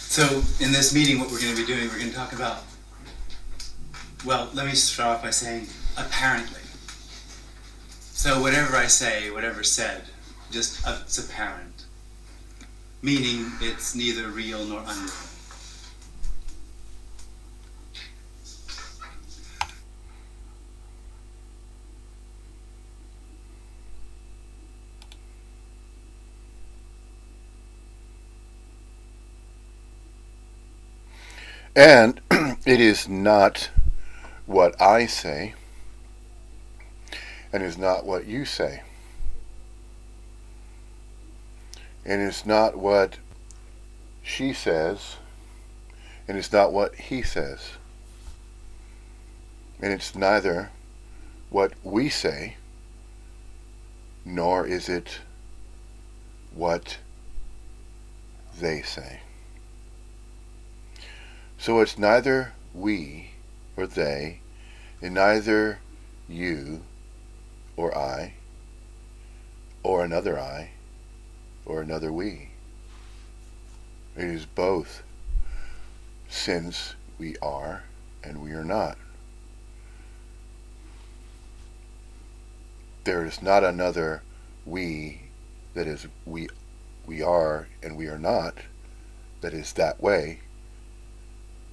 So in this meeting, what we're going to be doing, we're going to talk about, well, let me start off by saying apparently. So whatever I say, whatever's said, just it's apparent, meaning it's neither real nor unreal. And it is not what I say, and is not what you say. And it's not what she says, and it's not what he says. And it's neither what we say, nor is it what they say. So it's neither we or they, and neither you or I, or another I, or another we. It is both, since we are and we are not. There is not another we that is we are and we are not that is that way.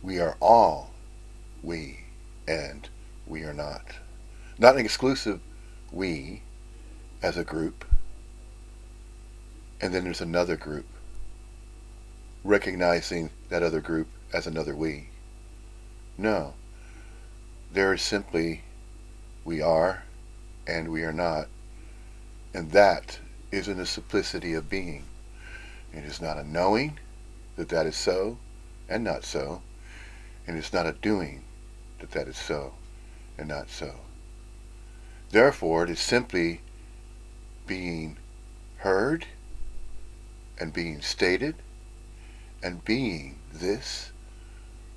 We are all we and we are not. Not an exclusive we as a group, and then there's another group, recognizing that other group as another we. No. There is simply we are and we are not, and that is in the simplicity of being. It is not a knowing that that is so and not so, and it's not a doing that that is so and not so. Therefore, it is simply being heard and being stated and being this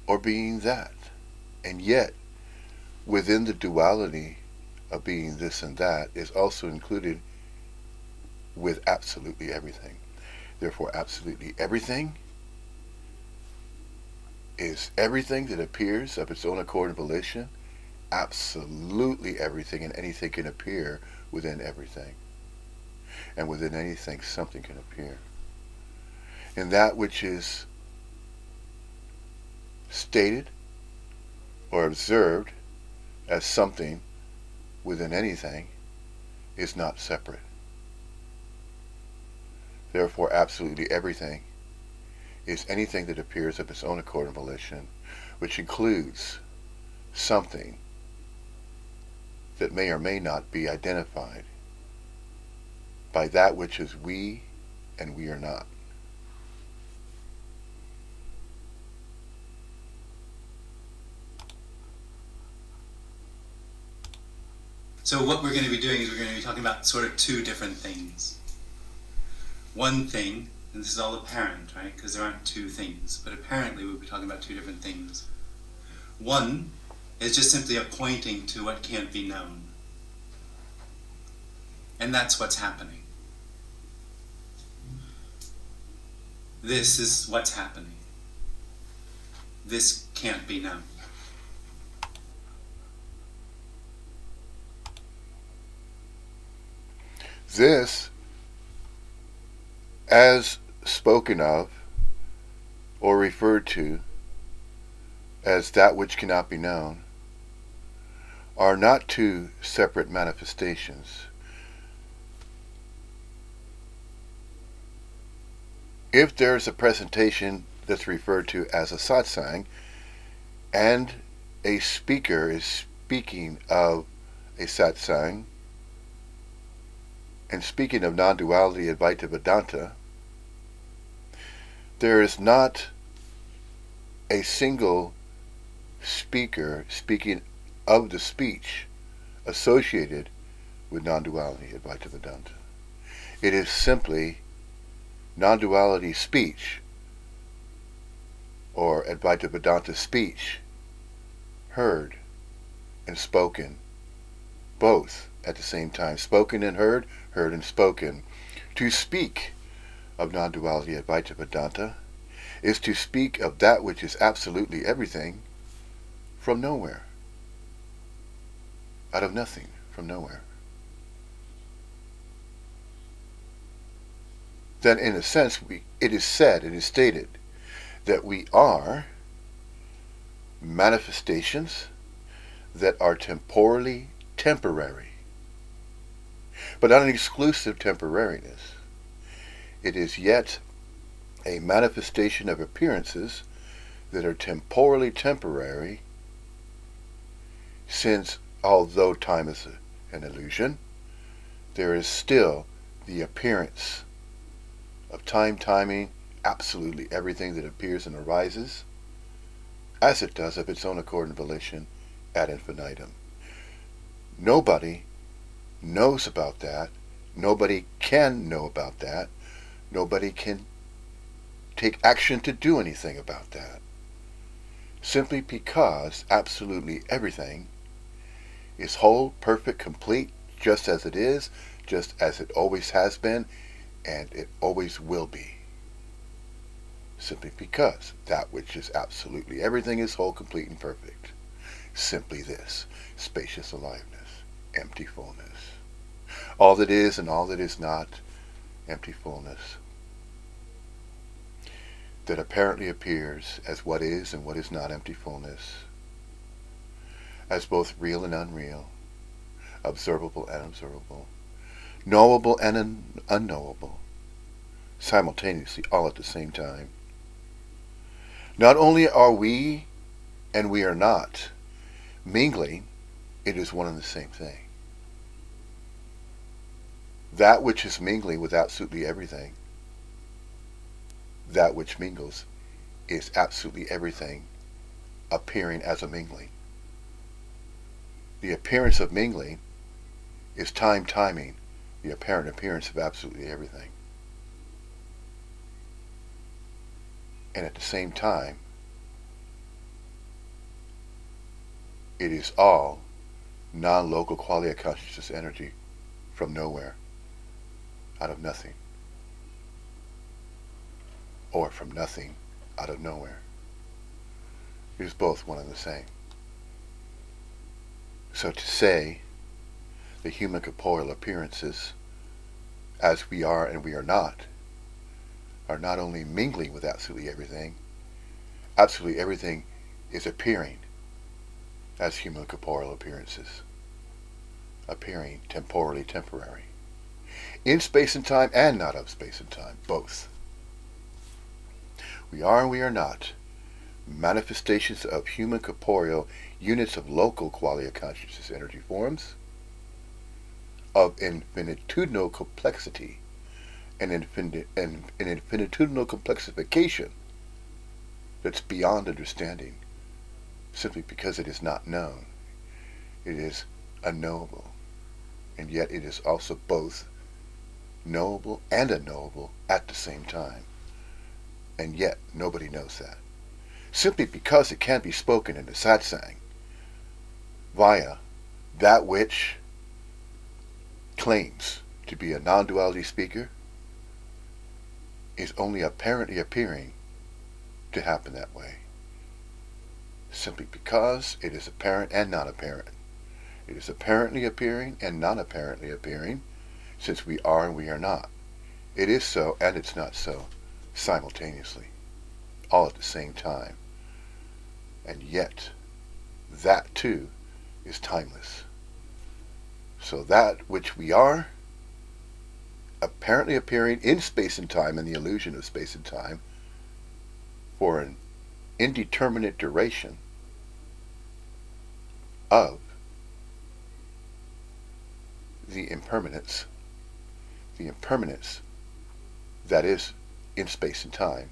or being that. And yet, within the duality of being this and that is also included with absolutely everything. Therefore, absolutely everything is everything that appears of its own accord and volition. Absolutely everything and anything can appear within everything. And within anything, something can appear. And that which is stated or observed as something within anything is not separate. Therefore, absolutely everything is anything that appears of its own accord and volition, which includes something that may or may not be identified by that which is we and we are not. So what we're going to be doing is we're going to be talking about sort of two different things. One thing, and this is all apparent, right? Because there aren't two things, but apparently we'll be talking about two different things. One is just simply a pointing to what can't be known. And that's what's happening. This is what's happening. This can't be known. This, as spoken of or referred to as that which cannot be known, are not two separate manifestations. If there is a presentation that's referred to as a satsang, and a speaker is speaking of a satsang, and speaking of non-duality Advaita Vedanta, there is not a single speaker speaking of the speech associated with non-duality Advaita Vedanta. It is simply non-duality speech, or Advaita Vedanta speech, heard and spoken, both at the same time. Spoken and heard, heard and spoken. To speak of non-duality Advaita Vedanta is to speak of that which is absolutely everything from nowhere, out of nothing, from nowhere. Then in a sense, it is said, it is stated, that we are manifestations that are temporally temporary, but not an exclusive temporariness. It is yet a manifestation of appearances that are temporally temporary, since although time is an illusion, there is still the appearance of time timing absolutely everything that appears and arises, as it does of its own accord and volition ad infinitum. Nobody knows about that. Nobody can know about that. Nobody can take action to do anything about that. Simply because absolutely everything is whole, perfect, complete, just as it is, just as it always has been, and it always will be. Simply because that which is absolutely everything is whole, complete, and perfect. Simply this: spacious aliveness, empty fullness. All that is and all that is not, empty fullness. That apparently appears as what is and what is not, empty fullness. As both real and unreal, observable and observable, knowable and unknowable, simultaneously, all at the same time. Not only are we and we are not mingling, it is one and the same thing. That which is mingling with absolutely everything, that which mingles, is absolutely everything appearing as a mingling. The appearance of mingling is time timing the apparent appearance of absolutely everything. And at the same time, it is all non-local qualia consciousness energy from nowhere, out of nothing, or from nothing out of nowhere. It is both one and the same. So to say the human corporeal appearances, as we are and we are not only mingling with absolutely everything is appearing as human corporeal appearances, appearing temporally temporary, in space and time and not of space and time, both. We are and we are not manifestations of human corporeal units of local qualia consciousness energy forms, of infinitudinal complexity and an infinitudinal complexification that's beyond understanding, simply because it is not known. It is unknowable, and yet it is also both knowable and unknowable at the same time. And yet nobody knows that, simply because it can be spoken in the satsang via that which claims to be a non-duality speaker is only apparently appearing to happen that way, simply because it is apparent and not apparent. It is apparently appearing and not apparently appearing, since we are and we are not. It is so and it's not so, simultaneously, all at the same time. And yet, that too is timeless. So that which we are, apparently appearing in space and time, and the illusion of space and time, for an indeterminate duration of the impermanence that is in space and time,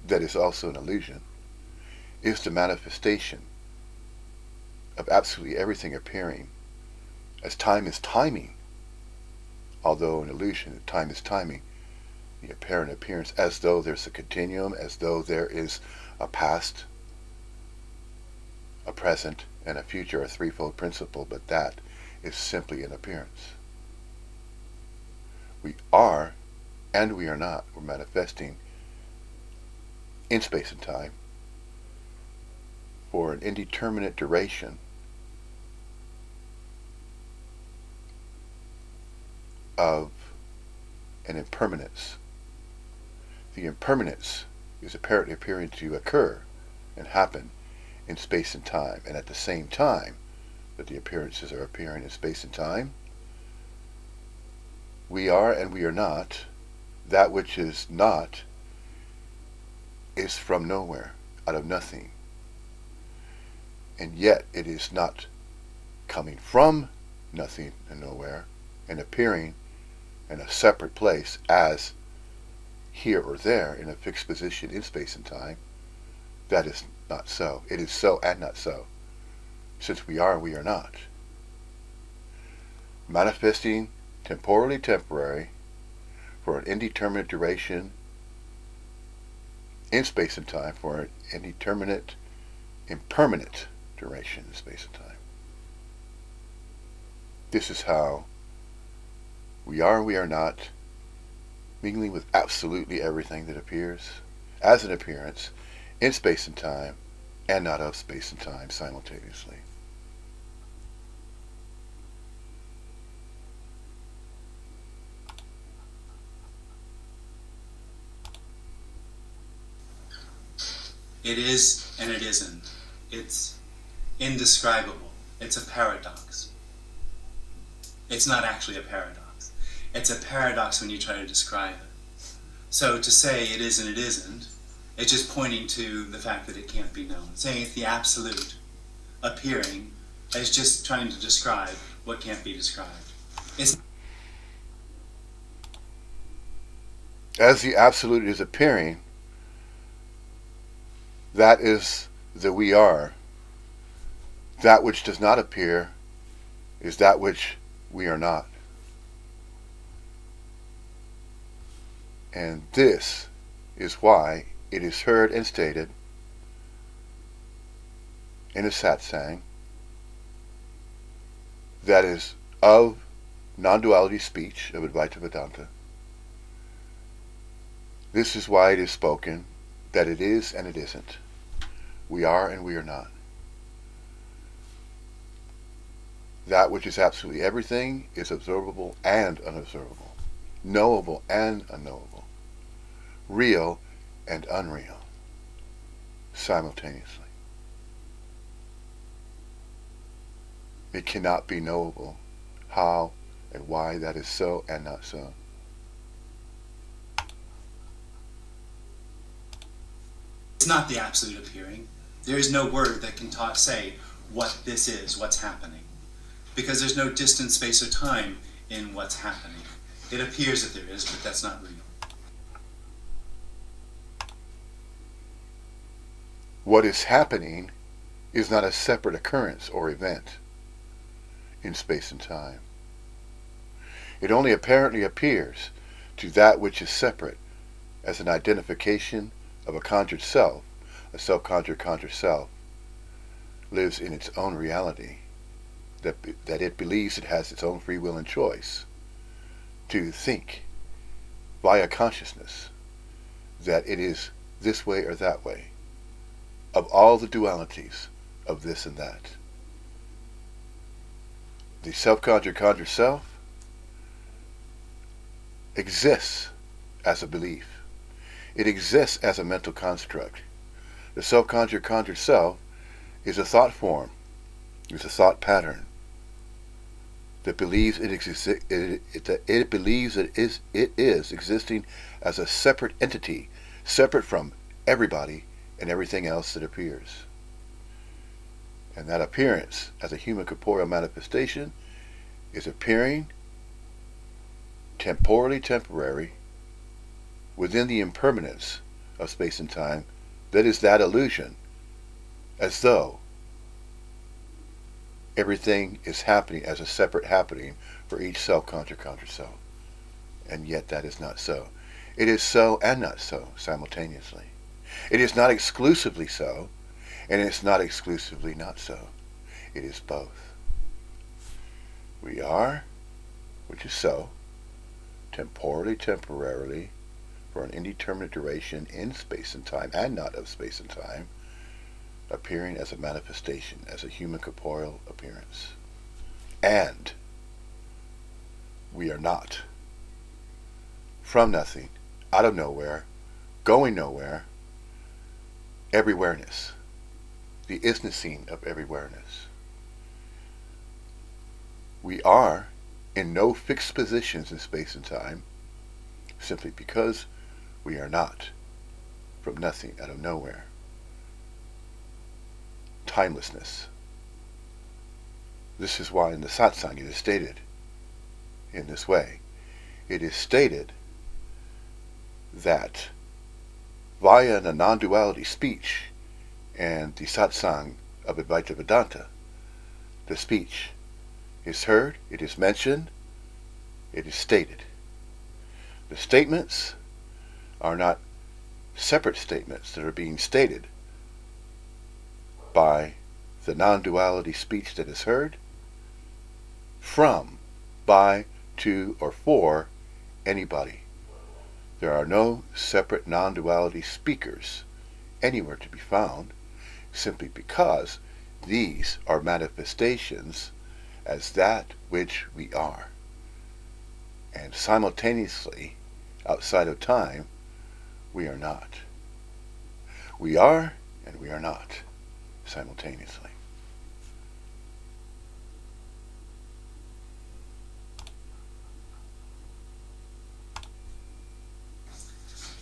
that is also an illusion, is the manifestation of absolutely everything appearing as time is timing, although an illusion, time is timing the apparent appearance, as though there's a continuum, as though there is a past, a present, and a future, a threefold principle, but that is simply an appearance. We are and we are not. We're manifesting in space and time for an indeterminate duration of an impermanence. The impermanence is apparently appearing to occur and happen in space and time, and at the same time that the appearances are appearing in space and time, we are and we are not. That which is not is from nowhere, out of nothing. And yet it is not coming from nothing and nowhere and appearing in a separate place as here or there in a fixed position in space and time. That is not so. It is so and not so. Since we are and we are not. Manifesting temporally temporary for an indeterminate duration in space and time for an indeterminate, impermanent duration in space and time. This is how we are and we are not, mingling with absolutely everything that appears as an appearance in space and time and not of space and time simultaneously. It is and it isn't. It's indescribable. It's a paradox. It's not actually a paradox. It's a paradox when you try to describe it. So to say it is and it isn't, it's just pointing to the fact that it can't be known. Saying it's the absolute appearing is just trying to describe what can't be described. It's As the absolute is appearing, that is the we are. That which does not appear is that which we are not. And this is why it is heard and stated in a satsang that is of non-duality speech of Advaita Vedanta. This is why it is spoken that it is and it isn't. We are and we are not. That which is absolutely everything is observable and unobservable, knowable and unknowable, real and unreal, simultaneously. It cannot be knowable how and why that is so and not so. It's not the absolute appearing. There is no word that can say what this is, what's happening. Because there's no distance, space, or time in what's happening. It appears that there is, but that's not real. What is happening is not a separate occurrence or event in space and time. It only apparently appears to that which is separate as an identification of a conjured self. A self-conjured conjured self lives in its own reality, that it believes it has its own free will and choice to think via consciousness that it is this way or that way, of all the dualities of this and that. The self-conjured conjured self exists as a belief. It exists as a mental construct. The self-conjured conjured self is a thought form, is a thought pattern that believes it believes it is existing as a separate entity, separate from everybody and everything else that appears. And that appearance as a human corporeal manifestation is appearing temporally temporary within the impermanence of space and time that is that illusion, as though everything is happening as a separate happening for each self-conjured conjured self. And yet that is not so. It is so and not so simultaneously. It is not exclusively so, and it's not exclusively not so. It is both. We are, which is so, temporally, temporarily, for an indeterminate duration in space and time, and not of space and time, appearing as a manifestation, as a human corporeal appearance. And we are not. From nothing, out of nowhere, going nowhere, everywhereness. The isnessing of everywhereness. We are in no fixed positions in space and time, simply because we are not. From nothing, out of nowhere. Timelessness. This is why in the satsang it is stated in this way. It is stated that via the non-duality speech and the satsang of Advaita Vedanta, the speech is heard, it is mentioned, it is stated. The statements are not separate statements that are being stated by the non-duality speech that is heard from, by, to, or for anybody. There are no separate non-duality speakers anywhere to be found, simply because these are manifestations as that which we are. And simultaneously, outside of time, we are not. We are and we are not, simultaneously.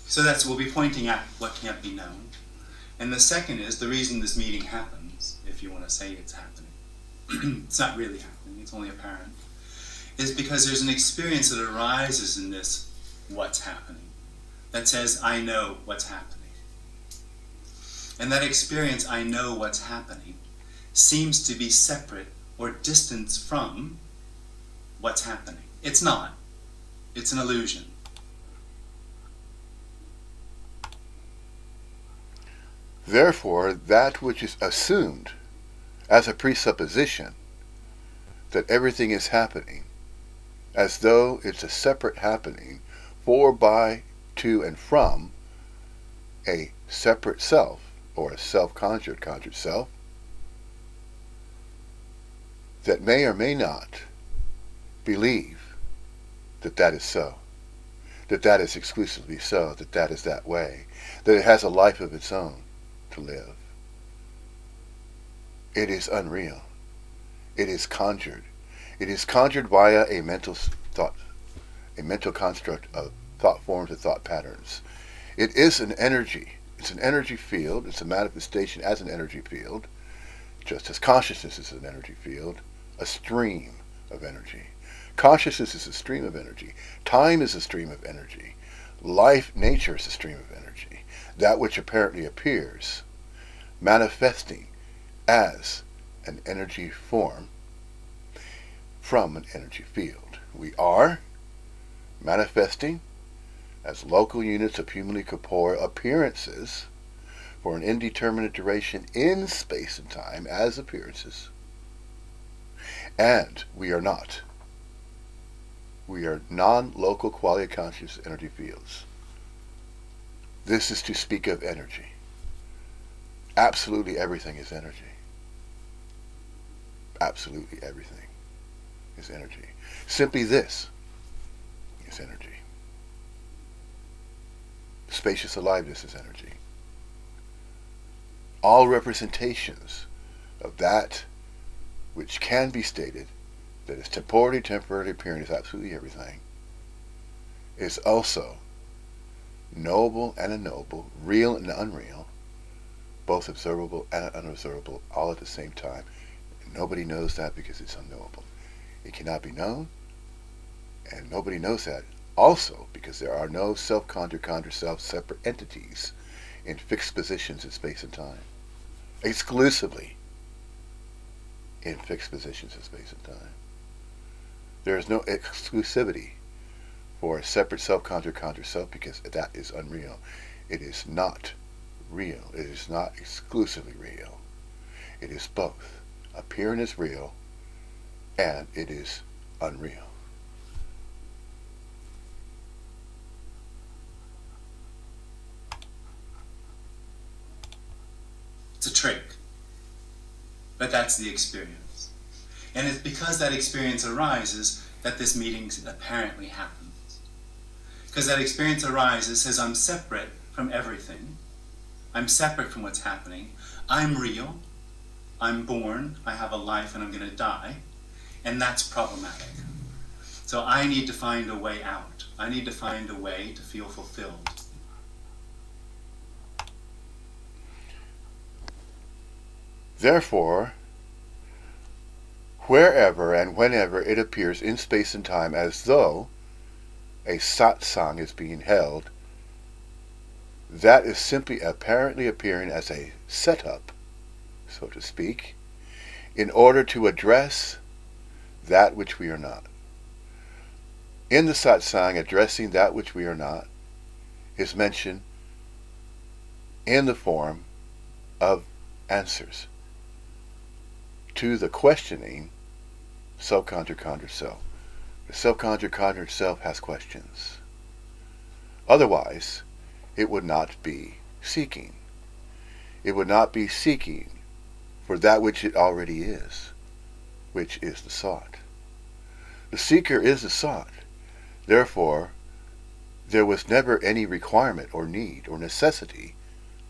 So we'll be pointing at what can't be known. And the second is the reason this meeting happens, if you want to say it's happening. It's not really happening, it's only apparent. Is because there's an experience that arises in this what's happening that says, I know what's happening. And that experience, I know what's happening, seems to be separate or distant from what's happening. It's not. It's an illusion. Therefore, that which is assumed as a presupposition that everything is happening, as though it's a separate happening for, by, to, and from a separate self, or a self-conjured, conjured self, that may or may not believe that that is so, that that is exclusively so, that that is that way, that it has a life of its own to live. It is unreal. It is conjured. It is conjured via a mental thought, a mental construct of thought forms and thought patterns. It is an energy. It's an energy field. It's a manifestation as an energy field, just as consciousness is an energy field, a stream of energy. Consciousness is a stream of energy. Time is a stream of energy. Life, nature is a stream of energy. That which apparently appears, manifesting as an energy form from an energy field. We are manifesting as local units of humanly corporeal appearances for an indeterminate duration in space and time as appearances. And we are not. We are non-local quality conscious energy fields. This is to speak of energy. Absolutely everything is energy. Absolutely everything is energy. Simply this is energy. Spacious aliveness is energy. All representations of that which can be stated that is temporally appearing as absolutely everything is also knowable and unknowable, real and unreal, both observable and unobservable, all at the same time. And nobody knows that because it's unknowable. It cannot be known, and nobody knows that also because there are no self-conjured, conjured self separate entities in fixed positions in space and time. Exclusively in fixed positions in space and time. There is no exclusivity for a separate self-conjured, conjured self because that is unreal. It is not real. It is not exclusively real. It is both. Appearing as real and it is unreal. trick. But that's the experience. And it's because that experience arises that this meeting apparently happens. Because that experience arises, says I'm separate from everything. I'm separate from what's happening. I'm real. I'm born. I have a life and I'm going to die. And that's problematic. So I need to find a way out. I need to find a way to feel fulfilled. Therefore, wherever and whenever it appears in space and time as though a satsang is being held, that is simply apparently appearing as a setup, so to speak, in order to address that which we are not. In the satsang, addressing that which we are not is mentioned in the form of answers to the questioning self-conjured self. The self-conjured self has questions. Otherwise, it would not be seeking. It would not be seeking for that which it already is, which is the sought. The seeker is the sought. Therefore, there was never any requirement or need or necessity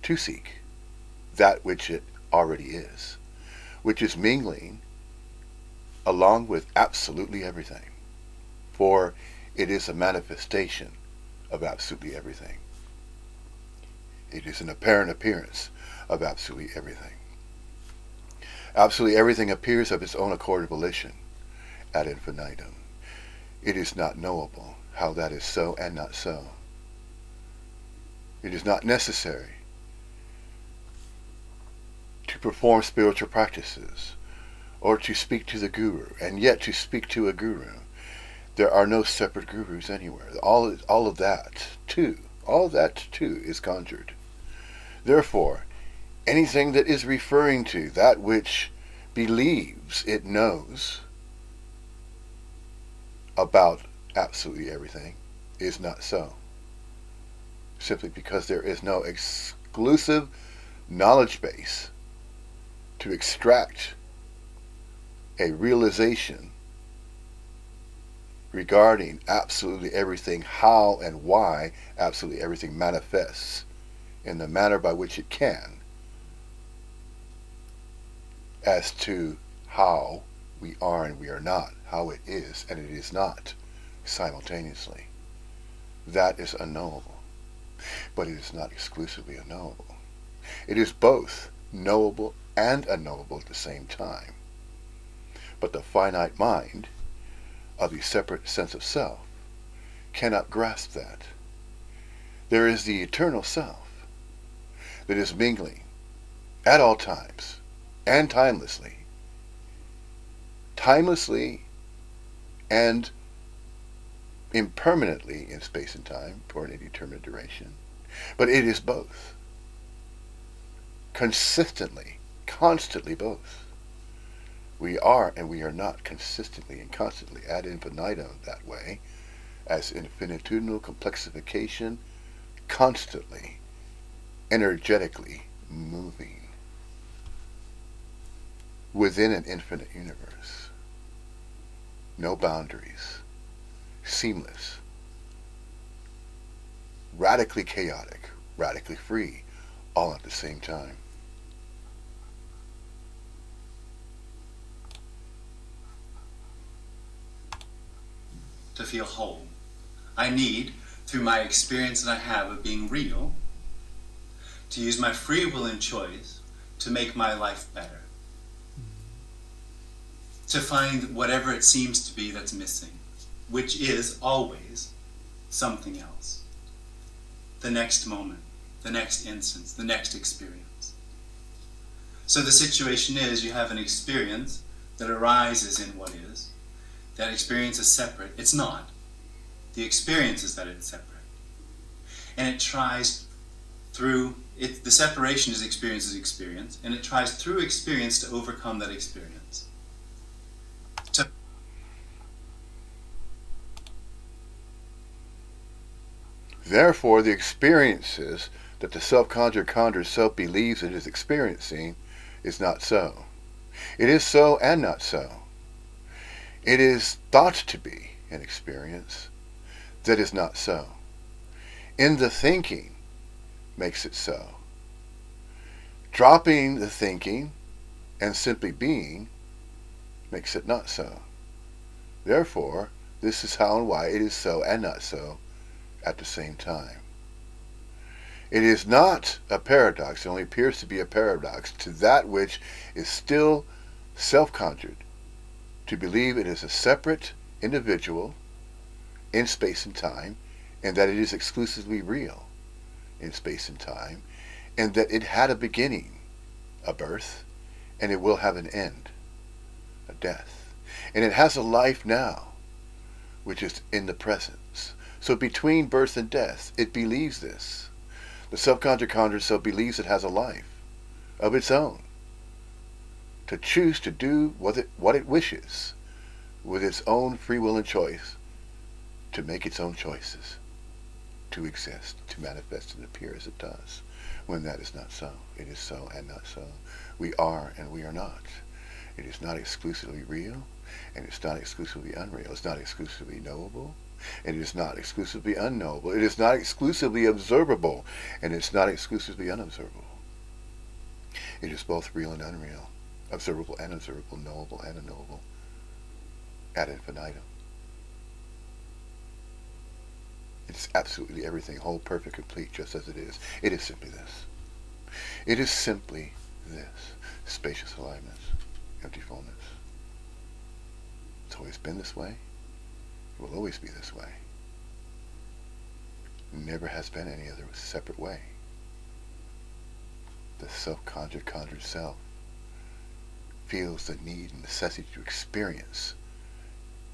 to seek that which it already is, which is mingling along with absolutely everything. For it is a manifestation of absolutely everything. It is an apparent appearance of absolutely everything. Absolutely everything appears of its own accord of volition ad infinitum. It is not knowable how that is so and not so. It is not necessary to perform spiritual practices or to speak to the guru, and yet to speak to a guru. There are no separate gurus anywhere. All of that too is conjured. Therefore, anything that is referring to that which believes it knows about absolutely everything is not so. Simply because there is no exclusive knowledge base to extract a realization regarding absolutely everything, how and why absolutely everything manifests in the manner by which it can, as to how we are and we are not, how it is and it is not, simultaneously. That is unknowable. But it is not exclusively unknowable. It is both knowable and unknowable at the same time. But the finite mind of the separate sense of self cannot grasp that. There is the eternal self that is mingling at all times and timelessly and impermanently in space and time for an indeterminate duration. But it is both. Consistently, constantly both. We are and we are not consistently and constantly ad infinitum that way, as infinitudinal complexification, constantly, energetically moving within an infinite universe. No boundaries. Seamless. Radically chaotic. Radically free. All at the same time. To feel whole, I need, through my experience that I have of being real, to use my free will and choice to make my life better. To find whatever it seems to be that's missing, which is always something else. The next moment, the next instance, the next experience. So the situation is you have an experience that arises in what is. That experience is separate. It's not. The experience is that it's separate. And it tries through, the separation is experience, and it tries through experience to overcome that experience. Therefore, the experiences that the self-conjured self believes it is experiencing is not so. It is so and not so. It is thought to be an experience that is not so. In the thinking makes it so. Dropping the thinking and simply being makes it not so. Therefore, this is how and why it is so and not so at the same time. It is not a paradox, it only appears to be a paradox to that which is still self-conjured, to believe it is a separate individual in space and time, and that it is exclusively real in space and time, and that it had a beginning, a birth, and it will have an end, a death. And it has a life now, which is in the presence. So between birth and death, it believes this. The self-conjured self believes it has a life of its own, to choose to do what it wishes with its own free will and choice, to make its own choices, to exist, to manifest and appear as it does, when that is not so. It is so and not so. We are and we are not. It is not exclusively real, and it's not exclusively unreal. It's not exclusively knowable, and it is not exclusively unknowable. It is not exclusively observable, and it's not exclusively unobservable. It is both real and unreal, observable and observable, knowable and unknowable, ad infinitum. It's absolutely everything, whole, perfect, complete, just as it is. It is simply this. It is simply this. Spacious aliveness, empty fullness. It's always been this way. It will always be this way. Never has been any other separate way. The self-conjured self feels the need and necessity to experience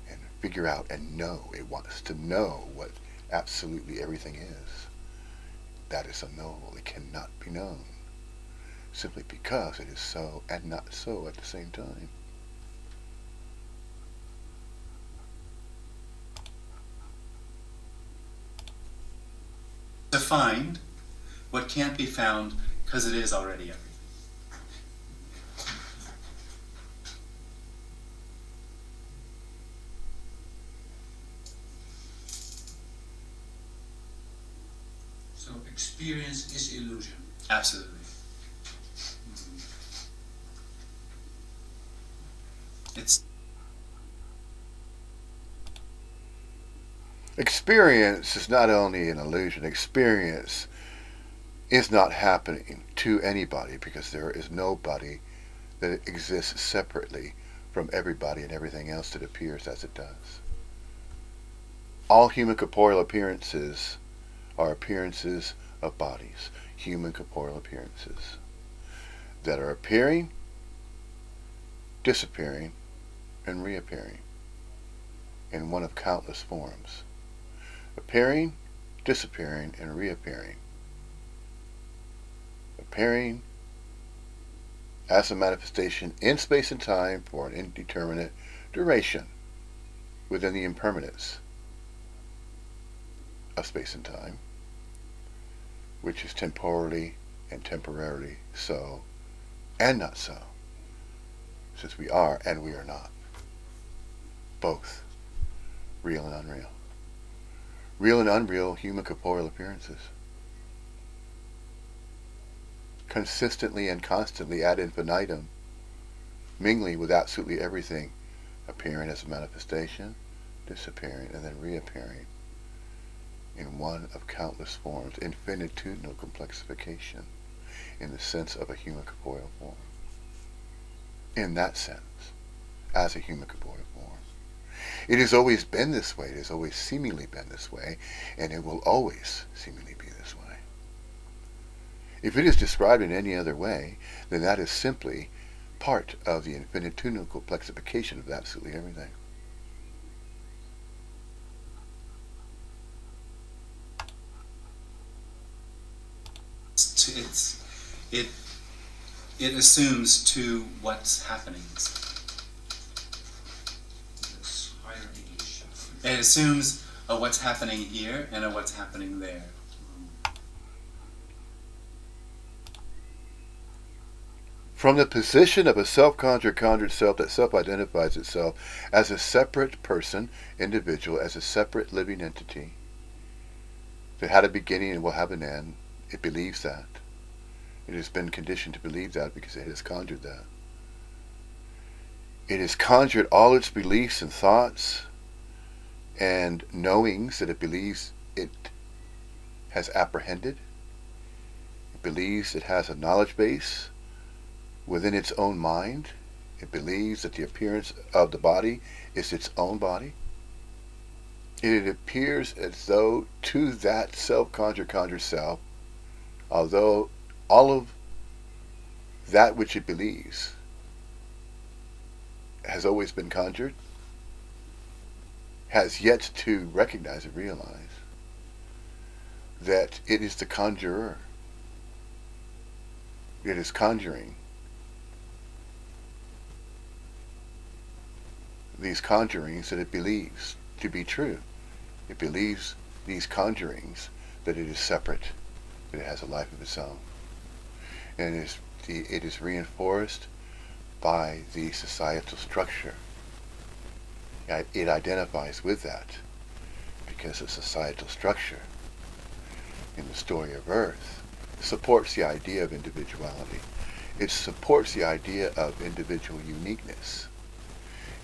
and figure out and know. It wants to know what absolutely everything is. That is unknowable. It cannot be known, simply because it is so and not so at the same time. To find what can't be found because it is already everything. So experience is illusion. Absolutely. It's Experience is not only an illusion. Experience is not happening to anybody, because there is nobody that exists separately from everybody and everything else that appears as it does. All human corporeal appearances are appearances of bodies, human corporeal appearances that are appearing, disappearing, and reappearing in one of countless forms. Appearing, disappearing, and reappearing. Appearing as a manifestation in space and time for an indeterminate duration within the impermanence of space and time, which is temporally and temporarily so and not so, since we are and we are not, both real and unreal. Real and unreal human corporeal appearances, consistently and constantly ad infinitum, mingling with absolutely everything, appearing as a manifestation, disappearing, and then reappearing in one of countless forms, infinitudinal complexification in the sense of a human corporeal form. In that sense, as a human corporeal form. It has always been this way, it has always seemingly been this way, and it will always seemingly be this way. If it is described in any other way, then that is simply part of the infinitudinal complexification of absolutely everything. it assumes two what's happenings. That's higher English. It assumes a what's happening here and a what's happening there. From the position of a self-conjured, conjured self that self-identifies itself as a separate person, individual, as a separate living entity that had a beginning and will have an end, it believes that. It has been conditioned to believe that because it has conjured that. It has conjured all its beliefs and thoughts and knowings that it believes it has apprehended. It believes it has a knowledge base within its own mind. It believes that the appearance of the body is its own body. It appears as though to that self-conjured, conjured self, although all of that which it believes has always been conjured, has yet to recognize and realize that it is the conjurer. It is conjuring these conjurings that it believes to be true. It believes these conjurings that it is separate, that it has a life of its own. And it is reinforced by the societal structure. It identifies with that because the societal structure in the story of Earth supports the idea of individuality. It supports the idea of individual uniqueness.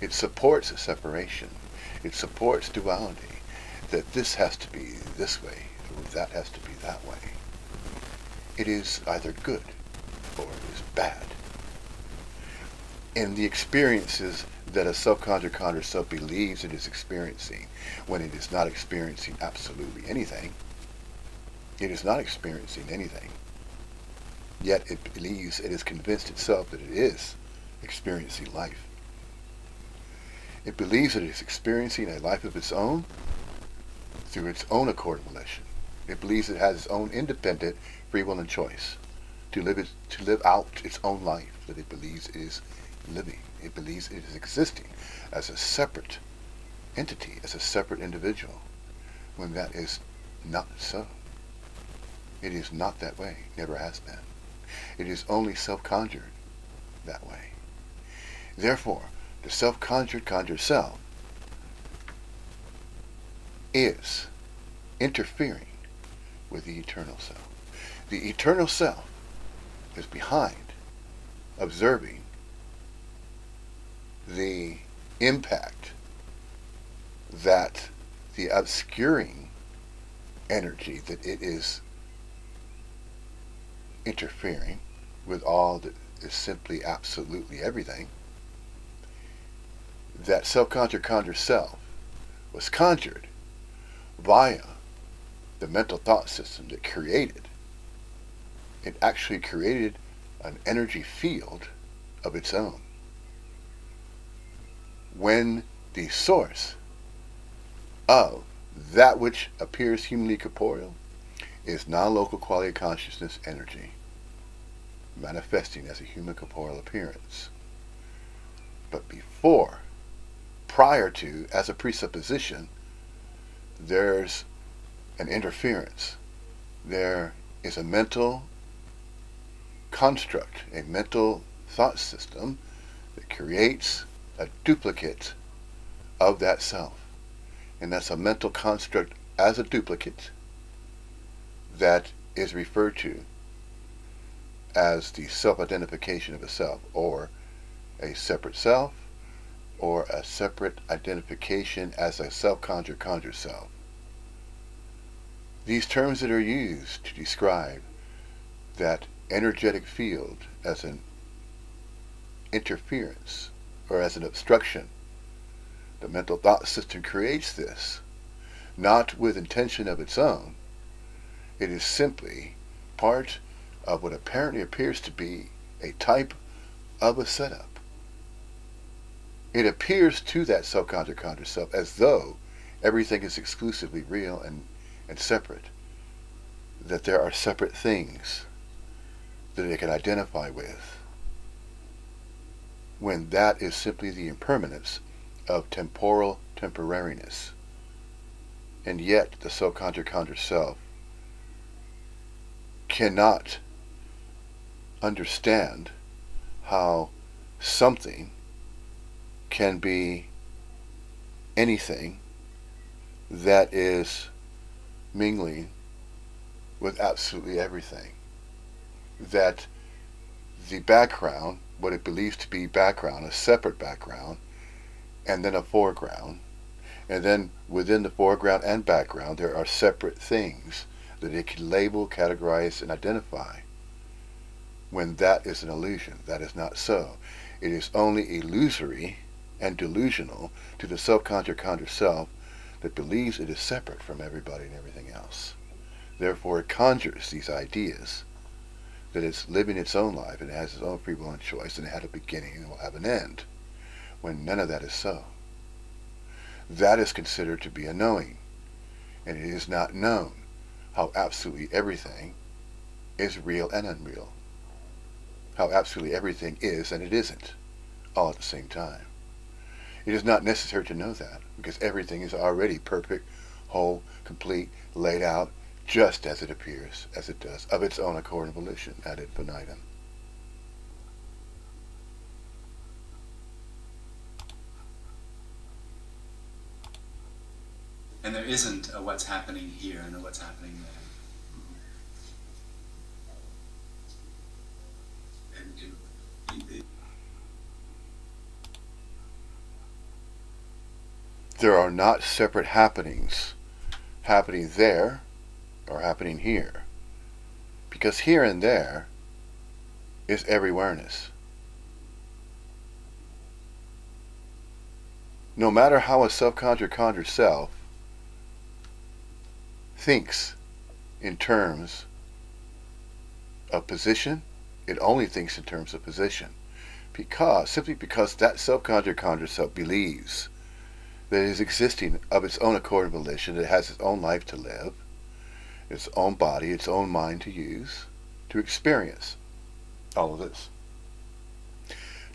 It supports separation. It supports duality, that this has to be this way, or that has to be that way. It is either good or it is bad. And the experiences that a self-conjured, conjured self believes it is experiencing, when it is not experiencing absolutely anything, it is not experiencing anything. Yet it believes, it is convinced itself that it is experiencing life. It believes that it is experiencing a life of its own through its own accord and volition. It believes it has its own independent free will and choice to live out its own life that it believes it is living. It believes it is existing as a separate entity, as a separate individual, when that is not so. It is not that way, never has been. It is only self-conjured that way. Therefore, the self-conjured, conjured self is interfering with the eternal self. The eternal self is behind, observing the impact that the obscuring energy that it is interfering with all that is simply absolutely everything. That self-conjured, conjured self was conjured via the mental thought system that created. It actually created an energy field of its own. When the source of that which appears humanly corporeal is non-local quality of consciousness energy, manifesting as a human corporeal appearance. But prior to, as a presupposition, there's an interference. There is a mental construct, a mental thought system that creates a duplicate of that self. And that's a mental construct as a duplicate that is referred to as the self-identification of a self, or a separate self, or a separate identification as a self-conjured, conjured self. These terms that are used to describe that energetic field as an interference or as an obstruction, the mental thought system creates this, not with intention of its own. It is simply part of what apparently appears to be a type of a setup. It appears to that self-conjured, conjured self as though everything is exclusively real and separate, that there are separate things that it can identify with, when that is simply the impermanence of temporal temporariness. And yet the self-conjured, conjured self cannot understand how something can be anything that is mingling with absolutely everything. That the background, what it believes to be background, a separate background, and then a foreground, and then within the foreground and background there are separate things that it can label, categorize, and identify. When that is an illusion, that is not so. It is only illusory and delusional to the self-conscious self that believes it is separate from everybody and everything else. Therefore, it conjures these ideas that it's living its own life and it has its own free will and choice and it had a beginning and will have an end, when none of that is so. That is considered to be a knowing, and it is not known how absolutely everything is real and unreal, how absolutely everything is and it isn't, all at the same time. It is not necessary to know that, because everything is already perfect, whole, complete, laid out, just as it appears, as it does, of its own accord and volition, ad infinitum. And there isn't a what's happening here and a what's happening there. And There are not separate happenings happening there or happening here, because here and there is every awareness. No matter how a self-conjured self thinks in terms of position, it only thinks in terms of position, simply because that self-conjured self believes that it is existing of its own accord and volition, that it has its own life to live, its own body, its own mind to use, to experience all of this.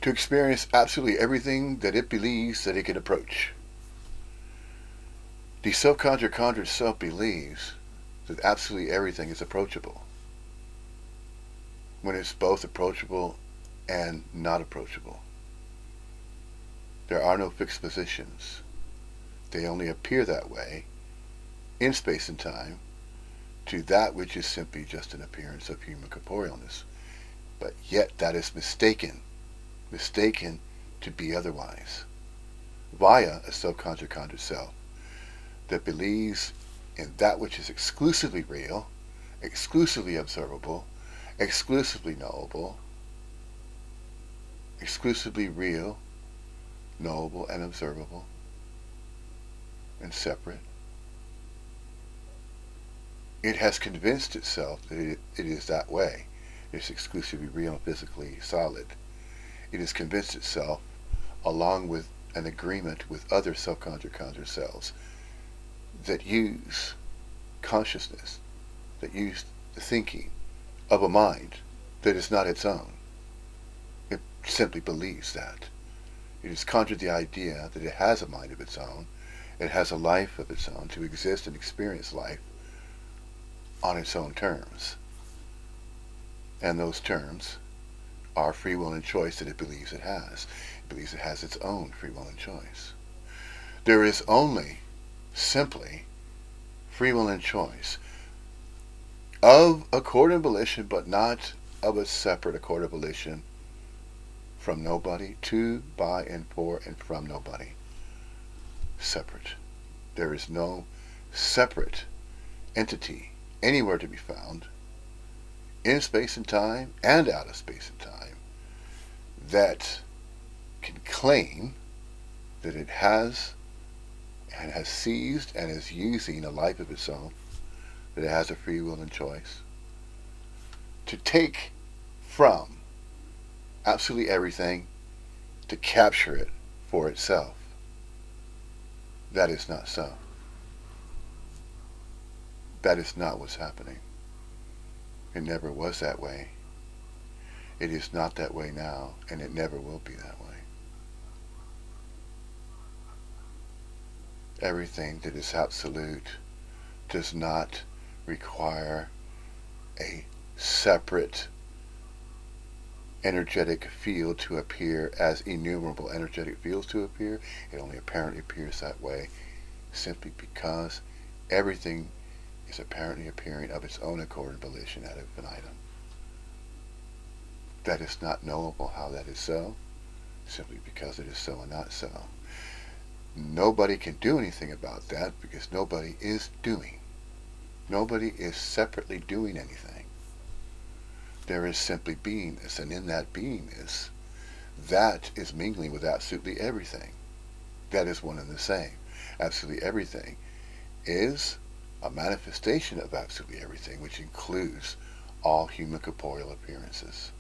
To experience absolutely everything that it believes that it can approach. The self-conjured self believes that absolutely everything is approachable, when it's both approachable and not approachable. There are no fixed positions. They only appear that way in space and time to that which is simply just an appearance of human corporealness. But yet that is mistaken to be otherwise, via a self-conjured self that believes in that which is exclusively real, exclusively observable, exclusively knowable, exclusively real, knowable, and observable, and separate. It has convinced itself that it is that way. It's exclusively real and physically solid. It has convinced itself, along with an agreement with other self-conjured selves, that use consciousness, that use the thinking of a mind that is not its own. It simply believes that. It has conjured the idea that it has a mind of its own, it has a life of its own, to exist and experience life on its own terms. And those terms are free will and choice that it believes it has. It believes it has its own free will and choice. There is only simply free will and choice of accord and volition, but not of a separate accord and volition from nobody, to, by, and for, and from nobody. Separate. There is no separate entity anywhere to be found in space and time and out of space and time that can claim that it has and has seized and is using a life of its own, that it has a free will and choice, to take from absolutely everything, to capture it for itself. That is not so. That is not what's happening. It never was that way. It is not that way now, and it never will be that way. Everything that is absolute does not require a separate energetic field to appear as innumerable energetic fields to appear. It only apparently appears that way simply because everything is apparently appearing of its own accord and volition ad infinitum. That is not knowable how that is so, simply because it is so and not so. Nobody can do anything about that because nobody is doing. Nobody is separately doing anything. There is simply beingness, and in that beingness, that is mingling with absolutely everything. That is one and the same. Absolutely everything is a manifestation of absolutely everything, which includes all human corporeal appearances.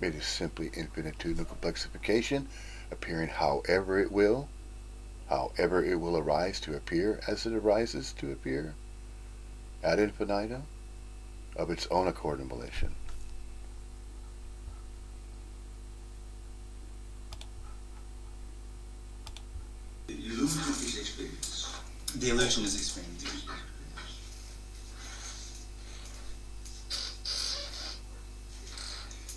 It is simply infinitudinal complexification, appearing however it will arise to appear as it arises to appear, ad infinitum, of its own accord and volition. The illusion is experience. The illusion is experience.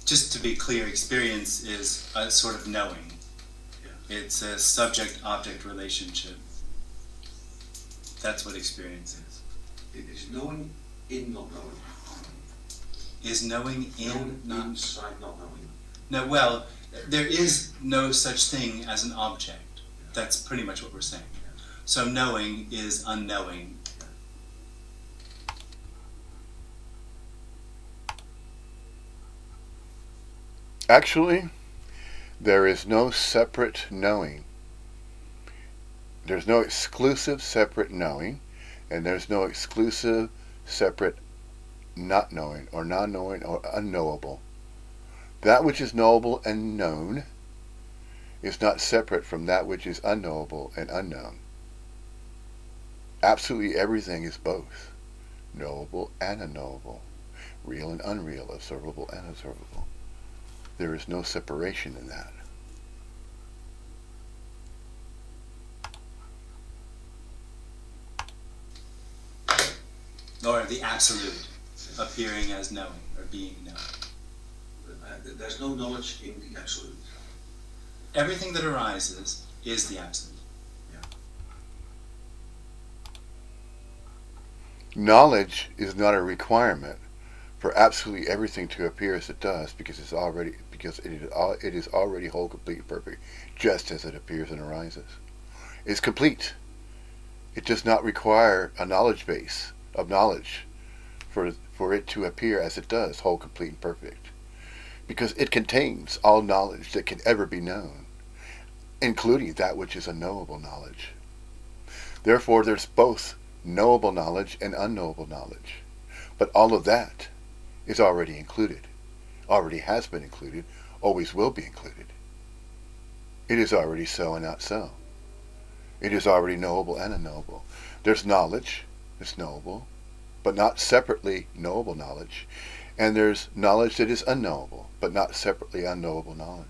Just to be clear, experience is a sort of knowing. Yeah. It's a subject-object relationship. That's what experience is. It is knowing in not knowing. Is knowing in not... Inside not knowing. No, well, there is no such thing as an object. That's pretty much what we're saying. So knowing is unknowing. Actually, there is no separate knowing. There's no exclusive separate knowing, and there's no exclusive separate not knowing, or non-knowing, or unknowable. That which is knowable and known is not separate from that which is unknowable and unknown. Absolutely everything is both, knowable and unknowable, real and unreal, observable and observable. There is no separation in that. Or the absolute, appearing as knowing, or being known. There's no knowledge in the absolute. Everything that arises is the absolute. Knowledge is not a requirement for absolutely everything to appear as it does, because it is already whole, complete, and perfect, just as it appears and arises. It's complete. It does not require a knowledge base of knowledge for it to appear as it does, whole, complete, and perfect, because it contains all knowledge that can ever be known, including that which is unknowable knowledge. Therefore, there's both knowable knowledge and unknowable knowledge. But all of that is already included, already has been included, always will be included. It is already so and not so. It is already knowable and unknowable. There's knowledge that's knowable, but not separately knowable knowledge. And there's knowledge that is unknowable, but not separately unknowable knowledge.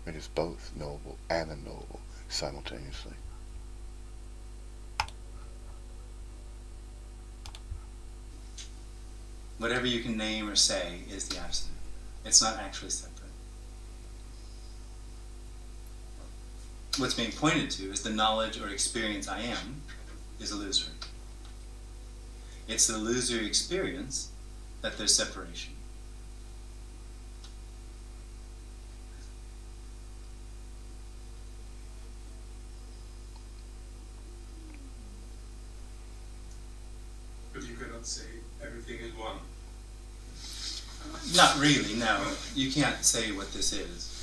It is both knowable and unknowable simultaneously. Whatever you can name or say is the absolute. It's not actually separate. What's being pointed to is the knowledge or experience I am is illusory. It's the illusory experience that there's separation. But you cannot say everything is one. Not really, no. You can't say what this is.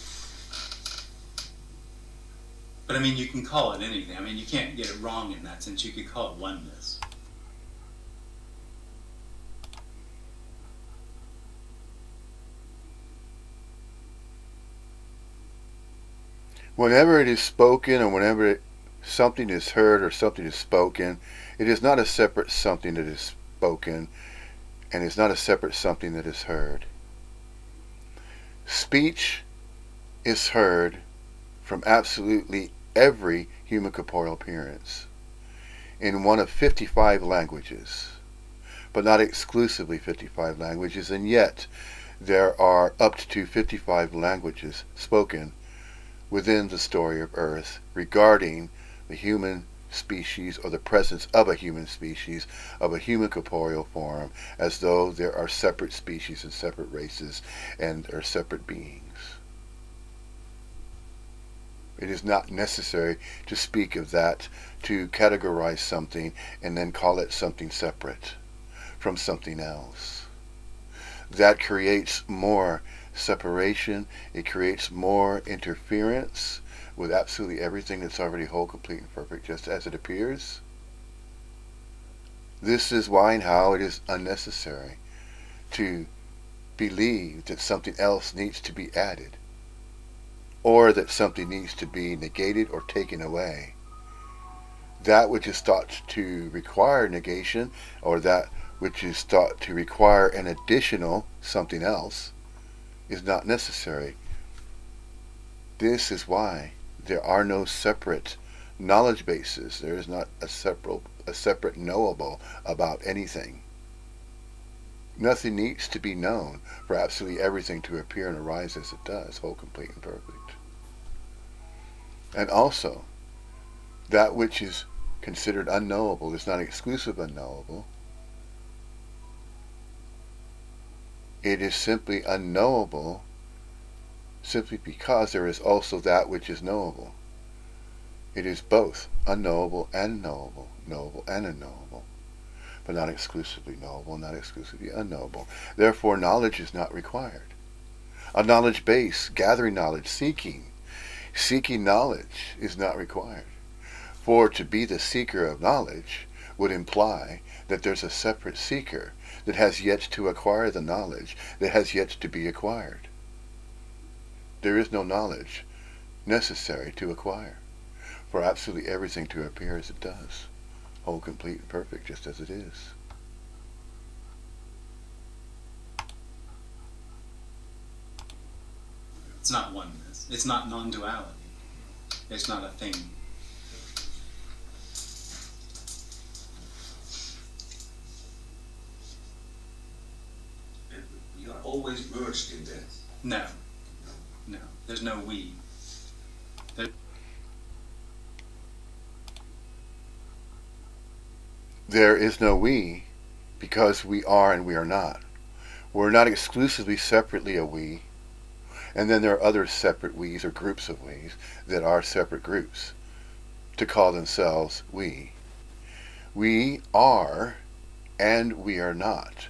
But I mean, you can call it anything. I mean, you can't get it wrong in that sense. You could call it oneness. Whenever it is spoken, or whenever something is heard or something is spoken, it is not a separate something that is spoken, and is not a separate something that is heard. Speech is heard from absolutely every human corporeal appearance in one of 55 languages, but not exclusively 55 languages, and yet there are up to 55 languages spoken within the story of Earth regarding the human species, or the presence of a human species, of a human corporeal form, as though there are separate species and separate races and are separate beings. It is not necessary to speak of that, to categorize something and then call it something separate from something else. That creates more separation, it creates more interference with absolutely everything that's already whole, complete, and perfect, just as it appears. This is why and how it is unnecessary to believe that something else needs to be added, or that something needs to be negated or taken away. That which is thought to require negation, or that which is thought to require an additional something else, is not necessary. This is why there are no separate knowledge bases. There is not a separate knowable about anything. Nothing needs to be known for absolutely everything to appear and arise as it does, whole, complete, and perfect. And also, that which is considered unknowable is not exclusive unknowable. It is simply unknowable simply because there is also that which is knowable. It is both unknowable and knowable, knowable and unknowable, but not exclusively knowable, not exclusively unknowable. Therefore, knowledge is not required. A knowledge base, gathering knowledge, seeking knowledge is not required. For to be the seeker of knowledge would imply that there's a separate seeker that has yet to acquire the knowledge that has yet to be acquired. There is no knowledge necessary to acquire for absolutely everything to appear as it does, whole, complete, and perfect, just as it is. It's not oneness. It's not non-duality. It's not a thing. And we are always merged in that. No. No. There's no we. There is no we because we are and we are not. We're not exclusively separately a we, and then there are other separate we's or groups of we's that are separate groups to call themselves we. We are and we are not,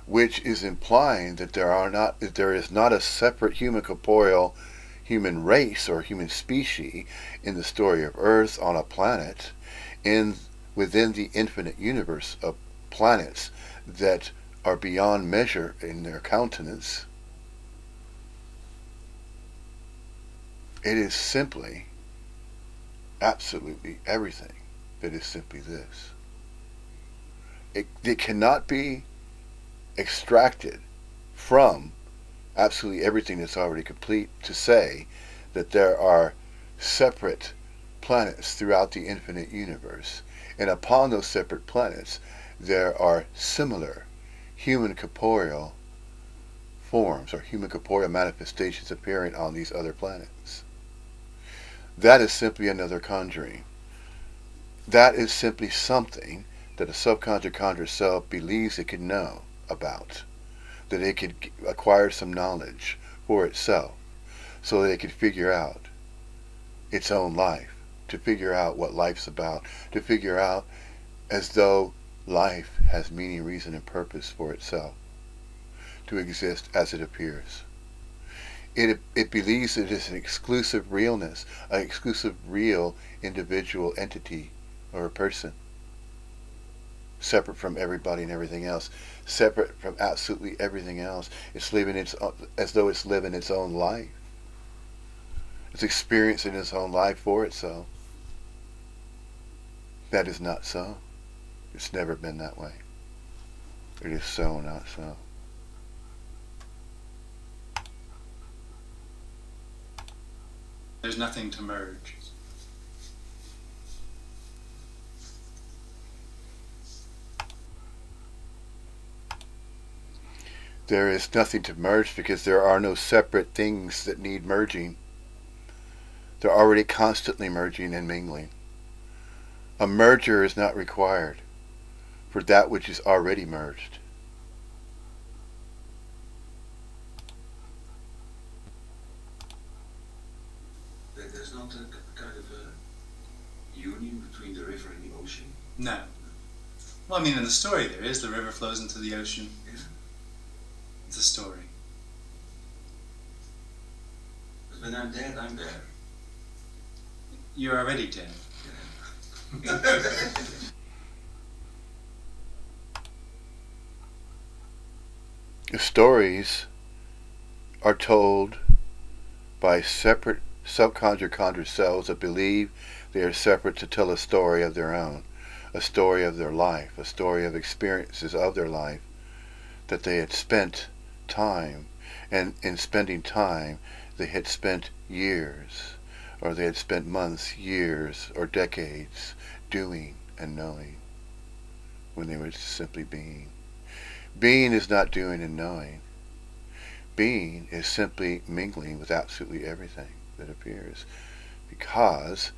which is implying that there is not a separate human corporeal human race or human species in the story of Earth on a planet within the infinite universe of planets that are beyond measure in their countenance. It is simply, absolutely everything that is simply this. It cannot be extracted from absolutely everything that's already complete to say that there are separate planets throughout the infinite universe, and upon those separate planets there are similar human corporeal forms or human corporeal manifestations appearing on these other planets. That is simply another conjuring. That is simply something that a subconscious conjured self believes it can know about, that it could acquire some knowledge for itself so that it could figure out its own life, to figure out what life's about, to figure out as though life has meaning, reason, and purpose for itself, to exist as it appears. It believes it is an exclusive realness, an exclusive real individual entity or a person, separate from everybody and everything else, separate from absolutely everything else. It's living as though it's living its own life. It's experiencing its own life for itself. That is not so. It's never been that way. It is so, not so. There's nothing to merge. There is nothing to merge because there are no separate things that need merging. They're already constantly merging and mingling. A merger is not required for that which is already merged. There's not a kind of a union between the river and the ocean. No. Well, I mean, in the story there is. The river flows into the ocean. Yeah. It's a story. But when I'm dead, I'm there. You're already dead. Yeah. The stories are told by separate conjured selves that believe they are separate to tell a story of their own, a story of their life, a story of experiences of their life that they had spent time, and in spending time they had spent years, or they had spent months, years, or decades doing and knowing when they were simply being. Being is not doing and knowing. Being is simply mingling with absolutely everything that appears because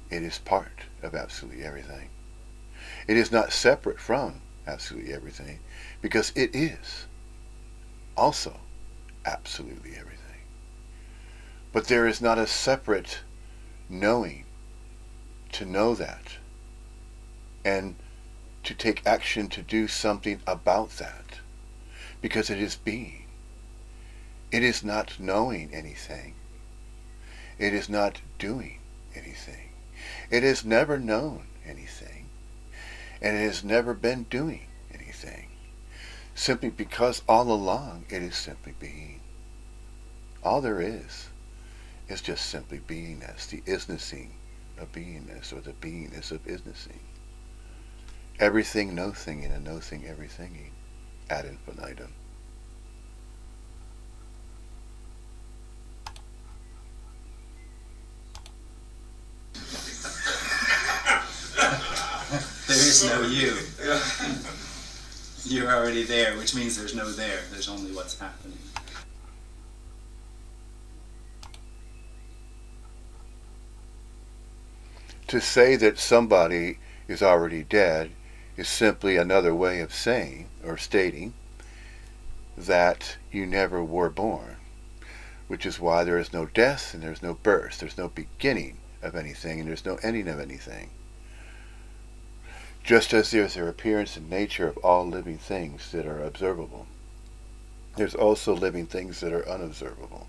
it is part of absolutely everything. It is not separate from absolutely everything because it is also absolutely everything. But there is not a separate knowing to know that and to take action to do something about that because it is being. It is not knowing anything. It is not doing anything. It has never known anything. And it has never been doing anything. Simply because all along it is simply being. All there is just simply beingness, the isnessing of beingness, or the beingness of isnessing. Everything no-thing and a no-thing everythinging ad infinitum. There is no you. Yeah. You're already there, which means there's no there. There's only what's happening. To say that somebody is already dead is simply another way of saying or stating that you never were born, which is why there is no death and there's no birth, there's no beginning of anything and there's no ending of anything. Just as there's the appearance and nature of all living things that are observable, there's also living things that are unobservable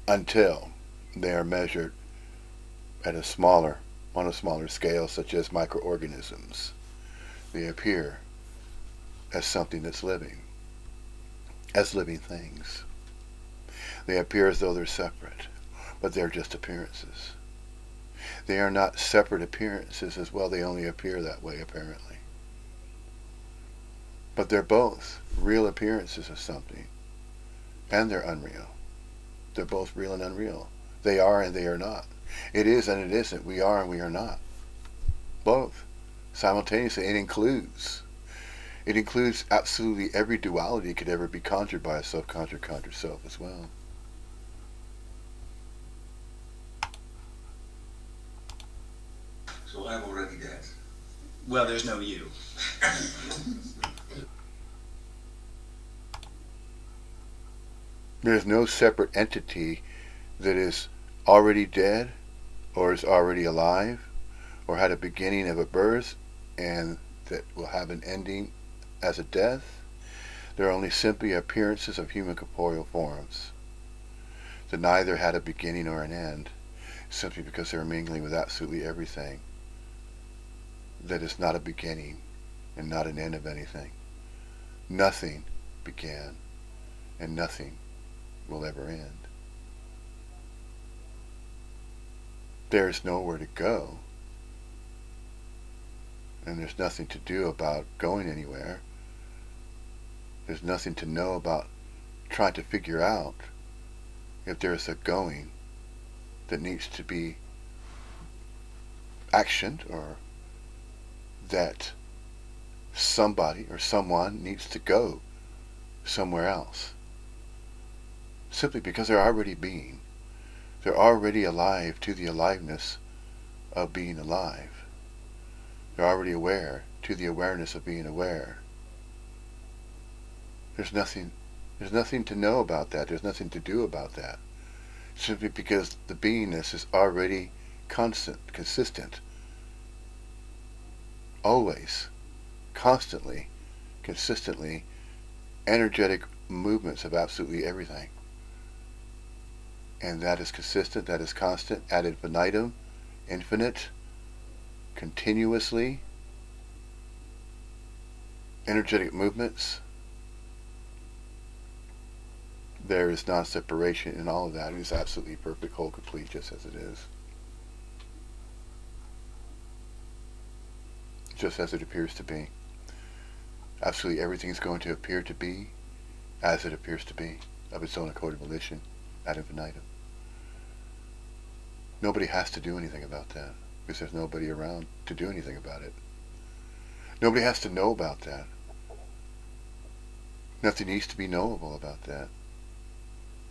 until they are measured on a smaller scale, such as microorganisms. They appear as something that's living, as living things. They appear as though they're separate, but they're just appearances. They are not separate appearances as well. They only appear that way, apparently. But they're both real appearances of something, and they're unreal. They're both real and unreal. They are and they are not. It is and it isn't. We are and we are not. Both. Simultaneously. It includes absolutely every duality that could ever be conjured by a self-conjured conjured self as well. So I'm already dead. Well, there's no you. There's no separate entity that is already dead or is already alive or had a beginning of a birth and that will have an ending as a death. They're only simply appearances of human corporeal forms that neither had a beginning or an end, simply because they're mingling with absolutely everything that is not a beginning and not an end of anything. Nothing began and nothing will ever end. There's nowhere to go, and there's nothing to do about going anywhere. There's nothing to know about trying to figure out if there's a going that needs to be actioned, or that somebody or someone needs to go somewhere else. Simply because they're already being. They're already alive to the aliveness of being alive. They're already aware to the awareness of being aware. There's nothing to know about that. There's nothing to do about that. Simply because the beingness is already constant, consistent. Always, constantly, consistently, energetic movements of absolutely everything. And that is consistent, that is constant, ad infinitum, infinite, continuously, energetic movements. There is non-separation in all of that. It is absolutely perfect, whole, complete, just as it is. Just as it appears to be. Absolutely everything is going to appear to be as it appears to be, of its own accord and volition, ad infinitum. Nobody has to do anything about that, because there's nobody around to do anything about it. Nobody has to know about that. Nothing needs to be knowable about that.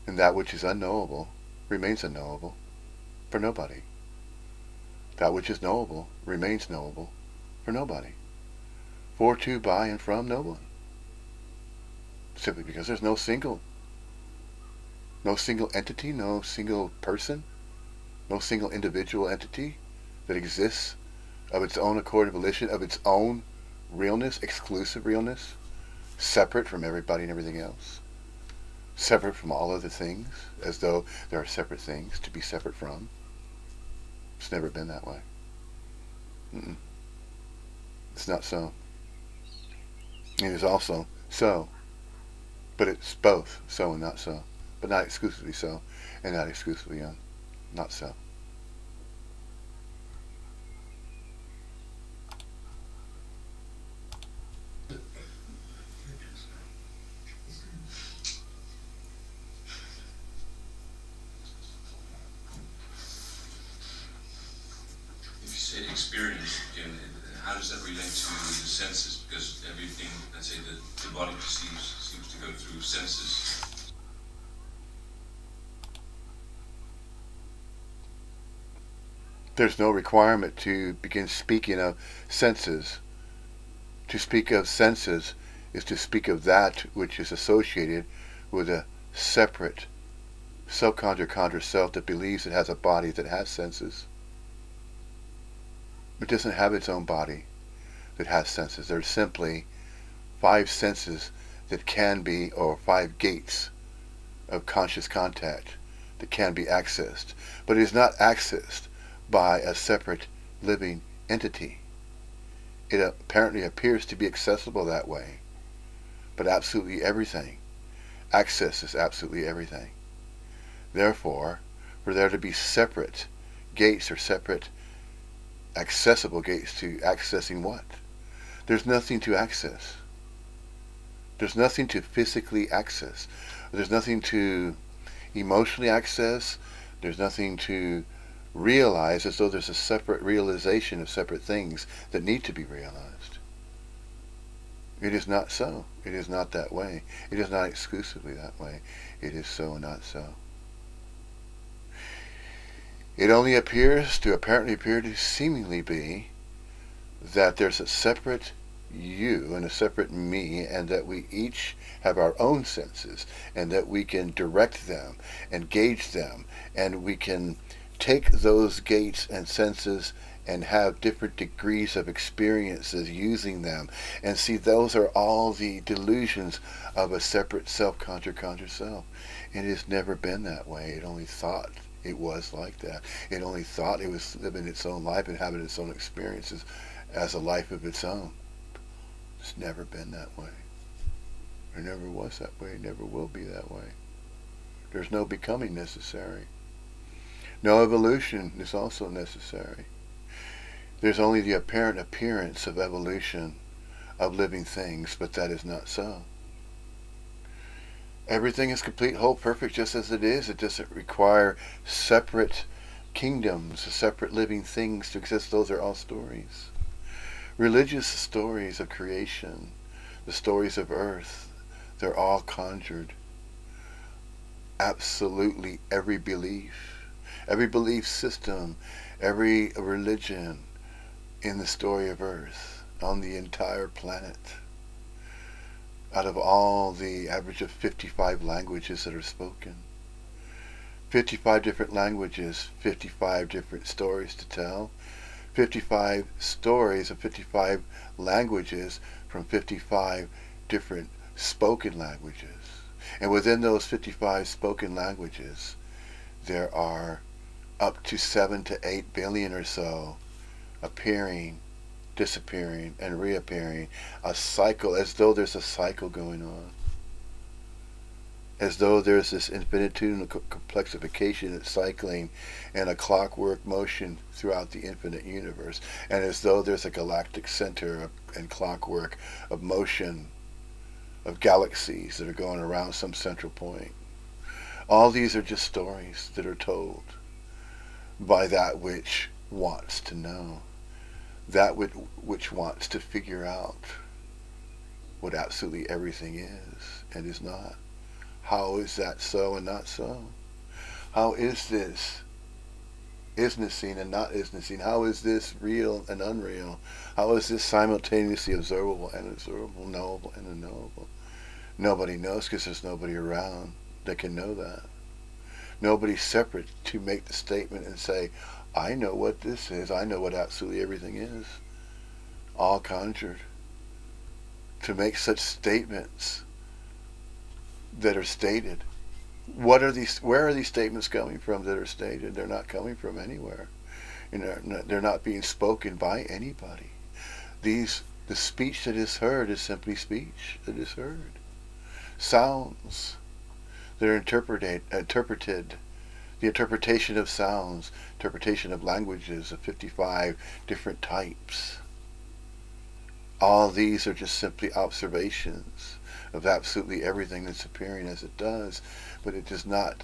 And that which is unknowable remains unknowable for nobody. That which is knowable remains knowable for nobody. For, to, by, and from no one. Simply because there's no single entity, no single person, no single individual entity that exists of its own accord and volition, of its own realness, exclusive realness, separate from everybody and everything else, separate from all other things, as though there are separate things to be separate from. It's never been that way. It's not so. It is also so, but it's both so and not so, but not exclusively so and not exclusively not so. If you say experience, again, how does that relate to the senses? Because everything, let's say, the body perceives seems to go through senses. There's no requirement to begin speaking of senses. To speak of senses is to speak of that which is associated with a separate self-conjure self that believes it has a body that has senses. It doesn't have its own body that has senses. There's simply 5 senses that can be, or 5 gates of conscious contact that can be accessed. But it is not accessed by a separate living entity. It apparently appears to be accessible that way. But absolutely everything accesses absolutely everything. Therefore, for there to be separate gates or separate accessible gates to accessing what? There's nothing to access. There's nothing to physically access. There's nothing to emotionally access. There's nothing to realize, as though there's a separate realization of separate things that need to be realized. It is not so. It is not that way. It is not exclusively that way. It is so and not so. It only apparently appear to seemingly be that there's a separate you and a separate me, and that we each have our own senses, and that we can direct them and gauge them, and we can take those gates and senses and have different degrees of experiences using them, and see those are all the delusions of a separate self-conjure self. It has never been that way. It only thought it was like that. It only thought it was living its own life and having its own experiences as a life of its own. It's never been that way. It never was that way. It never will be that way. There's no becoming necessary. No evolution is also necessary. There's only the apparent appearance of evolution of living things, but that is not so. Everything is complete, whole, perfect, just as it is. It doesn't require separate kingdoms, separate living things to exist. Those are all stories. Religious stories of creation, the stories of earth, They're all conjured. Absolutely every belief system, every religion in the story of Earth, on the entire planet, out of all the average of 55 languages that are spoken. 55 different languages, 55 different stories to tell, 55 stories of 55 languages from 55 different spoken languages. And within those 55 spoken languages, there are up to 7 to 8 billion or so appearing, disappearing, and reappearing. A cycle, as though there's a cycle going on. As though there's this infinitesimal complexification and cycling and a clockwork motion throughout the infinite universe. And as though there's a galactic center and clockwork of motion of galaxies that are going around some central point. All these are just stories that are told by that which wants to know, that which wants to figure out what absolutely everything is and is not. How is that so and not so? How is this isness-seen and not isness-seen? How is this real and unreal? How is this simultaneously observable and observable, knowable and unknowable? Nobody knows because there's nobody around that can know that. Nobody's separate to make the statement and say, I know what this is. I know what absolutely everything is. All conjured. To make such statements that are stated. Where are these statements coming from that are stated? They're not coming from anywhere. They're not being spoken by anybody. The speech that is heard is simply speech that is heard. Sounds that are interpreted, the interpretation of sounds, interpretation of languages of 55 different types. All these are just simply observations of absolutely everything that's appearing as it does, but it does not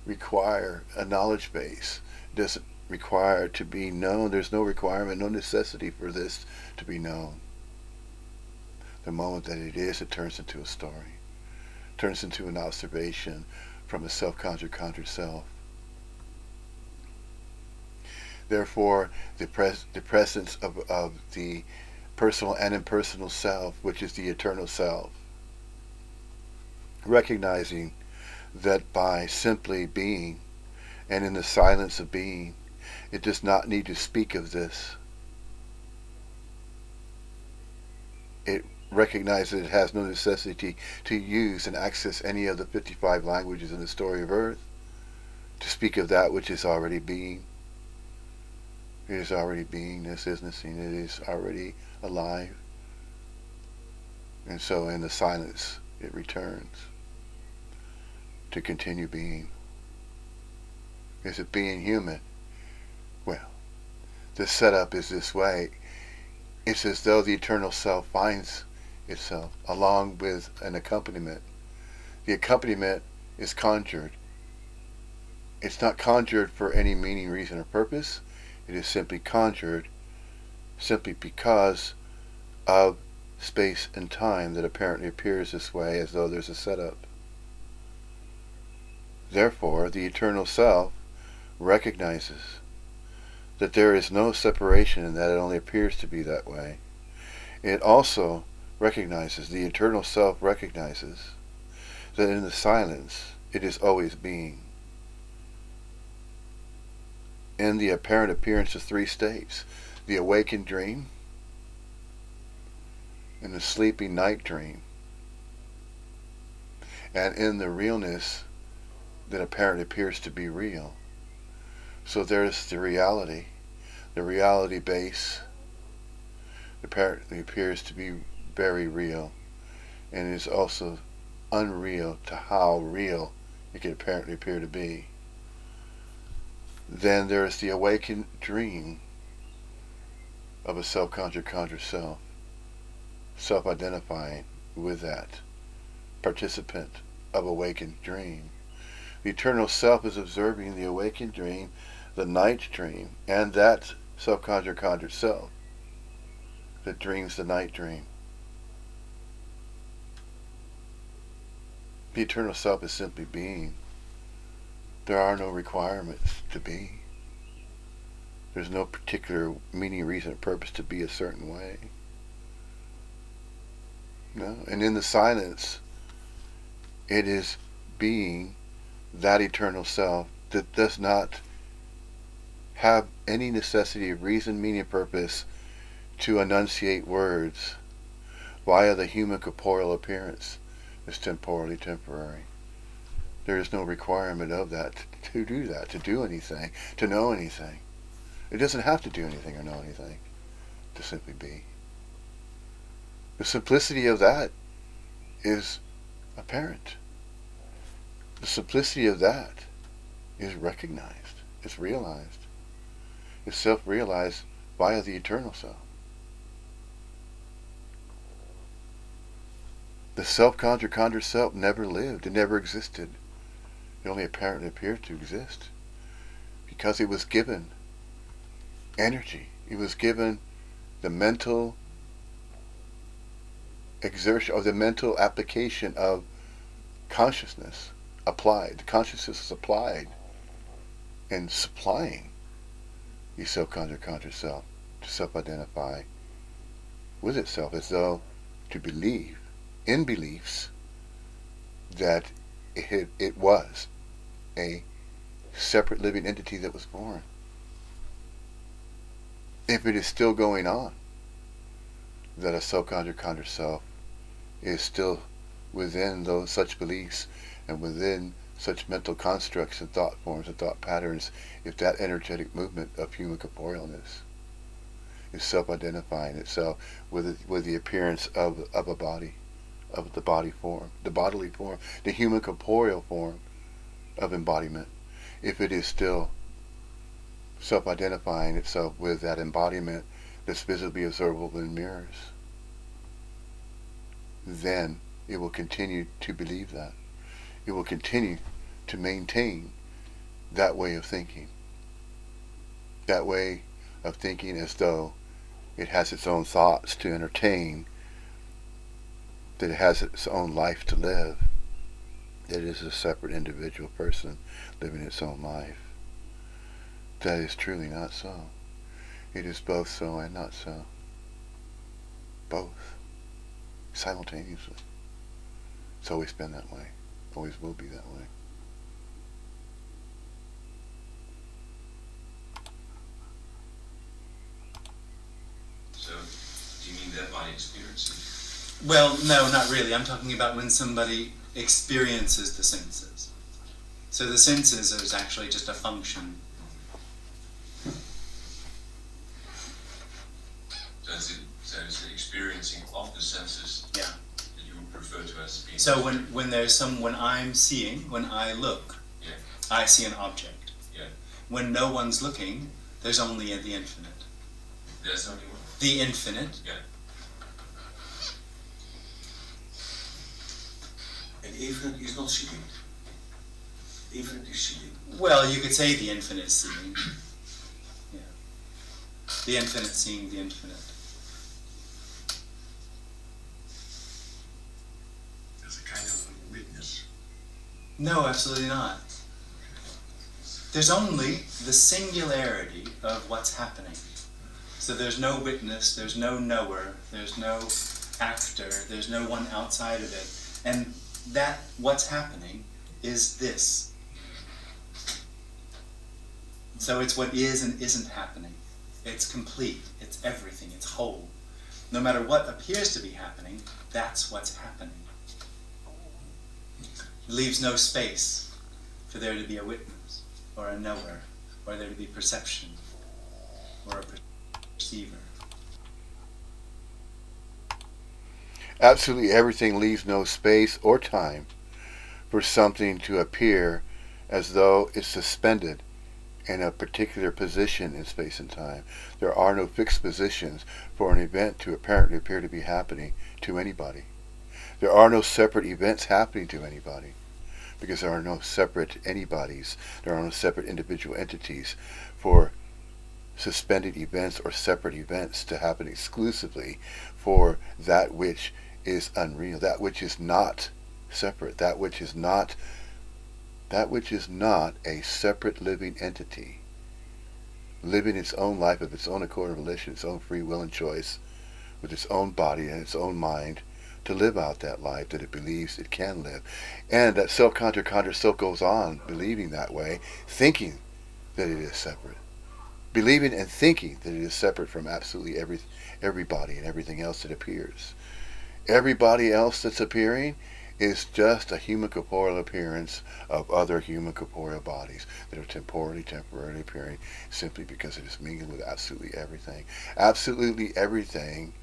require a knowledge base. It doesn't require to be known. There's no requirement, no necessity for this to be known. The moment that it is, it turns into a story, turns into an observation from a self-conjured self. Therefore, the presence of the personal and impersonal self, which is the eternal self, recognizing that by simply being and in the silence of being, it does not need to speak of this. It recognizes it has no necessity to use and access any of the 55 languages in the story of Earth to speak of that which is already being. It is already beingness, isn't it? It is already alive. And so in the silence, it returns to continue being. Is it being human? Well, the setup is this way. It's as though the eternal self finds itself along with an accompaniment. The accompaniment is conjured. It's not conjured for any meaning, reason, or purpose. It is simply conjured simply because of space and time that apparently appears this way, as though there's a setup. Therefore, the eternal self recognizes that there is no separation and that it only appears to be that way. It also recognizes, the eternal self recognizes, that in the silence it is always being. In the apparent appearance of three states, the awakened dream and the sleepy night dream, and in the realness that apparently appears to be real. So there's the reality base apparently appears to be very real, and is also unreal to how real it can apparently appear to be. Then there's the awakened dream of a self-conjured self, self-identifying with that participant of awakened dream. The eternal self is observing the awakened dream, the night dream, and that self-conjured self that dreams the night dream. The eternal self is simply being. There are no requirements to be. There's no particular meaning, reason, or purpose to be a certain way. No. And in the silence, it is being that eternal self that does not have any necessity of reason, meaning, purpose to enunciate words via the human corporeal appearance is temporally temporary. There is no requirement of that to do that, to do anything, to know anything. It doesn't have to do anything or know anything, to simply be. The simplicity of that is apparent. The simplicity of that is recognized, it's realized. It's self-realized via the eternal self. The self-conjured self never lived, it never existed. It only apparently appeared to exist because it was given energy. It was given the mental exertion, or the mental application of consciousness applied. The consciousness is applied in supplying the self-conjured self to self-identify with itself, as though to believe in beliefs that it was a separate living entity that was born. If it is still going on, that a self-conjured self is still within those such beliefs and within such mental constructs and thought forms and thought patterns, if that energetic movement of human corporealness is self-identifying itself with the appearance of a body, of the body form, the bodily form, the human corporeal form of embodiment, if it is still self-identifying itself with that embodiment that's visibly observable in mirrors, then it will continue to believe that. It will continue to maintain that way of thinking. That way of thinking as though it has its own thoughts to entertain, that it has its own life to live, that it is a separate individual person living its own life. That is truly not so. It is both so and not so. Both. Simultaneously. It's always been that way. Always will be that way. So, do you mean that by experience? Well, no, not really. I'm talking about when somebody experiences the senses. So the senses is actually just a function. So it's the experiencing of the senses Yeah. that you would refer to as being. So when I'm seeing, when I look, Yeah. I see an object. Yeah. When no one's looking, there's only the infinite. There's only one. The infinite. Yeah. And infinite is not seeing. Infinite is seeing. Well, you could say the infinite seeing. Yeah. The infinite seeing the infinite. As a kind of a witness. No, absolutely not. There's only the singularity of what's happening. So there's no witness, there's no knower, there's no actor, there's no one outside of it. And that what's happening is this. So it's what is and isn't happening. It's complete, it's everything, it's whole. No matter what appears to be happening, that's what's happening. It leaves no space for there to be a witness, or a knower, or there to be perception, or a perceiver. Absolutely everything leaves no space or time for something to appear as though it's suspended in a particular position in space and time. There are no fixed positions for an event to apparently appear to be happening to anybody. There are no separate events happening to anybody, because there are no separate anybodies. There are no separate individual entities for suspended events or separate events to happen exclusively for that which is unreal, that which is not separate, that which is not a separate living entity, living its own life of its own accord and volition, its own free will and choice, with its own body and its own mind, to live out that life that it believes it can live. And that self-conjured self goes on believing that way, thinking that it is separate. Believing and thinking that it is separate from absolutely everybody and everything else that appears. Everybody else that's appearing is just a human corporeal appearance of other human corporeal bodies that are temporarily appearing simply because it is mingled with absolutely everything. Absolutely everything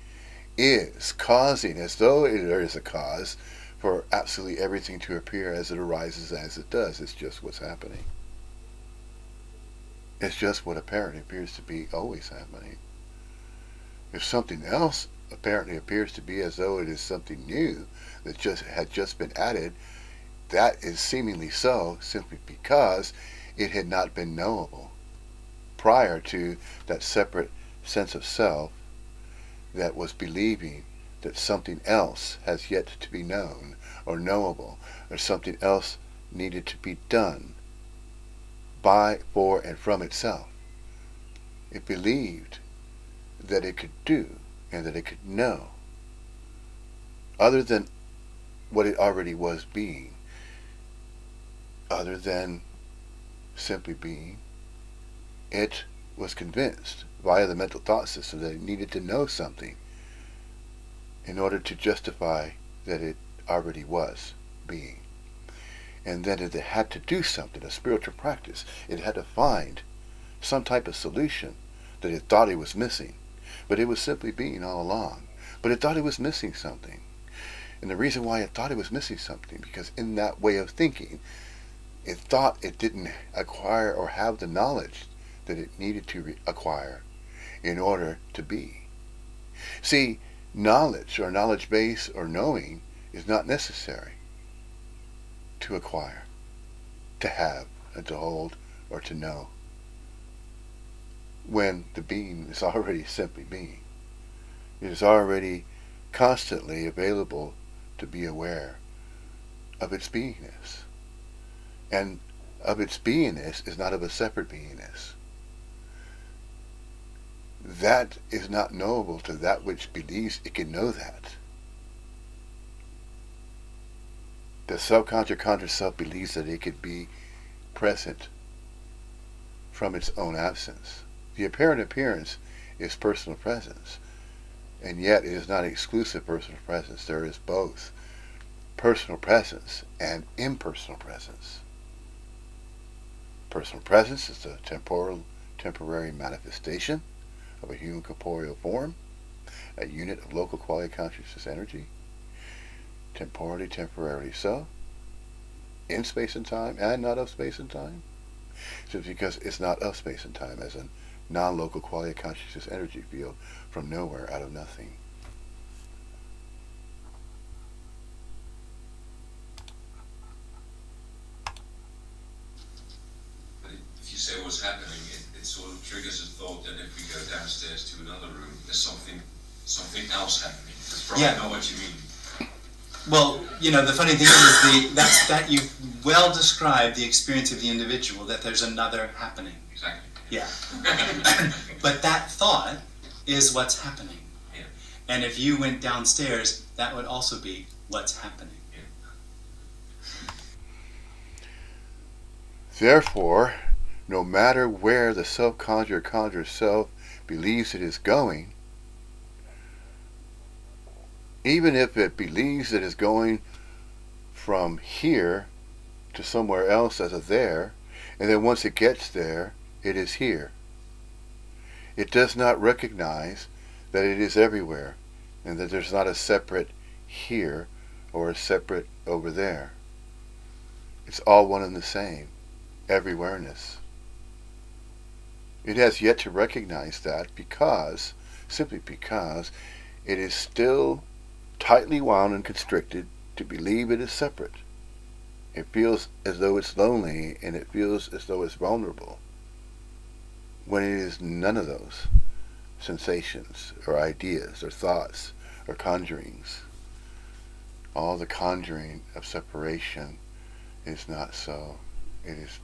is causing, as though there is a cause for absolutely everything to appear as it arises, as it does. It's just what's happening. It's just what apparently appears to be always happening. If something else apparently appears to be as though it is something new that had just been added, that is seemingly so simply because it had not been knowable prior to that separate sense of self that was believing that something else has yet to be known or knowable, or something else needed to be done by, for, and from itself. It believed that it could do and that it could know other than what it already was being, other than simply being. It was convinced via the mental thought system that it needed to know something in order to justify that it already was being. And then it had to do something, a spiritual practice. It had to find some type of solution that it thought it was missing. But it was simply being all along. But it thought it was missing something. And the reason why it thought it was missing something, because in that way of thinking, it thought it didn't acquire or have the knowledge that it needed to acquire in order to be. See, knowledge or knowledge base or knowing is not necessary to acquire, to have, and to hold, or to know, when the being is already simply being. It is already constantly available to be aware of its beingness. And of its beingness is not of a separate beingness. That is not knowable to that which believes it can know that. The subconscious self believes that it could be present from its own absence. The apparent appearance is personal presence, and yet it is not exclusive personal presence. There is both personal presence and impersonal presence. Personal presence is the temporary manifestation of a human corporeal form, a unit of local quality consciousness energy, temporarily so, in space and time, and not of space and time, simply because it's not of space and time, as a non-local quality consciousness energy field from nowhere out of nothing. But if you say what's happening, it sort of triggers a thought that if we go downstairs to another room, there's something else happening. That's probably not what you mean. Well, the funny thing is that you well described the experience of the individual, that there's another happening. Exactly. Yeah. But that thought is what's happening. Yeah. And if you went downstairs, that would also be what's happening. Yeah. Therefore, no matter where the self-conjured self believes it is going, even if it believes it is going from here to somewhere else as a there, and then once it gets there, it is here. It does not recognize that it is everywhere, and that there's not a separate here or a separate over there. It's all one and the same, everywhereness. It has yet to recognize that simply because it is still tightly wound and constricted to believe it is separate. It feels as though it's lonely, and it feels as though it's vulnerable, when it is none of those sensations or ideas or thoughts or conjurings All the conjuring of separation is not so.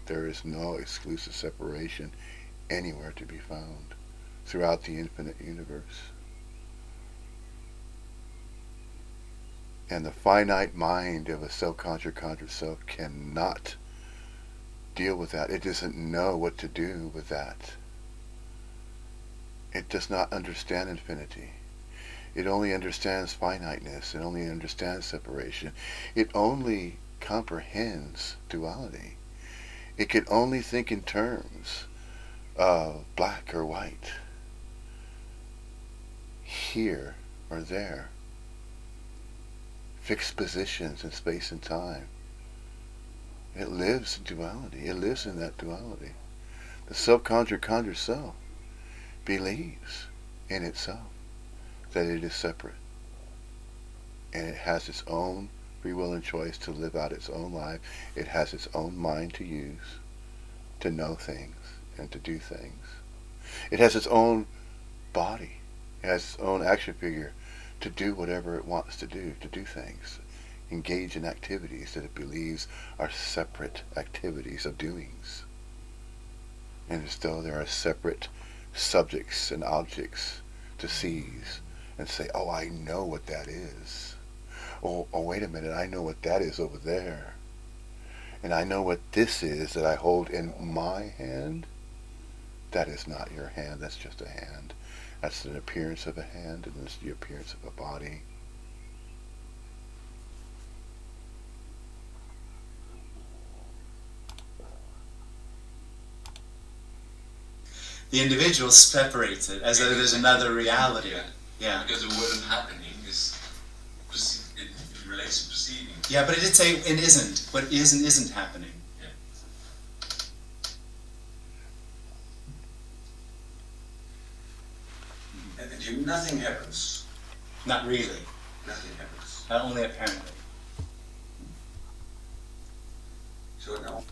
There is no exclusive separation anywhere to be found throughout the infinite universe. And the finite mind of a self-conjured conjured self cannot deal with that. It doesn't know what to do with that. It does not understand infinity. It only understands finiteness. It only understands separation. It only comprehends duality. It can only think in terms of black or white, here or there, fixed positions in space and time. It lives in duality. It lives in that duality. The self-conjured conjured self believes in itself that it is separate, and it has its own free will and choice to live out its own life. It has its own mind to use to know things and to do things. It has its own body. It has its own action figure to do whatever it wants to do things, engage in activities that it believes are separate activities of doings. And as though there are separate subjects and objects to seize and say, oh, I know what that is. Oh, wait a minute, I know what that is over there. And I know what this is that I hold in my hand. That is not your hand, that's just a hand. That's an appearance of a hand, and it's the appearance of a body. The individual separated as though there's another reality. Yeah. Yeah. Because the word happening is, it relates to perceiving. Yeah, but it did say it isn't. What isn't happening. And nothing happens. Not really. Nothing happens. Only apparently. So now,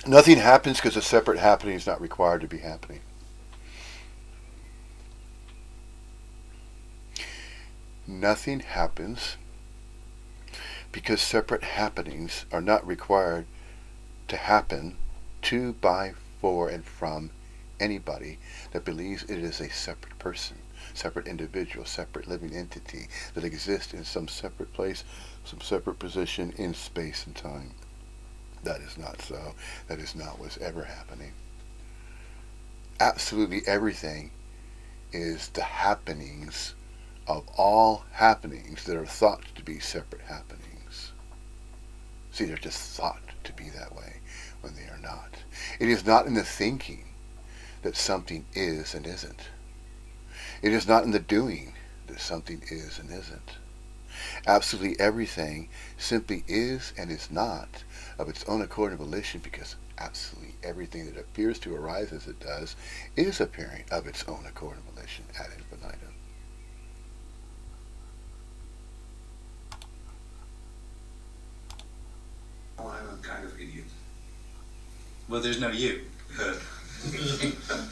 Nothing happens because a separate happening is not required to be happening. Nothing happens because separate happenings are not required to happen to, by, for, and from anybody that believes it is a separate person, separate individual, separate living entity that exists in some separate place, some separate position in space and time. That is not so. That is not what's ever happening. Absolutely everything is the happenings of all happenings that are thought to be separate happenings. See, they're just thought to be that way when they are not. It is not in the thinking that something is and isn't. It is not in the doing that something is and isn't. Absolutely everything simply is and is not of its own accord and volition, because absolutely everything that appears to arise as it does is appearing of its own accord and volition ad infinitum. I'm a kind of idiot. Well, there's no you.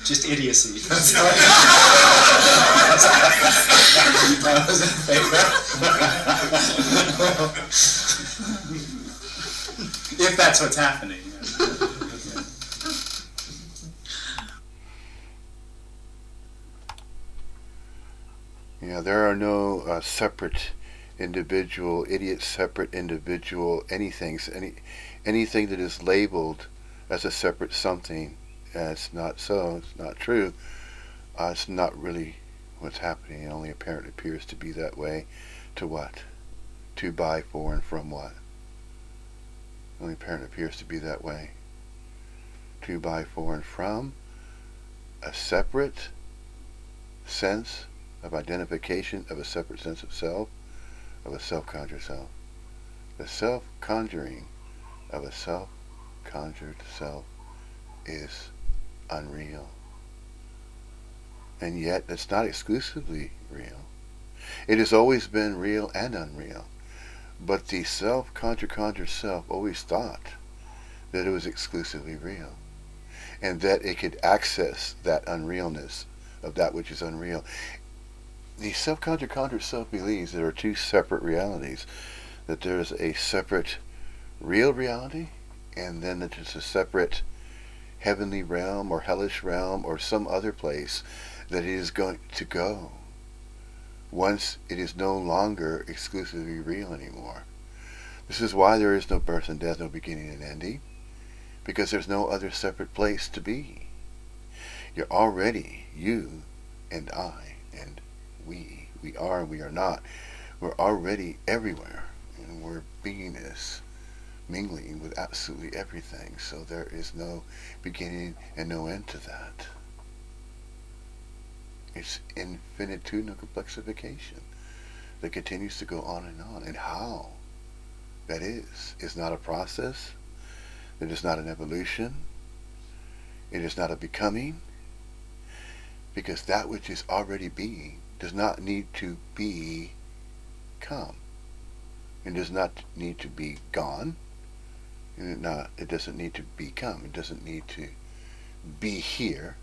Just idiocy. That was in favor. If that's what's happening. Yeah, there are no separate individual, idiot separate individual anything that is labeled as a separate something. It's not so, it's not true. It's not really what's happening. It only apparently appears to be that way. To what? To, by, for, and from what? It only apparently appears to be that way. To, by, for, and from a separate sense of identification of a separate sense of self, of a self-conjured self. The self-conjuring of a self-conjured self is unreal. And yet it's not exclusively real. It has always been real and unreal. But the self-conjured self always thought that it was exclusively real, and that it could access that unrealness of that which is unreal. The self-conjured self believes there are two separate realities, that there's a separate real reality, and then that there's a separate heavenly realm or hellish realm or some other place that it is going to go once it is no longer exclusively real anymore. This is why there is no birth and death, no beginning and ending, because there's no other separate place to be. You're already, you and I and we are and we are not. We're already everywhere, and we're beingness mingling with absolutely everything, so there is no beginning and no end to that. It's infinitudinal complexification that continues to go on, and how that is not a process, it is not an evolution, it is not a becoming, because that which is already being does not need to become. It does not need to be gone. It doesn't need to become. It doesn't need to be here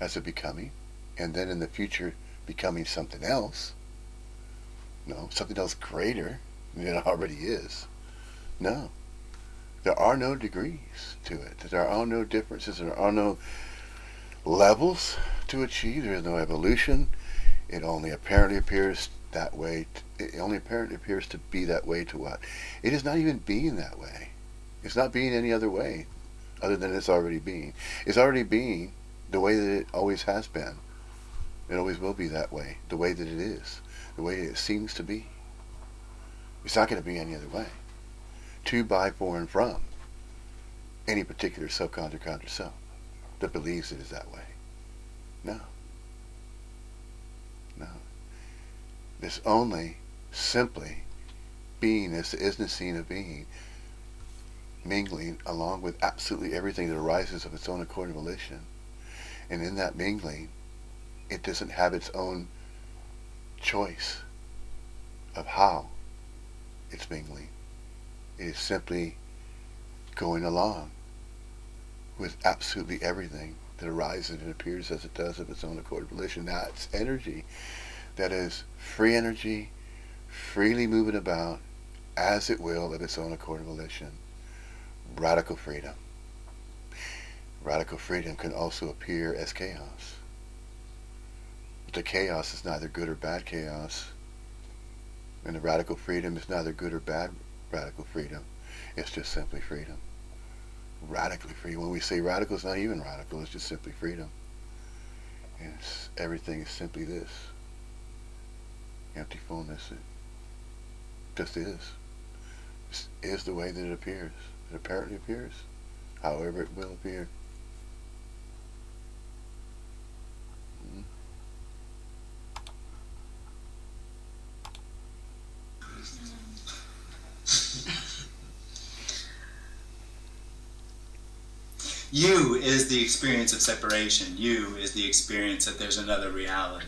as a becoming, and then in the future becoming something else. No, something else greater than it already is. No. There are no degrees to it. There are no differences. There are no levels to achieve. There is no evolution. It only apparently appears that way. It only apparently appears to be that way to what? It is not even being that way. It's not being any other way other than it's already being. It's already being the way that it always has been. It always will be that way, the way that it is, the way it seems to be. It's not going to be any other way. To, by, for, and from any particular self-conjured self that believes it is that way. No. No. There's only simply beingness, the isness of being, mingling along with absolutely everything that arises of its own accord and volition. And in that mingling, it doesn't have its own choice of how it's mingling. It is simply going along with absolutely everything that arises and appears as it does of its own accord and volition. That's energy. That is free energy, freely moving about as it will of its own accord and volition. Radical freedom. Radical freedom can also appear as chaos. But the chaos is neither good or bad chaos. And the radical freedom is neither good or bad radical freedom. It's just simply freedom. Radically free. When we say radical, it's not even radical. It's just simply freedom. And everything is simply this. Empty fullness. It just is. It is the way that it appears. It apparently appears. However it will appear. You is the experience of separation. You is the experience that there's another reality,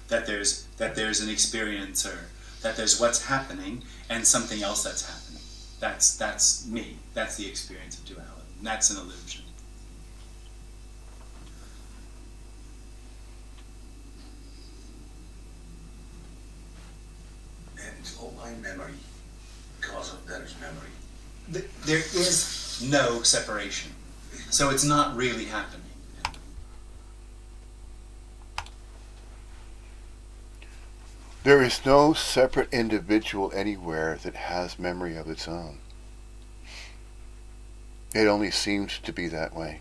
that there's an experiencer, that there's what's happening and something else that's happening. That's me. That's the experience of duality. And that's an illusion. And it's all my memory, because of that is memory. There is no separation. So it's not really happening. There is no separate individual anywhere that has memory of its own. It only seemed to be that way,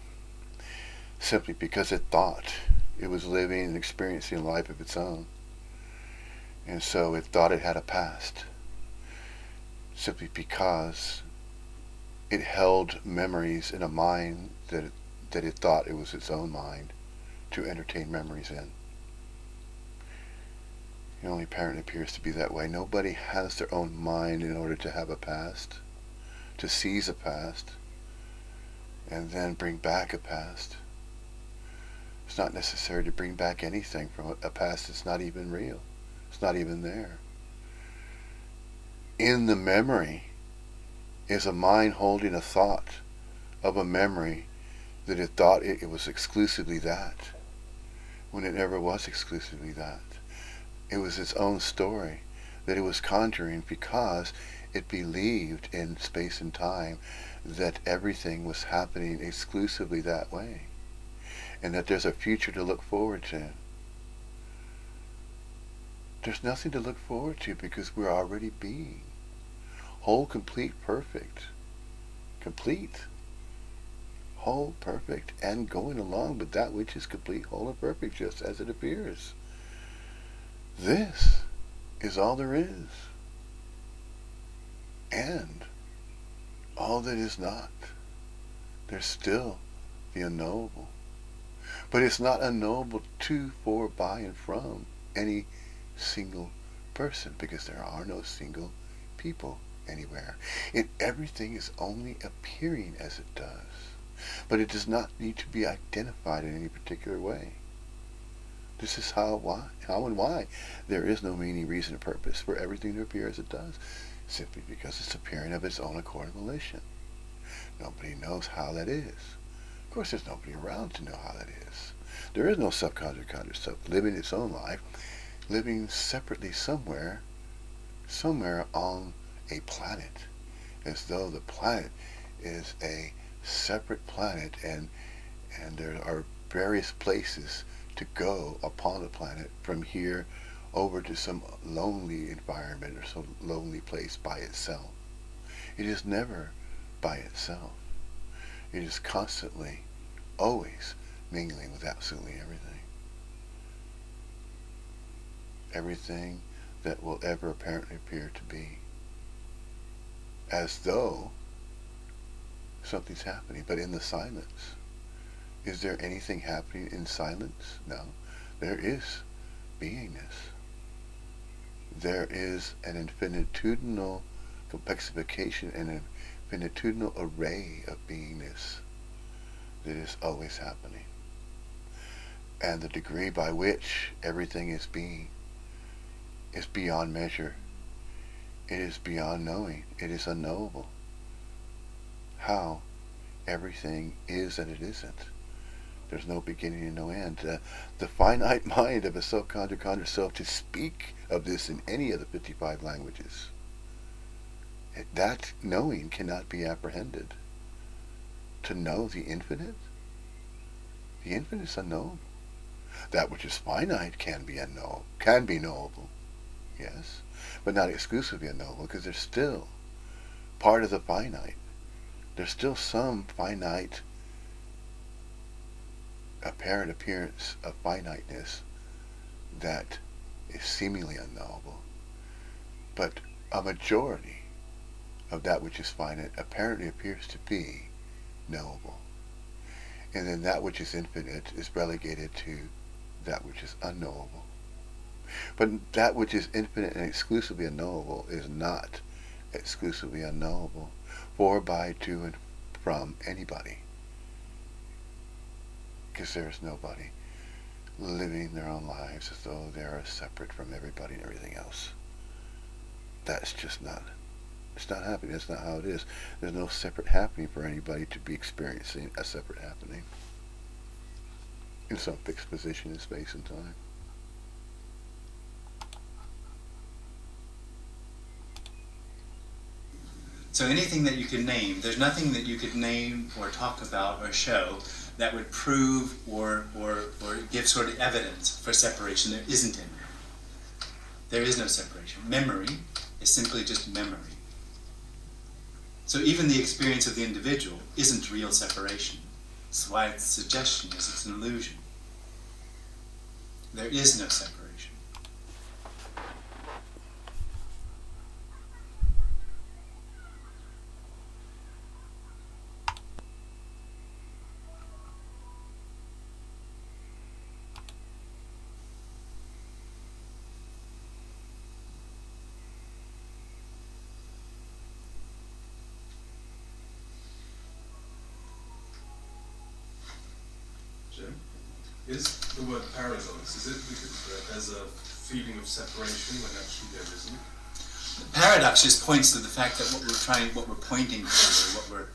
simply because it thought it was living and experiencing a life of its own. And so it thought it had a past, simply because it held memories in a mind that it thought it was its own mind to entertain memories in. It only apparently appears to be that way. Nobody has their own mind in order to have a past, to seize a past, and then bring back a past. It's not necessary to bring back anything from a past that's not even real. It's not even there. In the memory is a mind holding a thought of a memory that it thought it was exclusively that, when it never was exclusively that. It was its own story that it was conjuring because it believed in space and time that everything was happening exclusively that way, and that there's a future to look forward to. There's nothing to look forward to because we're already being whole, complete, perfect. Complete, whole, perfect, and going along with that which is complete, whole, and perfect, just as it appears. This is all there is, and all that is not. There's still the unknowable. But it's not unknowable to, for, by, and from any single person, because there are no single people anywhere. Everything is only appearing as it does. But it does not need to be identified in any particular way. This is how and why there is no meaning, reason, or purpose for everything to appear as it does, simply because it's appearing of its own accord and volition. Nobody knows how that is. Of course, there's nobody around to know how that is. There is no subconscious conscious self living its own life, living separately somewhere on a planet, as though the planet is a separate planet, and there are various places to go upon the planet from here over to some lonely environment or some lonely place by itself. It is never by itself. It is constantly, always mingling with absolutely everything. Everything that will ever apparently appear to be. As though something's happening, but in the silence. Is there anything happening in silence? No. There is beingness. There is an infinitudinal complexification and an infinitudinal array of beingness that is always happening. And the degree by which everything is being is beyond measure. It is beyond knowing. It is unknowable. How everything is and it isn't. There's no beginning and no end. The finite mind of a self-conscious self to speak of this in any of the 55 languages, that knowing cannot be apprehended. To know the infinite is unknowable. That which is finite can be knowable, yes, but not exclusively unknowable, because there's still part of the finite. There's still some finite apparent appearance of finiteness that is seemingly unknowable. But a majority of that which is finite apparently appears to be knowable. And then that which is infinite is relegated to that which is unknowable. But that which is infinite and exclusively unknowable is not exclusively unknowable for, by, to, and from anybody. Because there is nobody living their own lives as though they are separate from everybody and everything else. That's just not, it's not happening. That's not how it is. There's no separate happening for anybody to be experiencing a separate happening in some fixed position in space and time. So anything that you could name, there's nothing that you could name or talk about or show that would prove or give sort of evidence for separation. There isn't any. There is no separation. Memory is simply just memory. So even the experience of the individual isn't real separation. That's why its suggestion is it's an illusion. There is no separation. Is the word paradox, is it because there's a feeling of separation when actually there isn't? Paradox just points to the fact that what we're pointing to,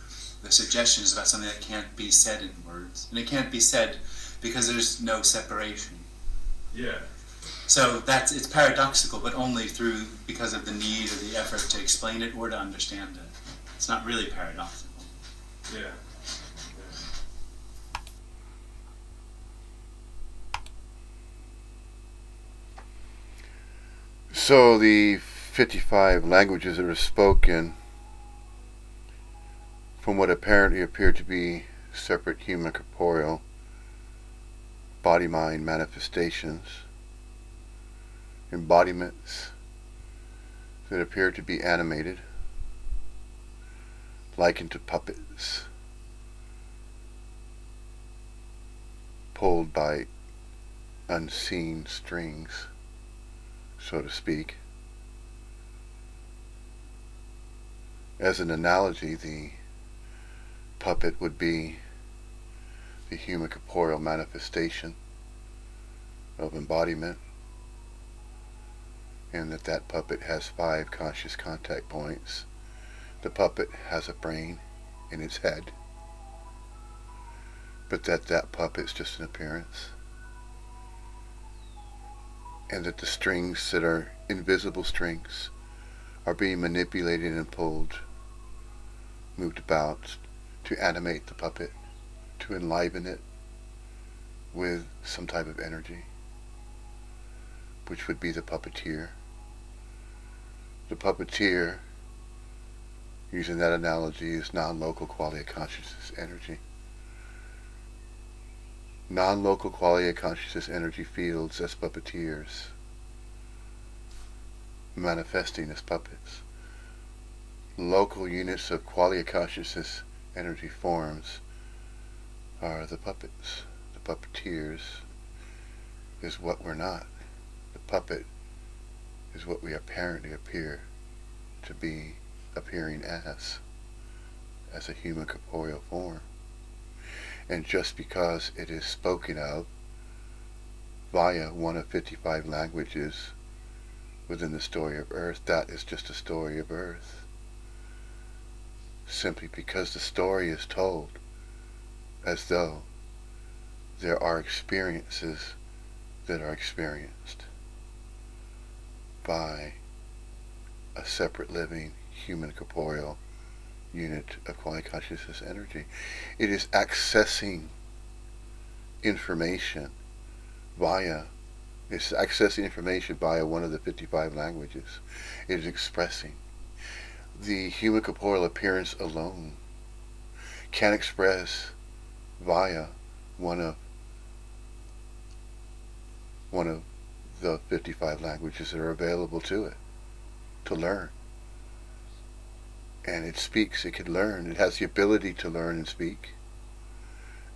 the suggestion is about something that can't be said in words, and it can't be said because there's no separation. Yeah. So it's paradoxical, but only because of the need or the effort to explain it or to understand it. It's not really paradoxical. Yeah. So the 55 languages that are spoken from what apparently appear to be separate human corporeal body-mind manifestations, embodiments that appear to be animated, likened to puppets, pulled by unseen strings, so to speak. As an analogy, the puppet would be the human corporeal manifestation of embodiment, and that puppet has 5 conscious contact points. The puppet has a brain in its head, but that puppet's just an appearance, and that the strings that are invisible strings are being manipulated and pulled, moved about to animate the puppet, to enliven it with some type of energy, which would be the puppeteer. The puppeteer, using that analogy, is non-local quality of consciousness energy. Non-local quality of consciousness energy fields as puppeteers, manifesting as puppets. Local units of quality of consciousness energy forms are the puppets. The puppeteers is what we're not. The puppet is what we apparently appear to be appearing as a human corporeal form. And just because it is spoken of via one of 55 languages within the story of Earth, that is just a story of Earth. Simply because the story is told as though there are experiences that are experienced by a separate living human corporeal unit of quality consciousness energy. It is accessing information via one of the 55 languages. It is expressing. The human corporeal appearance alone can express via one of the 55 languages that are available to it to learn. And it speaks, it can learn, it has the ability to learn and speak.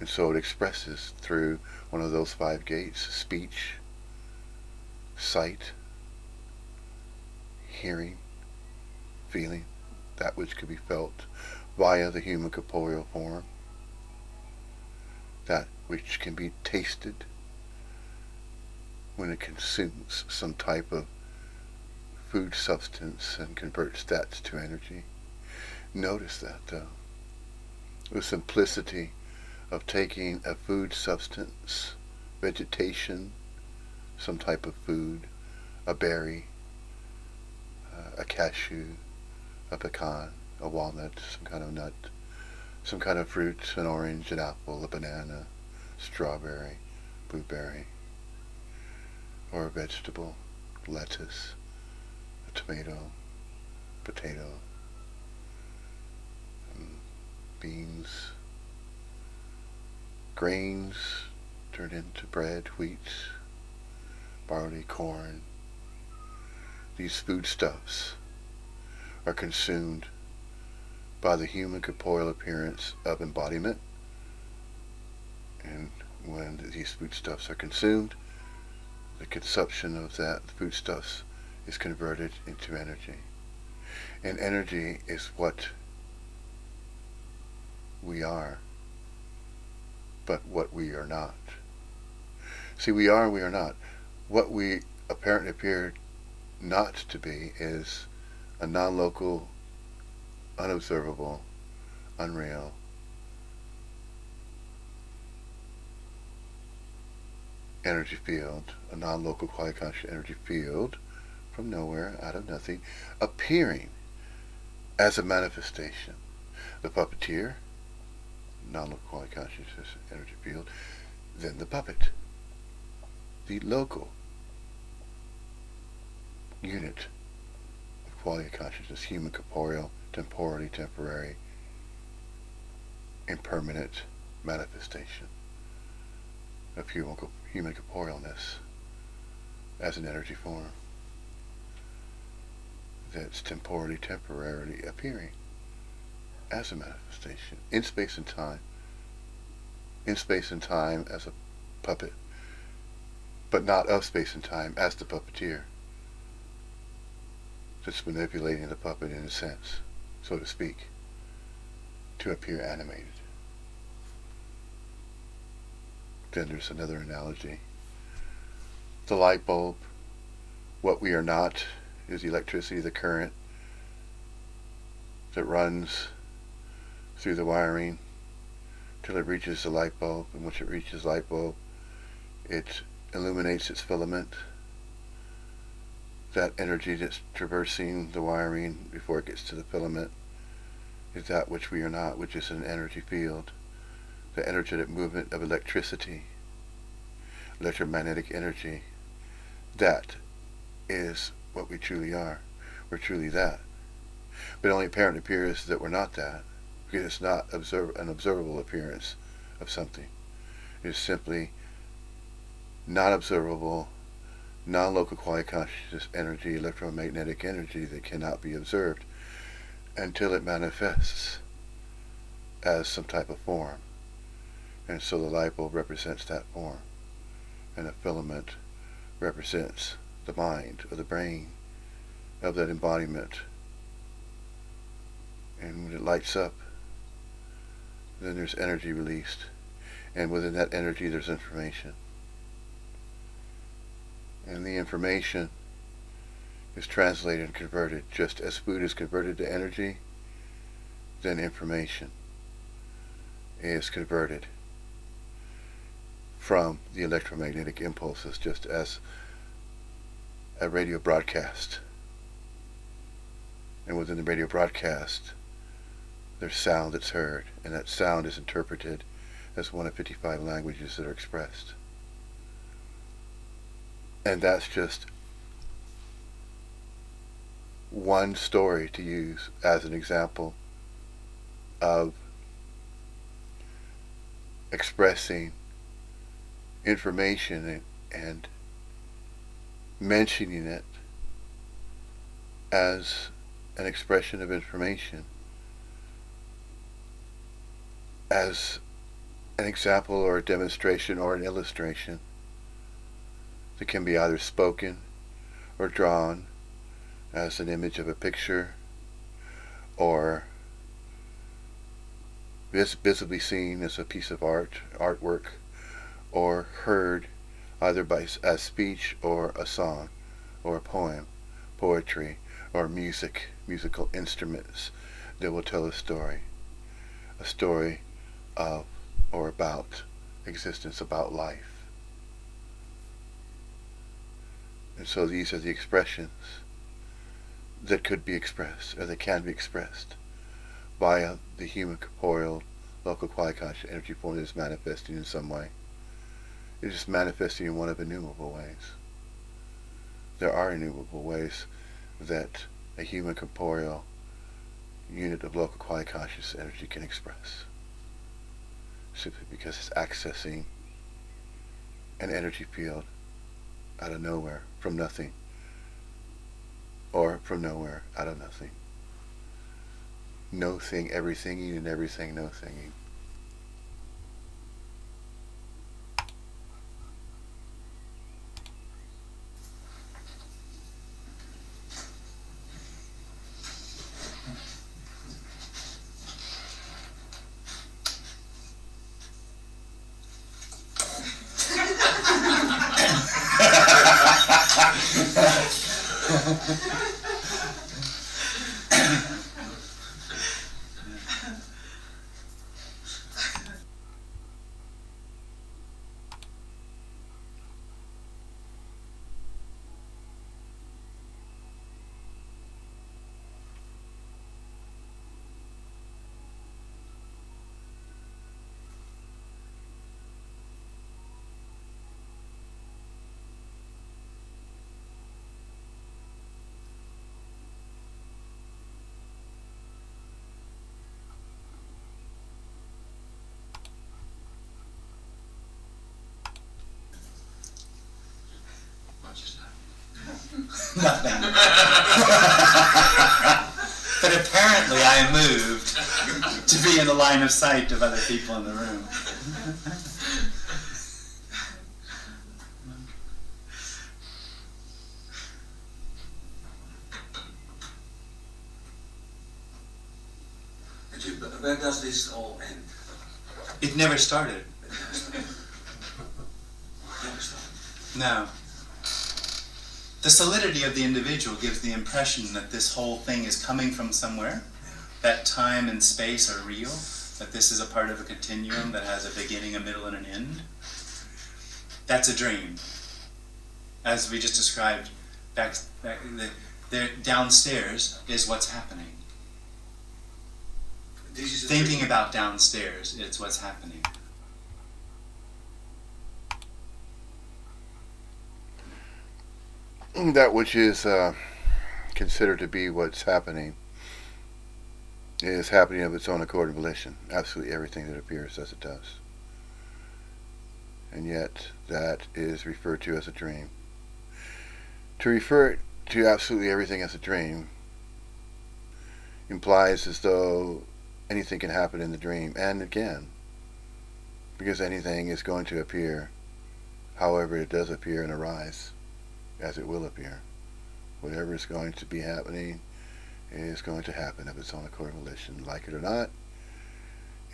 And so it expresses through one of those 5 gates: speech, sight, hearing, feeling, that which can be felt via the human corporeal form, that which can be tasted when it consumes some type of food substance and converts that to energy. Notice that, though. The simplicity of taking a food substance, vegetation, some type of food, a berry, a cashew, a pecan, a walnut, some kind of nut, some kind of fruit, an orange, an apple, a banana, strawberry, blueberry, or a vegetable, lettuce, a tomato, potato, beans, grains turned into bread, wheat, barley, corn. These foodstuffs are consumed by the human corporeal appearance of embodiment, and when these foodstuffs are consumed, the consumption of that foodstuffs is converted into energy. And energy is what we are, but what we are not. See, we are and we are not. What we apparently appear not to be is a non-local, unobservable, unreal, energy field, a non-local quasi-conscious energy field from nowhere, out of nothing, appearing as a manifestation. The puppeteer, non-local quasi-consciousness energy field, then the puppet, the local unit of quality of consciousness, human, corporeal, temporally, temporary, impermanent manifestation of human corporealness as an energy form that's temporally, temporarily appearing as a manifestation in space and time as a puppet, but not of space and time as the puppeteer that's manipulating the puppet in a sense, so to speak, to appear animated. Then there's another analogy. The light bulb, what we are not is the electricity, the current that runs through the wiring till it reaches the light bulb, and once it reaches the light bulb, it illuminates its filament. That energy that's traversing the wiring before it gets to the filament is that which we are not, which is an energy field, the energetic movement of electricity, electromagnetic energy. That is what we truly are. We're truly that. But it only apparently appears that we're not that, because it's not an observable appearance of something. It is simply not observable, non-local quality consciousness energy, electromagnetic energy that cannot be observed until it manifests as some type of form. And so the light bulb represents that form, and a filament represents the mind or the brain of that embodiment. And when it lights up, then there's energy released, and within that energy there's information. And the information is translated and converted. Just as food is converted to energy, then information is converted from the electromagnetic impulses, just as a radio broadcast. And within the radio broadcast, there's sound that's heard, and that sound is interpreted as one of 55 languages that are expressed. And that's just one story to use as an example of expressing information and mentioning it as an expression of information, as an example or a demonstration or an illustration that can be either spoken or drawn as an image of a picture, or visibly seen as a piece of artwork, or heard either as speech or a song or a poem, poetry or musical instruments that will tell a story of or about existence, about life. And so these are the expressions that could be expressed, or that can be expressed via the human corporeal local quasi-conscious energy form that is manifesting in some way. It is manifesting in one of innumerable ways. There are innumerable ways that a human corporeal unit of local quasi-conscious energy can express, simply because it's accessing an energy field out of nowhere, from nothing, or from nowhere, out of nothing. No thing, everythinging, and everything, no thinging. But apparently I moved to be in the line of sight of other people in the room. Where does this all end? It never started. Never started. No. The solidity of the individual gives the impression that this whole thing is coming from somewhere, that time and space are real, that this is a part of a continuum that has a beginning, a middle, and an end. That's a dream. As we just described, downstairs is what's happening. This is a Thinking dream. about downstairs, it's what's happening. That which is considered to be what's happening is happening of its own accord and volition. Absolutely everything that appears as it does. And yet that is referred to as a dream. To refer to absolutely everything as a dream implies as though anything can happen in the dream, and again, because anything is going to appear however it does appear and arise as it will appear. Whatever is going to be happening is going to happen of its own accord and volition, like it or not,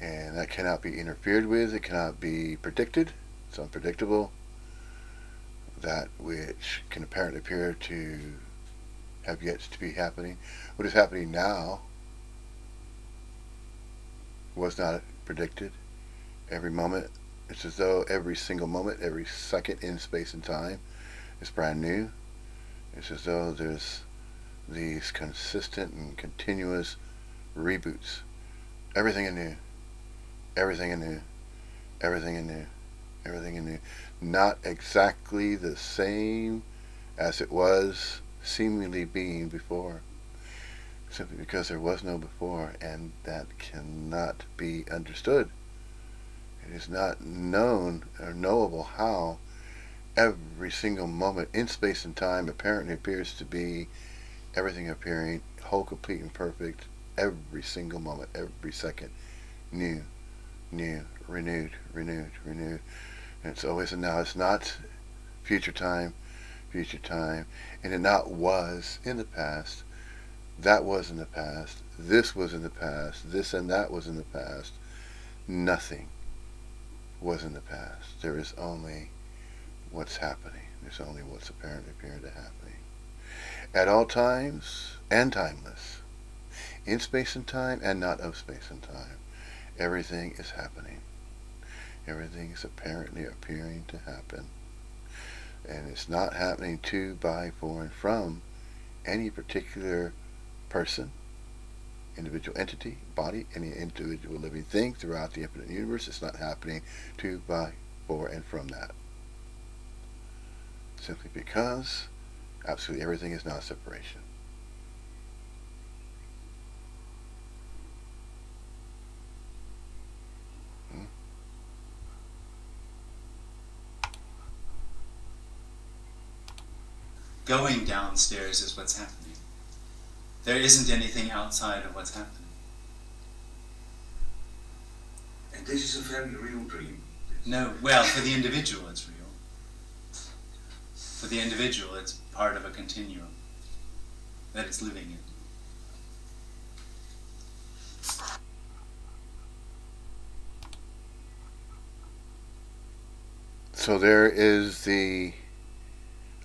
and that cannot be interfered with, it cannot be predicted, it's unpredictable. That which can apparently appear to have yet to be happening, what is happening now was not predicted. Every moment, it's as though every single moment, every second in space and time is brand new. It's as though there's these consistent and continuous reboots. Everything anew. Everything anew. Everything anew. Everything anew. Not exactly the same as it was seemingly being before. Simply because there was no before, and that cannot be understood. It is not known or knowable how every single moment in space and time apparently appears to be everything appearing whole, complete, and perfect every single moment, every second, new, renewed. And it's always a now. It's not future time, and it not was in the past. That was in the past. This was in the past. This and that was in the past. Nothing was in the past. There is only what's happening. There's only what's apparently appearing to happening. At all times and timeless. In space and time and not of space and time. Everything is happening. Everything is apparently appearing to happen. And it's not happening to, by, for, and from any particular person, individual entity, body, any individual living thing throughout the infinite universe. It's not happening to, by, for, and from that. Simply because absolutely everything is not separation. Going downstairs is what's happening. There isn't anything outside of what's happening. And this is a very real dream. No, well, for the individual it's real. For the individual it's part of a continuum that it's living in. So there is the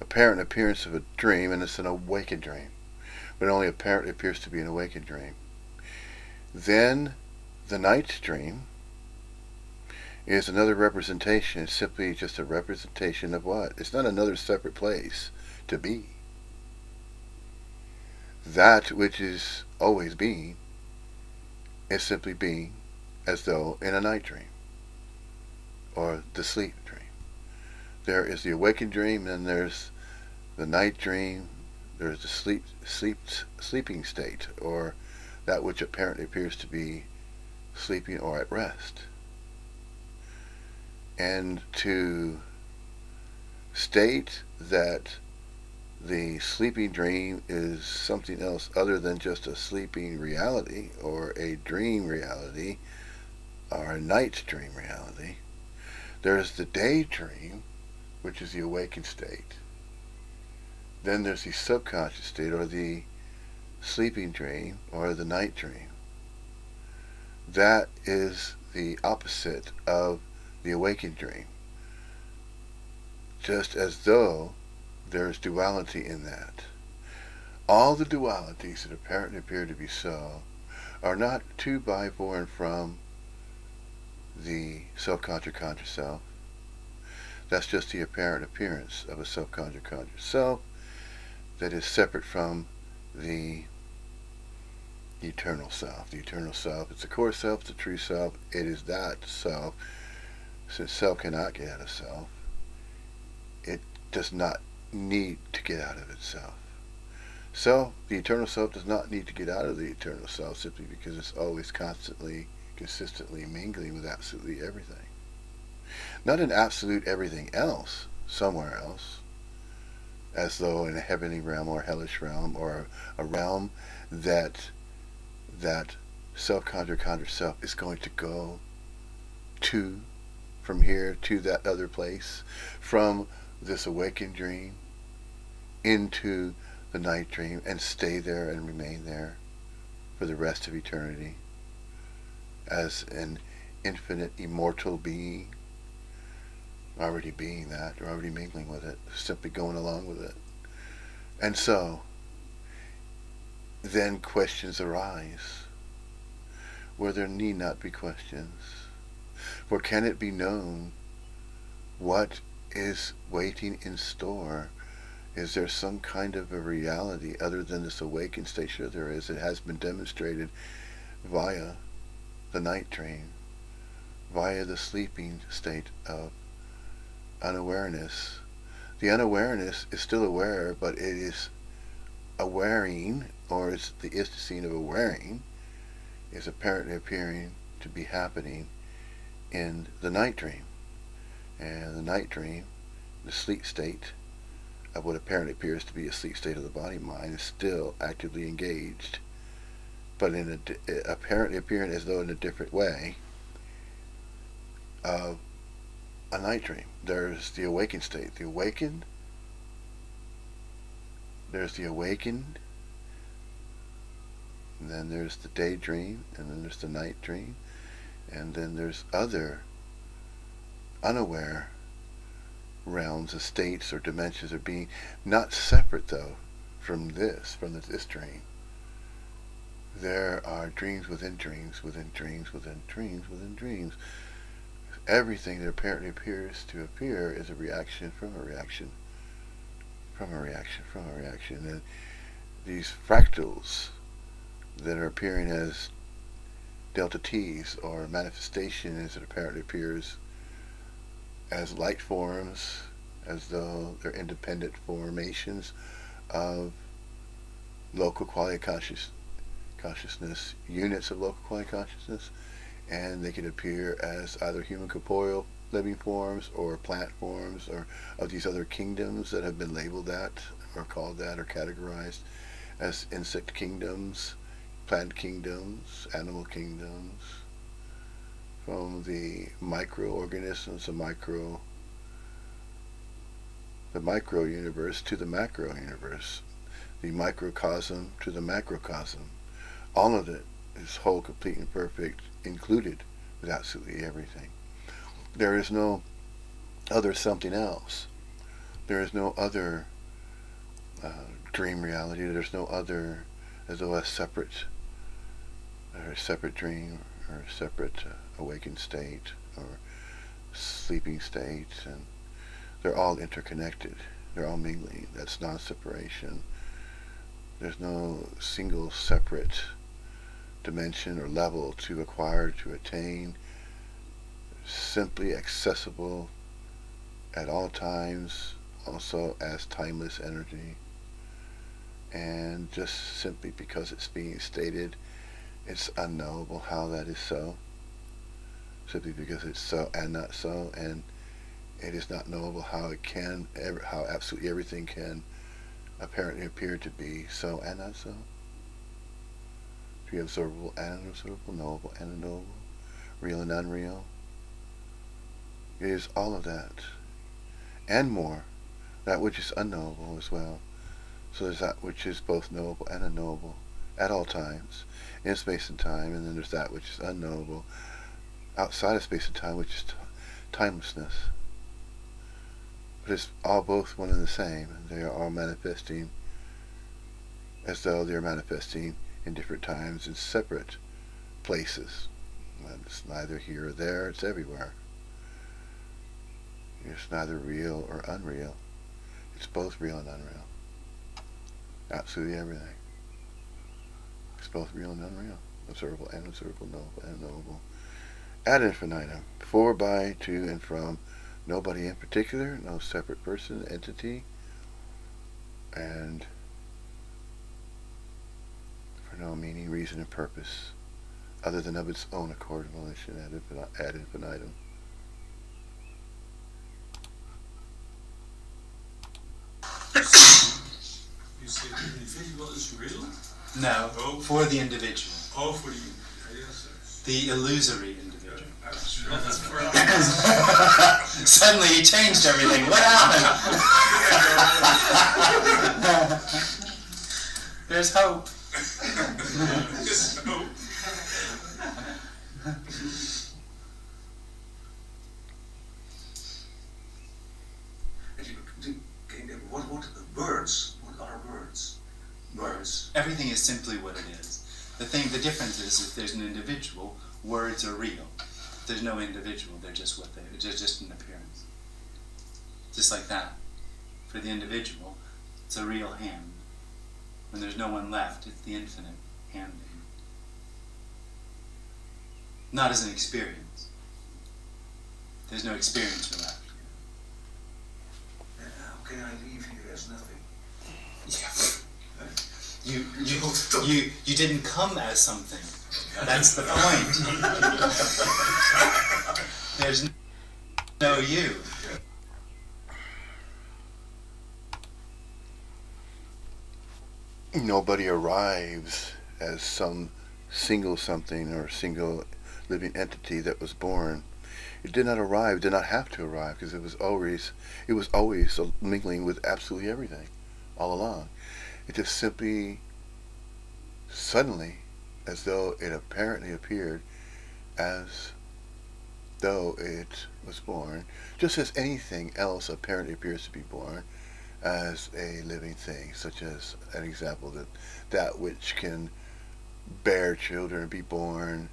apparent appearance of a dream, and it's an awakened dream. But it only apparently appears to be an awakened dream. Then the night dream is another representation. It's simply just a representation of what? It's not another separate place to be. That which is always being is simply being as though in a night dream or the sleep dream. There is the awakened dream, and there's the night dream, there's the sleeping state, or that which apparently appears to be sleeping or at rest. And to state that the sleeping dream is something else other than just a sleeping reality or a dream reality or a night dream reality. There's the daydream, which is the awakened state. Then there's the subconscious state, or the sleeping dream, or the night dream. That is the opposite of the awakened dream. Just as though there's duality in that. All the dualities that apparently appear to be so are not too byborn from the self-conscious conscious self. That's just the apparent appearance of a self-conscious conscious self that is separate from the eternal self. The eternal self, it's the core self, it's the true self. It is that self. Since self cannot get out of self, it does not need to get out of itself. Self, the eternal self, does not need to get out of the eternal self simply because it's always constantly, consistently mingling with absolutely everything. Not an absolute everything else, somewhere else, as though in a heavenly realm or a hellish realm or a realm that self-conscious conscious self is going to go to, from here to that other place, from this awakened dream into the night dream, and stay there and remain there for the rest of eternity as an infinite immortal being, already being that, or already mingling with it, simply going along with it. And so then questions arise where there need not be questions. For can it be known what is waiting in store? Is there some kind of a reality other than this awakened state? Sure there is. It has been demonstrated via the night dream, via the sleeping state of unawareness. The unawareness is still aware, but it is awaring, or it's the istasine of awaring, is apparently appearing to be happening in the night dream. And the night dream, the sleep state of what apparently appears to be a sleep state of the body-mind, is still actively engaged, but in apparently appearing as though in a different way of a night dream. There's the awakened state. The awakened, there's the awakened, and then there's the daydream, and then there's the night dream, and then there's other unaware realms of states or dimensions of being, not separate though from this dream. There are dreams within dreams within dreams within dreams within dreams. Everything that apparently appears to appear is a reaction from a reaction from a reaction from a reaction. And these fractals that are appearing as delta T's, or manifestations that apparently appears as light forms, as though they're independent formations of local quality consciousness, units of local quality consciousness, and they can appear as either human corporeal living forms or plant forms, or of these other kingdoms that have been labeled that, or called that, or categorized as insect kingdoms, plant kingdoms, animal kingdoms, from the microorganisms, the micro universe to the macro universe, the microcosm to the macrocosm. All of it is whole, complete, and perfect, included with absolutely everything. There is no other something else. There is no other dream reality. There's no other, as though a separate dream, or a separate awakened state, or sleeping state, and they're all interconnected. They're all mingling. That's non-separation. There's no single separate dimension or level to acquire, to attain. Simply accessible at all times, also as timeless energy. And just simply because it's being stated, it's unknowable how that is so. Simply because it's so and not so, and it is not knowable how it can, how absolutely everything can apparently appear to be so and not so, to be observable and unobservable, knowable and unknowable, real and unreal. It is all of that, and more, that which is unknowable as well. So there's that which is both knowable and unknowable at all times, in space and time, and then there's that which is unknowable outside of space and time, which is timelessness. But it's all both one and the same, and they are all manifesting as though they're manifesting in different times in separate places. And it's neither here or there, it's everywhere. It's neither real or unreal. It's both real and unreal. Absolutely everything. It's both real and unreal. Observable and observable, knowable and knowable. Ad infinitum. For, by, to, and from. Nobody in particular, no separate person, entity, and for no meaning, reason, and purpose, other than of its own accord and volition, ad infinitum. You say the individual is real? No, for the individual. Oh, for the yes. The illusory individual. Not as for Suddenly he changed everything. What happened? There's hope. What words? What are words? Words. Everything is simply what it is. The difference is if there's an individual, words are real. If there's no individual, they're just what they're just an appearance. Just like that. For the individual, it's a real hand. When there's no one left, it's the infinite handing. Not as an experience. There's no experience left. How can I leave here as nothing? You didn't come as something. That's the point. There's no you. Nobody arrives as some single something or single living entity that was born. It did not arrive, did not have to arrive, because it was always mingling with absolutely everything all along. It just simply, suddenly, as though it apparently appeared, as though it was born, just as anything else apparently appears to be born, as a living thing, such as an example that which can bear children and be born.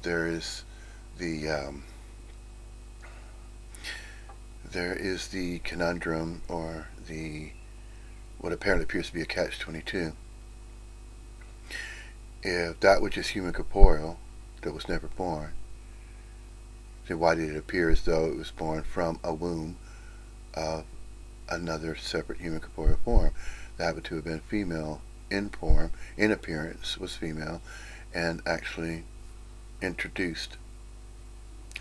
There is the conundrum, or what apparently appears to be a catch-22. If that which is human corporeal, that was never born, then why did it appear as though it was born from a womb of another separate human corporeal form? That happened to have been female in form, in appearance was female, and actually introduced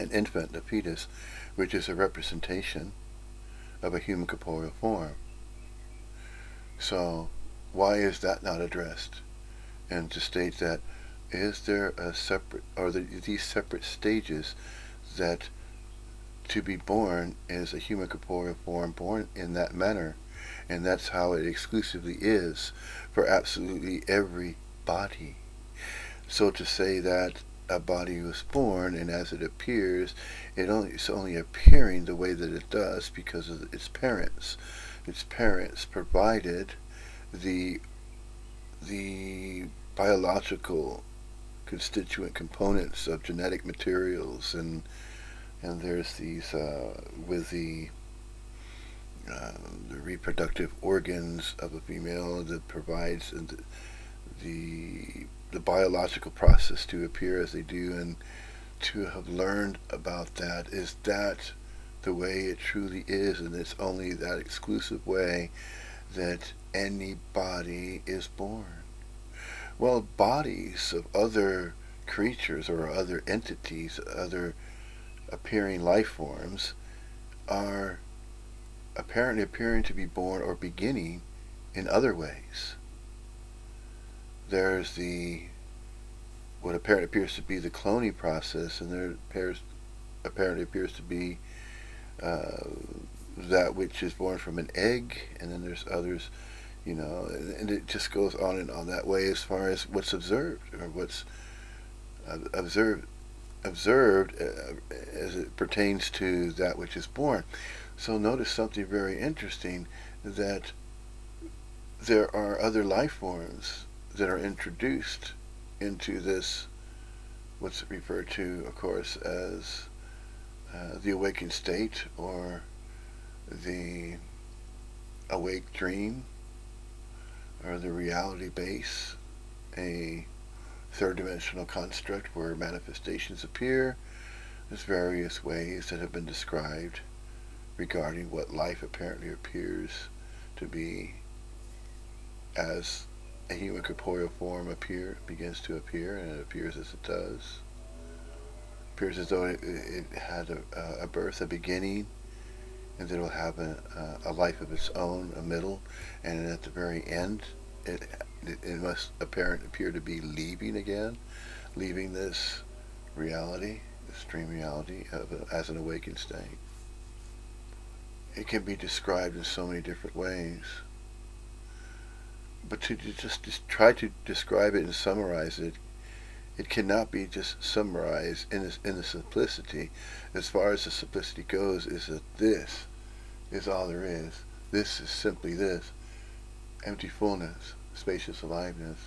an infant, a fetus, which is a representation of a human corporeal form. So why is that not addressed? And to state that, is there a separate, or these separate stages, that to be born is a human corporeal form born in that manner, and that's how it exclusively is for absolutely every body. So to say that a body was born, and as it appears, it's only appearing the way that it does because of its parents. Its parents provided the biological constituent components of genetic materials, and there's these with the reproductive organs of a female that provides the biological process to appear as they do, and to have learned about that, is that the way it truly is, and it's only that exclusive way that any body is born. Well, bodies of other creatures or other entities, other appearing life forms, are apparently appearing to be born or beginning in other ways. There's what apparently appears to be the cloning process, and there apparently appears to be that which is born from an egg, and then there's others, and it just goes on and on that way as far as what's observed or what's observed as it pertains to that which is born. So notice something very interesting, that there are other life forms that are introduced into this, what's referred to, of course, as the awakened state, or the awake dream, or the reality base, a third-dimensional construct where manifestations appear. There's various ways that have been described regarding what life apparently appears to be as a human corporeal form begins to appear, and it appears as it does. It appears as though it had a birth, a beginning, and then it will have a life of its own, a middle, and at the very end, it must appear to be leaving again, leaving this reality, this dream reality, as an awakened state. It can be described in so many different ways. But to just try to describe it and summarize it, it cannot be just summarized in the simplicity. As far as the simplicity goes, is that this is all there is. This is simply this. Empty fullness, spacious aliveness.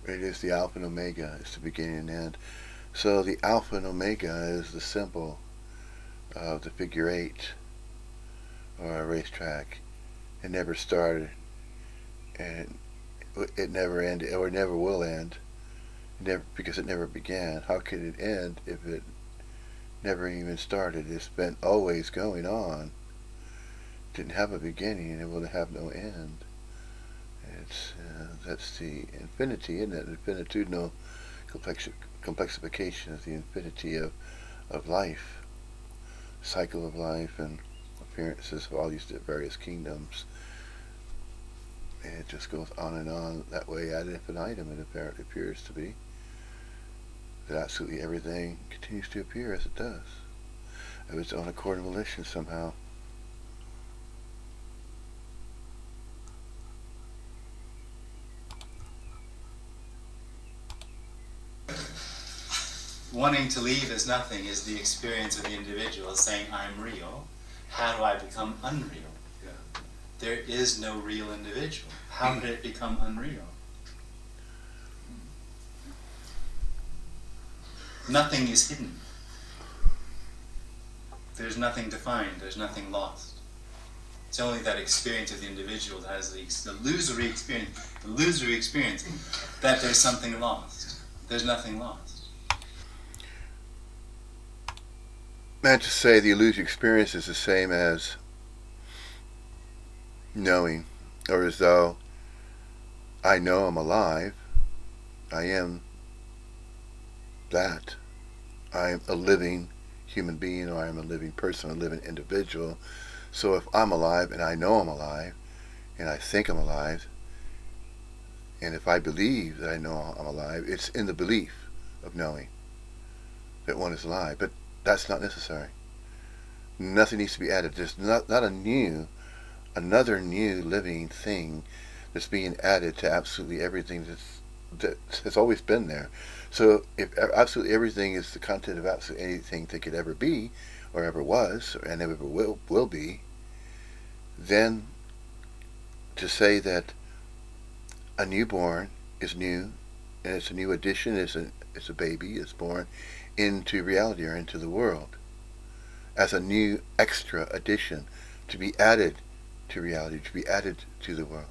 It is the Alpha and Omega. It's the beginning and end. So the Alpha and Omega is the symbol of the figure 8, or a racetrack. It never started, and it never ended, or never will end, because it never began. How could it end if it never even started? It's been always going on. It didn't have a beginning, and it will have no end. That's the infinity, isn't it? Infinitudinal complexification of the infinity of life, cycle of life, and appearances of all these various kingdoms. And it just goes on and on that way ad infinitum. It apparently appears to be that absolutely everything continues to appear as it does, of its own accord and volition somehow. Wanting to leave as nothing is the experience of the individual saying, I'm real. How do I become unreal? Yeah. There is no real individual. How did it become unreal? Nothing is hidden. There's nothing defined. There's nothing lost. It's only that experience of the individual that has the illusory experience that there's something lost. There's nothing lost. Man, to say the illusory experience is the same as knowing, or as though I know I'm alive, I am that. I am a living human being, or I am a living person, a living individual. So if I'm alive, and I know I'm alive, and I think I'm alive, and if I believe that I know I'm alive, it's in the belief of knowing that one is alive. But that's not necessary. Nothing needs to be added. There's not another new living thing that's being added to absolutely everything that has always been there. So if absolutely everything is the content of absolutely anything that could ever be, or ever was, and ever will be, then to say that a newborn is new, and it's a new addition, it's a baby, it's born into reality, or into the world, as a new extra addition to be added to reality, to be added to the world,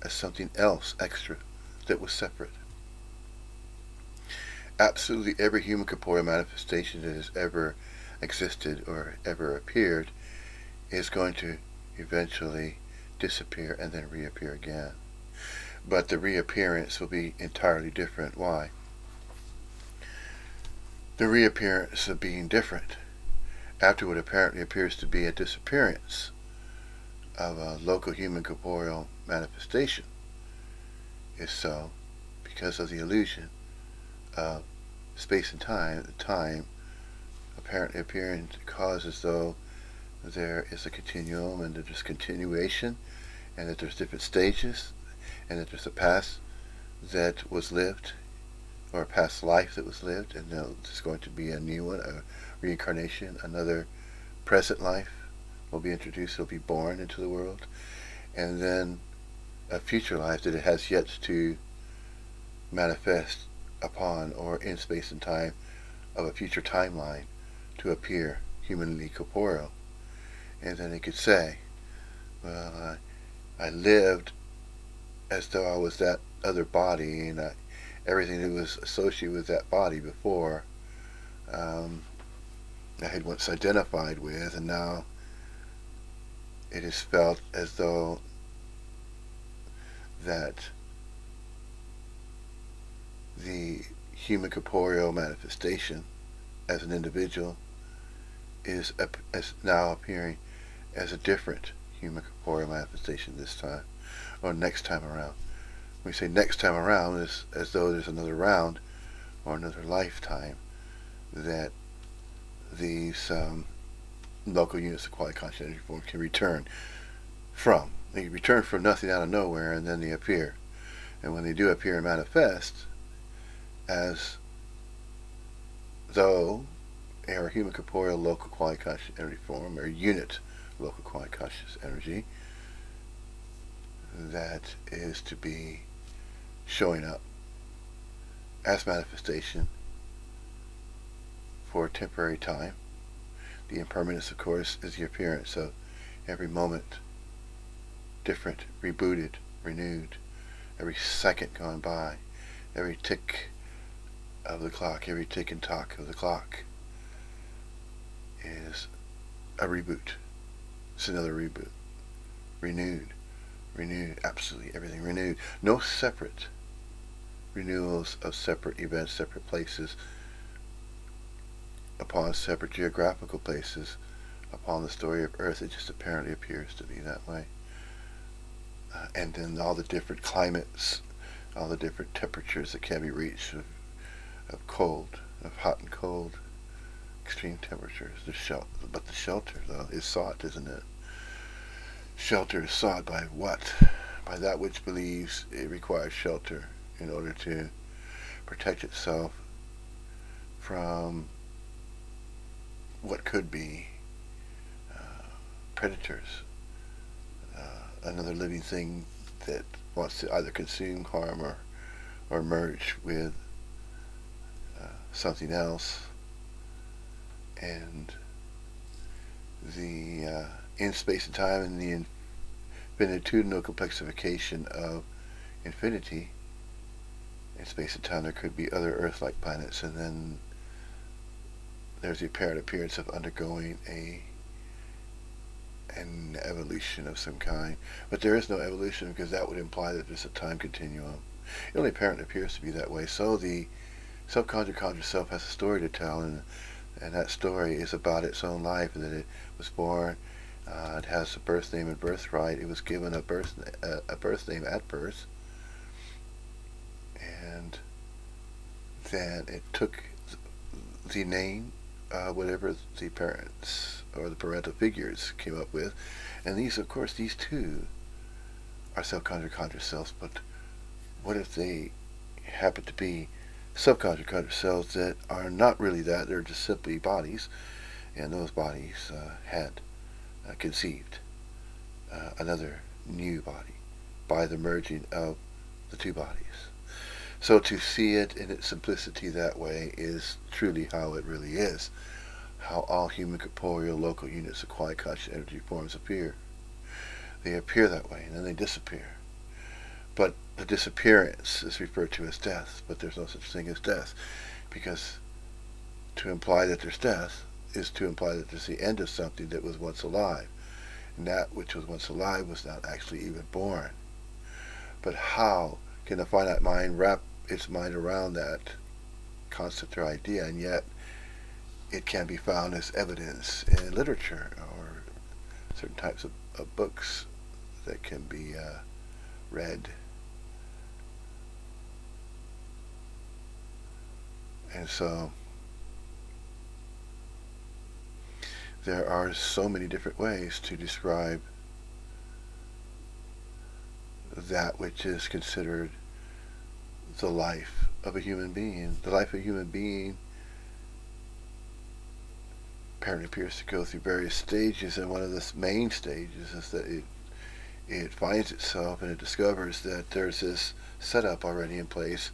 as something else extra that was separate. Absolutely every human corporeal manifestation that has ever existed or ever appeared is going to eventually disappear and then reappear again. But the reappearance will be entirely different. Why? The reappearance of being different after what apparently appears to be a disappearance of a local human corporeal manifestation is so because of the illusion of space and time. The time apparently appearing to cause as though there is a continuum and that there's continuation and that there's different stages and that there's a past that was lived or a past life that was lived, and there's going to be a new one, a reincarnation, another present life will be introduced, it'll be born into the world, and then a future life that it has yet to manifest upon or in space and time of a future timeline to appear humanly corporeal. And then it could say, well, I lived as though I was that other body, and everything that was associated with that body before I had once identified with, and now it is felt as though that the human corporeal manifestation as an individual is now appearing as a different human corporeal manifestation this time, or next time around. When we say next time around, it's as though there's another round or another lifetime that these local units of quality conscious energy form can return from. They can return from nothing out of nowhere, and then they appear. And when they do appear and manifest, as though they are human corporeal local quality conscious energy form, or unit local quality conscious energy, that is to be showing up as manifestation for a temporary time. The impermanence, of course, is the appearance of every moment different, rebooted, renewed, every second gone by, every tick of the clock, every tick and tock of the clock is a reboot. It's another reboot. Renewed, absolutely everything renewed. No separate renewals of separate events, separate places, upon separate geographical places, upon the story of Earth. It just apparently appears to be that way. And then all the different climates, all the different temperatures that can be reached of cold, of hot and cold, extreme temperatures. But the shelter, though, is sought, isn't it? Shelter is sought by what? By that which believes it requires shelter in order to protect itself from what could be predators, another living thing that wants to either consume, harm, or merge with something else. And the in space and time and the infinitudinal complexification of infinity, in space and time there could be other Earth-like planets, and then there's the apparent appearance of undergoing an evolution of some kind. But there is no evolution, because that would imply that there's a time continuum. It only apparently appears to be that way. So the self-conscious self has a story to tell, and that story is about its own life, and that it was born. It has a birth name and birthright. It was given a birth name at birth, and then it took the name, whatever the parents or the parental figures came up with. And these, of course, these two are self-conscious selves. But what if they happen to be subconscious selves that are not really that? They're just simply bodies, and those bodies had conceived another new body by the merging of the two bodies. So to see it in its simplicity that way is truly how it really is, how all human corporeal local units of quiet conscious energy forms appear. They appear that way, and then they disappear. But the disappearance is referred to as death, but there's no such thing as death, because to imply that there's death is to imply that there's the end of something that was once alive, and that which was once alive was not actually even born. But how can a finite mind wrap its mind around that concept or idea, and yet it can be found as evidence in literature or certain types of books that can be read. And so there are so many different ways to describe that which is considered the life of a human being. The life of a human being apparently appears to go through various stages, and one of the main stages is that it finds itself and it discovers that there's this setup already in place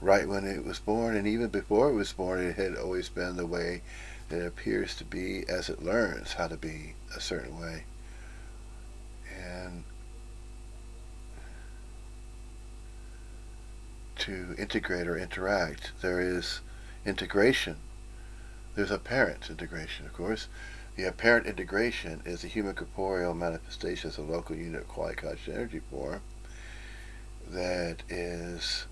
right when it was born, and even before it was born it had always been the way that it appears to be as it learns how to be a certain way. And to integrate or interact, there is integration. There's apparent integration, of course. The apparent integration is the human corporeal manifestation as a local unit of quasi-conscious energy form that is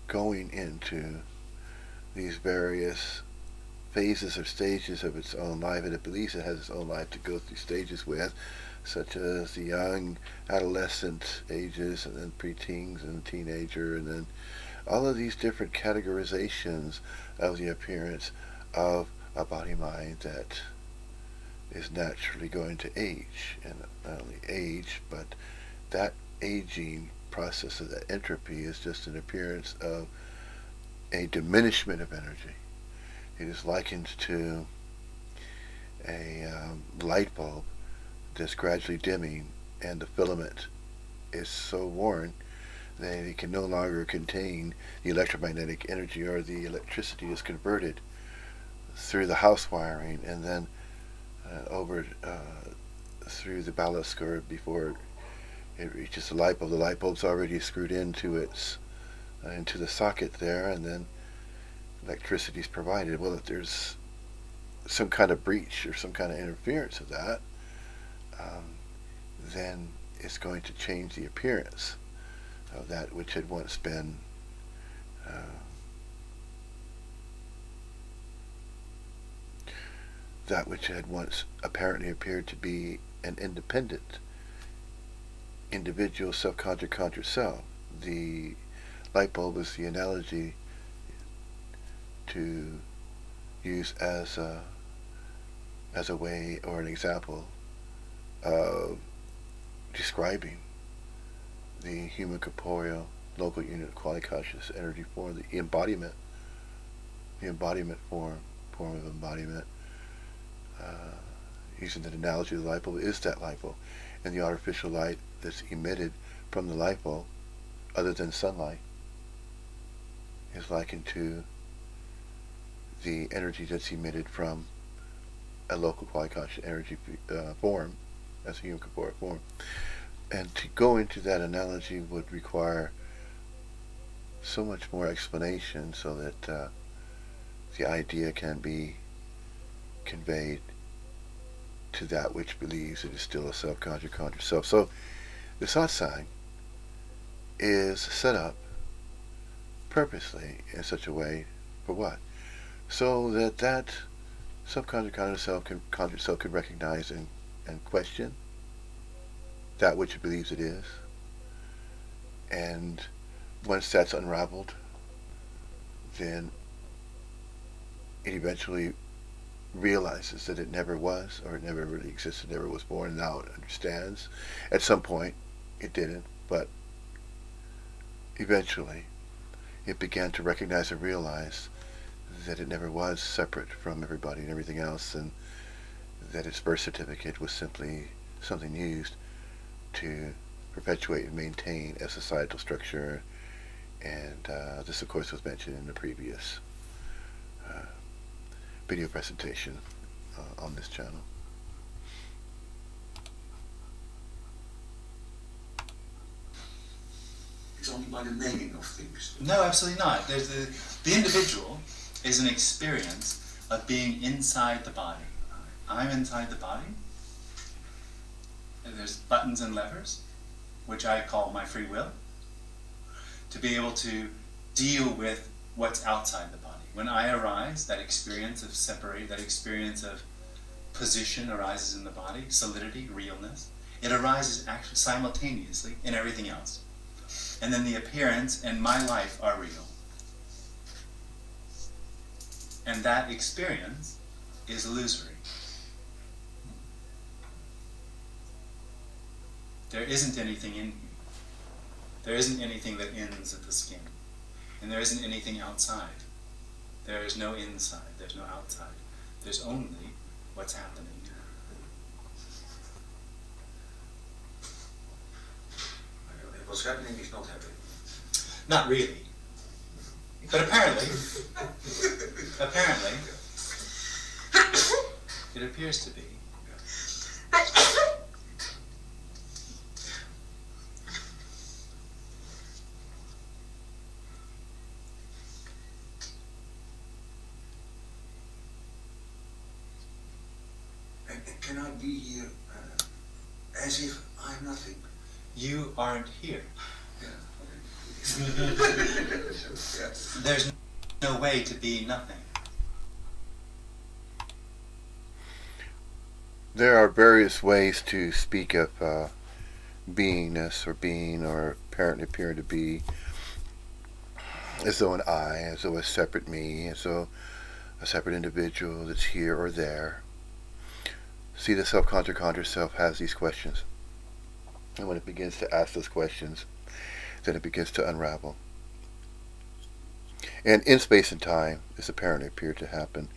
going into these various phases or stages of its own life, and it believes it has its own life to go through stages with, such as the young adolescent ages, and then preteens and teenager, and then all of these different categorizations of the appearance of a body-mind that is naturally going to age, and not only age, but that aging process of that entropy is just an appearance of a diminishment of energy. It is likened to a light bulb that's gradually dimming, and the filament is so worn that it can no longer contain the electromagnetic energy, or the electricity is converted through the house wiring and then over through the ballast curve before it reaches the light bulb. The light bulb's already screwed into its into the socket there, and then electricity is provided. Well, if there's some kind of breach or some kind of interference of that, then it's going to change the appearance of that which had once been that which had once apparently appeared to be an independent individual self-conscious conscious self. The light bulb is the analogy to use as a way or an example of describing the human corporeal local unit of quasi-conscious energy form, the embodiment form of embodiment. Using the analogy of the light bulb is that light bulb, and the artificial light that's emitted from the light bulb, other than sunlight, is likened to the energy that's emitted from a local quasi-conscious energy form, as a human corporeal form. And to go into that analogy would require so much more explanation, so that the idea can be conveyed to that which believes it is still a self-conscious conscious self. So the satsang is set up purposely in such a way for what? So that that subconscious conscious self can recognize and question that which it believes it is. And once that's unraveled, then it eventually realizes that it never was, or it never really existed, never was born, and now it understands. At some point it didn't, but eventually it began to recognize and realize that it never was separate from everybody and everything else, and that its birth certificate was simply something used to perpetuate and maintain a societal structure. And this, of course, was mentioned in the previous video presentation on this channel. It's only by the naming of things. No, absolutely not. There's the individual is an experience of being inside the body. I'm inside the body. And there's buttons and levers, which I call my free will, to be able to deal with what's outside the body. When I arise, that experience of separate, that experience of position arises in the body, solidity, realness. It arises actually simultaneously in everything else. And then the appearance and my life are real. And that experience is illusory. There isn't anything in here. There isn't anything that ends at the skin. And there isn't anything outside. There is no inside, there's no outside. There's only what's happening. What's happening is not happening. Not really. But apparently, it appears to be. And can I be here as if I'm nothing? You aren't here. Yeah. There's no way to be nothing. There are various ways to speak of beingness or being or apparently appearing to be as though an I, as though a separate me, as though a separate individual that's here or there. See, the self-conscious self has these questions. And when it begins to ask those questions, then it begins to unravel. And in space and time, this apparently appeared to happen,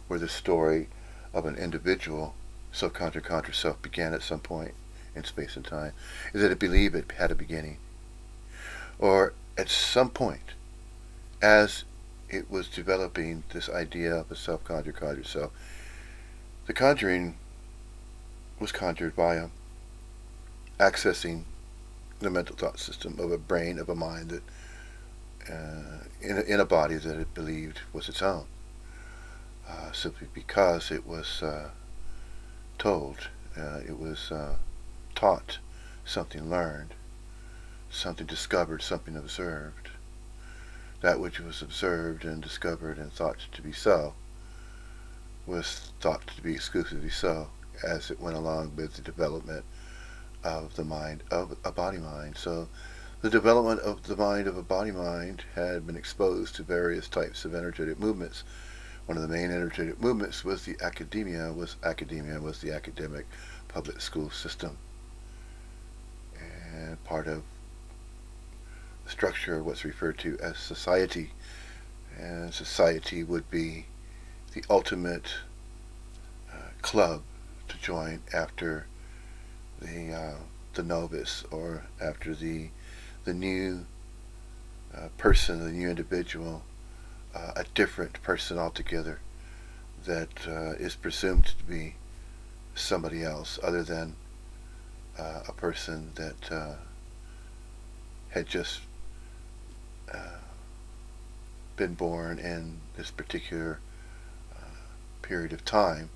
where the story of an individual self-conscious self began at some point in space and time, is that it believed it had a beginning. Or at some point, as it was developing this idea of a self-conscious self, the conjuring was conjured via accessing the mental thought system of a brain, of a mind that in a body that it believed was its own, simply because it was told, it was taught, something learned, something discovered, something observed. That which was observed and discovered and thought to be so was thought to be exclusively so as it went along with the development of the mind of a body mind. So the development of the mind of a body mind had been exposed to various types of energetic movements. One of the main energetic movements was the academia, was the academic public school system. And part of the structure of what's referred to as society. And society would be the ultimate club to join after the novice, or after the new person, the new individual, a different person altogether that is presumed to be somebody else other than a person that had just been born in this particular period of time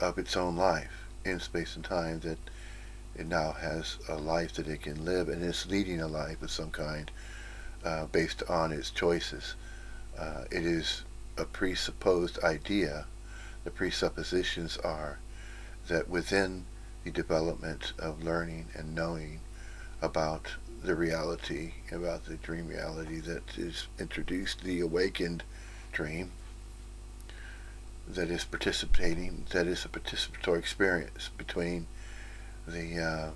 of its own life in space and time, that it now has a life that it can live, and is leading a life of some kind based on its choices. It is a presupposed idea. The presuppositions are that within the development of learning and knowing about the reality, about the dream reality that is introduced, the awakened dream, that is participating, that is a participatory experience between the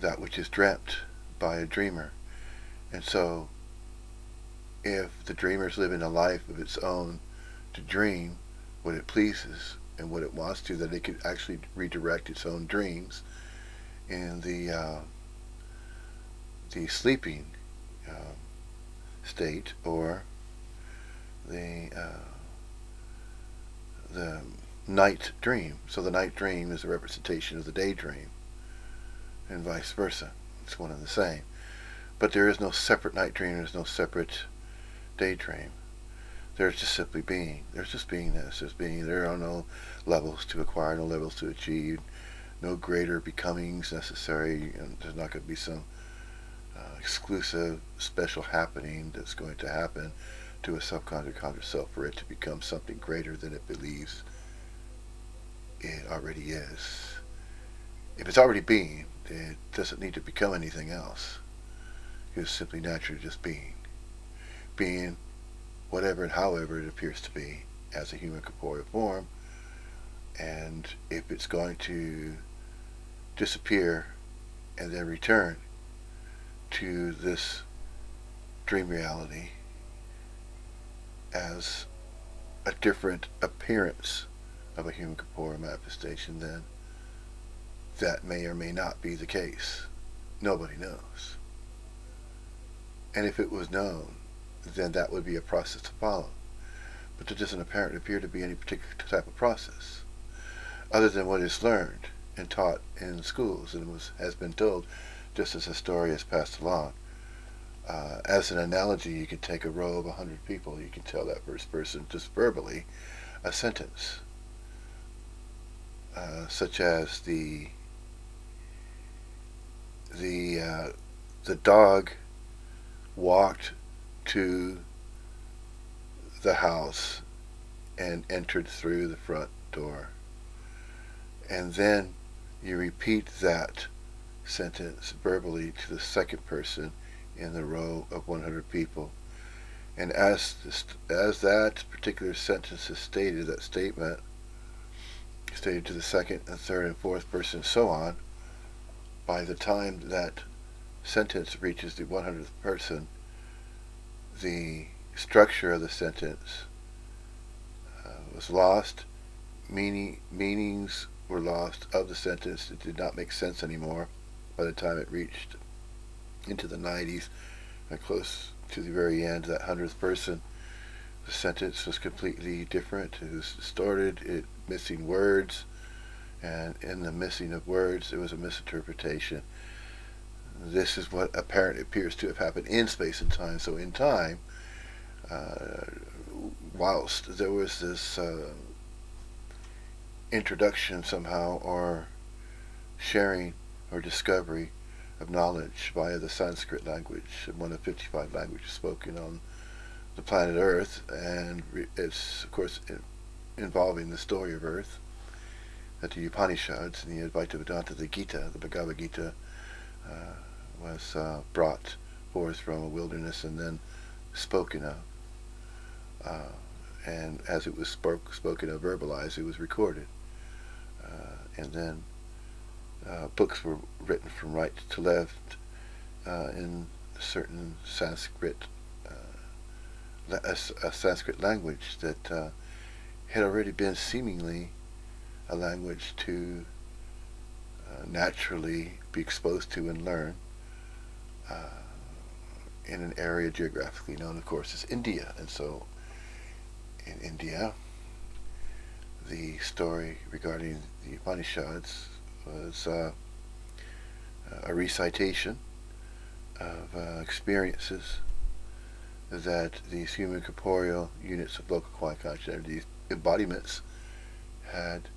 that which is dreamt by a dreamer. And so if the dreamer is living a life of its own to dream what it pleases and what it wants to, that it could actually redirect its own dreams in the sleeping state, or the night dream. So the night dream is a representation of the daydream, and vice versa. It's one and the same. But there is no separate night dream, there's no separate daydream. There's just simply being. There's just beingness. There's being. There are no levels to acquire, no levels to achieve, no greater becomings necessary, and there's not going to be some exclusive, special happening that's going to happen to a subconscious self for it to become something greater than it believes it already is. If it's already being, it doesn't need to become anything else. It's simply naturally just being. Being whatever and however it appears to be as a human corporeal form. And if it's going to disappear and then return to this dream reality as a different appearance of a human corporeal manifestation, then that may or may not be the case. Nobody knows. And if it was known, then that would be a process to follow. But there doesn't apparently appear to be any particular type of process, other than what is learned and taught in schools and has been told just as the story is passed along. As an analogy, you could take a row of 100 people. You can tell that first person just verbally a sentence, such as the dog walked to the house and entered through the front door. And then you repeat that sentence verbally to the second person in the row of 100 people. And as that particular sentence is stated, that statement is stated to the second and third and fourth person and so on, by the time that sentence reaches the 100th person, the structure of the sentence was lost. Meanings were lost of the sentence. It did not make sense anymore by the time it reached into the 90s and close to the very end, that 100th person. The sentence was completely different. It was distorted, missing words, and in the missing of words there was a misinterpretation. This is what apparently appears to have happened in space and time. So in time, whilst there was this introduction somehow, or sharing or discovery of knowledge via the Sanskrit language, one of 55 languages spoken on the planet Earth, and it's of course involving the story of Earth, that the Upanishads and the Advaita Vedanta, the Gita, the Bhagavad Gita, was brought forth from a wilderness and then spoken of. And as it was spoken of, verbalized, it was recorded. And then books were written from right to left in certain Sanskrit, a Sanskrit language that had already been seemingly a language to naturally be exposed to and learn in an area geographically known, of course, as India. And so in India, the story regarding the Upanishads was a recitation of experiences that these human corporeal units of local quiet consciousness, these embodiments, had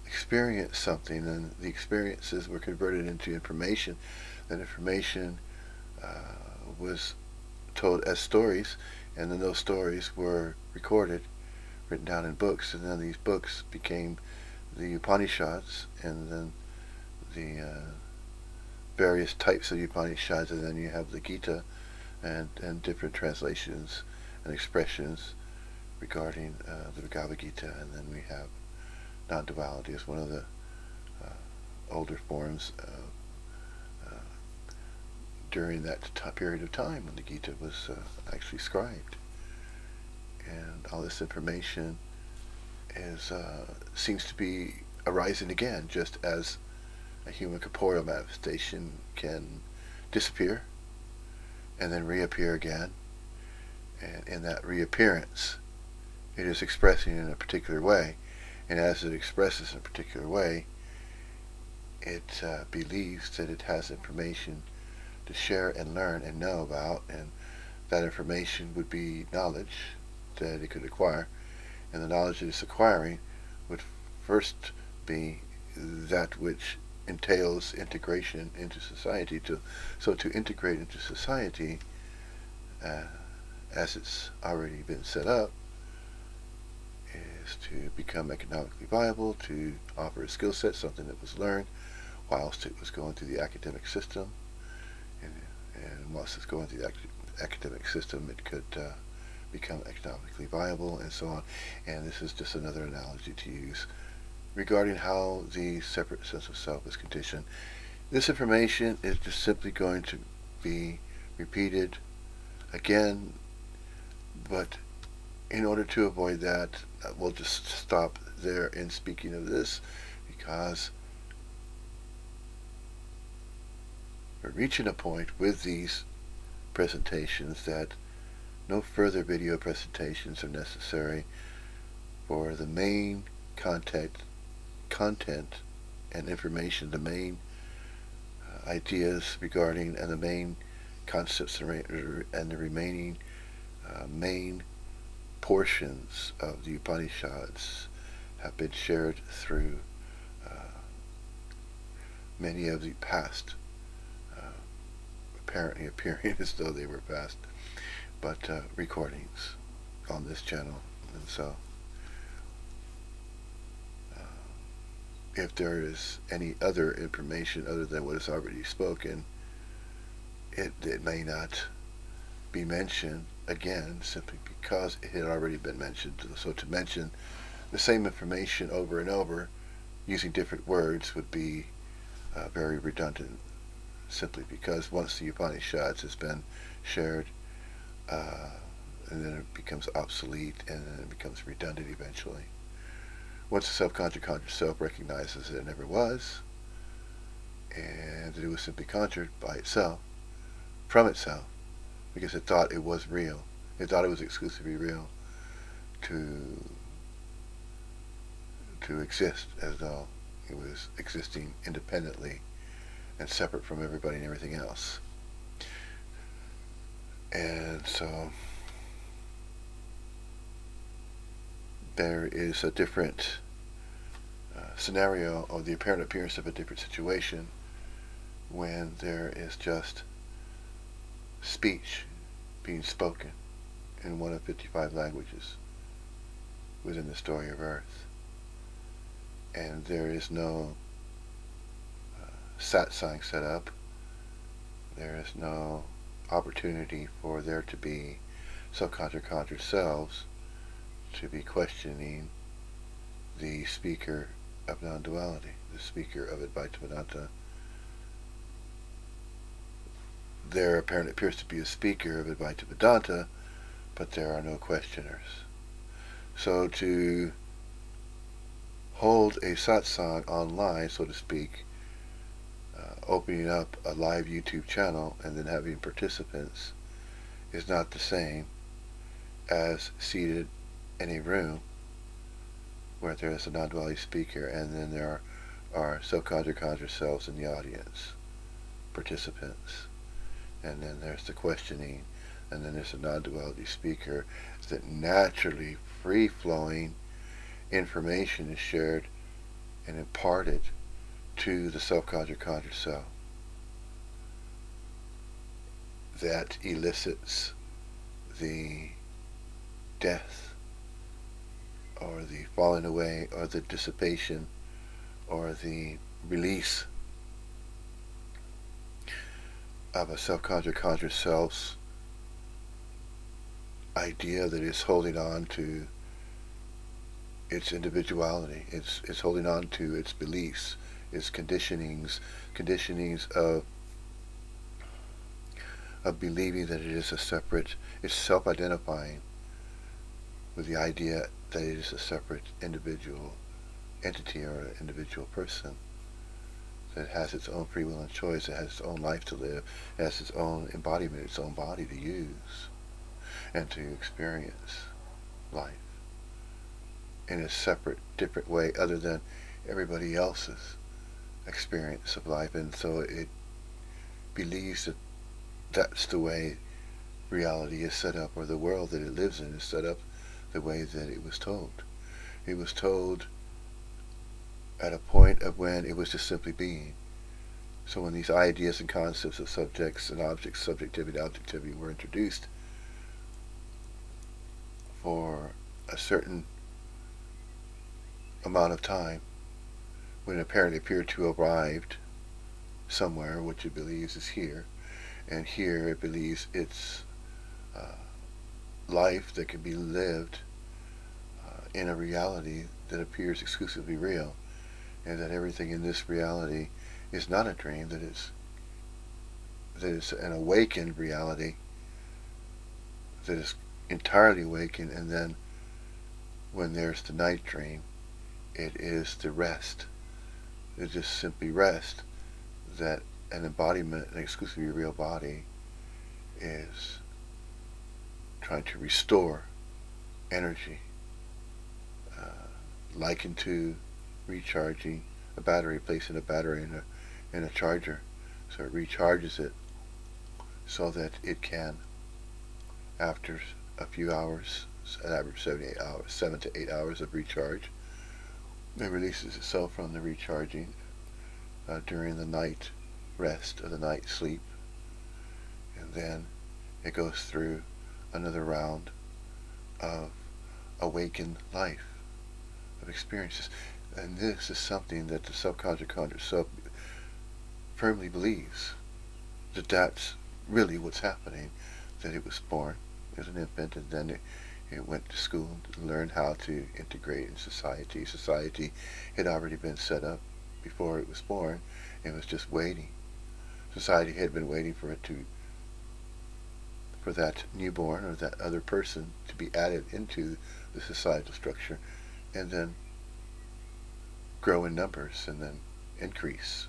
experienced something, and the experiences were converted into information. That information was told as stories, and then those stories were recorded, written down in books, and then these books became the Upanishads, and then the various types of Upanishads, and then you have the Gita, and different translations and expressions regarding the Bhagavad Gita, and then we have non-duality as one of the older forms during that period of time when the Gita was actually scribed. And all this information seems to be arising again, just as a human corporeal manifestation can disappear and then reappear again. And in that reappearance, it is expressing in a particular way, and as it expresses in a particular way, it believes that it has information to share and learn and know about, and that information would be knowledge that it could acquire, and the knowledge it is acquiring would first be that which entails integration into society. To integrate into society as it's already been set up, is to become economically viable, to offer a skill set, something that was learned whilst it was going through the academic system. And once it's going through the academic system, it could become economically viable, and so on. And this is just another analogy to use regarding how the separate sense of self is conditioned. This information is just simply going to be repeated again, but in order to avoid that, we'll just stop there in speaking of this, because we're reaching a point with these presentations that no further video presentations are necessary for the main content and information, the main ideas regarding, and the main concepts and the remaining main portions of the Upanishads have been shared through many of the past, apparently appearing as though they were past, but recordings on this channel. And so if there is any other information other than what is already spoken, it may not be mentioned again, simply because it had already been mentioned. So to mention the same information over and over using different words would be very redundant, simply because once the Upanishads has been shared, and then it becomes obsolete, and then it becomes redundant eventually. Once the self-conjured self recognizes that it never was, and that it was simply conjured by itself, from itself, because it thought it was real. It thought it was exclusively real to exist, as though it was existing independently and separate from everybody and everything else. And so there is a different scenario, or the apparent appearance of a different situation, when there is just speech being spoken in one of 55 languages within the story of Earth. And there is no satsang set up. There is no opportunity for there to be self-conjured selves to be questioning the speaker of non-duality, the speaker of Advaita Vedanta. There apparently appears to be a speaker of Advaita Vedanta, but there are no questioners. So to hold a satsang online, so to speak, opening up a live YouTube channel and then having participants, is not the same as seated in a room where there is a non-duality speaker, and then there are self-conjured selves in the audience, participants, and then there's the questioning, and then there's a non-duality speaker. That naturally free-flowing information is shared and imparted to the self-conjured self. That elicits the death, or the falling away, or the dissipation, or the release of a self-conjured self's idea that is holding on to its individuality. It's holding on to its beliefs, its conditionings of believing that it is a separate, it's self-identifying with the idea that it is a separate individual entity, or an individual person that has its own free will and choice, it has its own life to live, it has its own embodiment, its own body to use and to experience life in a separate, different way other than everybody else's experience of life. And so it believes that that's the way reality is set up, or the world that it lives in is set up the way that it was told. It was told at a point of when it was just simply being. So when these ideas and concepts of subjects and objects, subjectivity, objectivity, were introduced, for a certain amount of time when it apparently appeared to have arrived somewhere, which it believes is here, and here it believes it's life that can be lived in a reality that appears exclusively real, and that everything in this reality is not a dream, that is an awakened reality, that is entirely awakened, and then when there's the night dream, it is the rest. It's just simply rest, that an embodiment, an exclusively real body, is trying to restore energy, likened to recharging a battery, placing a battery in a charger. So it recharges it so that it can, after a few hours, an average 7 to 8 hours of recharge, it releases itself from the recharging during the night rest or the night sleep, and then it goes through another round of awakened life, of experiences. And this is something that the subconscious conscious self firmly believes, that that's really what's happening, that it was born as an infant, and then it went to school to learn how to integrate in society. Society had already been set up before it was born, and was just waiting. Society had been waiting for that newborn or that other person to be added into the societal structure, and then grow in numbers and then increase.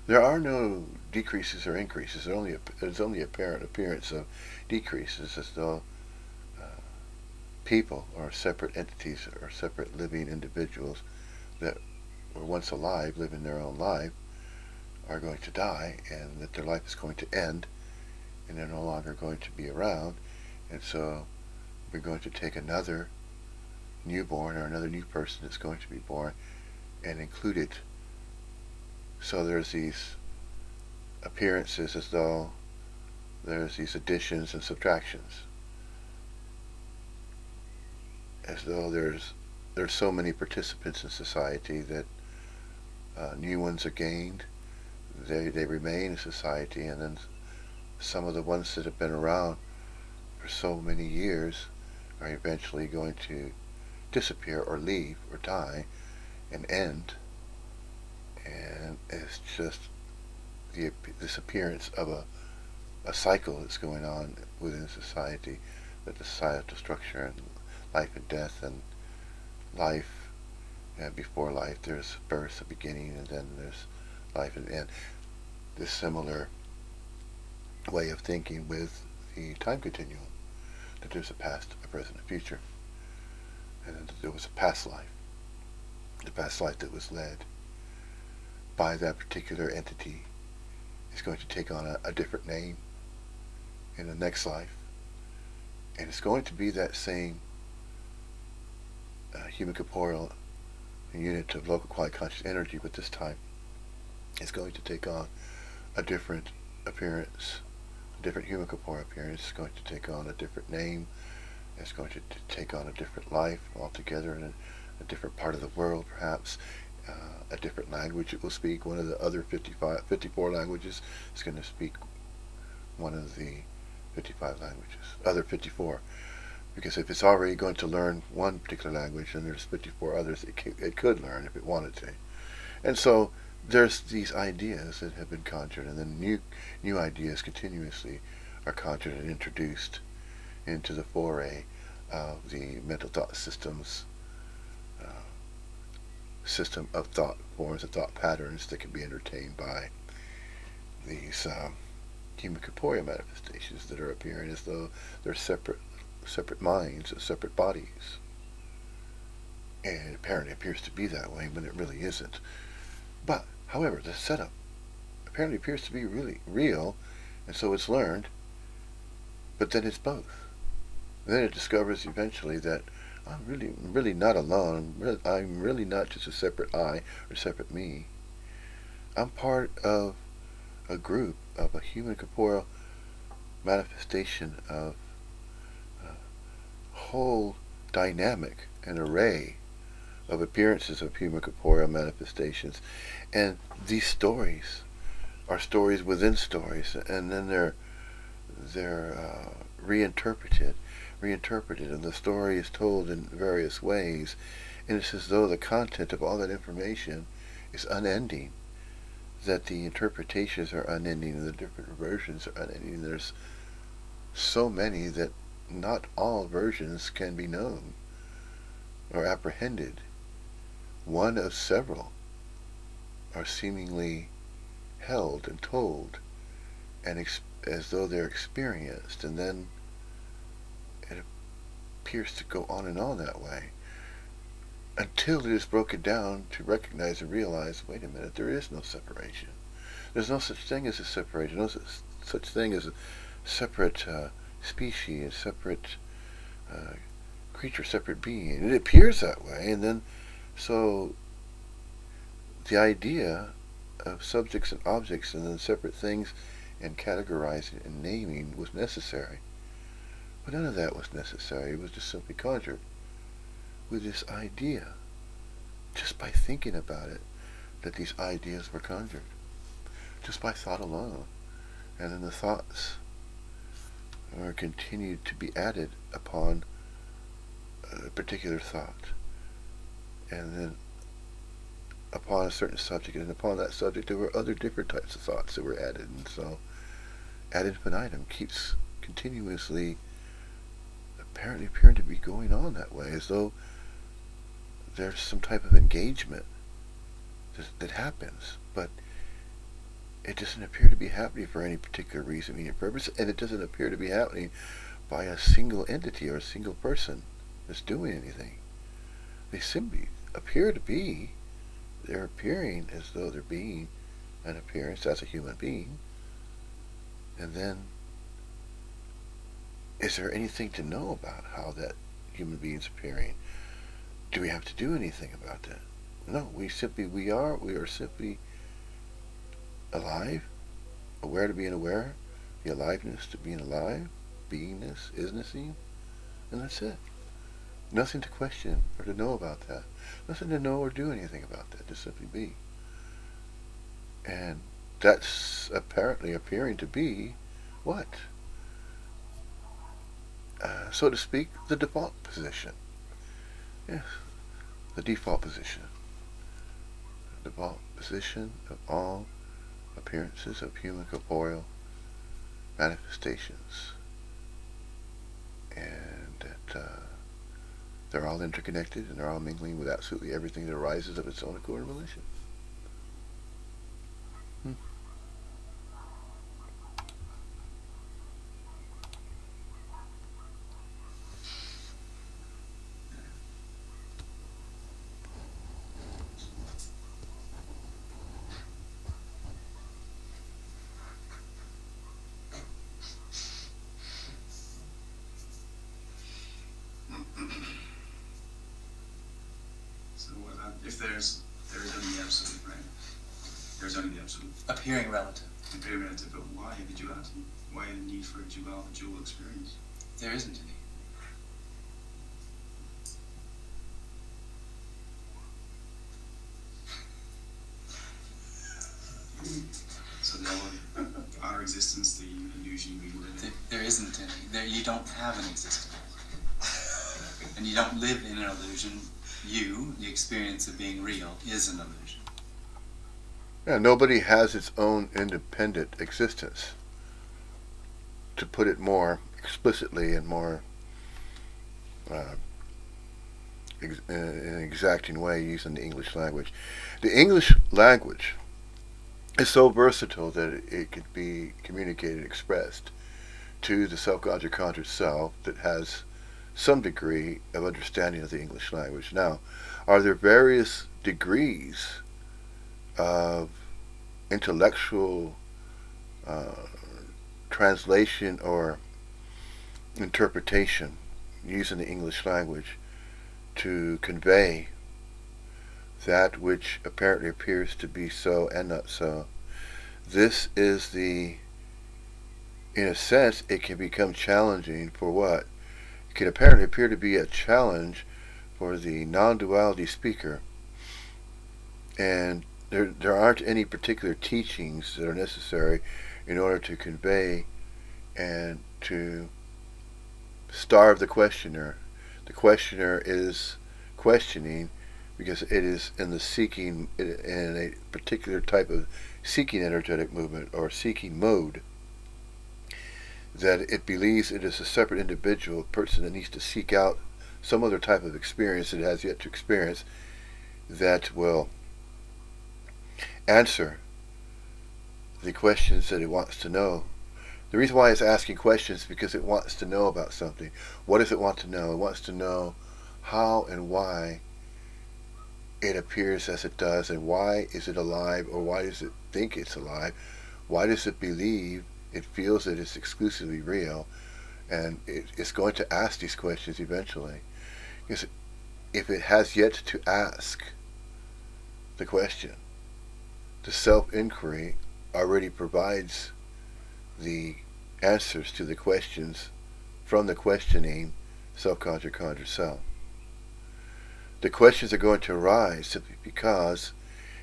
There are no decreases or increases. There's only apparent appearance of decreases, as though people are separate entities or separate living individuals that were once alive, living their own life, are going to die, and that their life is going to end, and they're no longer going to be around, and so we're going to take another newborn or another new person that's going to be born and include it. So there's these appearances as though there's these additions and subtractions, as though there's so many participants in society that new ones are gained, they remain in society, and then some of the ones that have been around for so many years are eventually going to disappear or leave or die and end. And it's just this appearance of a cycle that's going on within society, that the societal structure and life and death and life, and before life there's birth, a beginning, and then there's life and end. This similar way of thinking with the time continuum, that there's a past, a present, a future, and that there was a past life, the past life that was led by that particular entity is going to take on a different name in the next life, and it's going to be that same human corporeal unit of local quiet conscious energy, but this time it's going to take on a different appearance, a different human corporeal appearance. It's going to take on a different name. It's going to take on a different life altogether in a different part of the world, perhaps. A different language it will speak. One of the other 54 languages is going to speak one of the 55 languages, other 54. Because if it's already going to learn one particular language, and there's 54 others it could learn if it wanted to. And so there's these ideas that have been conjured, and then new ideas continuously are conjured and introduced into the foray of the mental thought systems, system of thought forms, of thought patterns that can be entertained by these human corporeal manifestations that are appearing as though they're separate minds, separate bodies. And it apparently appears to be that way when it really isn't. But, however, the setup apparently appears to be really real, and so it's learned, but then it's both. And then it discovers eventually that I'm really not alone. I'm really not just a separate I or separate me. I'm part of a group, of a human corporeal manifestation of whole dynamic and array of appearances of human corporeal manifestations, and these stories are stories within stories, and then they're reinterpreted, and the story is told in various ways, and it's as though the content of all that information is unending, that the interpretations are unending, and the different versions are unending. There's so many that not all versions can be known or apprehended. One of several are seemingly held and told, and as though they're experienced, and then it appears to go on and on that way until it is broken down to recognize and realize, wait a minute, there is no separation. There's no such thing as a separation, no such thing as a separate species, a separate creature, separate being. It appears that way, and then so the idea of subjects and objects and then separate things and categorizing and naming was necessary. But none of that was necessary. It was just simply conjured with this idea, just by thinking about it, that these ideas were conjured, just by thought alone. And then the thoughts are continued to be added upon a particular thought, and then upon a certain subject, and upon that subject there were other different types of thoughts that were added, and so ad infinitum keeps continuously apparently appearing to be going on that way, as though there's some type of engagement that happens, but it doesn't appear to be happening for any particular reason, meaning purpose, and it doesn't appear to be happening by a single entity or a single person that's doing anything. They simply appear to be, they're appearing as though they're being an appearance as a human being, and then is there anything to know about how that human being's appearing? Do we have to do anything about that? No, we are simply alive, aware to being aware, the aliveness to being alive, beingness, isnessing, and that's it. Nothing to question or to know about that. Nothing to know or do anything about that, just simply be. And that's apparently appearing to be what? So to speak, the default position. Yes, the default position. The default position of all appearances of human corporeal manifestations. And that they're all interconnected, and they're all mingling with absolutely everything that arises of its own accord and volition. So if there's only the absolute, right? There's only the absolute. Appearing relative. Appearing relative, but why the duality? Why the need for a dual experience? There isn't any. So our existence, the illusion we live in. There isn't any. You don't have an existence. And you don't live in an illusion. You, the experience of being real, is an illusion. Yeah, nobody has its own independent existence. To put it more explicitly and more in an exacting way, using the English language. The English language is so versatile that it could be communicated, expressed to the self-conscious conscious self that has some degree of understanding of the English language. Now, are there various degrees of intellectual translation or interpretation using the English language to convey that which apparently appears to be so and not so? This is in a sense, it can become challenging for what? can apparently appear to be a challenge for the non-duality speaker, and there aren't any particular teachings that are necessary in order to convey and to starve the questioner. The questioner is questioning because it is in the seeking, in a particular type of seeking energetic movement or seeking mode, that it believes it is a separate individual, person that needs to seek out some other type of experience it has yet to experience that will answer the questions that it wants to know. The reason why it's asking questions is because it wants to know about something. What does it want to know? It wants to know how and why it appears as it does, and why is it alive, or why does it think it's alive? Why does it believe it feels that it's exclusively real? And it's going to ask these questions eventually. Because if it has yet to ask the question, the self-inquiry already provides the answers to the questions from the questioning self-conscious conjured self. The questions are going to arise simply because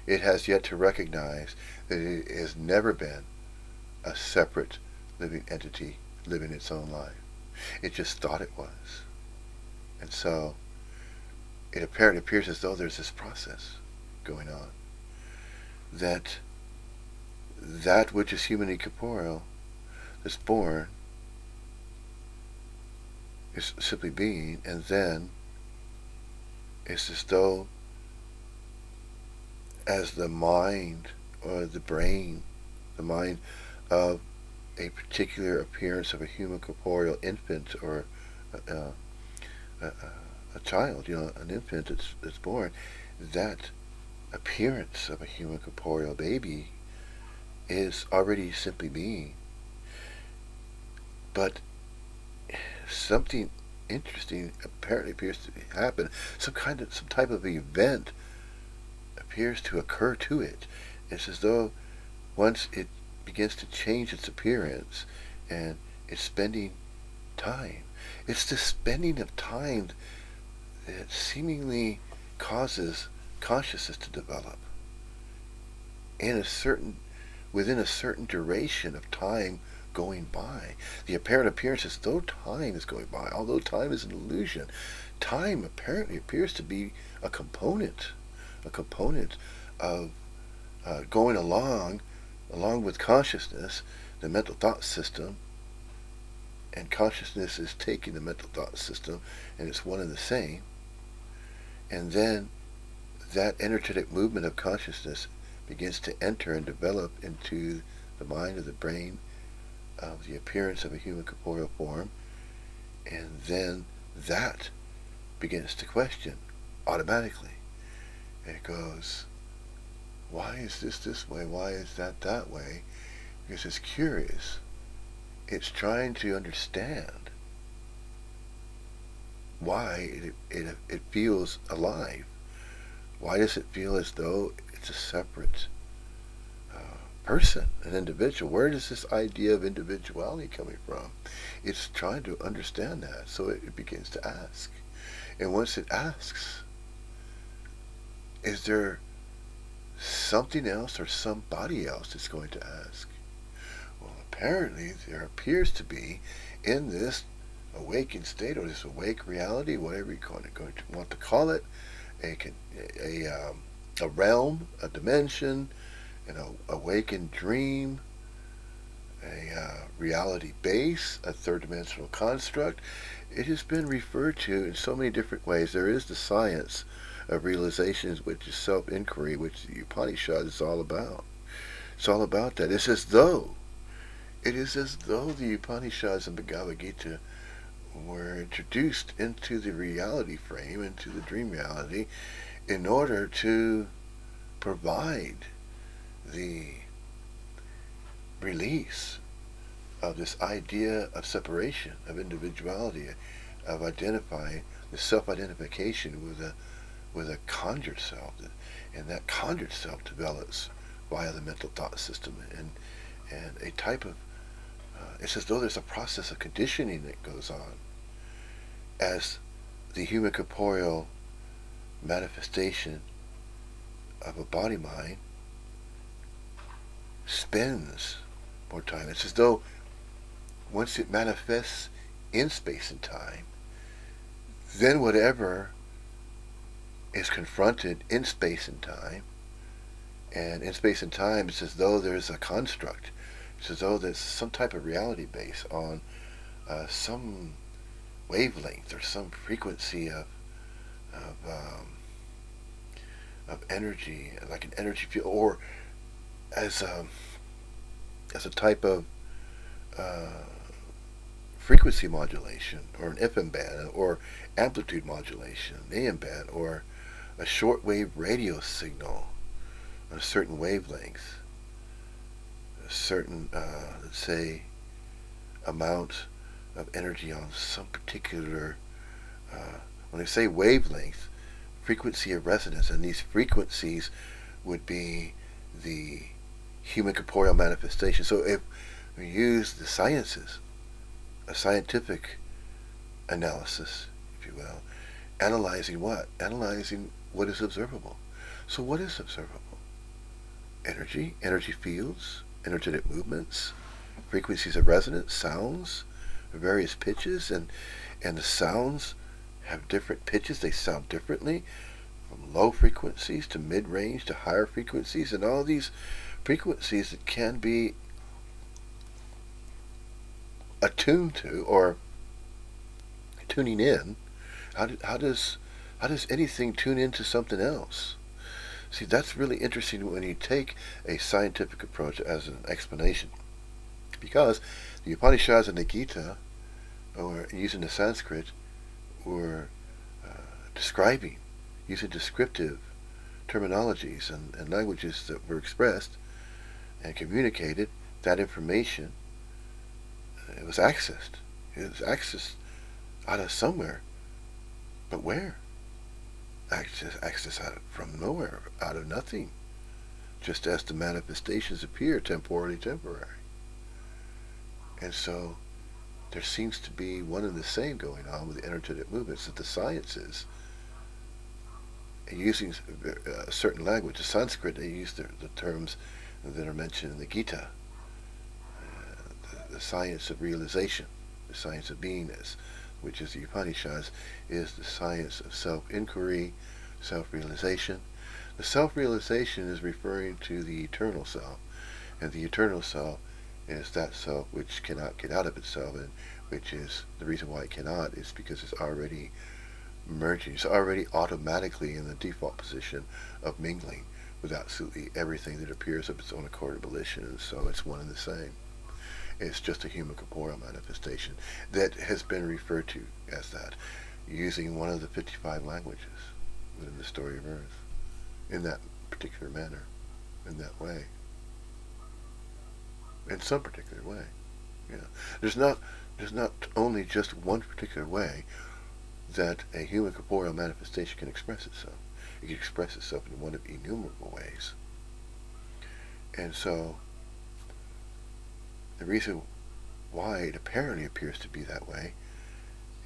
it has yet to recognize that it has never been a separate living entity living its own life. It just thought it was. And so it appears as though there's this process going on, that which is humanly corporeal, that's born, is simply being, and then it's as though as the mind or the brain, the mind of a particular appearance of a human corporeal infant or a child, an infant that's born, that appearance of a human corporeal baby is already simply being. But something interesting apparently appears to happen. Some type of event appears to occur to it. It's as though once it begins to change its appearance and it's spending time. It's the spending of time that seemingly causes consciousness to develop within a certain duration of time going by. The apparent appearance is though time is going by, although time is an illusion. Time apparently appears to be a component of going along with consciousness, the mental thought system, and consciousness is taking the mental thought system, and it's one and the same. And then that energetic movement of consciousness begins to enter and develop into the mind or the brain of the appearance of a human corporeal form, and then that begins to question automatically. And it goes, why is this way? Why is that way? Because it's curious. It's trying to understand why it feels alive. Why does it feel as though it's a separate person, an individual? Where does this idea of individuality coming from? It's trying to understand that, so it begins to ask. And once it asks, is there something else or somebody else that's going to ask? Well, apparently there appears to be, in this awakened state, or this awake reality, whatever you're going to want to call it, a realm, a dimension, an awakened dream, a reality base, a third-dimensional construct. It has been referred to in so many different ways. There is the science of realizations, which is self-inquiry, which the Upanishad is all about. It's all about that. It is as though the Upanishads and Bhagavad Gita were introduced into the reality frame, into the dream reality, in order to provide the release of this idea of separation, of individuality, of identifying, the self-identification with a conjured self, and that conjured self develops via the mental thought system, and a type of it's as though there's a process of conditioning that goes on, as the human corporeal manifestation of a body-mind spends more time. It's as though once it manifests in space and time, then whatever is confronted in space and time, and in space and time, it's as though there's a construct. It's as though there's some type of reality base on some wavelength or some frequency of, um, of energy, like an energy field, or as a type of frequency modulation, or an FM band, or amplitude modulation, an AM band, or a shortwave radio signal on a certain wavelength, a certain, let's say, amount of energy on some particular, when I say wavelength, frequency of resonance, and these frequencies would be the human corporeal manifestation. So if we use the sciences, a scientific analysis, if you will, analyzing what? Analyzing what is observable. So what is observable? Energy, energy fields, energetic movements, frequencies of resonance, sounds, various pitches, and the sounds have different pitches. They sound differently, from low frequencies to mid-range to higher frequencies, and all these frequencies that can be attuned to or tuning in. How does anything tune into something else? See, that's really interesting when you take a scientific approach as an explanation, because the Upanishads and the Gita, or using the Sanskrit, were describing, using descriptive terminologies and languages that were expressed and communicated. That information, it was accessed. It was accessed out of somewhere, but where? Access out of, from nowhere, out of nothing. Just as the manifestations appear, temporally temporary. And so there seems to be one and the same going on with the energetic movements, that the sciences, using a certain language, the Sanskrit, they use the terms that are mentioned in the Gita, the science of realization, the science of beingness, which is the Upanishads, is the science of self-inquiry, self-realization. The self-realization is referring to the eternal self, and the eternal self is that self which cannot get out of itself, and which is, the reason why it cannot is because it's already merging. It's already automatically in the default position of mingling with absolutely everything that appears of its own accord and volition, and so it's one and the same. It's just a human corporeal manifestation that has been referred to as that, using one of the 55 languages within the story of Earth, in that particular manner, in that way, in some particular way. Yeah, there's not only just one particular way that a human corporeal manifestation can express itself. It can express itself in one of innumerable ways. And so the reason why it apparently appears to be that way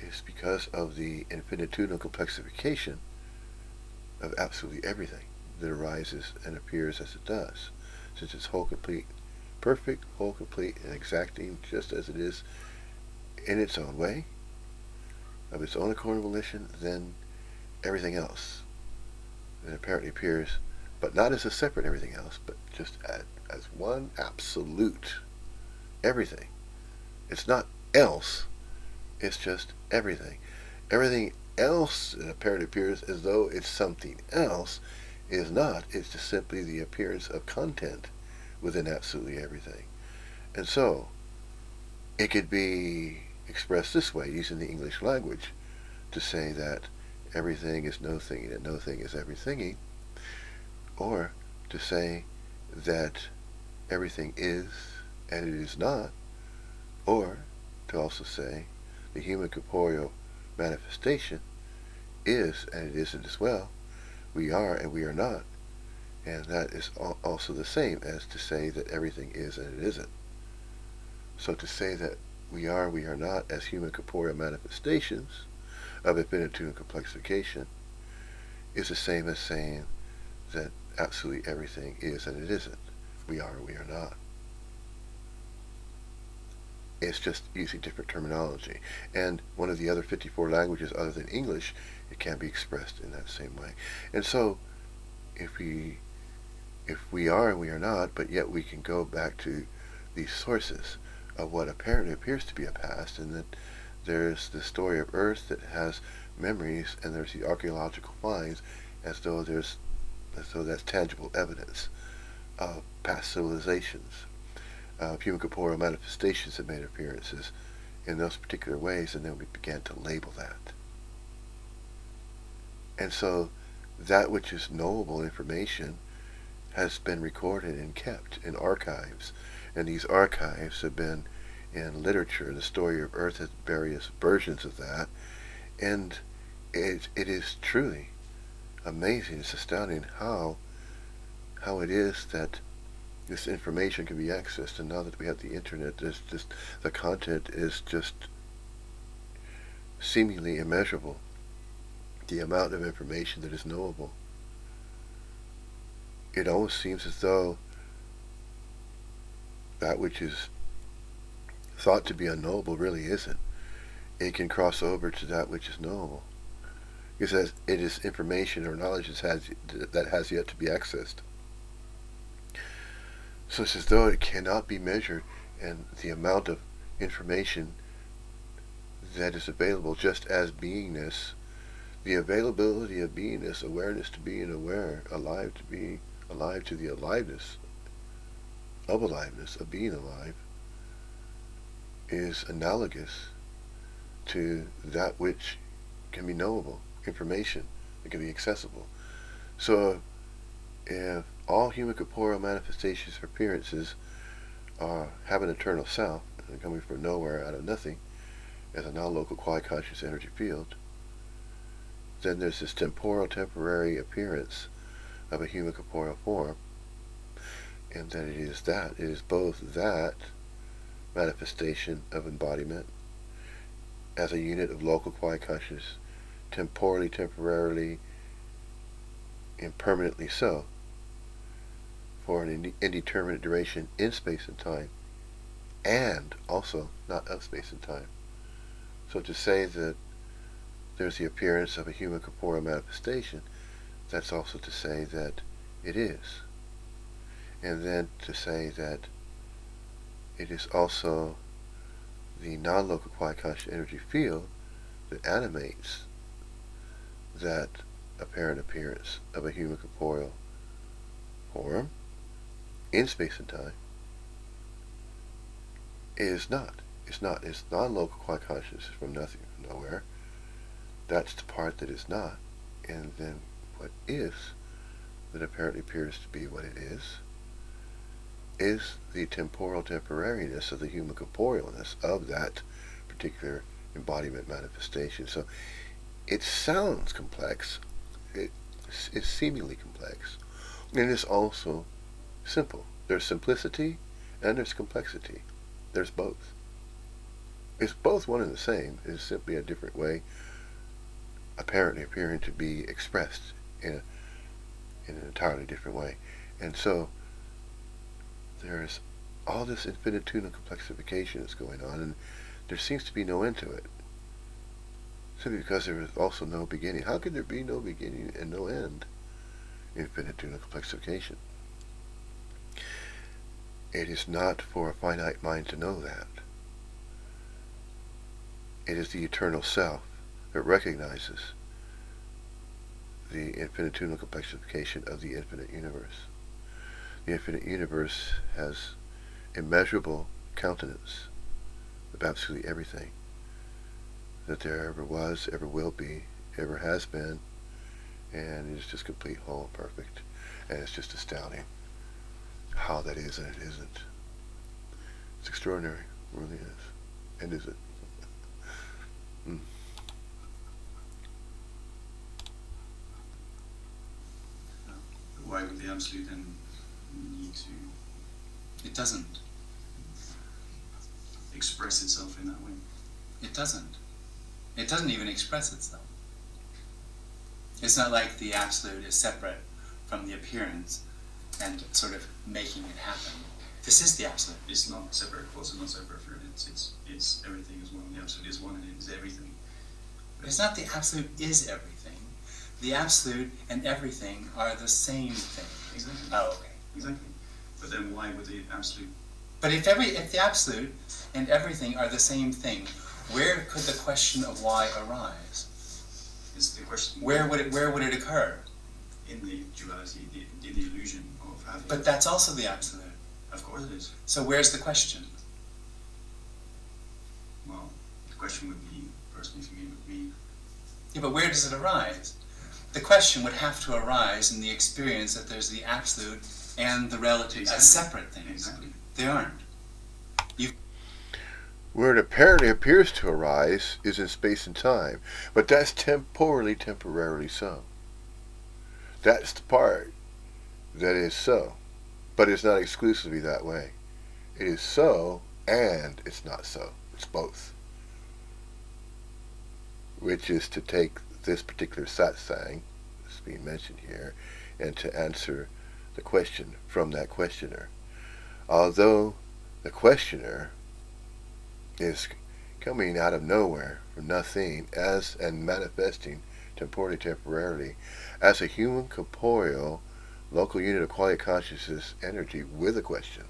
is because of the infinitudinal complexification of absolutely everything that arises and appears as it does. Since it's whole, complete, perfect, whole, complete, and exacting just as it is in its own way, of its own accord and volition, then everything else that apparently appears, but not as a separate everything else, but just as one absolute everything. It's not else, it's just everything. Everything else that apparently appears as though it's something else is not. It's just simply the appearance of content within absolutely everything. And so it could be expressed this way, using the English language, to say that everything is no thing and no thing is everythinging, or to say that everything is and it is not, or to also say the human corporeal manifestation is and it isn't as well. We are and we are not, and that is also the same as to say that everything is and it isn't. So to say that we are not as human corporeal manifestations, of infinitude and complexification is the same as saying that absolutely everything is and it isn't. We are or we are not. It's just using different terminology. And one of the other 54 languages other than English, it can be expressed in that same way. And so if we are and we are not, but yet we can go back to these sources of what apparently appears to be a past, and that there's the story of Earth that has memories, and there's the archaeological finds as though that's tangible evidence of past civilizations, of human corporeal manifestations that made appearances in those particular ways, and then we began to label that. And so that which is knowable information has been recorded and kept in archives, and these archives have been in literature. The story of Earth has various versions of that, and it is truly amazing. It's astounding how it is that this information can be accessed, and now that we have the internet, there's just the content is just seemingly immeasurable. The amount of information that is knowable. It almost seems as though that which is thought to be unknowable really isn't. It can cross over to that which is knowable, because it is information or knowledge that has yet to be accessed. So it's as though it cannot be measured, and the amount of information that is available just as beingness, the availability of beingness, awareness to being aware, alive to be alive, to the aliveness, of being alive, is analogous to that which can be knowable, information that can be accessible. So if all human corporeal manifestations or appearances have an eternal self, and coming from nowhere out of nothing, as a non-local quasi-conscious energy field, then there's this temporary appearance of a human corporeal form, and that it is both that manifestation of embodiment as a unit of local quasi-conscious, temporarily, impermanently so, for an indeterminate duration in space and time, and also not of space and time. So to say that there's the appearance of a human corporeal manifestation, that's also to say that it is. And then to say that it is also the non-local quasi-conscious energy field that animates that apparent appearance of a human corporeal form in space and time is not. It's not. It's non-local quasi-conscious from nothing, from nowhere. That's the part that is not. And then what is, that apparently appears to be what it is the temporariness of the human corporealness of that particular embodiment manifestation. So it sounds complex. It's seemingly complex. And it's also simple. There's simplicity and there's complexity. There's both. It's both one and the same. It's simply a different way, apparently appearing to be expressed in an entirely different way. And so there's all this infinitudinal complexification that's going on, and there seems to be no end to it. Simply because there is also no beginning. How could there be no beginning and no end? Infinitudinal complexification. It is not for a finite mind to know that. It is the eternal self that recognizes the infinitudinal complexification of the infinite universe. The infinite universe has immeasurable countenance of absolutely everything that there ever was, ever will be, ever has been, and it is just complete, whole, and perfect. And it's just astounding how that is and it isn't. It's extraordinary, it really is. And is it? Why would the absolute then need to It doesn't. express itself in that way? It doesn't. It doesn't even express itself. It's not like the absolute is separate from the appearance and sort of making it happen. This is the absolute. It's not separate cause and not separate effect. It's everything as one. The absolute is one and it is everything. It's not the absolute is everything. The absolute and everything are the same thing. Exactly. Oh, okay. Exactly. But then why would the absolute? But if the absolute and everything are the same thing, where could the question of why arise? Is the question? Where would it occur? In the duality, in the illusion of having. But that's also the absolute. Of course it is. So where's the question? Well, the question would be, personally for me, would be. Yeah, but where does it arise? The question would have to arise in the experience that there's the absolute and the relative as separate things. Exactly. They aren't. Where it apparently appears to arise is in space and time, but that's temporarily so. That's the part that is so, but it's not exclusively that way. It is so, and it's not so. It's both. Which is to take this particular satsang that's being mentioned here, and to answer the question from that questioner. Although the questioner is coming out of nowhere, from nothing, and manifesting temporarily, as a human corporeal local unit of quality consciousness energy with a question.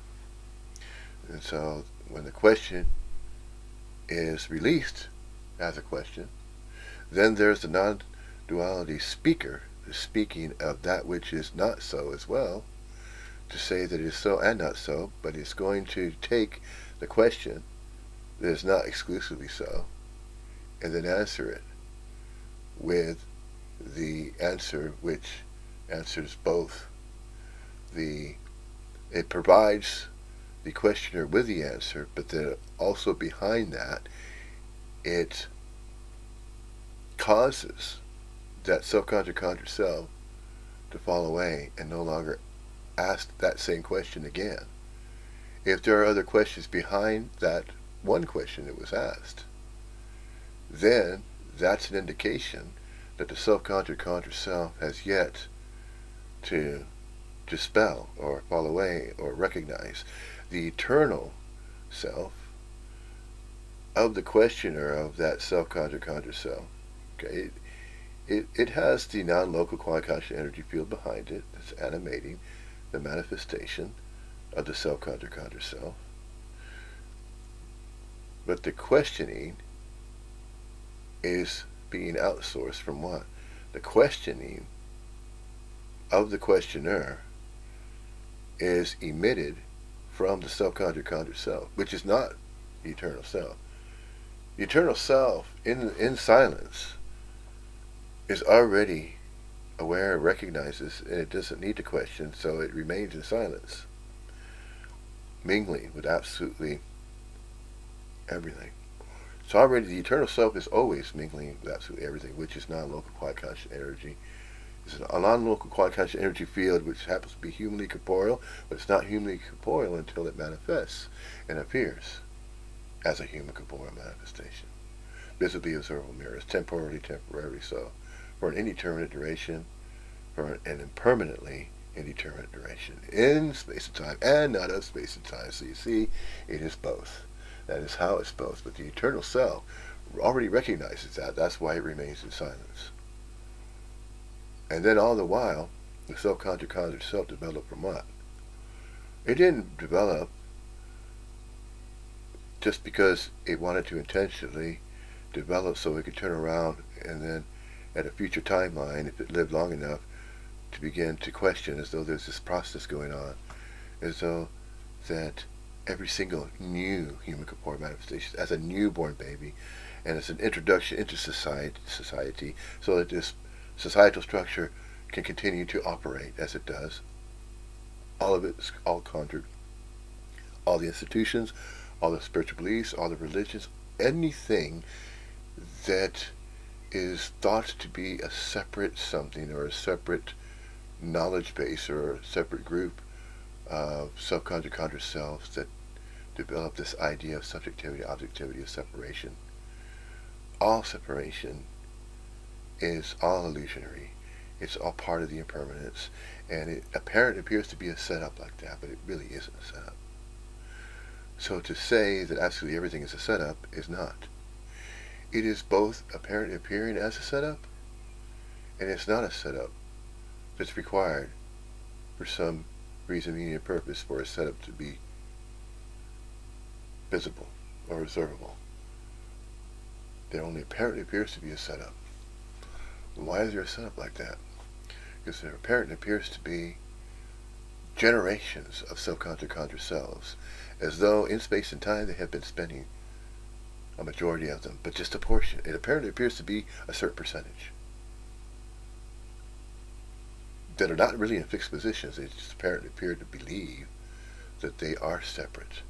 And so when the question is released as a question, then there's the non-duality speaker, the speaking of that which is not so as well, to say that it is so and not so, but it's going to take the question that is not exclusively so, and then answer it with the answer which answers both. It provides the questioner with the answer, but then also behind that, it causes that self-conscious self to fall away and no longer ask that same question again. If there are other questions behind that one question that was asked, then that's an indication that the self-conscious self has yet to dispel or fall away or recognize the eternal self of the questioner of that self-conscious self. Okay, it has the non-local quality conscious energy field behind it that's animating the manifestation of the self-conscious self. But the questioning is being outsourced from what? The questioning of the questioner is emitted from the self-conscious self, which is not the eternal self. The eternal self, in silence, is already aware, recognizes, and it doesn't need to question, so it remains in silence, mingling with absolutely everything. So already the eternal self is always mingling with absolutely everything, which is non-local quality conscious energy. It's a non-local quality conscious energy field which happens to be humanly corporeal, but it's not humanly corporeal until it manifests and appears as a human corporeal manifestation. Visibly observable mirrors, temporarily so, for an indeterminate duration, for an impermanently indeterminate duration, in space and time, and not of space and time. So you see, it is both. That is how it's both. But the eternal self already recognizes that. That's why it remains in silence. And then all the while, the self-conscious self developed from what? It didn't develop just because it wanted to intentionally develop so it could turn around and then at a future timeline, if it lived long enough, to begin to question as though there's this process going on, as though that every single new human corporeal manifestation as a newborn baby and as an introduction into society so that this societal structure can continue to operate as it does. All of it's all conjured. All the institutions, all the spiritual beliefs, all the religions, anything that is thought to be a separate something or a separate knowledge base or a separate group of self-conscious selves that develop this idea of subjectivity, objectivity, of separation, all separation is all illusionary. It's all part of the impermanence, and it apparently appears to be a setup like that, but it really isn't a setup. So to say that absolutely everything is a setup is not. It is both apparently appearing as a setup, and it's not a setup that's required for some reason, meaning, and purpose for a setup to be visible or observable. There only apparently appears to be a setup. Why is there a setup like that? Because there apparently appears to be generations of self-conscious conscious selves, as though in space and time they have been spending a majority of them, but just a portion. It apparently appears to be a certain percentage that are not really in fixed positions. They just apparently appear to believe that they are separate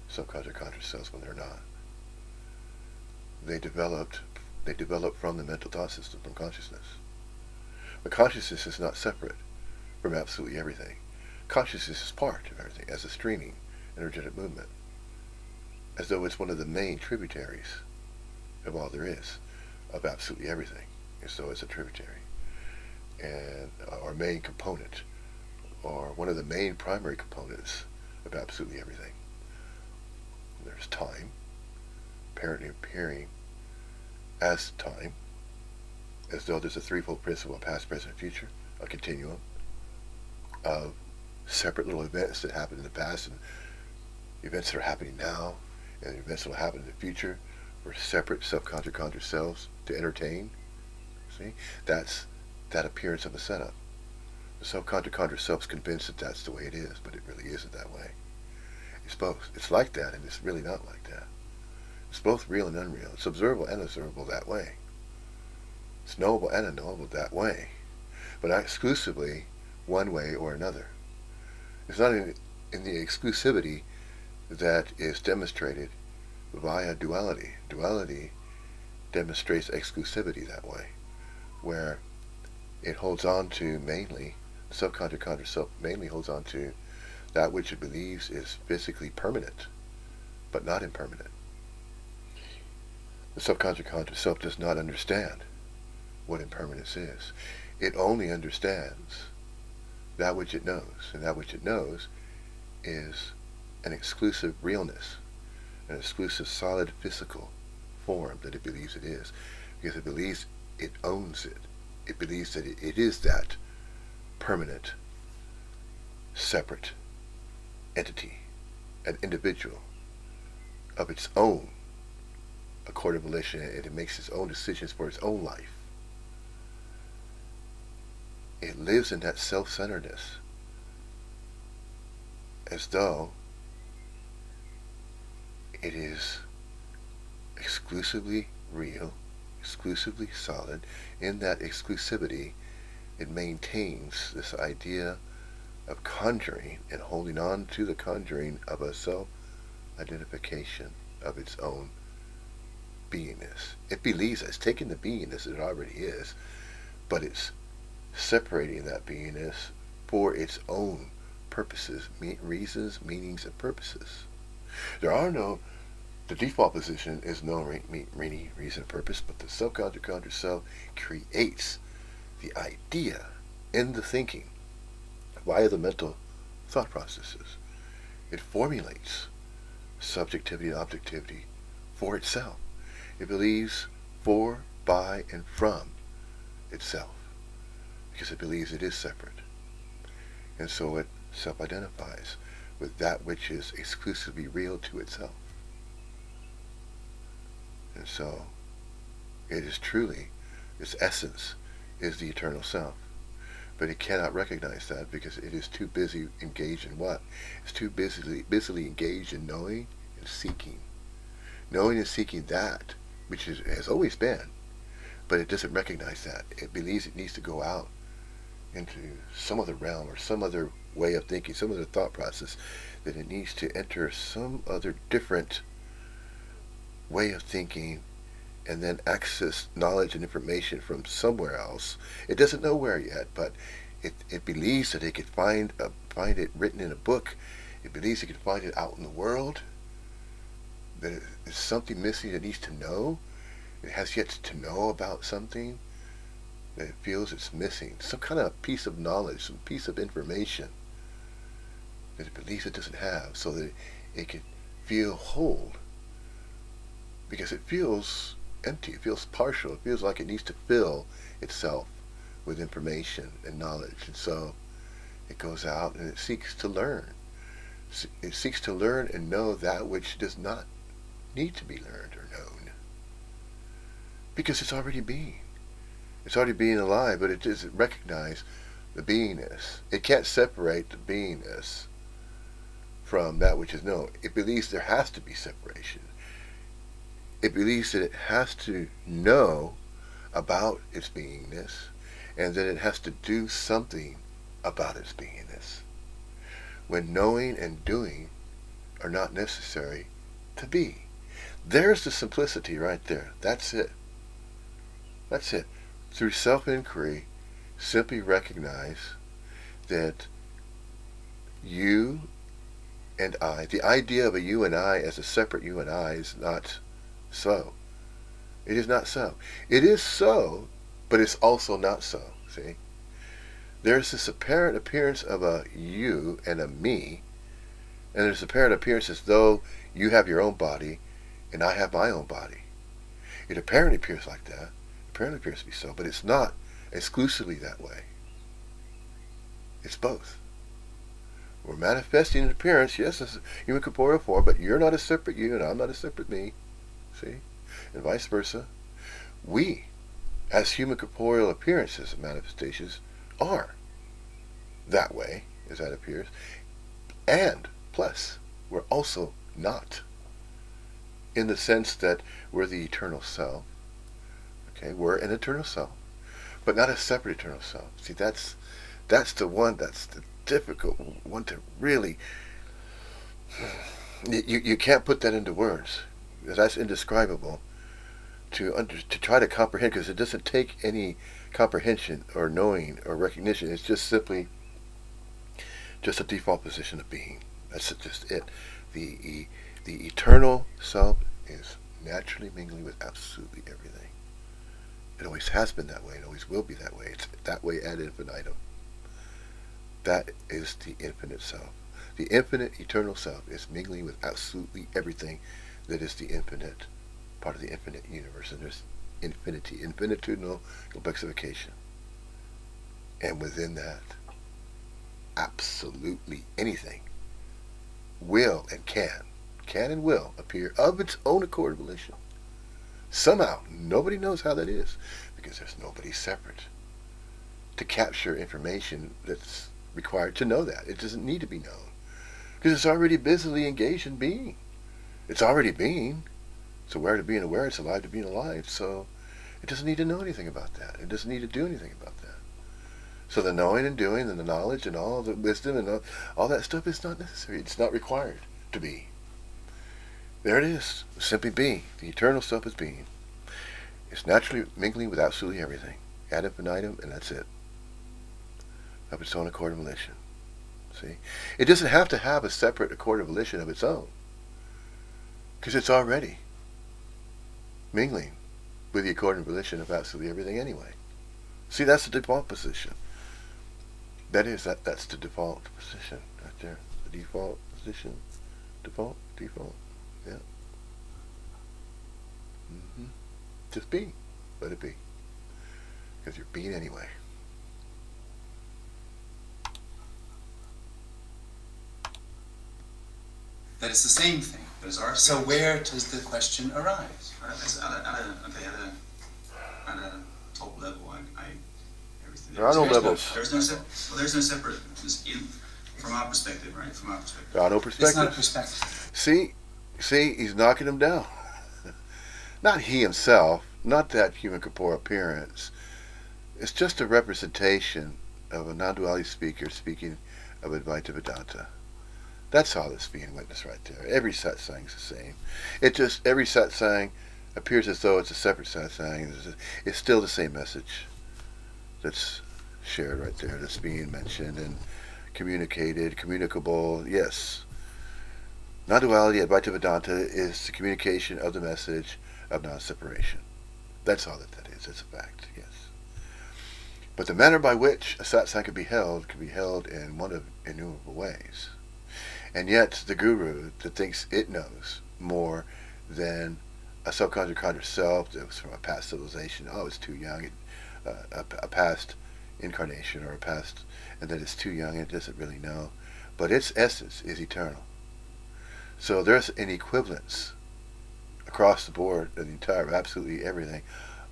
self-conscious conscious selves when they're not. They develop from the mental thought system, from consciousness. But consciousness is not separate from absolutely everything. Consciousness is part of everything, as a streaming, energetic movement, as though it's one of the main tributaries of all there is, of absolutely everything, as though it's a tributary, and or main component, or one of the main primary components of absolutely everything. There's time, apparently appearing as time, as though there's a threefold principle of past, present, and future, a continuum of separate little events that happened in the past and events that are happening now and events that will happen in the future for separate self-conscious conscious selves to entertain. See? That's that appearance of a setup. The self-conscious conscious self's convinced that that's the way it is, but it really isn't that way. It's both. It's like that and it's really not like that. It's both real and unreal. It's observable and observable that way. It's knowable and unknowable that way, but not exclusively one way or another. It's not in the exclusivity that is demonstrated via duality. Duality demonstrates exclusivity that way, where it holds on to mainly, the subconscious conscious self mainly holds on to that which it believes is physically permanent, but not impermanent. The subconscious conscious self does not understand what impermanence is. It only understands that which it knows, and that which it knows is an exclusive realness, an exclusive solid physical form that it believes it is, because it believes it owns it. It believes that it is that permanent, separate entity, an individual of its own accord of volition, and it makes its own decisions for its own life. It lives in that self-centeredness, as though it is exclusively real, exclusively solid. In that exclusivity, it maintains this idea of conjuring and holding on to the conjuring of a self-identification of its own beingness. It believes it's taking the beingness it already is, but it's separating that beingness for its own purposes, reasons, meanings, and purposes. The default position is no reason, purpose, but the subconscious conscious self creates the idea in the thinking via the mental thought processes. It formulates subjectivity and objectivity for itself. It believes for, by, and from itself, because it believes it is separate. And so it self-identifies with that which is exclusively real to itself. And so it is truly, its essence is the eternal self. But it cannot recognize that because it is too busy engaged in what? It's too busily engaged in knowing and seeking. Knowing and seeking that which has always been, but it doesn't recognize that. It believes it needs to go out into some other realm or some other way of thinking, some other thought process, that it needs to enter some other different way of thinking and then access knowledge and information from somewhere else. It doesn't know where yet, but it believes that it could find it written in a book. It believes it could find it out in the world, that it's something missing it needs to know, It has yet to know about something that it feels it's missing. Some kind of piece of knowledge, some piece of information that it believes it doesn't have, so that it can feel whole. Because it feels empty, it feels partial, it feels like it needs to fill itself with information and knowledge. And so it goes out and it seeks to learn. It seeks to learn and know that which does not need to be learned or known. Because it's already being. It's already being alive, but it doesn't recognize the beingness. It can't separate the beingness from that which is known. It believes there has to be separation. It believes that it has to know about its beingness, and that it has to do something about its beingness. When knowing and doing are not necessary to be. There's the simplicity right there. That's it. That's it. Through self-inquiry, simply recognize that you and I, the idea of a you and I as a separate you and I is not so. It is not so. It is so, but it's also not so. See? There's this apparent appearance of a you and a me, and there's apparent appearance as though you have your own body and I have my own body. It apparently appears like that. It apparently appears to be so, but it's not exclusively that way. It's both. We're manifesting an appearance, yes, as a human corporeal form, but you're not a separate you and I'm not a separate me. See? And vice versa. We, as human corporeal appearances and manifestations, are that way, as that appears. And, plus, we're also not. In the sense that we're the eternal self. Okay, we're an eternal self, but not a separate eternal self. See, that's the one, that's the difficult one to really, you can't put that into words. That's indescribable to try to comprehend, because it doesn't take any comprehension or knowing or recognition. It's just simply just a default position of being. That's just it. The eternal self is naturally mingling with absolutely everything. It always has been that way and always will be that way. It's that way ad infinitum. That is the infinite self. The infinite eternal self is mingling with absolutely everything that is the infinite, part of the infinite universe. And there's infinity, infinitudinal complexification. And within that, absolutely anything will and can and will appear of its own accord and volition. Somehow, nobody knows how that is, because there's nobody separate to capture information that's required to know that. It doesn't need to be known, because it's already busily engaged in being. It's already being. It's aware to being aware, it's alive to being alive, so it doesn't need to know anything about that. It doesn't need to do anything about that. So the knowing and doing and the knowledge and all the wisdom and all that stuff is not necessary. It's not required to be. There it is. Simply being. The eternal self is being. It's naturally mingling with absolutely everything. Ad infinitum, and that's it. Of its own accord and volition. See? It doesn't have to have a separate accord and volition of its own, because it's already mingling with the accord and volition of absolutely everything anyway. See, that's the default position. That's the default position right there. The default position. Default. Yeah. Just be. Let it be. Because you're being anyway. That it's the same thing. But it's our So experience. where does the question arise? At a top level, everything. There are no levels. There's no separate. From our perspective, right? From our perspective. There are no It's not a perspectives. perspective. See, he's knocking him down. Not he himself, not that human corporeal appearance. It's just a representation of a non-duality speaker speaking of Advaita Vedanta. That's all that's being witnessed right there. Every satsang is the same. Every satsang appears as though it's a separate satsang. It's still the same message that's shared right there, that's being mentioned and communicated, communicable. Yes. Non-duality, Advaita Vedanta, is the communication of the message of non-separation. That's all that is. It's a fact, yes. But the manner by which a satsang can be held in one of innumerable ways. And yet the guru that thinks it knows more than a subconscious self that was from a past civilization, oh, it's too young, a past incarnation or a past, and that it's too young and it doesn't really know. But its essence is eternal. So there's an equivalence across the board of the entire, absolutely everything.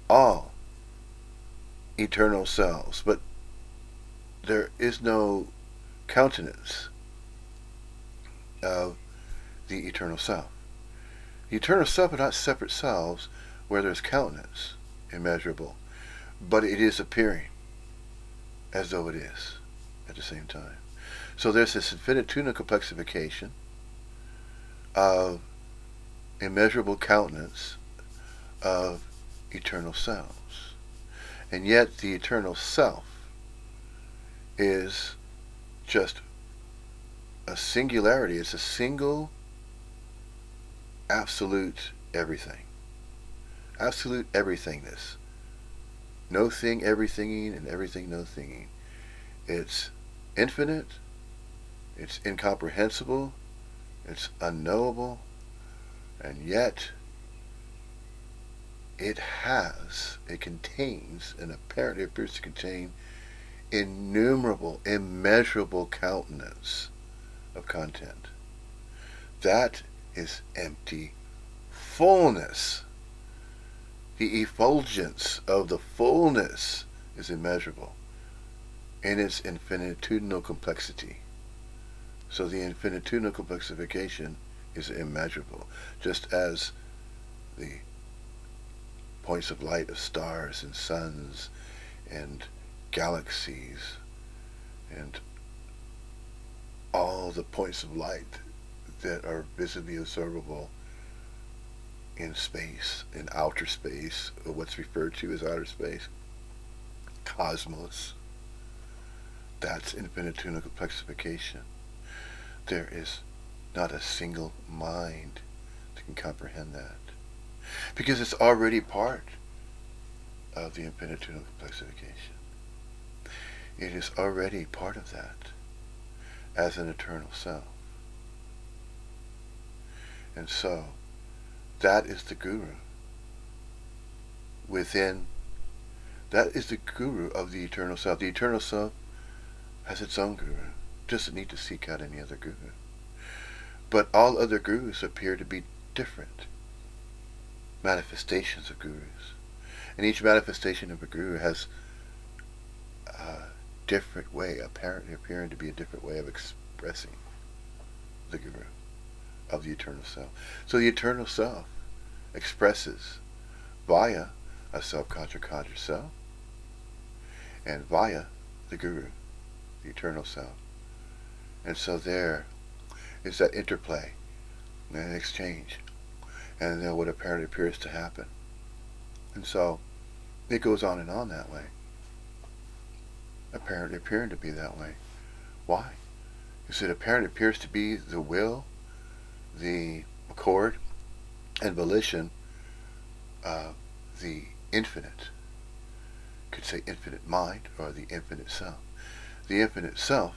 All eternal selves, but there is no countenance of the eternal self. The eternal self are not separate selves where there's countenance, immeasurable, but it is appearing as though it is at the same time. So there's this infinitesimal complexification of immeasurable countenance of eternal selves. And yet the eternal self is just a singularity. It's a single, absolute everything. Absolute everythingness. No thing, everythinging, and everything, no thinging. It's infinite. It's incomprehensible. It's unknowable. And yet it contains, and apparently appears to contain, innumerable, immeasurable countenance of content. That is empty fullness. The effulgence of the fullness is immeasurable in its infinitudinal complexity. So the infinitudinal complexification is immeasurable, just as the points of light of stars and suns and galaxies and all the points of light that are visibly observable in space, in outer space, or what's referred to as outer space, cosmos. That's infinitudinal complexification. There is not a single mind that can comprehend that, because it's already part of the infinitudinal complexification. It is already part of that as an eternal self. And so that is the guru that is the guru of the eternal self. The eternal self has its own guru. It doesn't need to seek out any other guru. But all other gurus appear to be different manifestations of gurus. And each manifestation of a guru has a different way, apparently appearing to be a different way of expressing the guru of the eternal self. So the eternal self expresses via a self-conscious self and via the guru, the eternal self. And so there is that interplay and exchange, and then what apparently appears to happen. And so it goes on and on that way, apparently appearing to be that way. Why? Because it apparently appears to be the will, the accord, and volition of the infinite. You could say infinite mind or the infinite self. The infinite self,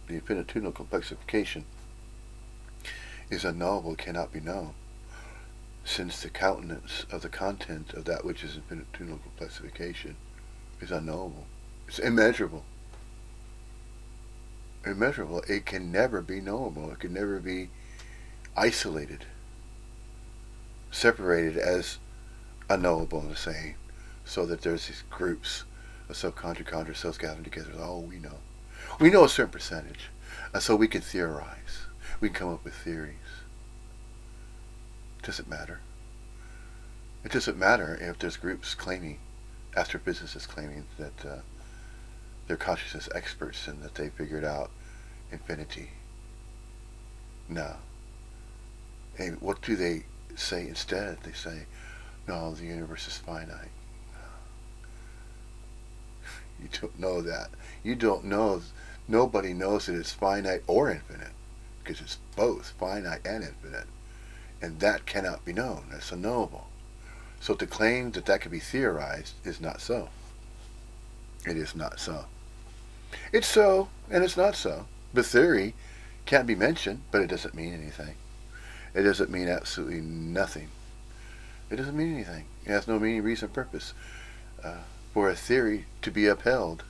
the infinitudinal complexification, is unknowable, cannot be known, since the countenance of the content of that which is infinitudinal complexification is unknowable. It's immeasurable. Immeasurable. It can never be knowable. It can never be isolated, separated as unknowable in the same, so that there's these groups of subconscious selves gathering together. Oh, we know. We know a certain percentage. And so we can theorize. We can come up with theories. It doesn't matter. It doesn't matter if there's groups claiming, astrophysicists claiming that they're consciousness experts and that they figured out infinity. No. And what do they say instead? They say, no, the universe is finite. You don't know that. You don't know. Nobody knows that it's finite or infinite, because it's both finite and infinite. And that cannot be known. That's unknowable. So to claim that that could be theorized is not so. It is not so. It's so, and it's not so. The theory can be mentioned, but it doesn't mean anything. It doesn't mean absolutely nothing. It doesn't mean anything. It has no meaning, reason, purpose. For a theory to be upheld,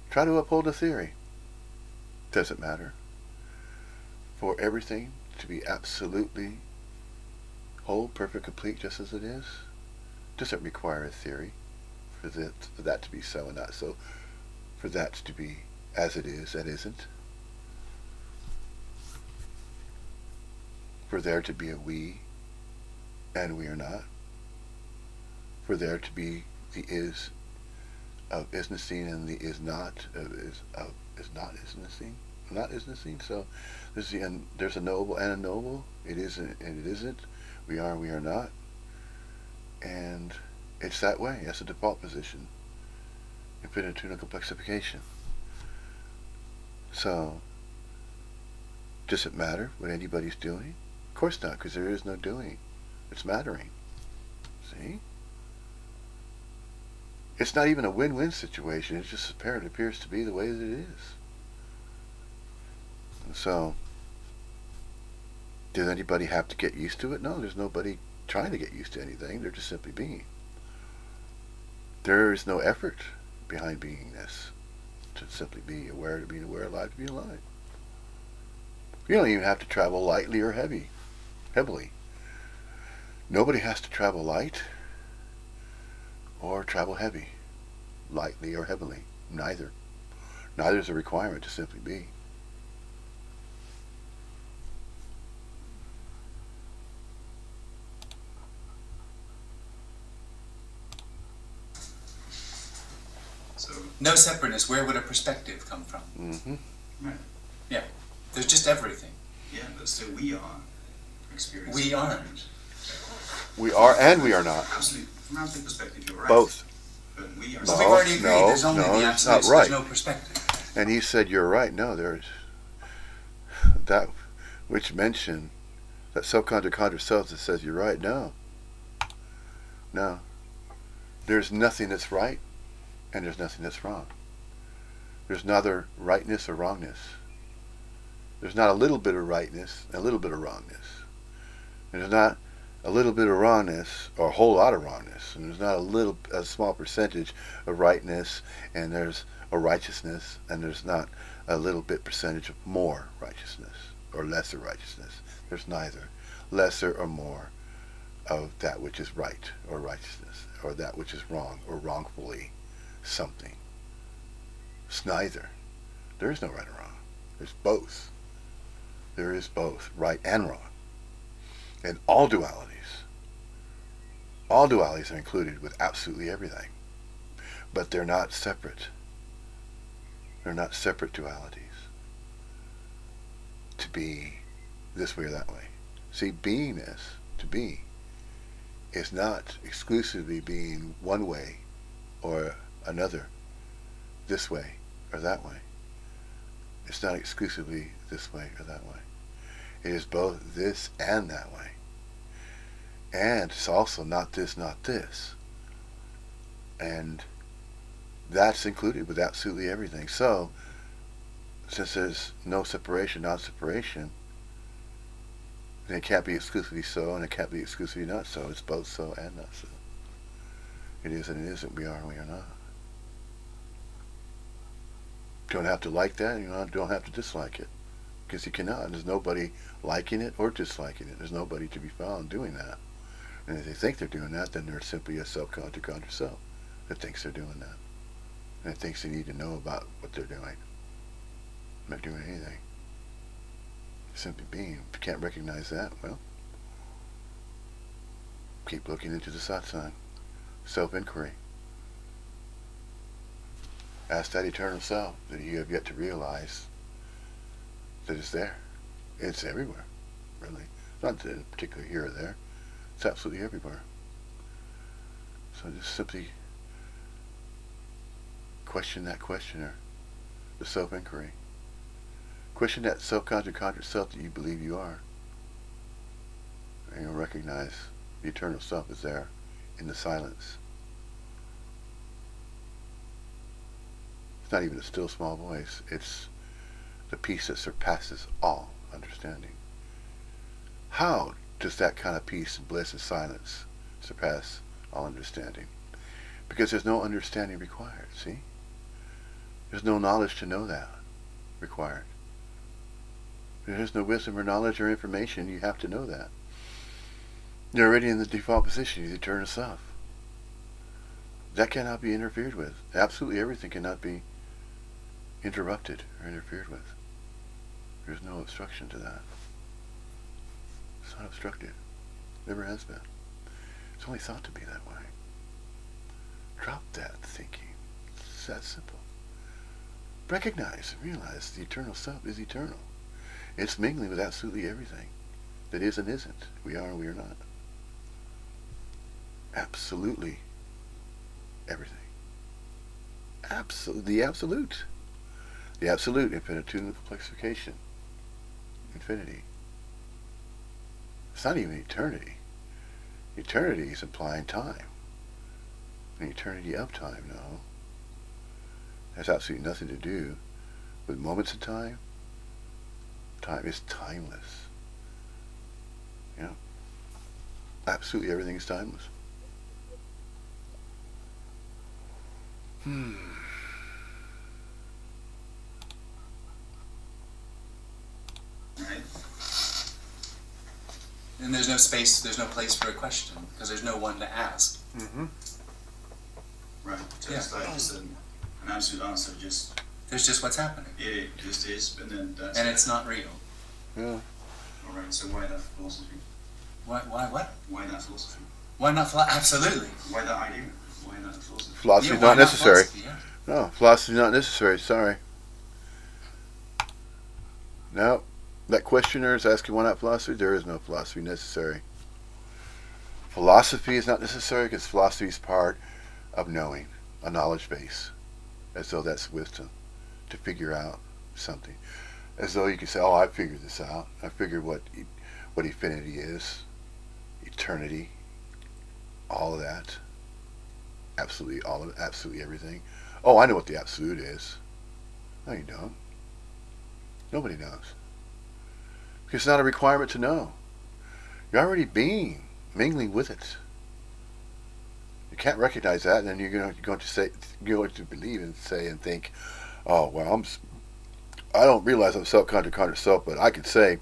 try to uphold a theory. Doesn't matter. For everything to be absolutely whole, perfect, complete, just as it is, doesn't require a theory for that to be so and not so. For that to be as it is and isn't. For there to be a we and we are not. For there to be the is of isness-seen and the is not of is not isness-seen. Not isness-seen. So there's a knowable and a knowable. It is and it isn't. We are and we are not. And it's that way. That's the default position. Infinitesimal complexification. So, does it matter what anybody's doing? Of course not, because there is no doing. It's mattering. See? It's not even a win-win situation. It's just it appears to be the way that it is. And so, does anybody have to get used to it? No, there's nobody trying to get used to anything. They're just simply being. There is no effort behind beingness. To simply be aware, to being aware, alive, to be alive. You don't even have to travel lightly or heavily. Nobody has to travel light or travel heavy, lightly or heavily. Neither. Neither is a requirement to simply be. So, No separateness. Where would a perspective come from? Mm-hmm. right. Yeah. There's just everything. Yeah, but still we are experiencing. We aren't. We are and we are not. Absolutely. From our perspective, you're right. Both. But we are. No, Well, we've already agreed. no, There's only no, the it's absolute. not right. There's no perspective. And he said, you're right. No, there's that which mentioned that self-contra self that says you're right. No. No. There's nothing that's right and there's nothing that's wrong. There's neither rightness or wrongness. There's not a little bit of rightness and a little bit of wrongness. There's not a little bit of wrongness or a whole lot of wrongness. And there's not a small percentage of rightness and there's a righteousness, and there's not a little bit percentage of more righteousness or lesser righteousness. There's neither lesser or more of that which is right or righteousness or that which is wrong or wrongfully something. It's neither. There is no right or wrong. There's both. There is both right and wrong. And all dualities are included with absolutely everything. But they're not separate. They're not separate dualities. To be this way or that way. See, beingness, to be, is not exclusively being one way or another, this way or that way. It's not exclusively this way or that way. It is both this and that way. And it's also not this, not this. And that's included with absolutely everything. So, since there's no separation, non-separation, then it can't be exclusively so and it can't be exclusively not so. It's both so and not so. It is and it isn't. We are and we are not. You don't have to like that, you don't have to dislike it. Because you cannot. There's nobody liking it or disliking it. There's nobody to be found doing that. And if they think they're doing that, then they're simply a self-contra self that thinks they're doing that. And it thinks they need to know about what they're doing. Not doing anything. Simply being. If you can't recognize that, well, keep looking into the satsang. Self-inquiry. Ask that eternal self that you have yet to realize that it's there. It's everywhere, really. It's not particularly here or there. It's absolutely everywhere. So just simply question that questioner, the self-inquiry. Question that self-contra self that you believe you are. And you'll recognize the eternal self is there in the silence. It's not even a still small voice. It's the peace that surpasses all understanding. How does that kind of peace and bliss and silence surpass all understanding? Because there's no understanding required, see? There's no knowledge to know that required. There's no wisdom or knowledge or information. You have to know that. You're already in the default position, the eternal self. That cannot be interfered with. Absolutely everything cannot be interrupted or interfered with. There's no obstruction to that. It's not obstructed. Never has been. It's only thought to be that way. Drop that thinking. It's that simple. Recognize and realize the eternal self is eternal. It's mingling with absolutely everything that is and isn't. We are and we are not. Absolutely everything. The absolute. The absolute infinitude and complexification. Infinity. It's not even eternity. Eternity is implying time. An eternity of time, no. It has absolutely nothing to do with moments of time. Time is timeless. Yeah. Absolutely everything is timeless. Right? And there's no space, there's no place for a question, because there's no one to ask. Mm-hmm. Right. So it's like just an absolute answer, just There's just what's happening. it just is, and then that's And it. it's not real. Yeah. Alright, so why that philosophy? Why what? Why that philosophy? Why not absolutely. Why that idea? Why that philosophy? Philosophy Yeah, is why not necessary. philosophy, yeah. No, philosophy is not necessary. Sorry. No. That questioner is asking why not philosophy. There is no philosophy necessary. Philosophy is not necessary because philosophy is part of knowing, a knowledge base, as though that's wisdom, to figure out something. As though you could say, oh, I figured this out. I figured what infinity is, eternity, all of that. Absolutely all of it, absolutely everything. Oh, I know what the absolute is. No, you don't. Nobody knows. Because it's not a requirement to know. You're already mingling with it. You can't recognize that, and then you're going to believe and say and think, oh, well, I don't realize I'm self-conscious self, but I could say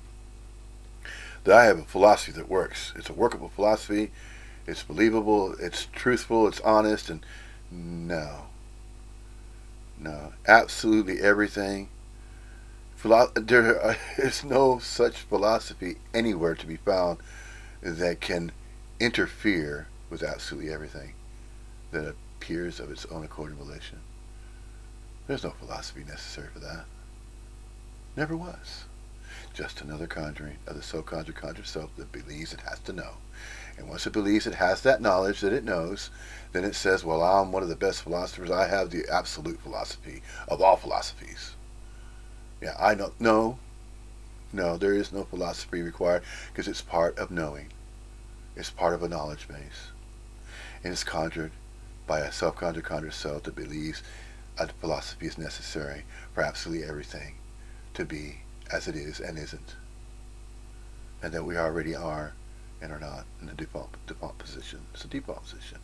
that I have a philosophy that works. It's a workable philosophy. It's believable. It's truthful. It's honest. And no, absolutely everything. There is no such philosophy anywhere to be found that can interfere with absolutely everything that appears of its own accord and volition. There's no philosophy necessary for that. Never was. Just another conjuring of the so-conjured conscious self that believes it has to know. And once it believes it has that knowledge that it knows, then it says, well, I'm one of the best philosophers. I have the absolute philosophy of all philosophies. Yeah, I don't know. No, there is no philosophy required because it's part of knowing. It's part of a knowledge base. And it's conjured by a self-conjured conscious self that believes a philosophy is necessary for absolutely everything to be as it is and isn't. And that we already are and are not in the default position. It's a default position.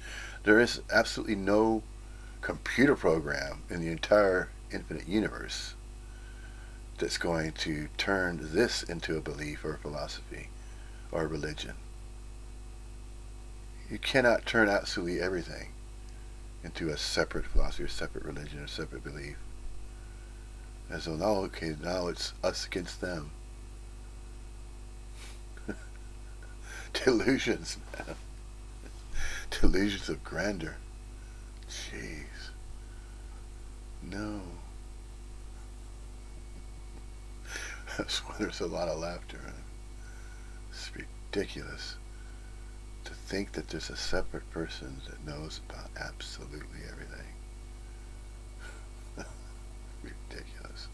There is absolutely no computer program in the entire infinite universe that's going to turn this into a belief or a philosophy or a religion. You cannot turn absolutely everything into a separate philosophy or separate religion or separate belief. And so now, okay, now it's us against them. Delusions, man. Delusions of grandeur. Jeez. No. That's why there's a lot of laughter. It's ridiculous to think that there's a separate person that knows about absolutely everything. Ridiculous.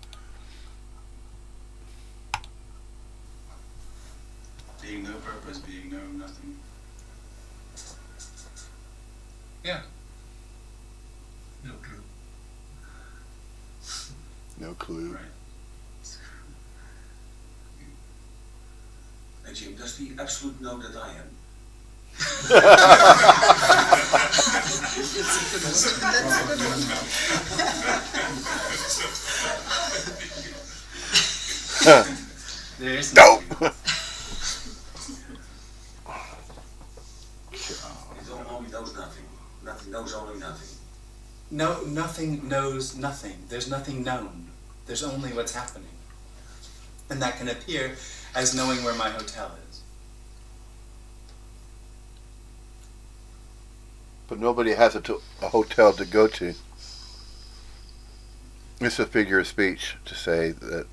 Being no purpose, being no nothing. No clue. Right. And Jim, does he absolutely know that I am? There is No! It only knows nothing. Nothing knows only nothing. No, nothing knows nothing. There's nothing known. There's only what's happening. And that can appear as knowing where my hotel is. But nobody has a hotel to go to. It's a figure of speech to say that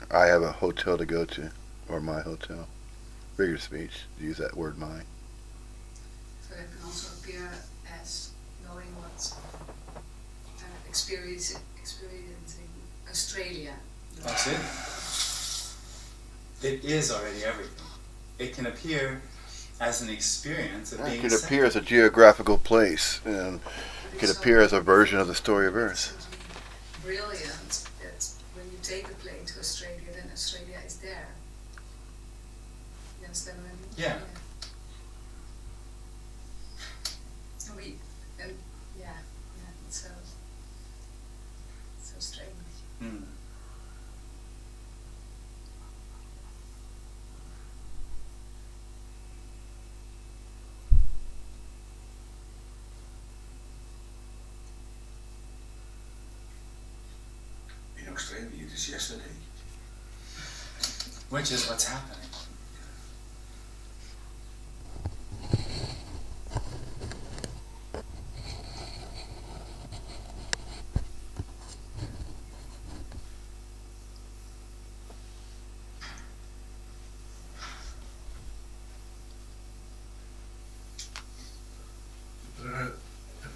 I have a hotel to go to, or my hotel. Figure of speech, to use that word my. So it can also appear as knowing what experiencing Australia. That's it. It is already everything. It can appear as an experience of It being could separate. appear as a geographical place, and it could appear as a version of the story of Earth. Brilliant that when you take a plane to Australia, then Australia is there. You understand what I mean? Yeah. It's so strange. Hmm. In Australia, it is yesterday. Which is what's happening.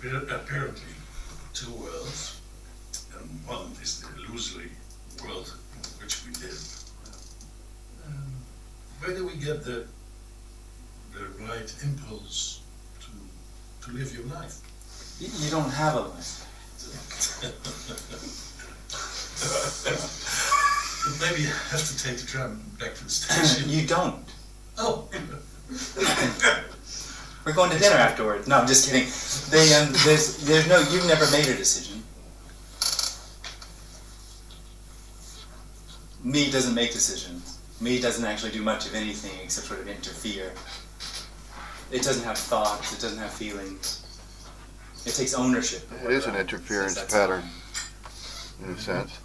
There are apparently two worlds, and one is the illusory world in which we live. Where do we get the right impulse to live your life? You don't have a life. Maybe I have to take the tram back to the station. You don't. Oh. We're going to dinner afterwards. No, I'm just kidding. There's no. You've never made a decision. Me doesn't make decisions. Me doesn't actually do much of anything except sort of interfere. It doesn't have thoughts. It doesn't have feelings. It takes ownership. of It what is an happens. interference That's pattern, fine. in a sense.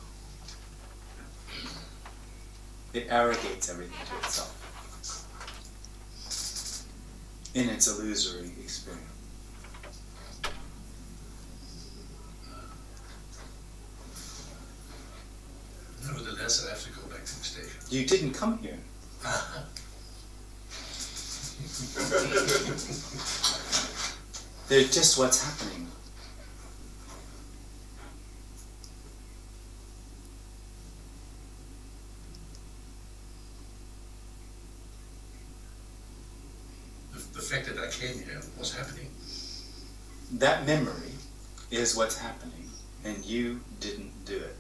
It arrogates everything to itself in its illusory experience. Nevertheless, I have to go back to the station. You didn't come here. They're just what's happening. The fact that I came here was happening. That memory is what's happening, and you didn't do it.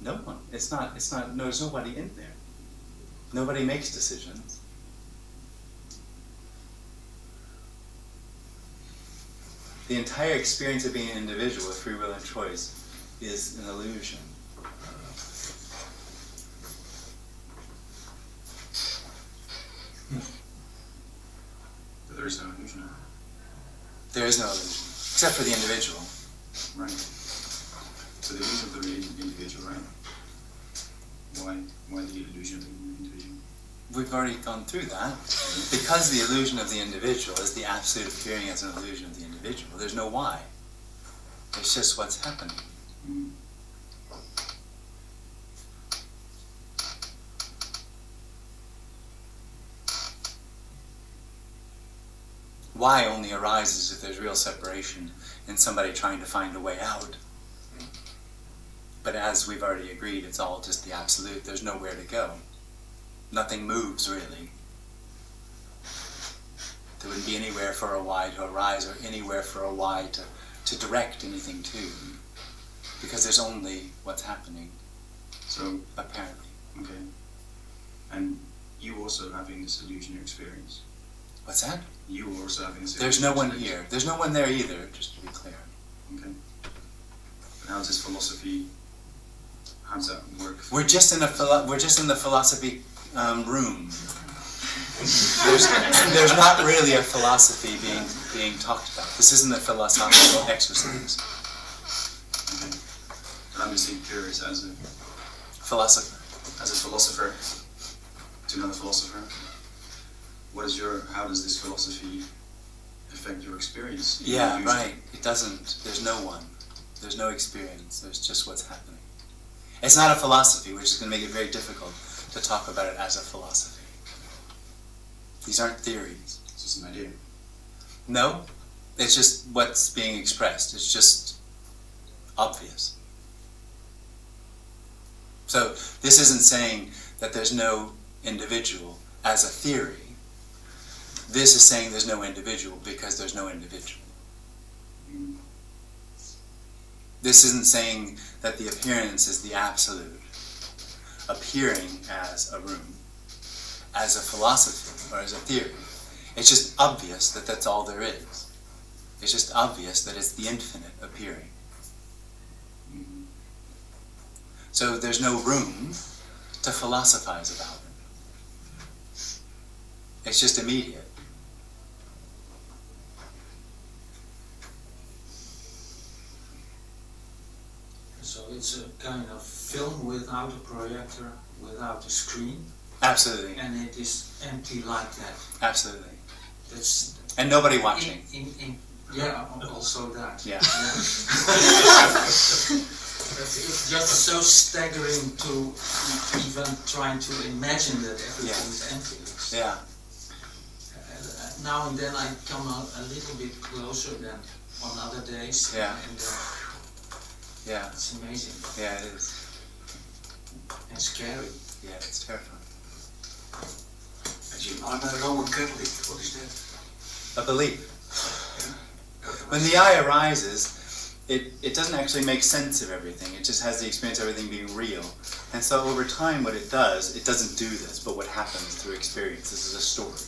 No one. It's not, no, there's nobody in there. Nobody makes decisions. The entire experience of being an individual with free will and choice is an illusion. But there is no illusion of There is no illusion, except for the individual. it. Right. So the illusion of the individual, right? Why the illusion of the individual? We've already gone through that. Because the illusion of the individual is the absolute appearing as an illusion of the individual, there's no why. It's just what's happening. Mm. Why only arises if there's real separation and somebody trying to find a way out. But as we've already agreed, it's all just the absolute. There's nowhere to go. Nothing moves, really. There wouldn't be anywhere for a Y to arise or anywhere for a Y to direct anything to. Because there's only what's happening, So, apparently. okay. And you also having this illusionary experience. What's that? You also having this There's no one experience. here. There's no one there either, just to be clear. Okay. And how does this philosophy, how does that work? We're just in the philosophy room. There's not really a philosophy being talked about. This isn't a philosophical exercise. Okay. And I'm just curious as a Philosopher. philosopher, to another philosopher, how does this philosophy affect your experience? Yeah, right. It doesn't. There's no one. There's no experience. There's just what's happening. It's not a philosophy, which is going to make it very difficult to talk about it as a philosophy. These aren't theories. It's just an idea. No, it's just what's being expressed. It's just obvious. So this isn't saying that there's no individual as a theory. This is saying there's no individual because there's no individual. Mm. This isn't saying that the appearance is the absolute, appearing as a room, as a philosophy or as a theory. It's just obvious that that's all there is. It's just obvious that it's the infinite appearing. Mm. So there's no room to philosophize about it. It's just immediate. So it's a kind of film without a projector, without a screen, Absolutely. and it is empty like that. Absolutely. That's And nobody watching. yeah, also that. Yeah. It's just so staggering to even trying to imagine that everything Yeah. is empty. Yeah. Now and then I come a little bit closer than on other days. Yeah. And Yeah. it's amazing Yeah, it is. and scary. Yeah, it's terrifying. I'm a Roman Catholic. What is that? A belief. When the eye arises, it doesn't actually make sense of everything. It just has the experience of everything being real. And so over time what it doesn't do this, but what happens through experience, this is a story.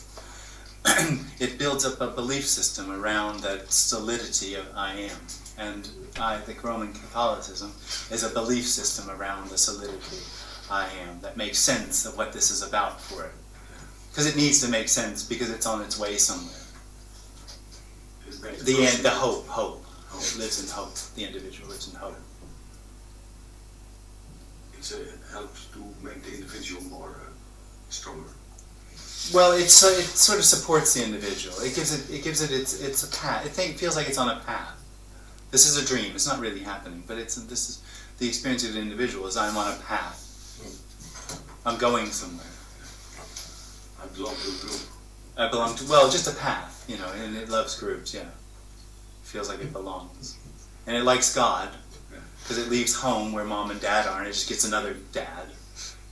It builds up a belief system around that solidity of I am. And the Roman Catholicism is a belief system around the solidity I am that makes sense of what this is about for it. Because it needs to make sense because it's on its way somewhere. The end, the hope. It lives in hope. The individual lives in hope. It helps to make the individual more stronger. Well, it sort of supports the individual. It gives it it's a path. It feels like it's on a path. This is a dream. It's not really happening, but this is the experience of the individual. Is I'm on a path. I'm going somewhere. I belong to a group. I belong to just a path, and it loves groups. Yeah, feels like it belongs, and it likes God because it leaves home where mom and dad are, and it just gets another dad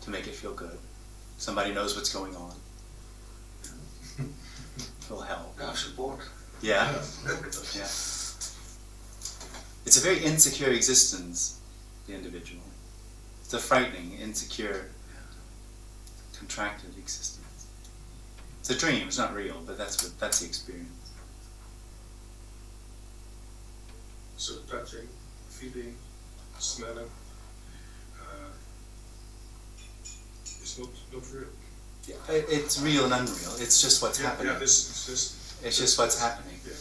to make it feel good. Somebody knows what's going on. It'll help. Yeah, support. Yeah. Yeah. It's a very insecure existence, the individual. It's a frightening, insecure, contracted existence. It's a dream, it's not real, but that's the experience. So touching, feeling, smelling, it's not real. It's real and unreal. It's just what's happening. Yeah, It's just what's happening. Yeah.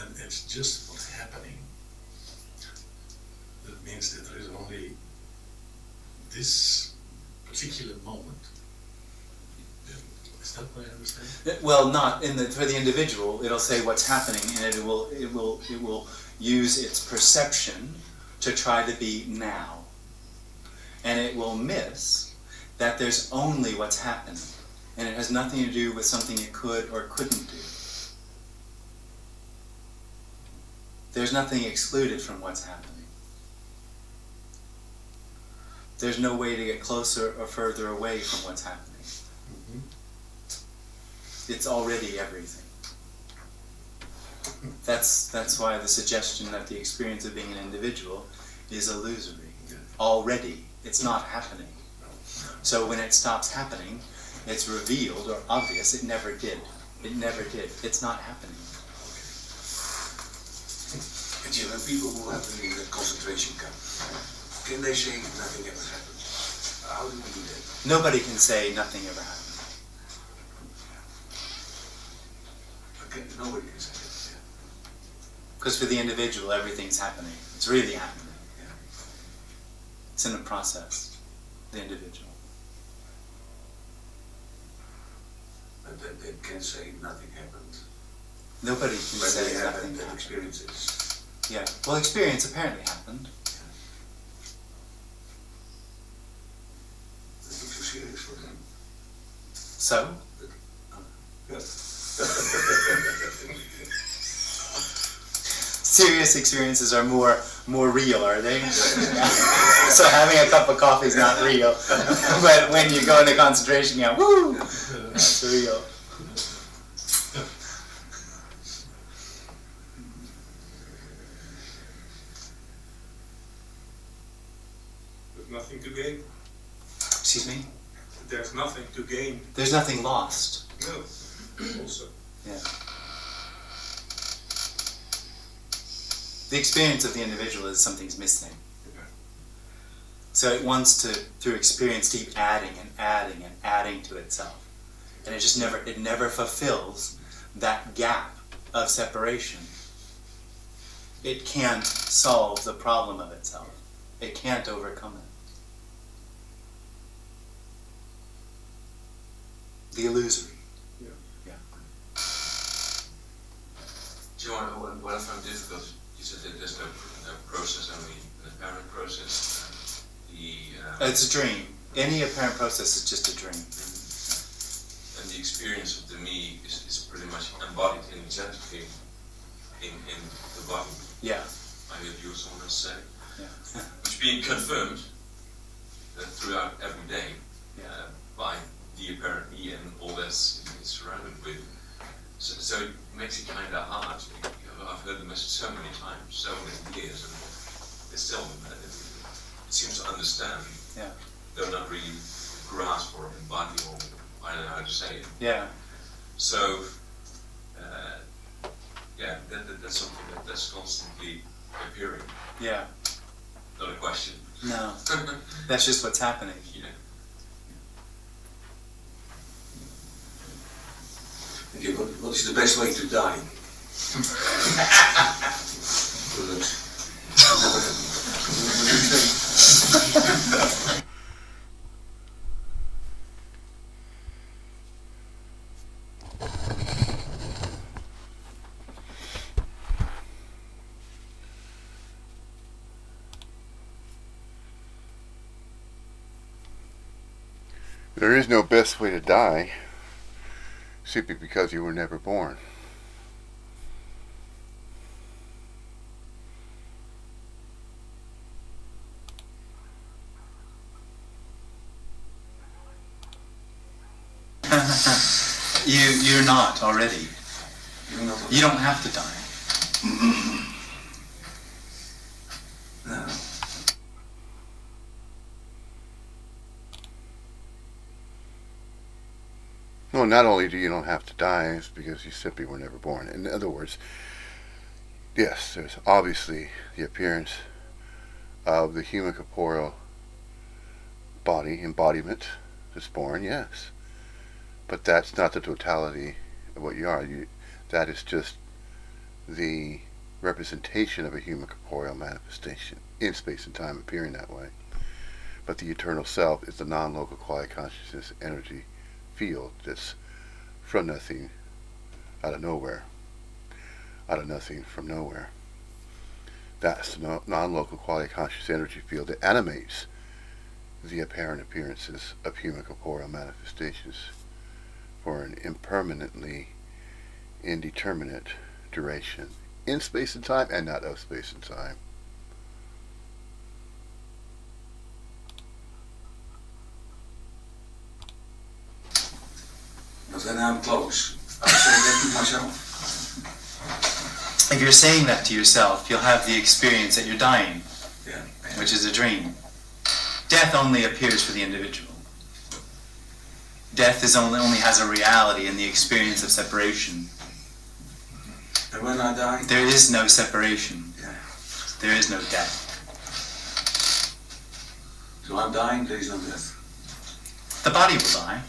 And it's just what's happening. That means that there is only this particular moment. Is that what I understand? Well, not for the individual. It'll say what's happening, and it will use its perception to try to be now, and it will miss that there's only what's happening, and it has nothing to do with something it could or couldn't do. There's nothing excluded from what's happening. There's no way to get closer or further away from what's happening. It's already everything. That's why the suggestion that the experience of being an individual is illusory. Already, it's not happening. So when it stops happening, it's revealed or obvious. It never did. It never did. It's not happening. And Jim, when people who have been in a concentration camp, can they say nothing ever happened? How do we do that? Nobody can say nothing ever happened. Okay, nobody can say that. Because for the individual, everything's happening. It's really happening. Yeah. It's in a process, the individual. But they can say nothing happened. Nobody can But say they have nothing that happened. experiences. Yeah. Well, experience apparently happened. That's not too serious for them. So? Yeah. Serious experiences are more real, are they? So having a cup of coffee is not real. But when you go into concentration camp, woo! That's real. There's nothing to gain. Excuse me? There's nothing to gain. There's nothing lost. No. Also. Yeah. The experience of the individual is something's missing. So it wants to, through experience, keep adding and adding and adding to itself. And it never fulfills that gap of separation. It can't solve the problem of itself. It can't overcome it. The illusory. Do you know what I found difficult? You said that there's no process, only an apparent process. It's a dream. Any apparent process is just a dream. And the experience of the me is pretty much embodied energetically in the body. Yeah. I heard you or someone else say. Yeah. Which being confirmed throughout every day Yeah. by the apparent me and all that's surrounded with. So it makes it kind of hard. I've heard the message so many times, so many years, and it still it seems to understand. Yeah. Though not really grasp or embody, or I don't know how to say it. Yeah. So, yeah, that's something that's constantly appearing. Yeah. Not a question. No. That's just what's happening. Yeah. Okay, what is the best way to die? There is no best way to die, simply because you were never born. You're not already. You don't have to die. No. Well, not only do you don't have to die, it's because you simply were never born. In other words, yes, there's obviously the appearance of the human corporeal body, embodiment that's born, yes. But that's not the totality of what you are. That is just the representation of a human corporeal manifestation in space and time appearing that way. But the eternal self is the non-local quiet consciousness energy field that's from nothing, out of nowhere. Out of nothing, from nowhere. That's the non-local quality conscious energy field that animates the apparent appearances of human corporeal manifestations for an impermanently indeterminate duration in space and time and not of space and time. then I'm close. I'm saying that to myself. If you're saying that to yourself, you'll have the experience that you're dying, Yeah. which is a dream. Death only appears for the individual. Death only has a reality in the experience of separation. And when I die, There is no separation. yeah. There is no death. So I'm dying, there is no death. The body will die.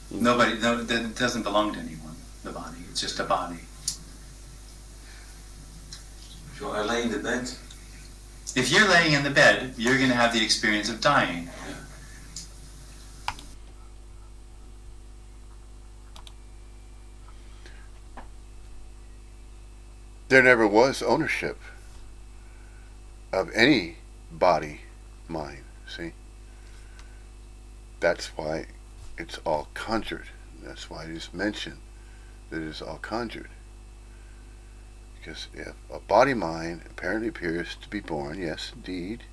It doesn't belong to anyone, the body. It's just a body. So I lay in the bed. If you're laying in the bed, you're going to have the experience of dying. There never was ownership of any body, mind, see? That's why it's all conjured. That's why it is mentioned that it is all conjured. Because if a body mind apparently appears to be born, yes, indeed,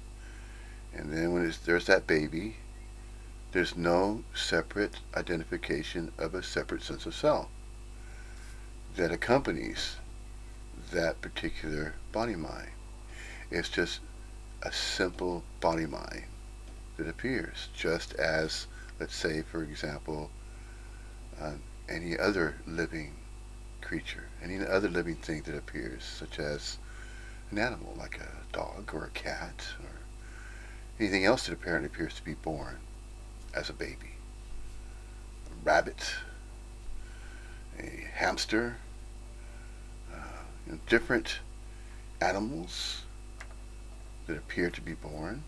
and then when there's that baby, there's no separate identification of a separate sense of self that accompanies that particular body mind. It's just a simple body mind that appears, just as, let's say, for example, any other living creature, any other living thing that appears, such as an animal, like a dog or a cat, or anything else that apparently appears to be born as a baby. A rabbit, a hamster, different animals that appear to be born,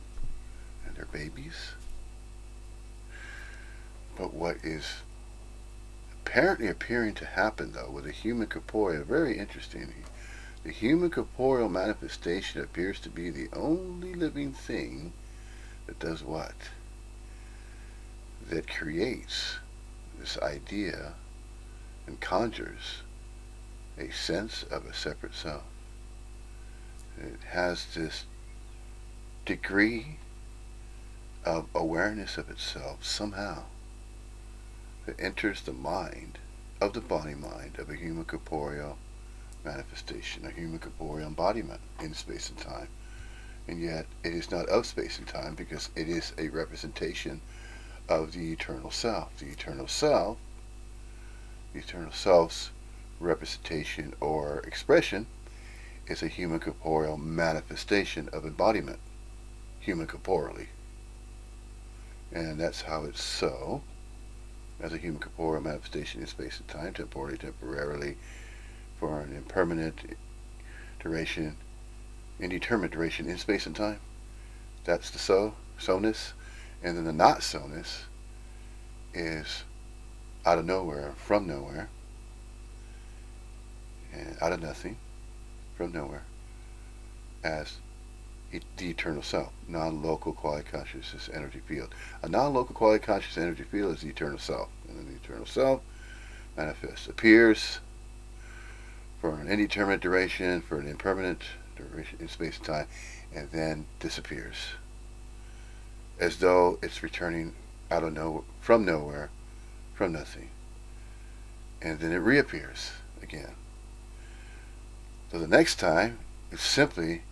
and they're babies. But what is apparently appearing to happen, though, with the human corporeal, very interesting, the human corporeal manifestation appears to be the only living thing that does what? That creates this idea and conjures a sense of a separate self. It has this degree of awareness of itself somehow that enters the mind of the body mind of a human corporeal manifestation, a human corporeal embodiment in space and time. And yet it is not of space and time, because it is a representation of the eternal self. The eternal self, the eternal self's representation or expression is a human corporeal manifestation of embodiment, human corporally. And that's how it's so, as a human corporeal manifestation in space and time, temporarily, for an impermanent duration, indeterminate duration in space and time. That's the so-ness. And then the not so-ness is out of nowhere, from nowhere, and out of nothing, from nowhere, as the eternal self, non-local quality consciousness energy field. A non-local quality conscious energy field is the eternal self, and then the eternal self manifests, appears for an indeterminate duration, for an impermanent duration in space and time, and then disappears, as though it's returning out of nowhere, from nothing, and then it reappears again. So the next time, it's simply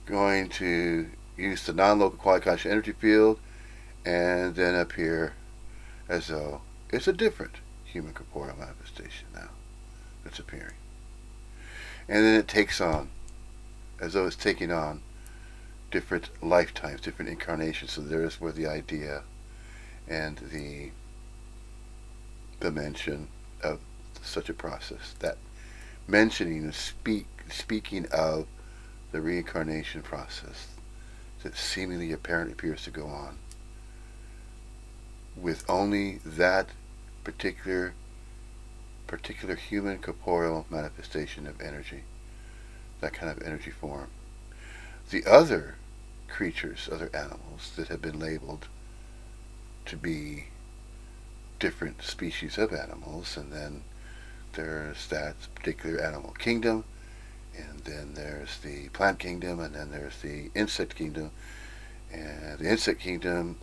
going to use the non-local quality conscious energy field and then appear as though it's a different human corporeal manifestation now that's appearing. And then it takes on, as though it's taking on different lifetimes, different incarnations. So there's where the idea and the mention of such a process, that mentioning and speaking of the reincarnation process that seemingly apparently appears to go on with only that particular human corporeal manifestation of energy, that kind of energy form. The other creatures, other animals that have been labeled to be different species of animals, and then there's that particular animal kingdom, and then there's the plant kingdom, and then there's the insect kingdom. And the insect kingdom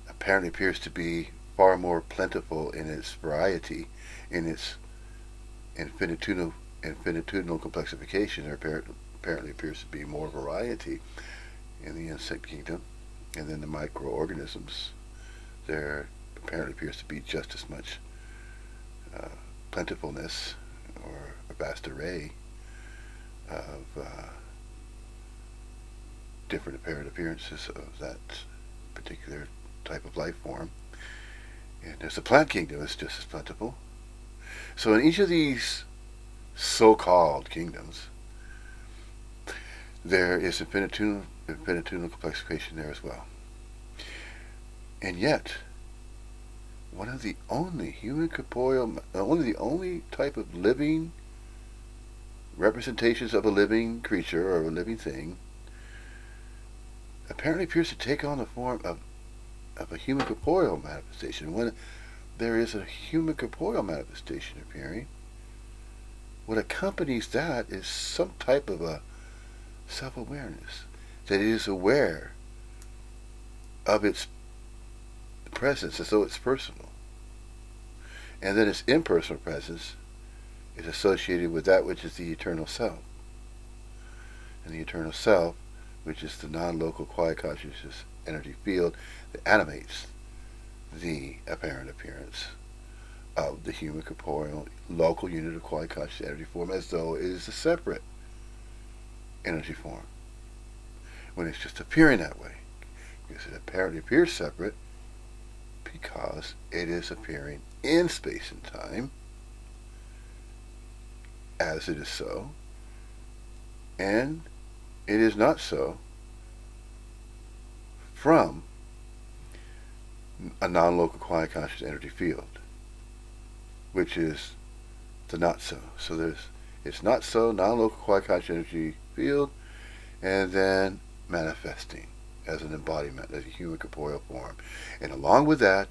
apparently appears to be far more plentiful in its variety, in its infinitudinal complexification. There apparently appears to be more variety in the insect kingdom, and then the microorganisms. There apparently appears to be just as much plentifulness or a vast array of different apparent appearances of that particular type of life form. And there's the plant kingdom is just as plentiful. So in each of these so-called kingdoms, there is infinitudinal complexification there as well. And yet, one of the only the only type of living representations of a living creature or a living thing apparently appears to take on the form of a human corporeal manifestation. When there is a human corporeal manifestation appearing, what accompanies that is some type of a self-awareness, that it is aware of its presence as though it's personal. And then its impersonal presence is associated with that which is the eternal self. And the eternal self, which is the non-local quiet consciousness energy field that animates the apparent appearance of the human corporeal local unit of quiet consciousness energy form as though it is a separate energy form, when it's just appearing that way. Because it apparently appears separate because it is appearing in space and time as it is so, and it is not so from a non-local quiet conscious energy field, which is the not so. So it's not so, non-local quiet conscious energy field, and then manifesting as an embodiment, as a human corporeal form. And along with that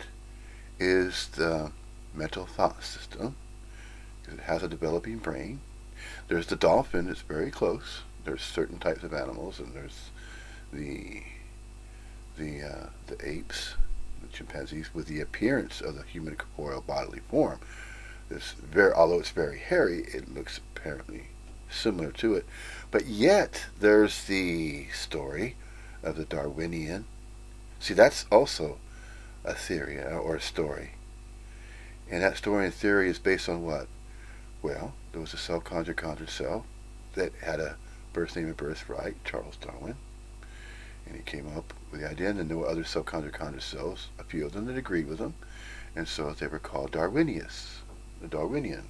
is the mental thought system, because it has a developing brain. There's the dolphin, it's very close. There's certain types of animals, and there's the apes, the chimpanzees, with the appearance of the human corporeal bodily form. Although it's very hairy, it looks apparently similar to it. But yet, there's the story of the Darwinian. See, that's also a theory or a story. And that story and theory is based on what? Well, there was a self-conjured self that had a birth name and birthright, Charles Darwin. And he came up with the idea, and then there were other self-conjured selves, a few of them that agreed with him, and so they were called Darwinius. The Darwinian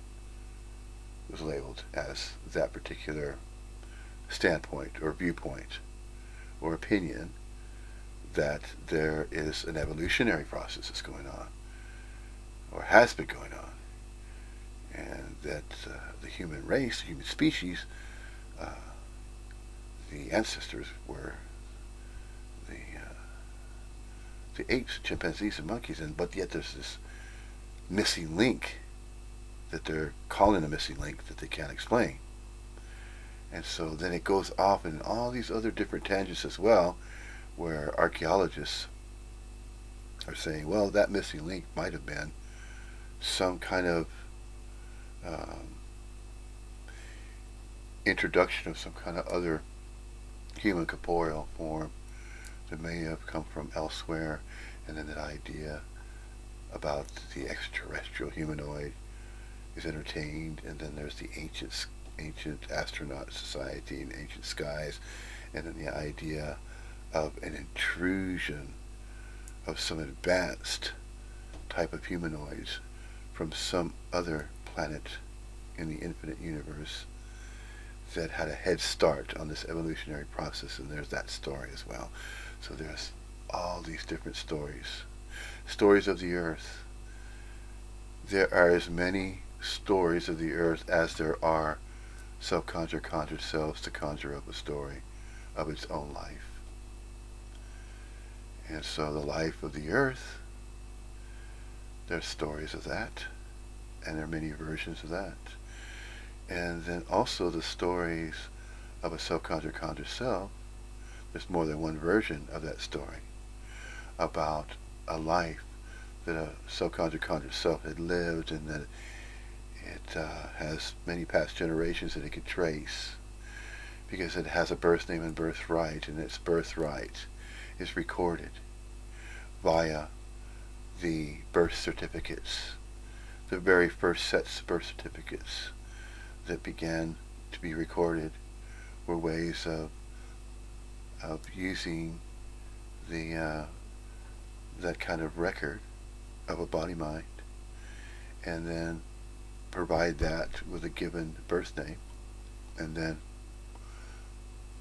was labeled as that particular standpoint or viewpoint or opinion that there is an evolutionary process that's going on, or has been going on, and that the human race, the human species, the ancestors were the apes, chimpanzees, and monkeys, but yet there's this missing link that they're calling a missing link that they can't explain. And so then it goes off in all these other different tangents as well, where archaeologists are saying, well, that missing link might have been some kind of introduction of some kind of other human corporeal form that may have come from elsewhere, and then that idea about the extraterrestrial humanoid is entertained, and then there's the ancient astronaut society and ancient skies, and then the idea of an intrusion of some advanced type of humanoids from some other planet in the infinite universe that had a head start on this evolutionary process, and there's that story as well. So there's all these different stories of the earth. There are as many stories of the earth as there are self-conjured selves to conjure up a story of its own life. And so the life of the earth, there's stories of that, and there are many versions of that. And then also the stories of a self-conjured self, there's more than one version of that story about a life that a so-conjured conjured self had lived, and that it has many past generations that it could trace, because it has a birth name and birthright, and its birthright is recorded via the birth certificates, the very first sets of birth certificates that began to be recorded were ways of using the that kind of record of a body mind, and then provide that with a given birth name, and then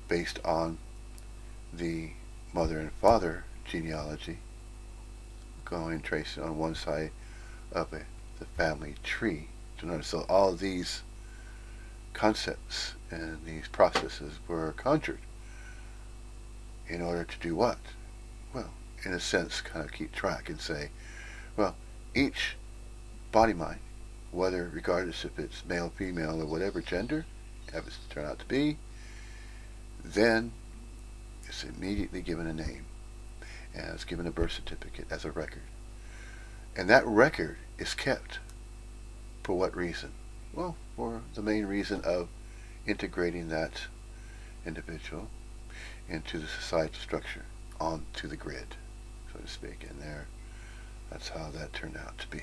based on the mother and father genealogy, going tracing on one side of the family tree. So all of these concepts and these processes were conjured in order to do what? Well, in a sense, kind of keep track and say, well, each body mind, whether regardless if it's male, female, or whatever gender happens to turn out to be, then it's immediately given a name, and it's given a birth certificate as a record. And that record is kept for what reason? Well, for the main reason of integrating that individual into the societal structure, onto the grid, so to speak. And that's how that turned out to be.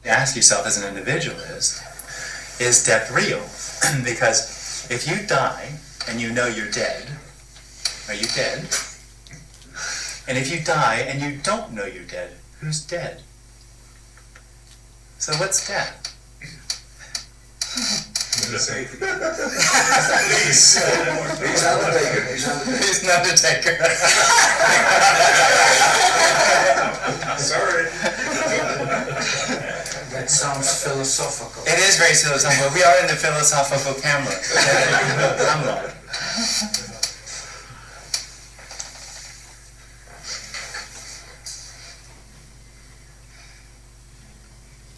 Ask yourself as an individualist, is death real? Because if you die and you know you're dead, are you dead? And if you die and you don't know you're dead, who's dead? So what's death? He's Undertaker. He's an undertaker. Sorry. That sounds philosophical. It is very philosophical. We are in the philosophical camera.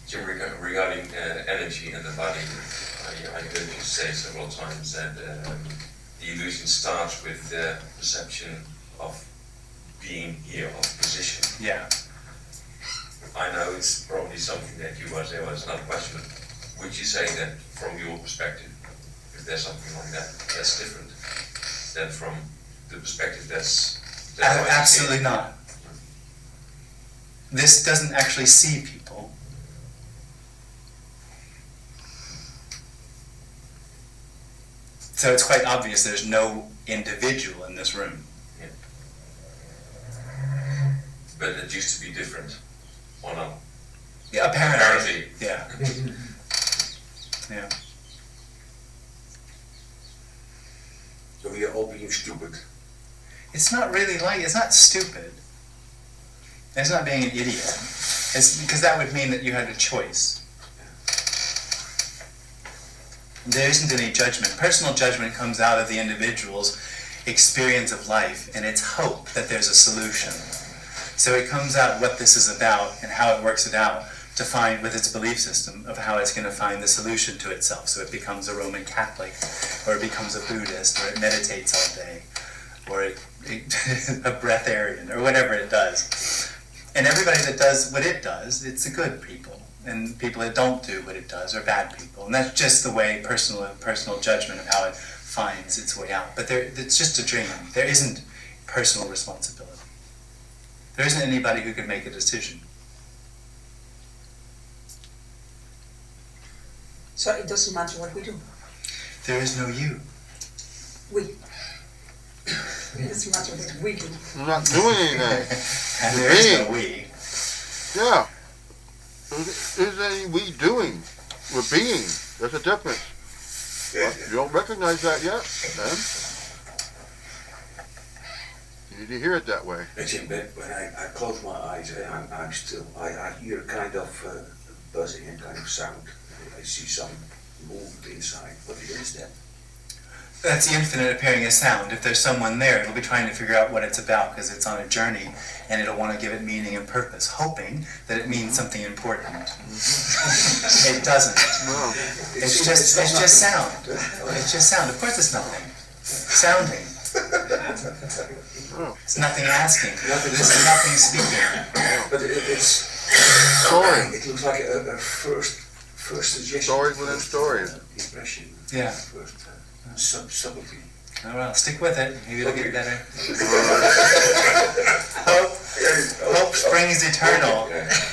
Jim, regarding energy in the body, I heard you say several times that the illusion starts with the perception of being here, of position. Yeah. I know it's probably something that you was there was another question. Would you say that from your perspective, if there's something like that, that's different than from the perspective that's Absolutely not. This doesn't actually see people. So it's quite obvious there's no individual in this room. Yeah. But it used to be different, or not? Yeah, apparently. Apparently. Yeah. Yeah. So you're all being stupid. It's not really it's not stupid. It's not being an idiot. It's because that would mean that you had a choice. There isn't any judgment. Personal judgment comes out of the individual's experience of life and its hope that there's a solution. So it comes out what this is about and how it works it out to find with its belief system of how it's going to find the solution to itself. So it becomes a Roman Catholic, or it becomes a Buddhist, or it meditates all day, or a breatharian, or whatever it does. And everybody that does what it does, it's the good people. And people that don't do what it does are bad people. And that's just the way personal judgment of how it finds its way out. But it's just a dream. There isn't personal responsibility. There isn't anybody who can make a decision. So it doesn't matter what we do. There is no you. We. It doesn't matter what we do. I'm not doing anything. And there is no we. Yeah. Is any we doing? We're being. There's a difference. Well, you don't recognize that yet, then you need to hear it that way. Jim, when I close my eyes, I'm still. I hear a kind of buzzing and kind of sound. I see some movement inside. What is that? That's the infinite appearing as sound. If there's someone there, it'll be trying to figure out what it's about because it's on a journey, and it'll want to give it meaning and purpose, hoping that it means something important. It doesn't. No. It's just sound. It's just sound. Of course it's nothing. Sounding. Oh. It's nothing asking. This is nothing speaking. But it's Story. it looks like a first suggestion. Stories within stories. Impression. Yeah. First subtlety. Oh well, stick with it. Maybe it'll get better. Hope springs eternal.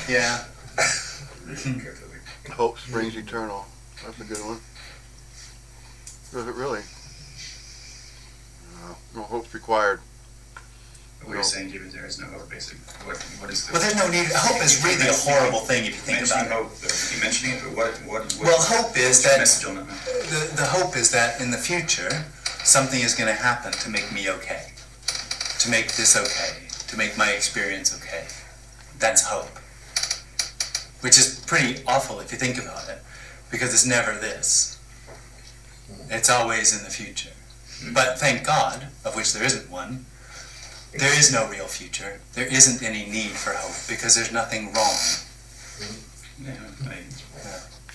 Yeah. Hope springs eternal. That's a good one. Does it really? No hope's required. What you're saying, David, there is no hope, basically. What is the... Well, there's no need. Hope is really a horrible thing if you think about it. Hope, you're mentioning it, but what Well, hope is that message on that now? the hope is that in the future something is going to happen to make me okay, to make this okay, to make my experience okay. That's hope, which is pretty awful if you think about it, because it's never this. It's always in the future. But thank God, of which there isn't one, there is no real future. There isn't any need for hope because there's nothing wrong. Yeah,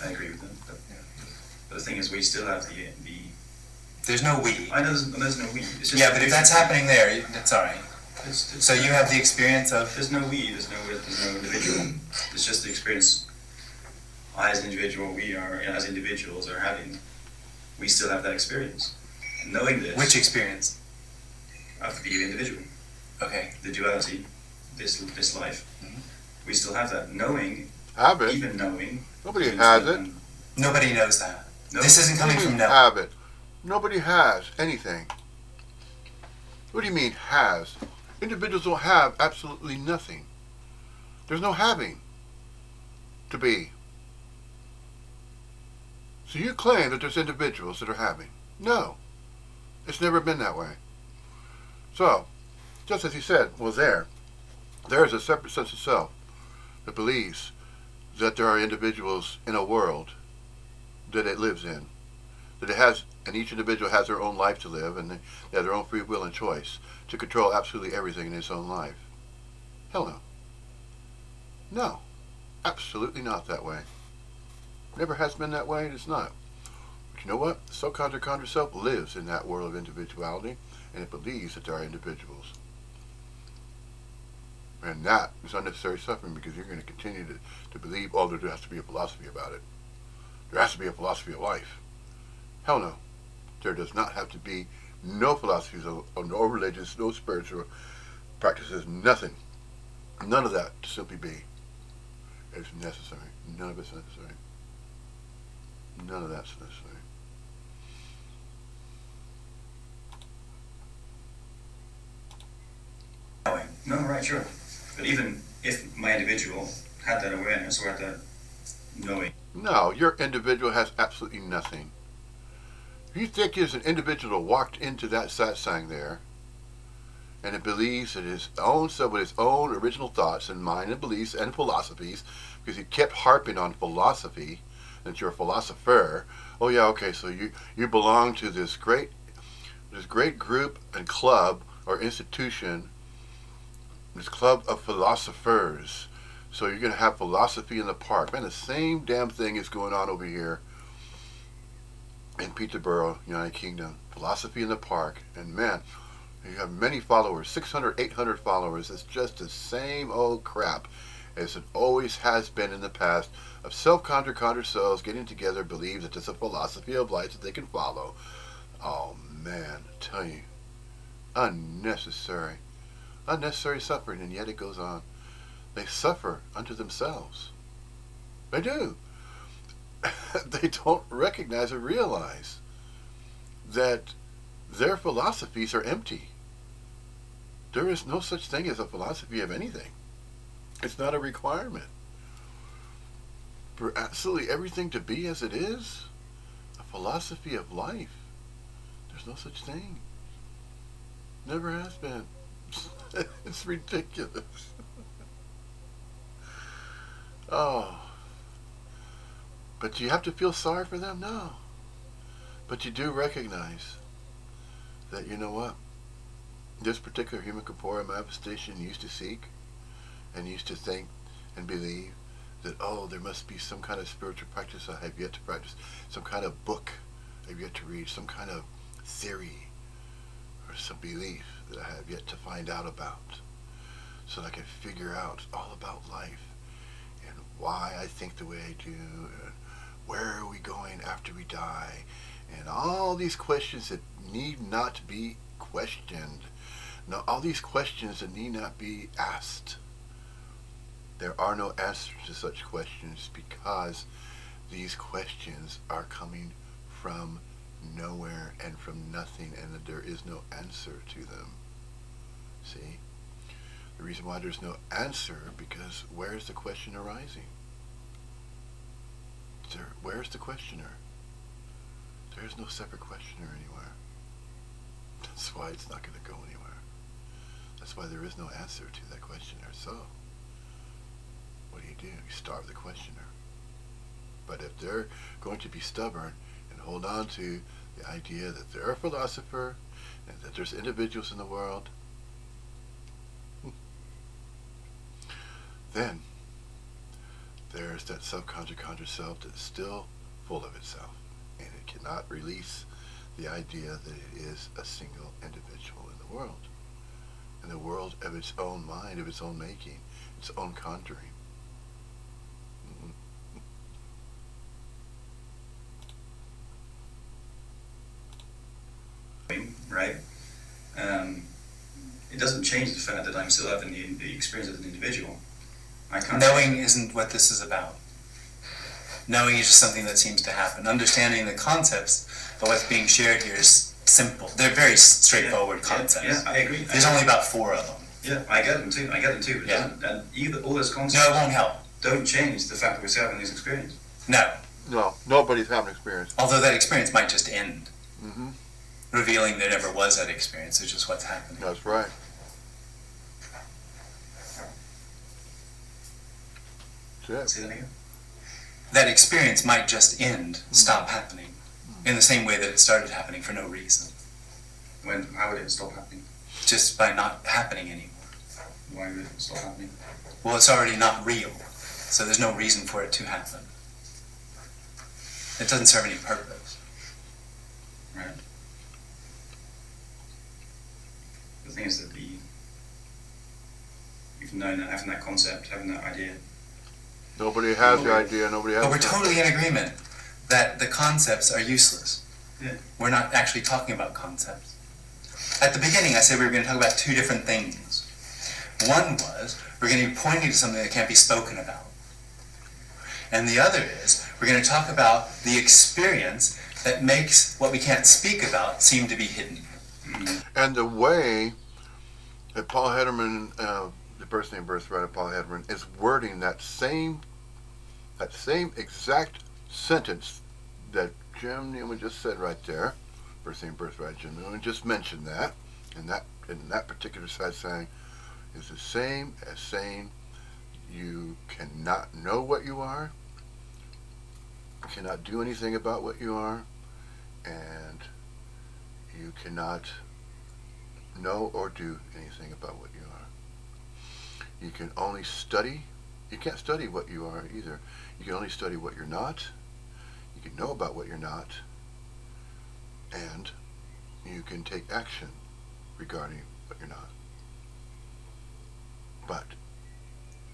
I agree with them. But the thing is, we still have the There's no we. I know there's no we. It's just Yeah, but if that's happening there, that's all right. So you have the experience of... There's no we, there's no individual. It's just the experience I as an individual, we are, as individuals are having. We still have that experience. And knowing this... Which experience? Of the individual. Okay. The duality, this life. Mm-hmm. We still have that. Knowing, Have it. even knowing... Nobody has it. Nobody knows that. No. This isn't coming from no. Have it. Nobody has anything. What do you mean has? Individuals will have absolutely nothing. There's no having to be. So you claim that there's individuals that are having. No. It's never been that way. So, just as he said was there is a separate sense of self that believes that there are individuals in a world that it lives in. That it has, and each individual has their own life to live, and they have their own free will and choice to control absolutely everything in its own life. Hell no. No. Absolutely not that way. Never has been that way, and it's not. But you know what? The so-conjured self lives in that world of individuality, and it believes that there are individuals. And that is unnecessary suffering because you're going to continue to believe, oh, there has to be a philosophy about it. There has to be a philosophy of life. Hell no. There does not have to be no philosophies, or no religious, no spiritual practices, nothing. None of that to simply be. It's necessary. None of it's necessary. None of that's necessary. No, right, sure. But even if my individual had that awareness or had that knowing. No, your individual has absolutely nothing. You think there's an individual that walked into that satsang there and it believes that his own self with his own original thoughts and mind and beliefs and philosophies, because he kept harping on philosophy, that you're a philosopher. Oh yeah, okay, so you belong to this great group and club or institution, this club of philosophers. So you're going to have philosophy in the park. Man, the same damn thing is going on over here in Peterborough, United Kingdom. Philosophy in the park. And man, you have many followers, 600, 800 followers. It's just the same old crap as it always has been in the past, of self-conjured selves getting together, believe that there's a philosophy of life that they can follow. Oh man, I tell you, unnecessary suffering, and yet it goes on. They suffer unto themselves. They do. They don't recognize or realize that their philosophies are empty. There is no such thing as a philosophy of anything. It's not a requirement. For absolutely everything to be as it is, a philosophy of life, there's no such thing. Never has been. It's ridiculous. Oh. But you have to feel sorry for them? No. But you do recognize that, you know what, this particular human corporeal manifestation used to seek and used to think and believe that, oh, there must be some kind of spiritual practice I have yet to practice, some kind of book I've yet to read, some kind of theory or some belief that I have yet to find out about, so that I can figure out all about life and why I think the way I do, and where are we going after we die, and all these questions that need not be questioned. Now, all these questions that need not be asked. There are no answers to such questions because these questions are coming from nowhere and from nothing, and that there is no answer to them. See? The reason why there's no answer, because where's the question arising? Where's the questioner? There is no separate questioner anywhere. That's why it's not going to go anywhere. That's why there is no answer to that questioner. So, what do? You starve the questioner. But if they're going to be stubborn and hold on to the idea that they're a philosopher and that there's individuals in the world, then there's that subconscious conscious self that's still full of itself, and it cannot release the idea that it is a single individual in the world of its own mind, of its own making, its own conjuring. Right? It doesn't change the fact that I'm still having the experience as an individual. I can't. Knowing isn't what this is about. Knowing is just something that seems to happen. Understanding the concepts, but what's being shared here is simple. They're very straightforward concepts. Yeah, I agree. There's only about 4 of them. Yeah, I get them too. But Yeah. and either all those concepts No, it won't help. don't change the fact that we're still having this experience. No. No, nobody's having experience. Although that experience might just end, Mm-hmm. revealing there never was that experience. It's just what's happening. That's right. That's See it. that again? That experience might just end, stop happening, in the same way that it started happening for no reason. How would it stop happening? Just by not happening anymore. Why would it stop happening? Well, it's already not real, so there's no reason for it to happen. It doesn't serve any purpose. Right. The thing is that you've known that, having that concept, having that idea. Nobody has the idea, nobody has But we're the- totally in agreement that the concepts are useless. Yeah. We're not actually talking about concepts. At the beginning, I said we were going to talk about 2 different things. One was, we're going to be pointing to something that can't be spoken about. And the other is, we're going to talk about the experience that makes what we can't speak about seem to be hidden. And the way that Paul Hederman, the Birth Name Birthright of Paul Hederman, is wording that same exact sentence that Jim Newman just said right there. Birth Name Birthright, Jim Newman just mentioned that, and that in that particular side saying is the same as saying you cannot know what you are, cannot do anything about what you are, and you cannot know or do anything about what you are. You can only study. You can't study what you are either. You can only study what you're not. You can know about what you're not. And you can take action regarding what you're not. But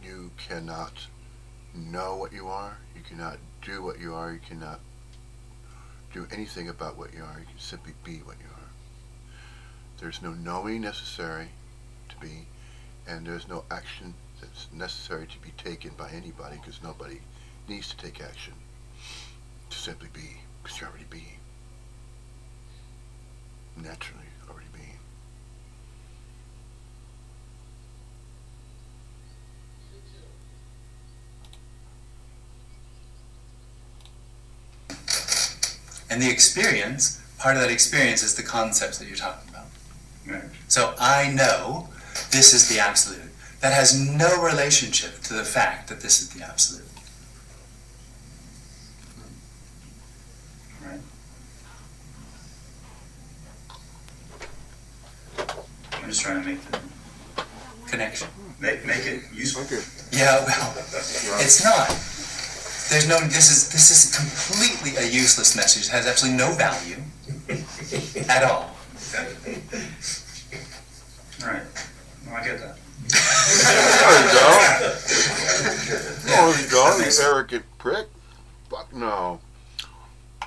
you cannot know what you are. You cannot do what you are. You cannot do anything about what you are. You can simply be what you are. There's no knowing necessary to be, and there's no action that's necessary to be taken by anybody, because nobody needs to take action to simply be, because you're already being. Naturally already being. And the experience, part of that experience is the concepts that you're talking about. Right. So I know this is the absolute. That has no relationship to the fact that this is the absolute. Right. just trying to make Connection. make it useful. Okay. Yeah, well, it's not. There's no, this is completely a useless message. It has absolutely no value at all. Alright, well, I get that. There you go, you arrogant prick. Fuck no.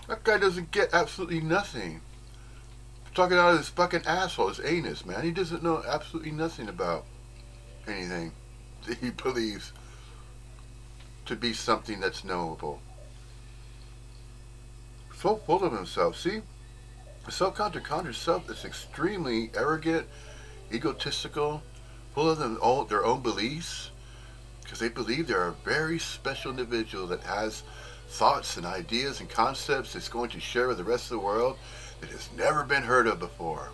That guy doesn't get absolutely nothing. Talking out of his fucking asshole, his anus, man. He doesn't know absolutely nothing about anything that he believes to be something that's knowable. So full of himself. See? Self-conjured self is extremely arrogant, egotistical, full of their own beliefs, because they believe they're a very special individual that has thoughts and ideas and concepts that's going to share with the rest of the world that has never been heard of before.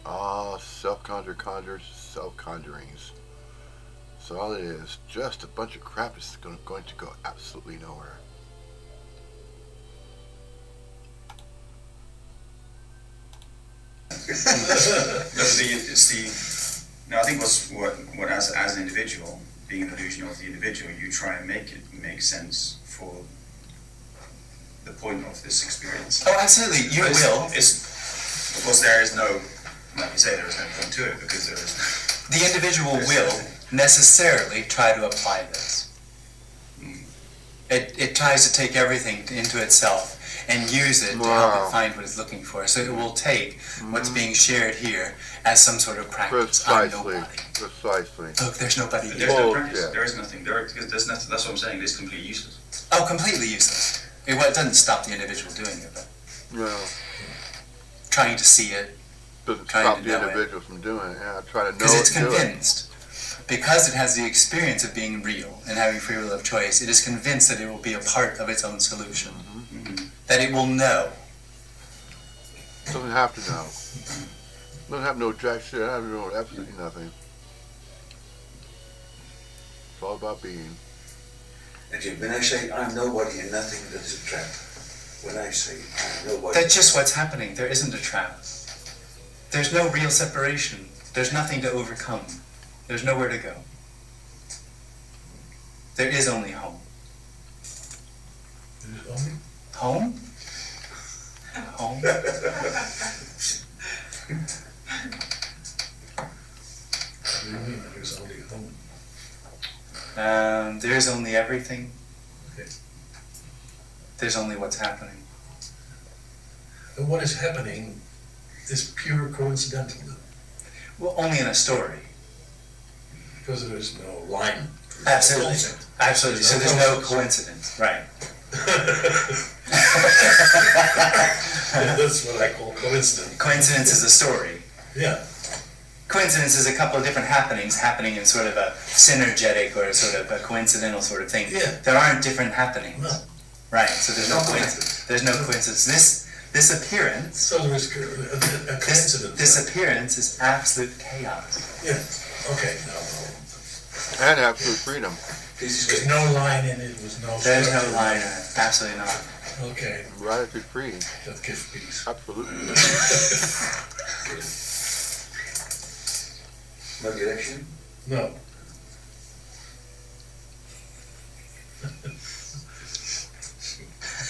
Ah, self-conjured self-conjurings. That's all it is. Just a bunch of crap that's going to go absolutely nowhere. No, I think what as an individual, being an illusion of the individual, you try and make it make sense for the point of this experience. Oh, absolutely, you will. Of course, there is no, like you say, there is no point to it because there is. The individual will necessarily try to apply this. It tries to take everything into itself and use it to help it find what it's looking for. So it will take what's being shared here as some sort of practice. Precisely. I'm nobody. Precisely. Look, there's nobody There's here. no Oh, practice. yeah. There is nothing. There's nothing. That's what I'm saying. It's completely useless. Oh, completely useless. It doesn't stop the individual doing it, but No. trying to see it, Doesn't Trying stop to the know it. individual from doing it. Yeah, try to know because it. it's do it. convinced. Because it has the experience of being real and having free will of choice, it is convinced that it will be a part of its own solution. That it will know. Doesn't have to know. Doesn't have no jack shit. Doesn't have to know absolutely nothing. It's all about being. Okay, when I say I'm nobody and nothing, that is a trap. When I say I'm nobody. That's just what's happening. There isn't a trap. There's no real separation. There's nothing to overcome. There's nowhere to go. There is only home. Home? Home? What do you mean there's only home? There's only everything. Okay. There's only what's happening. And what is happening is pure coincidental, Well, only in a story. because there is no line. Absolutely. Concept. Absolutely. So there's no coincidence. Right. That's what I call coincidence. Coincidence is a story. Yeah. Coincidence is a couple of different happenings happening in sort of a synergetic or sort of a coincidental sort of thing. Yeah. There aren't different happenings. No. Right. So there's no coincidence. There's no coincidence. This appearance, So there is a coincidence. this appearance is absolute chaos. Yeah. Okay. No. And absolute freedom. There's no line in it. There's no. There's no structure. line in it. Absolutely not. Okay. Radically free. That gives peace. Absolutely. No direction? No.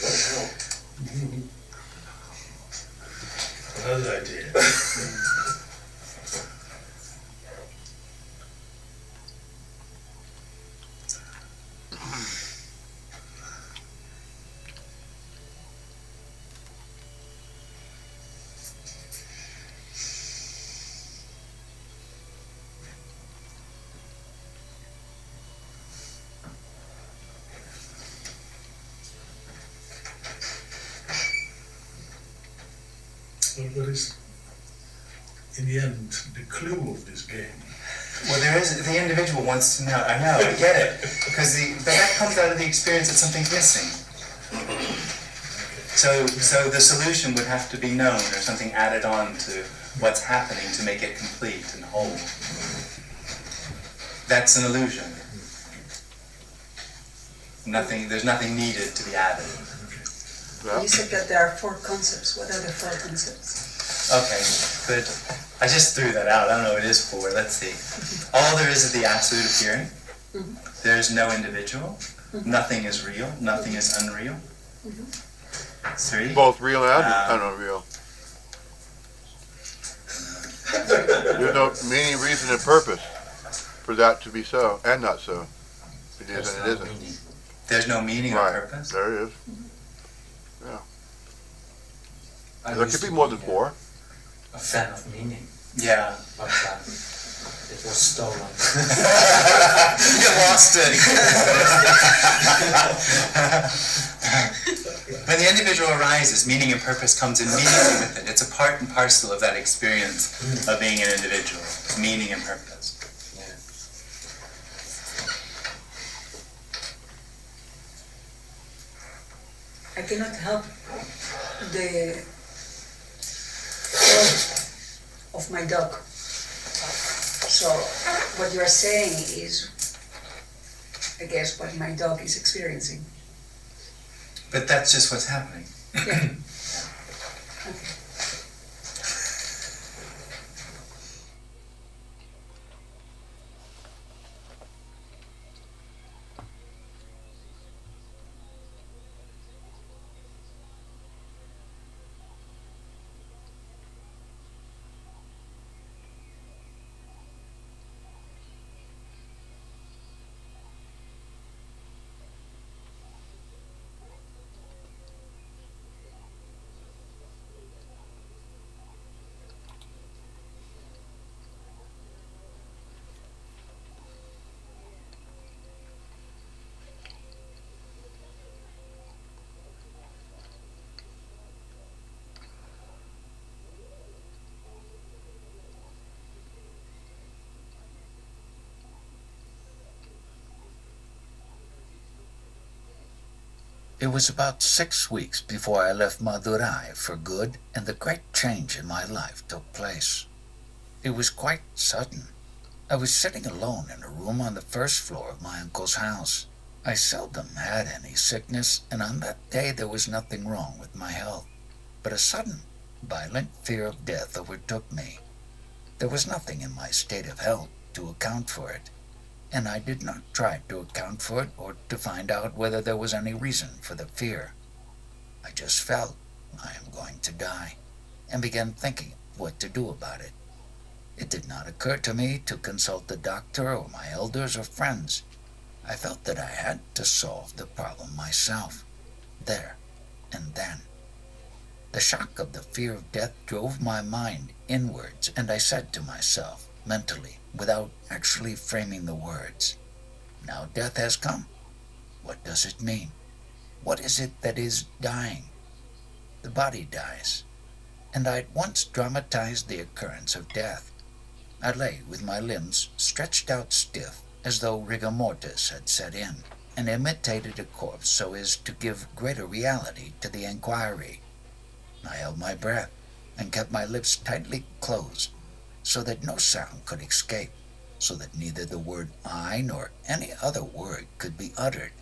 What help? Another idea. What is, in the end, the clue of this game? Well, there is, the individual wants to know. I know, I get it. Because that comes out of the experience that something's missing. So the solution would have to be known or something added on to what's happening to make it complete and whole. That's an illusion. There's nothing needed to be added. You said that there are 4 concepts. What are the 4 concepts? Okay, good. I just threw that out. I don't know what it is for. Let's see. All there is the absolute appearing. There is no individual. Nothing is real. Nothing is unreal. 3. Both real and unreal. There's no meaning, reason, and purpose for that to be so and not so. It is and it isn't. There's no meaning or Right. purpose. There it is. I There used could be to more than 4. a fan of meaning, Yeah. but it was stolen. You lost it. When the individual arises, meaning and purpose comes immediately with it. It's a part and parcel of that experience of being an individual. Meaning and purpose. Yeah. I cannot help the thought of my dog. So what you are saying is, I guess, what my dog is experiencing. But that's just what's happening. Yeah. Okay. It was about 6 weeks before I left Madurai for good, and the great change in my life took place. It was quite sudden. I was sitting alone in a room on the first floor of my uncle's house. I seldom had any sickness, and on that day there was nothing wrong with my health. But a sudden, violent fear of death overtook me. There was nothing in my state of health to account for it, and I did not try to account for it or to find out whether there was any reason for the fear. I just felt I am going to die, and began thinking what to do about it. It did not occur to me to consult the doctor or my elders or friends. I felt that I had to solve the problem myself, there and then. The shock of the fear of death drove my mind inwards, and I said to myself, mentally, without actually framing the words, now death has come. What does it mean? What is it that is dying? The body dies, and I at once dramatized the occurrence of death. I lay with my limbs stretched out stiff, as though rigor mortis had set in, and imitated a corpse so as to give greater reality to the inquiry. I held my breath, and kept my lips tightly closed, so that no sound could escape, so that neither the word I nor any other word could be uttered.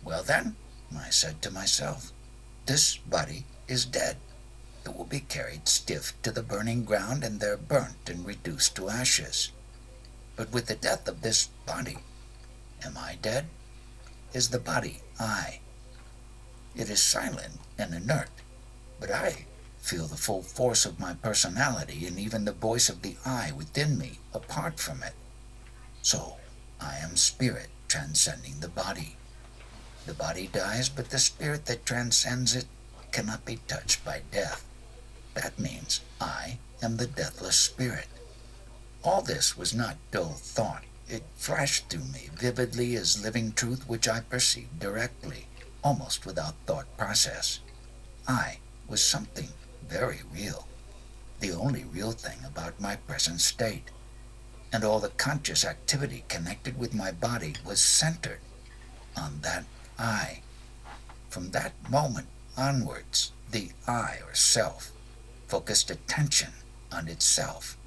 Well then, I said to myself, this body is dead. It will be carried stiff to the burning ground and there burnt and reduced to ashes. But with the death of this body, am I dead? Is the body I? It is silent and inert, but I feel the full force of my personality and even the voice of the I within me apart from it. So I am spirit transcending the body. The body dies, but the spirit that transcends it cannot be touched by death. That means I am the deathless spirit. All this was not dull thought. It flashed through me vividly as living truth which I perceived directly, almost without thought process. I was something very real, the only real thing about my present state, and all the conscious activity connected with my body was centered on that I. From that moment onwards, the I, or self, focused attention on itself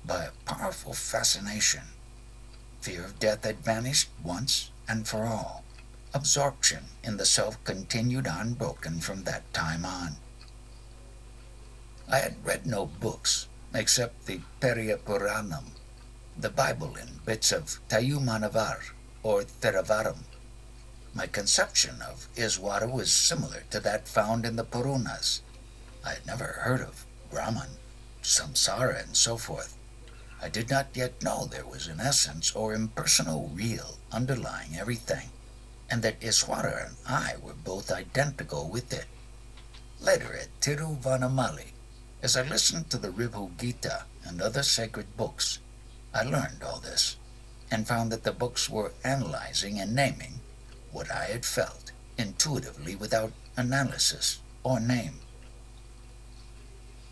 by a powerful fascination. Fear of death had vanished once and for all. Absorption in the self continued unbroken from that time on. I had read no books, except the Periya Puranam, the Bible in bits of Tayumanavar or Theravaram. My conception of Iswara was similar to that found in the Puranas. I had never heard of Brahman, samsara, and so forth. I did not yet know there was an essence or impersonal real underlying everything, and that Iswara and I were both identical with it. Later at Tiruvannamalai, as I listened to the Ribhu Gita and other sacred books, I learned all this, and found that the books were analyzing and naming what I had felt intuitively without analysis or name.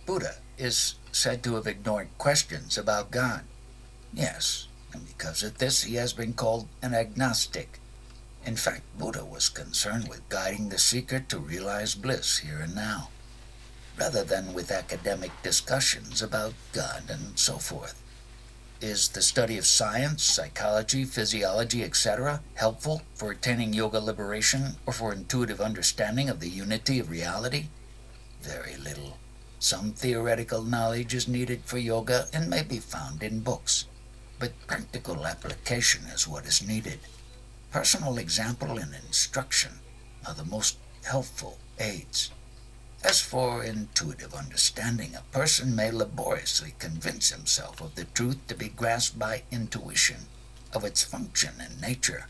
Buddha is said to have ignored questions about God. Yes, and because of this he has been called an agnostic. In fact, Buddha was concerned with guiding the seeker to realize bliss here and now, rather than with academic discussions about God and so forth. Is the study of science, psychology, physiology, etc. helpful for attaining yoga liberation or for intuitive understanding of the unity of reality? Very little. Some theoretical knowledge is needed for yoga and may be found in books, but practical application is what is needed. Personal example and instruction are the most helpful aids. As for intuitive understanding, a person may laboriously convince himself of the truth to be grasped by intuition, of its function and nature,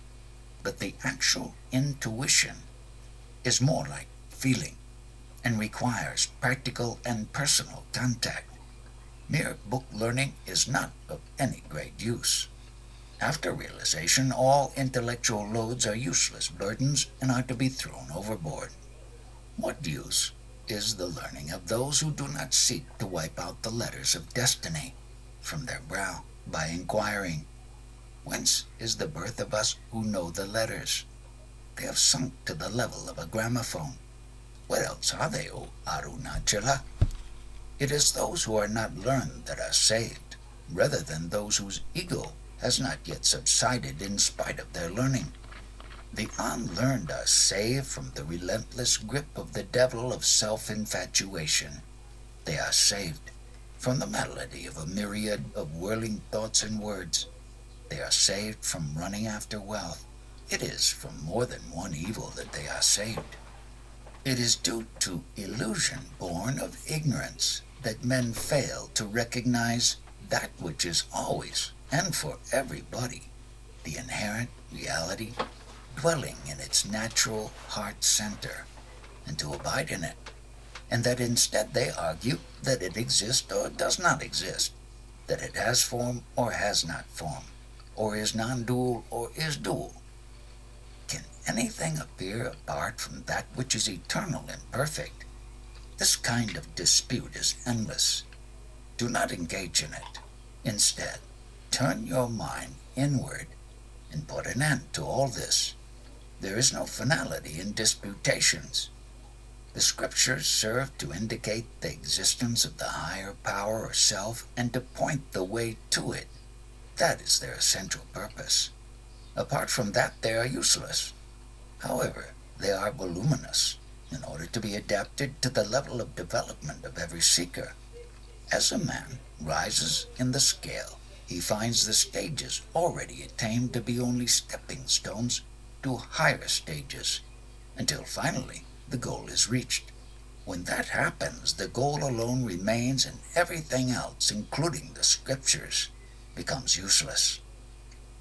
but the actual intuition is more like feeling and requires practical and personal contact. Mere book learning is not of any great use. After realization, all intellectual loads are useless burdens and are to be thrown overboard. What use is the learning of those who do not seek to wipe out the letters of destiny from their brow by inquiring, whence is the birth of us who know the letters? They have sunk to the level of a gramophone. What else are they, O Arunachala? It is those who are not learned that are saved, rather than those whose ego has not yet subsided in spite of their learning. The unlearned are saved from the relentless grip of the devil of self-infatuation. They are saved from the melody of a myriad of whirling thoughts and words. They are saved from running after wealth. It is from more than one evil that they are saved. It is due to illusion born of ignorance that men fail to recognize that which is always and for everybody the inherent reality dwelling in its natural heart center, and to abide in it, and that instead they argue that it exists or does not exist, that it has form or has not form, or is non-dual or is dual. Can anything appear apart from that which is eternal and perfect? This kind of dispute is endless. Do not engage in it. Instead, turn your mind inward and put an end to all this. There is no finality in disputations. The scriptures serve to indicate the existence of the higher power or self and to point the way to it. That is their essential purpose. Apart from that, they are useless. However, they are voluminous in order to be adapted to the level of development of every seeker. As a man rises in the scale, he finds the stages already attained to be only stepping stones to higher stages, until finally the goal is reached. When that happens, the goal alone remains and everything else, including the scriptures, becomes useless.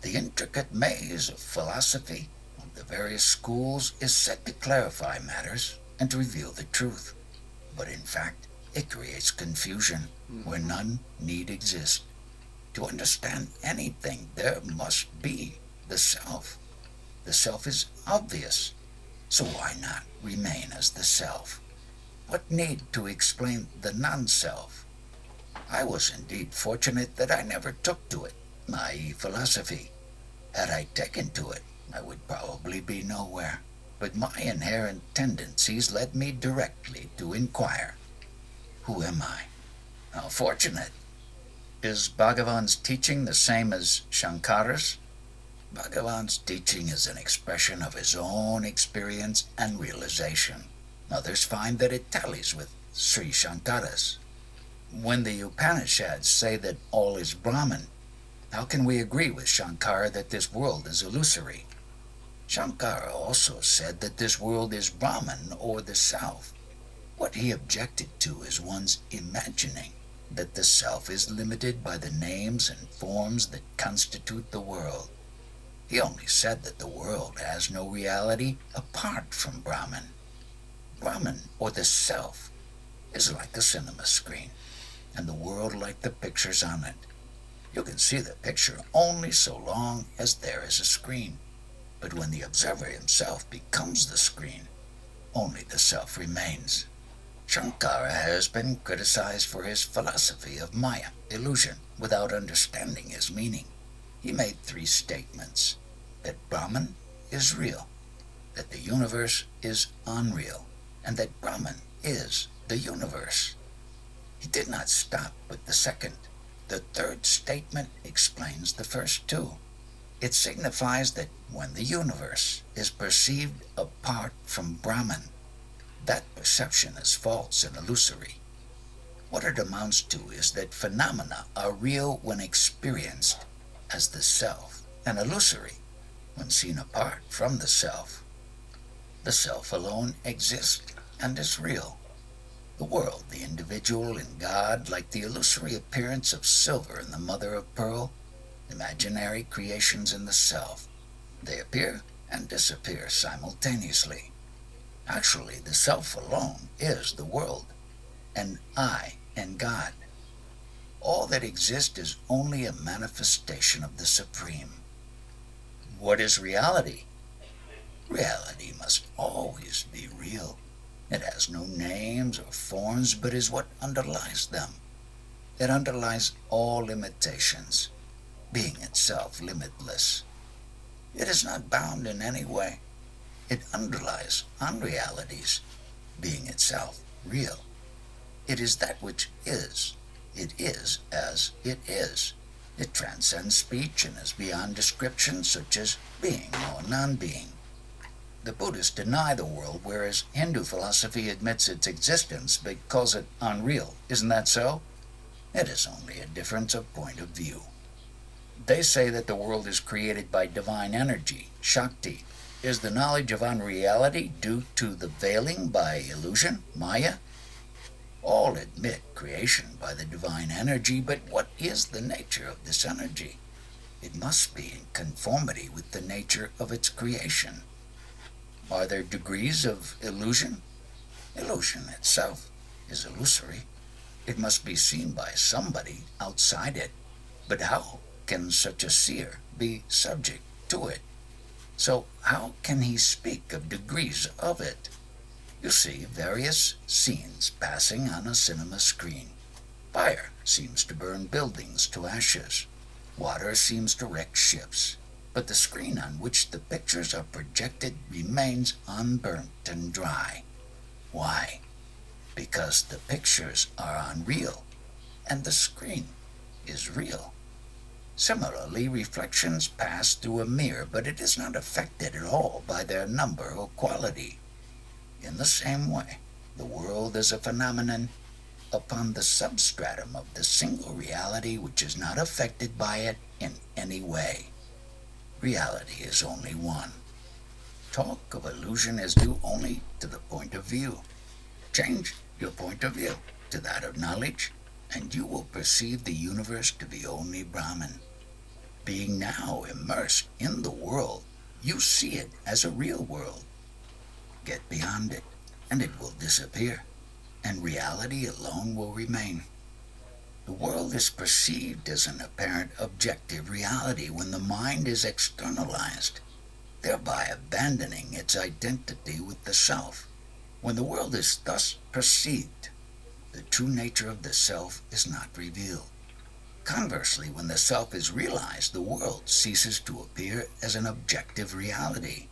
The intricate maze of philosophy of the various schools is set to clarify matters and to reveal the truth, but in fact it creates confusion where none need exist. To understand anything, there must be the self. The self is obvious, so why not remain as the self? What need to explain the non-self? I was indeed fortunate that I never took to it, i.e. philosophy. Had I taken to it, I would probably be nowhere. But my inherent tendencies led me directly to inquire, who am I? How fortunate! Is Bhagavan's teaching the same as Shankara's? Bhagavan's teaching is an expression of his own experience and realization. Others find that it tallies with Sri Shankara's. when the Upanishads say that all is Brahman, how can we agree with Shankara that this world is illusory? Shankara also said that this world is Brahman, or the self. What he objected to is one's imagining that the self is limited by the names and forms that constitute the world. He only said that the world has no reality apart from Brahman. Brahman, or the self, is like a cinema screen, and the world like the pictures on it. You can see the picture only so long as there is a screen. But when the observer himself becomes the screen, only the self remains. Shankara has been criticized for his philosophy of Maya, illusion, without understanding his meaning. He made 3 statements: that Brahman is real, that the universe is unreal, and that Brahman is the universe. He did not stop with the second. The 3rd statement explains the first 2. It signifies that when the universe is perceived apart from Brahman, that perception is false and illusory. What it amounts to is that phenomena are real when experienced as the self, and illusory when seen apart from the self. The self alone exists and is real. The world, the individual, and God, like the illusory appearance of silver in the mother of pearl, imaginary creations in the self. They appear and disappear simultaneously. Actually, the self alone is the world, and I and God. All that exists is only a manifestation of the Supreme. What is reality? Reality must always be real. It has no names or forms, but is what underlies them. It underlies all limitations, being itself limitless. It is not bound in any way. It underlies unrealities, being itself real. It is that which is. It is as it is. It transcends speech and is beyond description, such as being or non-being. The Buddhists deny the world, whereas Hindu philosophy admits its existence but calls it unreal. Isn't that so? It is only a difference of point of view. They say that the world is created by divine energy, Shakti. Is the knowledge of unreality due to the veiling by illusion, Maya? All admit creation by the divine energy, but what is the nature of this energy? It must be in conformity with the nature of its creation. Are there degrees of illusion? Illusion itself is illusory. It must be seen by somebody outside it. But how can such a seer be subject to it? So how can he speak of degrees of it? You see various scenes passing on a cinema screen. Fire seems to burn buildings to ashes. Water seems to wreck ships. But the screen on which the pictures are projected remains unburnt and dry. Why? Because the pictures are unreal, and the screen is real. Similarly, reflections pass through a mirror, but it is not affected at all by their number or quality. In the same way, the world is a phenomenon upon the substratum of the single reality which is not affected by it in any way. Reality is only one. Talk of illusion is due only to the point of view. Change your point of view to that of knowledge, and you will perceive the universe to be only Brahman. Being now immersed in the world, you see it as a real world. Get beyond it, and it will disappear, and reality alone will remain. The world is perceived as an apparent objective reality when the mind is externalized, thereby abandoning its identity with the self. When the world is thus perceived, the true nature of the self is not revealed. Conversely, when the self is realized, the world ceases to appear as an objective reality.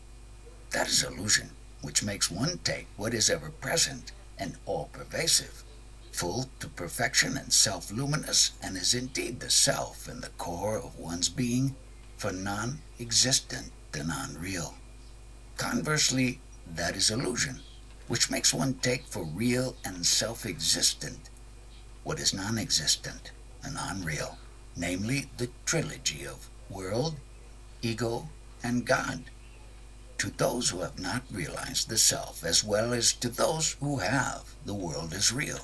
That is illusion, which makes one take what is ever present and all-pervasive, full to perfection and self-luminous, and is indeed the self in the core of one's being, for non-existent and unreal. Conversely, that is illusion, which makes one take for real and self-existent what is non-existent and unreal, namely the trilogy of world, ego, and God. To those who have not realized the self, as well as to those who have, the world is real.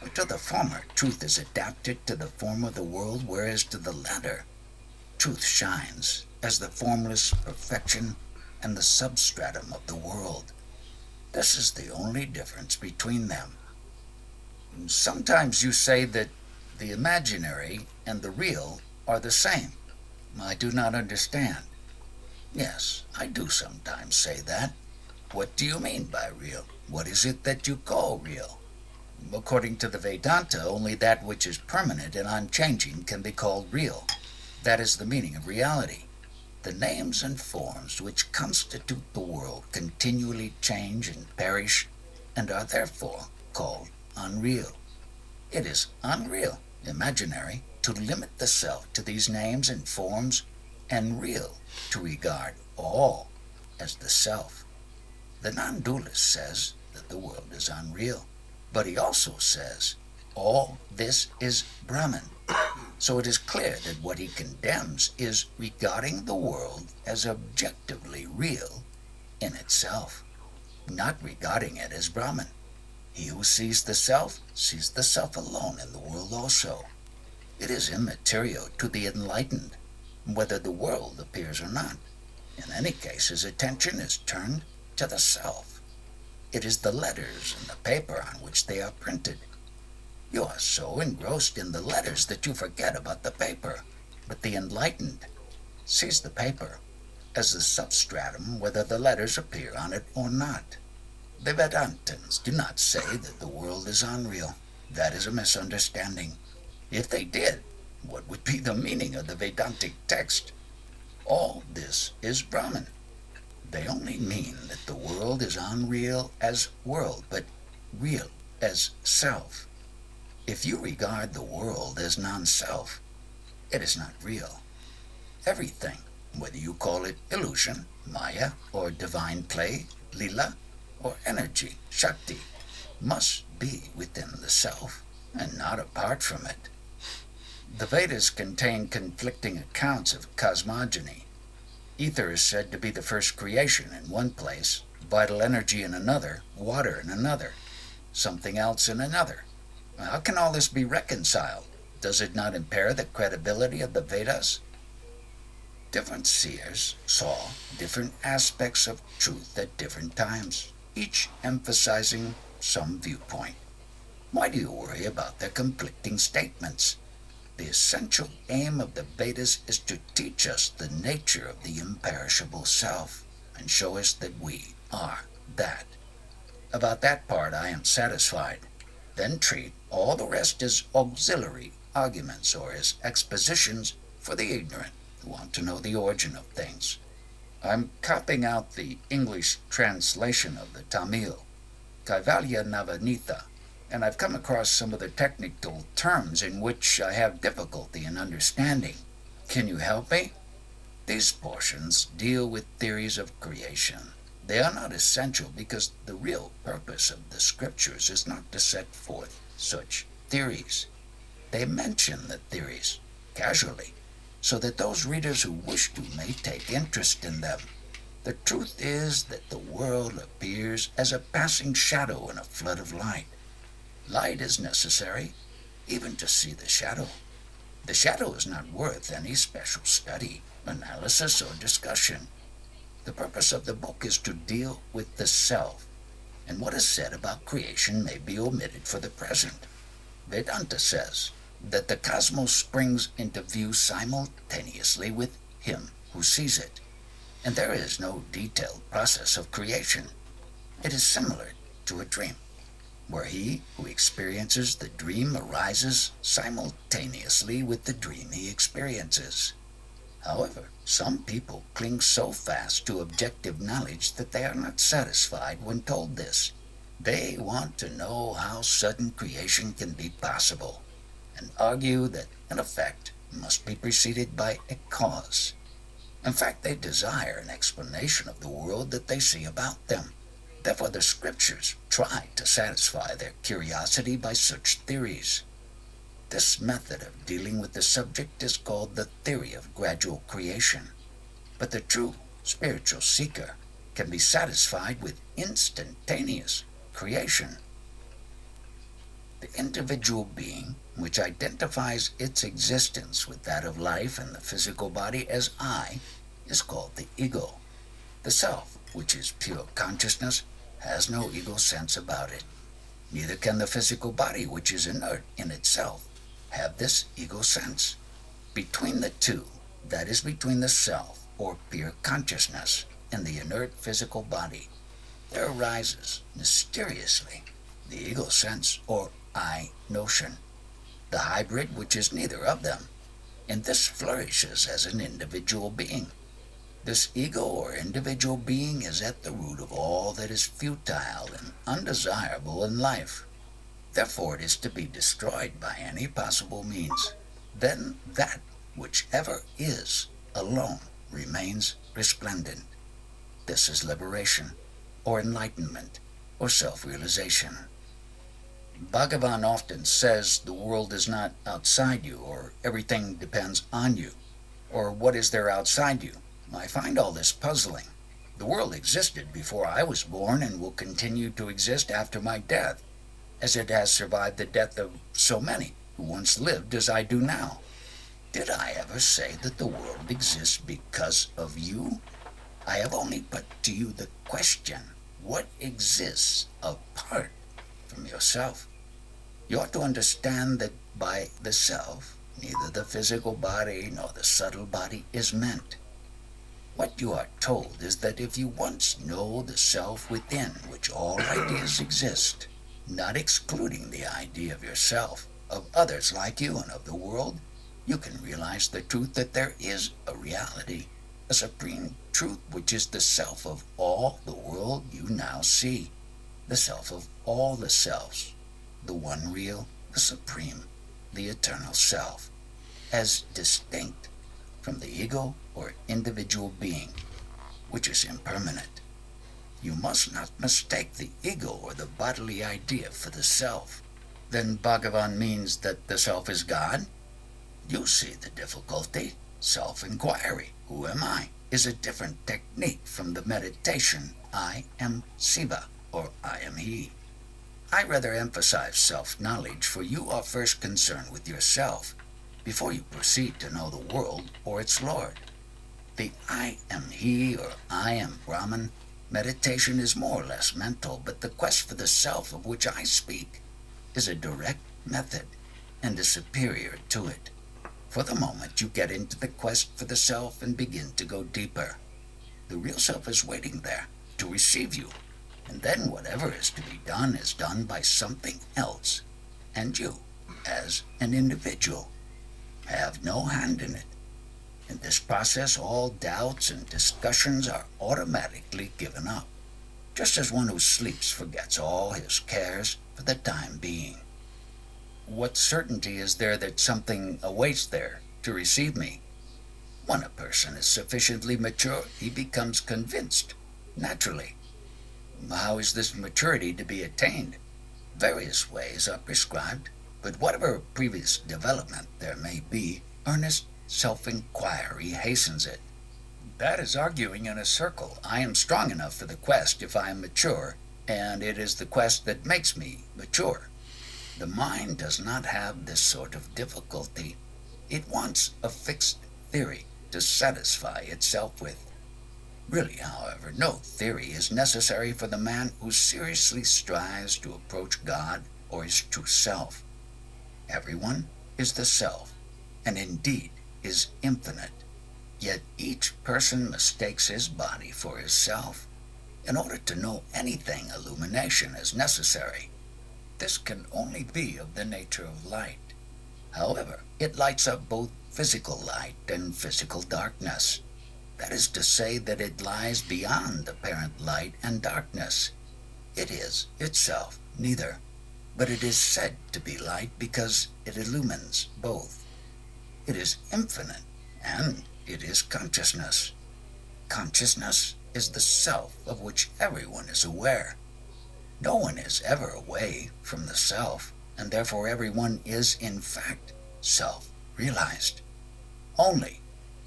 But to the former, truth is adapted to the form of the world, whereas to the latter, truth shines as the formless perfection and the substratum of the world. This is the only difference between them. Sometimes you say that the imaginary and the real are the same. I do not understand. Yes, I do sometimes say that. What do you mean by real? What is it that you call real? According to the Vedanta, only that which is permanent and unchanging can be called real. That is the meaning of reality. The names and forms which constitute the world continually change and perish, and are therefore called unreal. It is unreal, imaginary, to limit the self to these names and forms, and real to regard all as the self. The non-dualist says that the world is unreal, but he also says all this is Brahman. So it is clear that what he condemns is regarding the world as objectively real in itself, not regarding it as Brahman. He who sees the self alone in the world also. It is immaterial to the enlightened whether the world appears or not. In any case, his attention is turned to the self. It is the letters and the paper on which they are printed. You are so engrossed in the letters that you forget about the paper. But the enlightened sees the paper as the substratum, whether the letters appear on it or not. The Vedantins do not say that the world is unreal. That is a misunderstanding. If they did, what would be the meaning of the Vedantic text? All this is Brahman. They only mean that the world is unreal as world, but real as self. If you regard the world as non-self, it is not real. Everything, whether you call it illusion, maya, or divine play, lila, or energy, shakti, must be within the self and not apart from it. The Vedas contain conflicting accounts of cosmogony. Ether is said to be the first creation in one place, vital energy in another, water in another, something else in another. How can all this be reconciled? Does it not impair the credibility of the Vedas? Different seers saw different aspects of truth at different times, each emphasizing some viewpoint. Why do you worry about their conflicting statements? The essential aim of the Vedas is to teach us the nature of the imperishable self and show us that we are that. About that part I am satisfied. Then treat all the rest as auxiliary arguments or as expositions for the ignorant who want to know the origin of things. I'm copying out the English translation of the Tamil, Kaivalya Navanitha, and I've come across some of the technical terms in which I have difficulty in understanding. Can you help me? These portions deal with theories of creation. They are not essential because the real purpose of the scriptures is not to set forth such theories. They mention the theories casually, so that those readers who wish to may take interest in them. The truth is that the world appears as a passing shadow in a flood of light. Light is necessary, even to see the shadow. The shadow is not worth any special study, analysis, or discussion. The purpose of the book is to deal with the self, and what is said about creation may be omitted for the present. Vedanta says that the cosmos springs into view simultaneously with him who sees it, and there is no detailed process of creation. It is similar to a dream, where he who experiences the dream arises simultaneously with the dream he experiences. However, some people cling so fast to objective knowledge that they are not satisfied when told this. They want to know how sudden creation can be possible, and argue that an effect must be preceded by a cause. In fact, they desire an explanation of the world that they see about them. Therefore, the scriptures try to satisfy their curiosity by such theories. This method of dealing with the subject is called the theory of gradual creation. But the true spiritual seeker can be satisfied with instantaneous creation. The individual being, which identifies its existence with that of life and the physical body as I, is called the ego. The self, which is pure consciousness, has no ego sense about it. Neither can the physical body, which is inert in itself, have this ego sense. Between the two, that is between the self, or pure consciousness, and the inert physical body, there arises, mysteriously, the ego sense, or I notion, the hybrid which is neither of them, and this flourishes as an individual being. This ego or individual being is at the root of all that is futile and undesirable in life. Therefore it is to be destroyed by any possible means. Then that which ever is alone remains resplendent. This is liberation, or enlightenment, or self-realization. Bhagavan often says the world is not outside you, or everything depends on you, or what is there outside you. I find all this puzzling. The world existed before I was born and will continue to exist after my death, as it has survived the death of so many who once lived as I do now. Did I ever say that the world exists because of you? I have only put to you the question, what exists apart from yourself? You ought to understand that by the self, neither the physical body nor the subtle body is meant. What you are told is that if you once know the self within which all ideas exist, not excluding the idea of yourself, of others like you, and of the world, you can realize the truth that there is a reality, a supreme truth which is the self of all the world you now see, the self of all the selves, the one real, the supreme, the eternal self, as distinct from the ego or individual being, which is impermanent. You must not mistake the ego or the bodily idea for the self. Then Bhagavan means that the self is God? You see the difficulty. Self-inquiry, who am I, is a different technique from the meditation, I am Siva, or I am He. I rather emphasize self-knowledge, for you are first concerned with yourself, before you proceed to know the world or its Lord. The I am He or I am Brahman meditation is more or less mental, but the quest for the self of which I speak is a direct method and is superior to it. For the moment you get into the quest for the self and begin to go deeper. The real self is waiting there to receive you, and then whatever is to be done is done by something else, and you, as an individual, have no hand in it. In this process, all doubts and discussions are automatically given up, just as one who sleeps forgets all his cares for the time being. What certainty is there that something awaits there to receive me? When a person is sufficiently mature, he becomes convinced, naturally. How is this maturity to be attained? Various ways are prescribed, but whatever previous development there may be, earnest self-inquiry hastens it. That is arguing in a circle. I am strong enough for the quest if I am mature, and it is the quest that makes me mature. The mind does not have this sort of difficulty. It wants a fixed theory to satisfy itself with. Really, however, no theory is necessary for the man who seriously strives to approach God or his true self. Everyone is the self, and indeed is infinite. Yet each person mistakes his body for his self. In order to know anything, illumination is necessary. This can only be of the nature of light. However, it lights up both physical light and physical darkness. That is to say that it lies beyond apparent light and darkness. It is itself neither, but it is said to be light because it illumines both. It is infinite, and it is consciousness. Consciousness is the self of which everyone is aware. No one is ever away from the self, and therefore everyone is in fact self-realized. Only,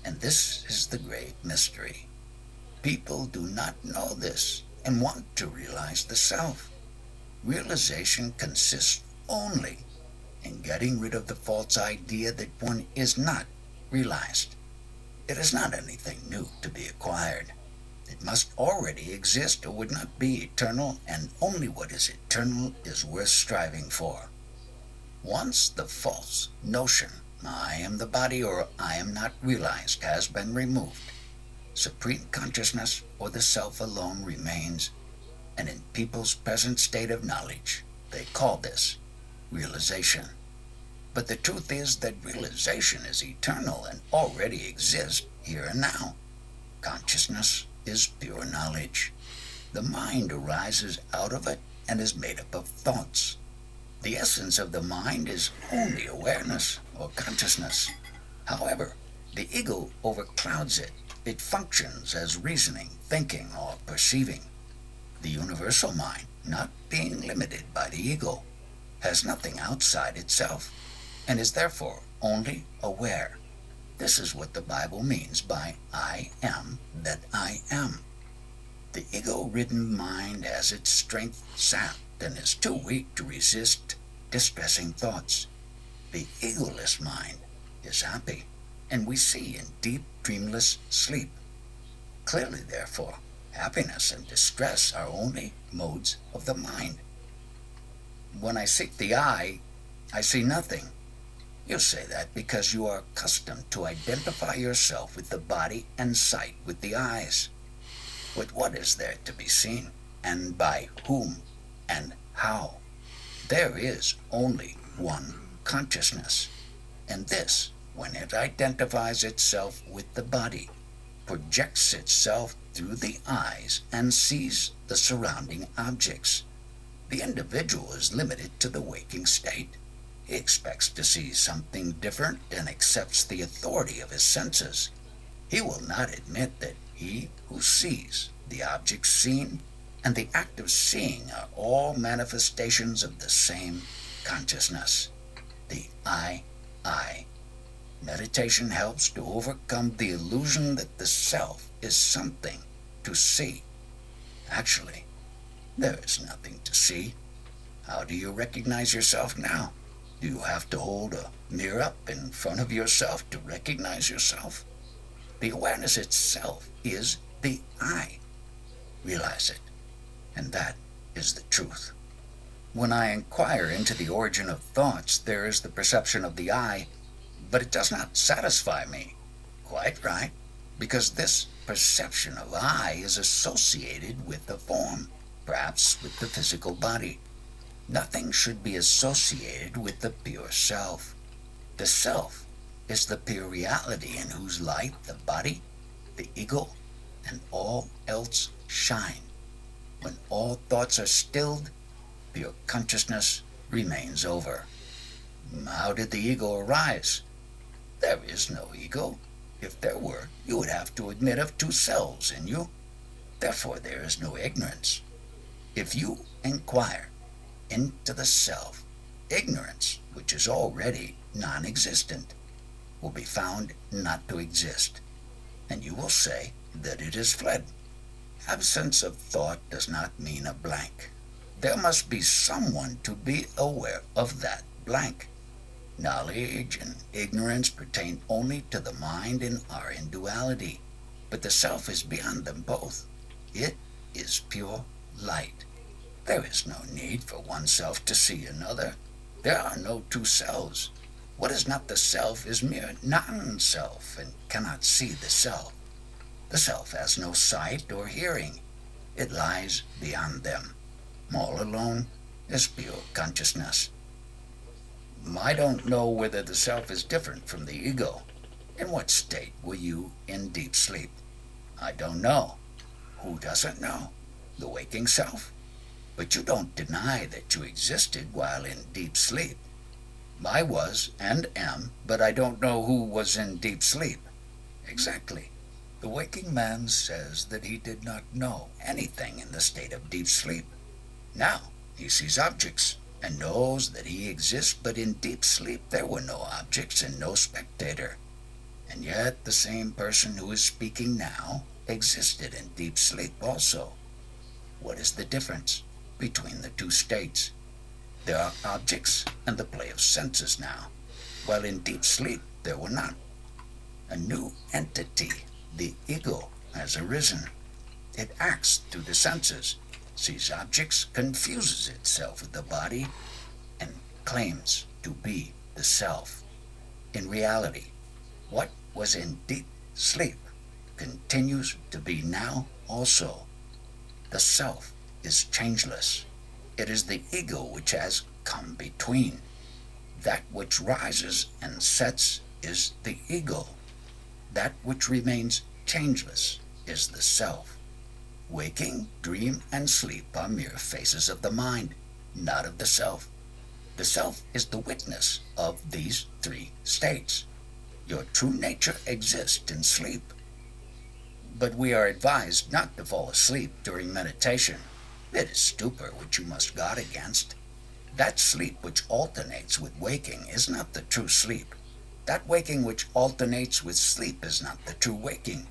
and this is the great mystery, people do not know this and want to realize the self. Realization consists only in getting rid of the false idea that one is not realized. It is not anything new to be acquired. It must already exist or would not be eternal, and only what is eternal is worth striving for. Once the false notion, I am the body or I am not realized, has been removed, supreme consciousness or the self alone remains, and in people's present state of knowledge, they call this realization. But the truth is that realization is eternal and already exists here and now. Consciousness is pure knowledge. The mind arises out of it and is made up of thoughts. The essence of the mind is only awareness or consciousness. However, the ego overclouds it. It functions as reasoning, thinking, or perceiving. The universal mind, not being limited by the ego, has nothing outside itself, and is therefore only aware. This is what the Bible means by I am that I am. The ego-ridden mind has its strength sapped and is too weak to resist distressing thoughts. The egoless mind is happy, and we see in deep, dreamless sleep. Clearly, therefore, happiness and distress are only modes of the mind. When I seek the I see nothing. You say that because you are accustomed to identify yourself with the body and sight with the eyes. But what is there to be seen, and by whom, and how? There is only one consciousness, and this, when it identifies itself with the body, projects itself through the eyes and sees the surrounding objects. The individual is limited to the waking state. He expects to see something different and accepts the authority of his senses. He will not admit that he who sees, the objects seen, and the act of seeing are all manifestations of the same consciousness, the I. Meditation helps to overcome the illusion that the self is something to see. Actually, there is nothing to see. How do you recognize yourself now? Do you have to hold a mirror up in front of yourself to recognize yourself? The awareness itself is the I. Realize it, and that is the truth. When I inquire into the origin of thoughts, there is the perception of the I, but it does not satisfy me. Quite right, because this perception of I is associated with the form, perhaps with the physical body. Nothing should be associated with the pure self. The self is the pure reality in whose light the body, the ego, and all else shine. When all thoughts are stilled, pure consciousness remains over. How did the ego arise? There is no ego. If there were, you would have to admit of two selves in you. Therefore, there is no ignorance. If you inquire into the self, ignorance, which is already non-existent, will be found not to exist, and you will say that it is fled. Absence of thought does not mean a blank. There must be someone to be aware of that blank. Knowledge and ignorance pertain only to the mind and are in duality, but the self is beyond them both. It is pure light. There is no need for one self to see another. There are no two selves. What is not the self is mere non-self and cannot see the self. The self has no sight or hearing. It lies beyond them. All alone is pure consciousness. I don't know whether the self is different from the ego. In what state were you in deep sleep? I don't know. Who doesn't know? The waking self? But you don't deny that you existed while in deep sleep. I was and am, but I don't know who was in deep sleep. Exactly. The waking man says that he did not know anything in the state of deep sleep. Now he sees objects, and knows that he exists, but in deep sleep there were no objects and no spectator. And yet the same person who is speaking now existed in deep sleep also. What is the difference between the two states? There are objects and the play of senses now, while in deep sleep there were none. A new entity, the ego, has arisen. It acts through the senses, sees objects, confuses itself with the body, and claims to be the self. In reality, what was in deep sleep continues to be now also. The self is changeless. It is the ego which has come between. That which rises and sets is the ego. That which remains changeless is the self. Waking, dream, and sleep are mere phases of the mind, not of the self. The self is the witness of these three states. Your true nature exists in sleep. But we are advised not to fall asleep during meditation. It is stupor which you must guard against. That sleep which alternates with waking is not the true sleep. That waking which alternates with sleep is not the true waking.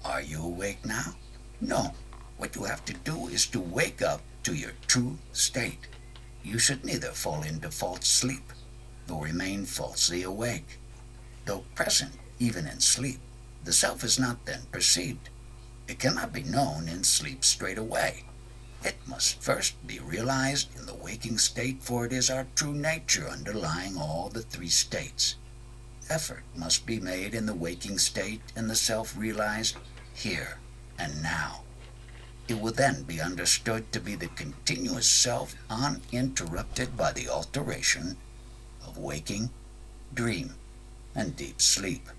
Are you awake now? No. What you have to do is to wake up to your true state. You should neither fall into false sleep, nor remain falsely awake. Though present, even in sleep, the self is not then perceived. It cannot be known in sleep straight away. It must first be realized in the waking state, for it is our true nature underlying all the three states. Effort must be made in the waking state and the self realized here and now. It will then be understood to be the continuous self, uninterrupted by the alteration of waking, dream, and deep sleep.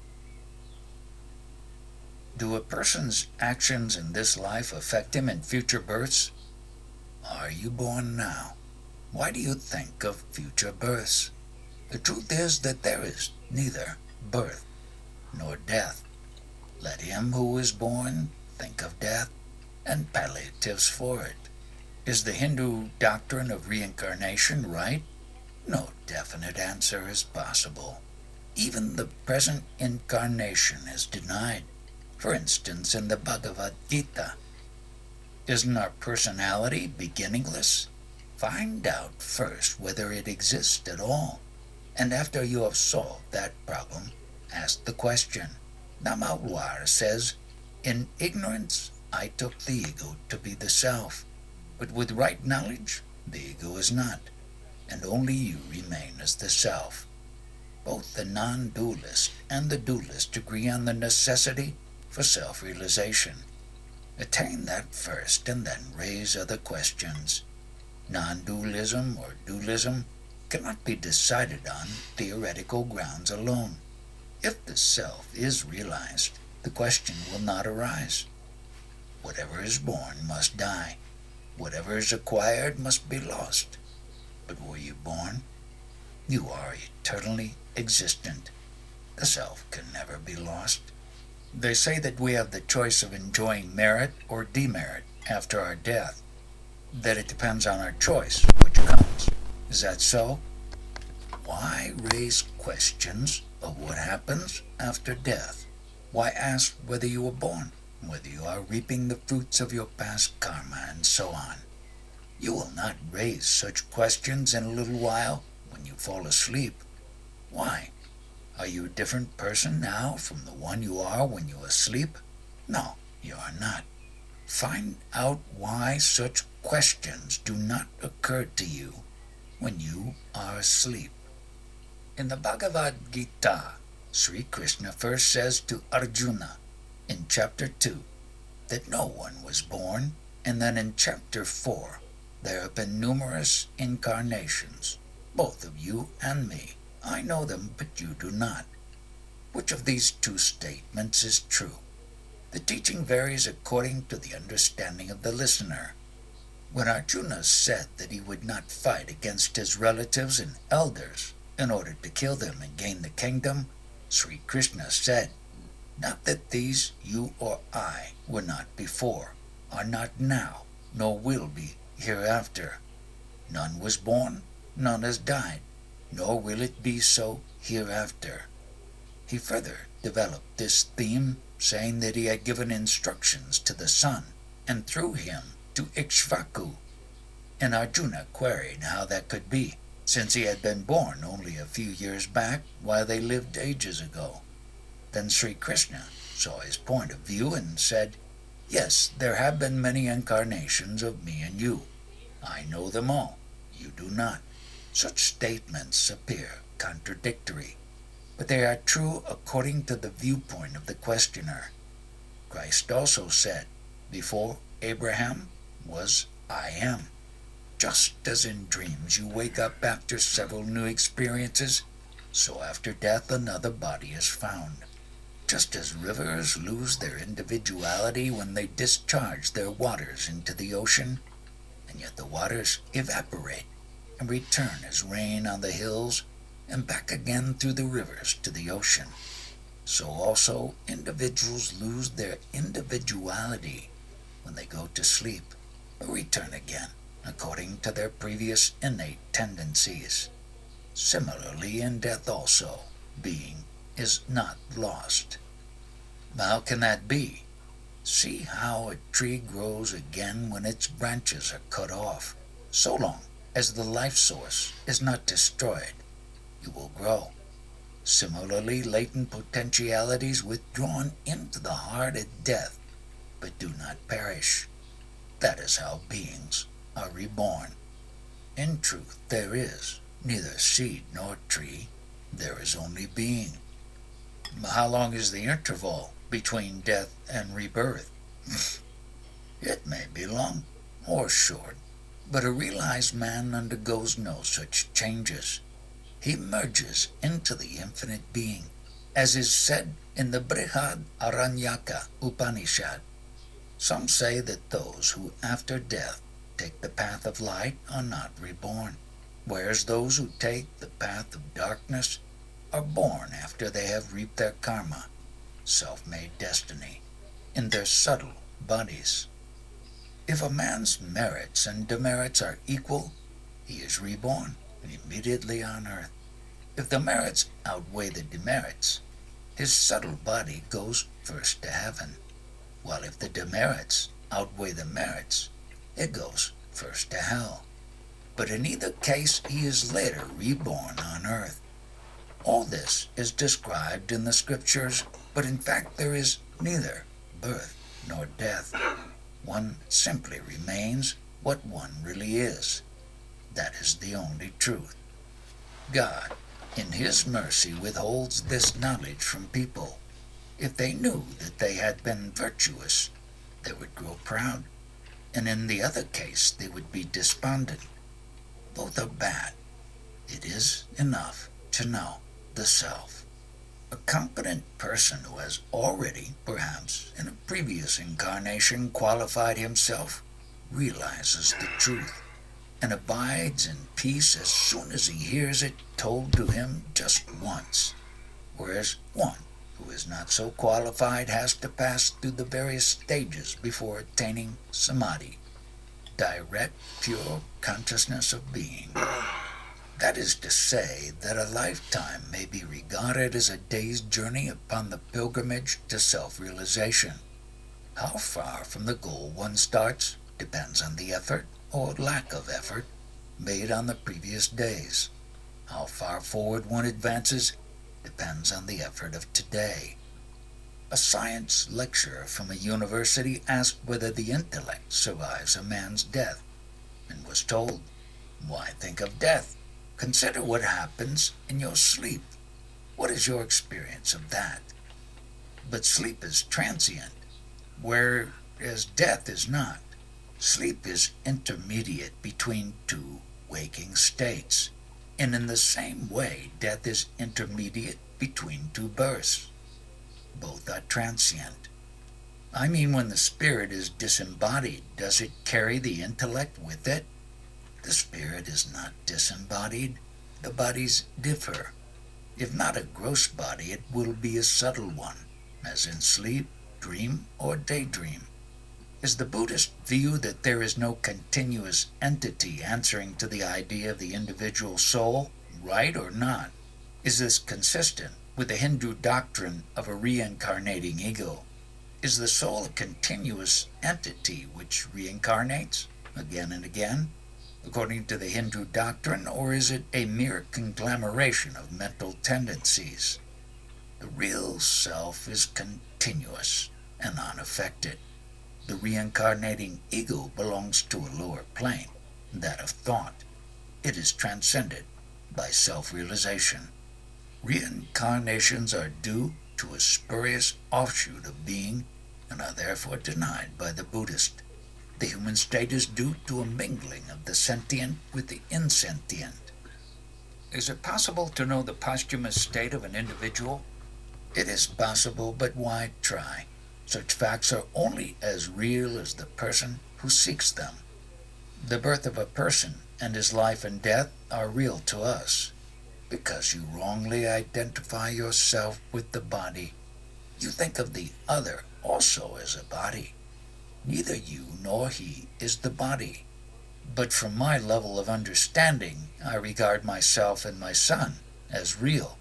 Do a person's actions in this life affect him in future births? Are you born now? Why do you think of future births? The truth is that there is neither birth nor death. Let him who is born think of death and palliatives for it. Is the Hindu doctrine of reincarnation right? No definite answer is possible. Even the present incarnation is denied. For instance, in the Bhagavad Gita, isn't our personality beginningless? Find out first whether it exists at all. And after you have solved that problem, ask the question. Namawar says, in ignorance I took the ego to be the self, but with right knowledge the ego is not, and only you remain as the self. Both the non-dualist and the dualist agree on the necessity for self-realization. Attain that first and then raise other questions. Non-dualism or dualism cannot be decided on theoretical grounds alone. If the self is realized, the question will not arise. Whatever is born must die. Whatever is acquired must be lost. But were you born? You are eternally existent. The self can never be lost. They say that we have the choice of enjoying merit or demerit after our death, that it depends on our choice which comes. Is that so? Why raise questions of what happens after death? Why ask whether you were born, whether you are reaping the fruits of your past karma, and so on? You will not raise such questions in a little while when you fall asleep. Why? Are you a different person now from the one you are when you are asleep? No, you are not. Find out why such questions do not occur to you when you are asleep. In the Bhagavad Gita, Sri Krishna first says to Arjuna in chapter 2 that no one was born, and then in chapter 4 there have been numerous incarnations, both of you and me. I know them, but you do not. Which of these two statements is true? The teaching varies according to the understanding of the listener. When Arjuna said that he would not fight against his relatives and elders in order to kill them and gain the kingdom, Sri Krishna said, not that these you or I were not before, are not now, nor will be hereafter. None was born, none has died, nor will it be so hereafter. He further developed this theme, saying that he had given instructions to the sun, and through him to Ikshvaku, and Arjuna queried how that could be, since he had been born only a few years back, while they lived ages ago. Then Sri Krishna saw his point of view and said, "Yes, there have been many incarnations of me and you. I know them all. You do not." Such statements appear contradictory, but they are true according to the viewpoint of the questioner. Christ also said, "Before Abraham was I am." Just as in dreams you wake up after several new experiences, so after death another body is found. Just as rivers lose their individuality when they discharge their waters into the ocean, and yet the waters evaporate and return as rain on the hills and back again through the rivers to the ocean, so also individuals lose their individuality when they go to sleep or return again according to their previous innate tendencies. Similarly, in death also, being is not lost. How can that be? See how a tree grows again when its branches are cut off. So long as the life source is not destroyed, it will grow. Similarly, latent potentialities withdrawn into the heart at death, but do not perish. That is how beings are reborn. In truth, there is neither seed nor tree. There is only being. How long is the interval between death and rebirth? It may be long or short, but a realized man undergoes no such changes. He merges into the infinite being, as is said in the Brihad Aranyaka Upanishad. Some say that those who after death take the path of light are not reborn, whereas those who take the path of darkness are born after they have reaped their karma, self-made destiny, in their subtle bodies. If a man's merits and demerits are equal, he is reborn immediately on earth. If the merits outweigh the demerits, his subtle body goes first to heaven, while if the demerits outweigh the merits, it goes first to hell. But in either case, he is later reborn on earth. All this is described in the scriptures, but in fact there is neither birth nor death. One simply remains what one really is. That is the only truth. God, in His mercy, withholds this knowledge from people. If they knew that they had been virtuous, they would grow proud, and in the other case they would be despondent. Both are bad. It is enough to know the self. A competent person who has already, perhaps in a previous incarnation, qualified himself, realizes the truth, and abides in peace as soon as he hears it told to him just once, whereas one who is not so qualified has to pass through the various stages before attaining samadhi, direct, pure consciousness of being. That is to say that a lifetime may be regarded as a day's journey upon the pilgrimage to self-realization. How far from the goal one starts depends on the effort, or lack of effort, made on the previous days. How far forward one advances depends on the effort of today. A science lecturer from a university asked whether the intellect survives a man's death, and was told, "Why think of death? Consider what happens in your sleep. What is your experience of that?" But sleep is transient, whereas death is not. Sleep is intermediate between two waking states, and in the same way death is intermediate between two births. Both are transient. I mean, when the spirit is disembodied, does it carry the intellect with it? The spirit is not disembodied. The bodies differ. If not a gross body, it will be a subtle one, as in sleep, dream, or daydream. Is the Buddhist view that there is no continuous entity answering to the idea of the individual soul right or not? Is this consistent with the Hindu doctrine of a reincarnating ego? Is the soul a continuous entity which reincarnates again and again, according to the Hindu doctrine, or is it a mere conglomeration of mental tendencies? The real self is continuous and unaffected. The reincarnating ego belongs to a lower plane, that of thought. It is transcended by self-realization. Reincarnations are due to a spurious offshoot of being and are therefore denied by the Buddhist. The human state is due to a mingling of the sentient with the insentient. Is it possible to know the posthumous state of an individual? It is possible, but why try? Such facts are only as real as the person who seeks them. The birth of a person and his life and death are real to us, because you wrongly identify yourself with the body. You think of the other also as a body. Neither you nor he is the body. But from my level of understanding, I regard myself and my son as real.